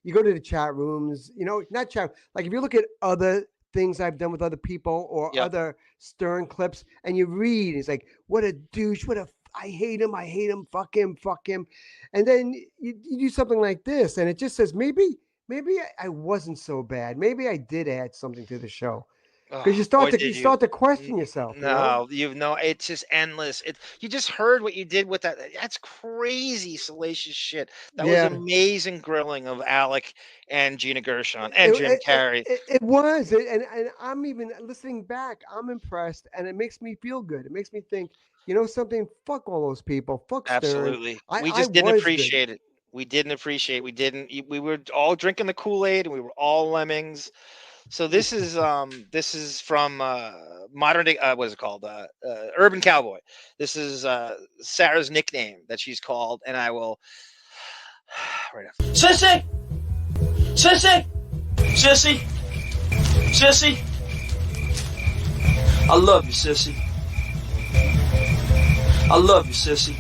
you go to the chat rooms, not chat. Like if you look at other things I've done with other people or other Stern clips, and you read, it's like, what a douche, I hate him, fuck him. And then you do something like this, and it just says, maybe I wasn't so bad. Maybe I did add something to the show. Because you start to question yourself. No, it's just endless. You just heard what you did with that. That's crazy, salacious shit. That was amazing grilling of Alec and Gina Gershon and Jim Carrey. It was, and I'm even listening back. I'm impressed, and it makes me feel good. It makes me think, something. Fuck all those people. Fuck Stern. Absolutely. We just didn't appreciate it. We didn't appreciate. We were all drinking the Kool-Aid, and we were all lemmings. So this is from modern day. What is it called? Urban Cowboy. This is Sarah's nickname that she's called, and I will right after. Sissy, I love you, Sissy. I love you, Sissy.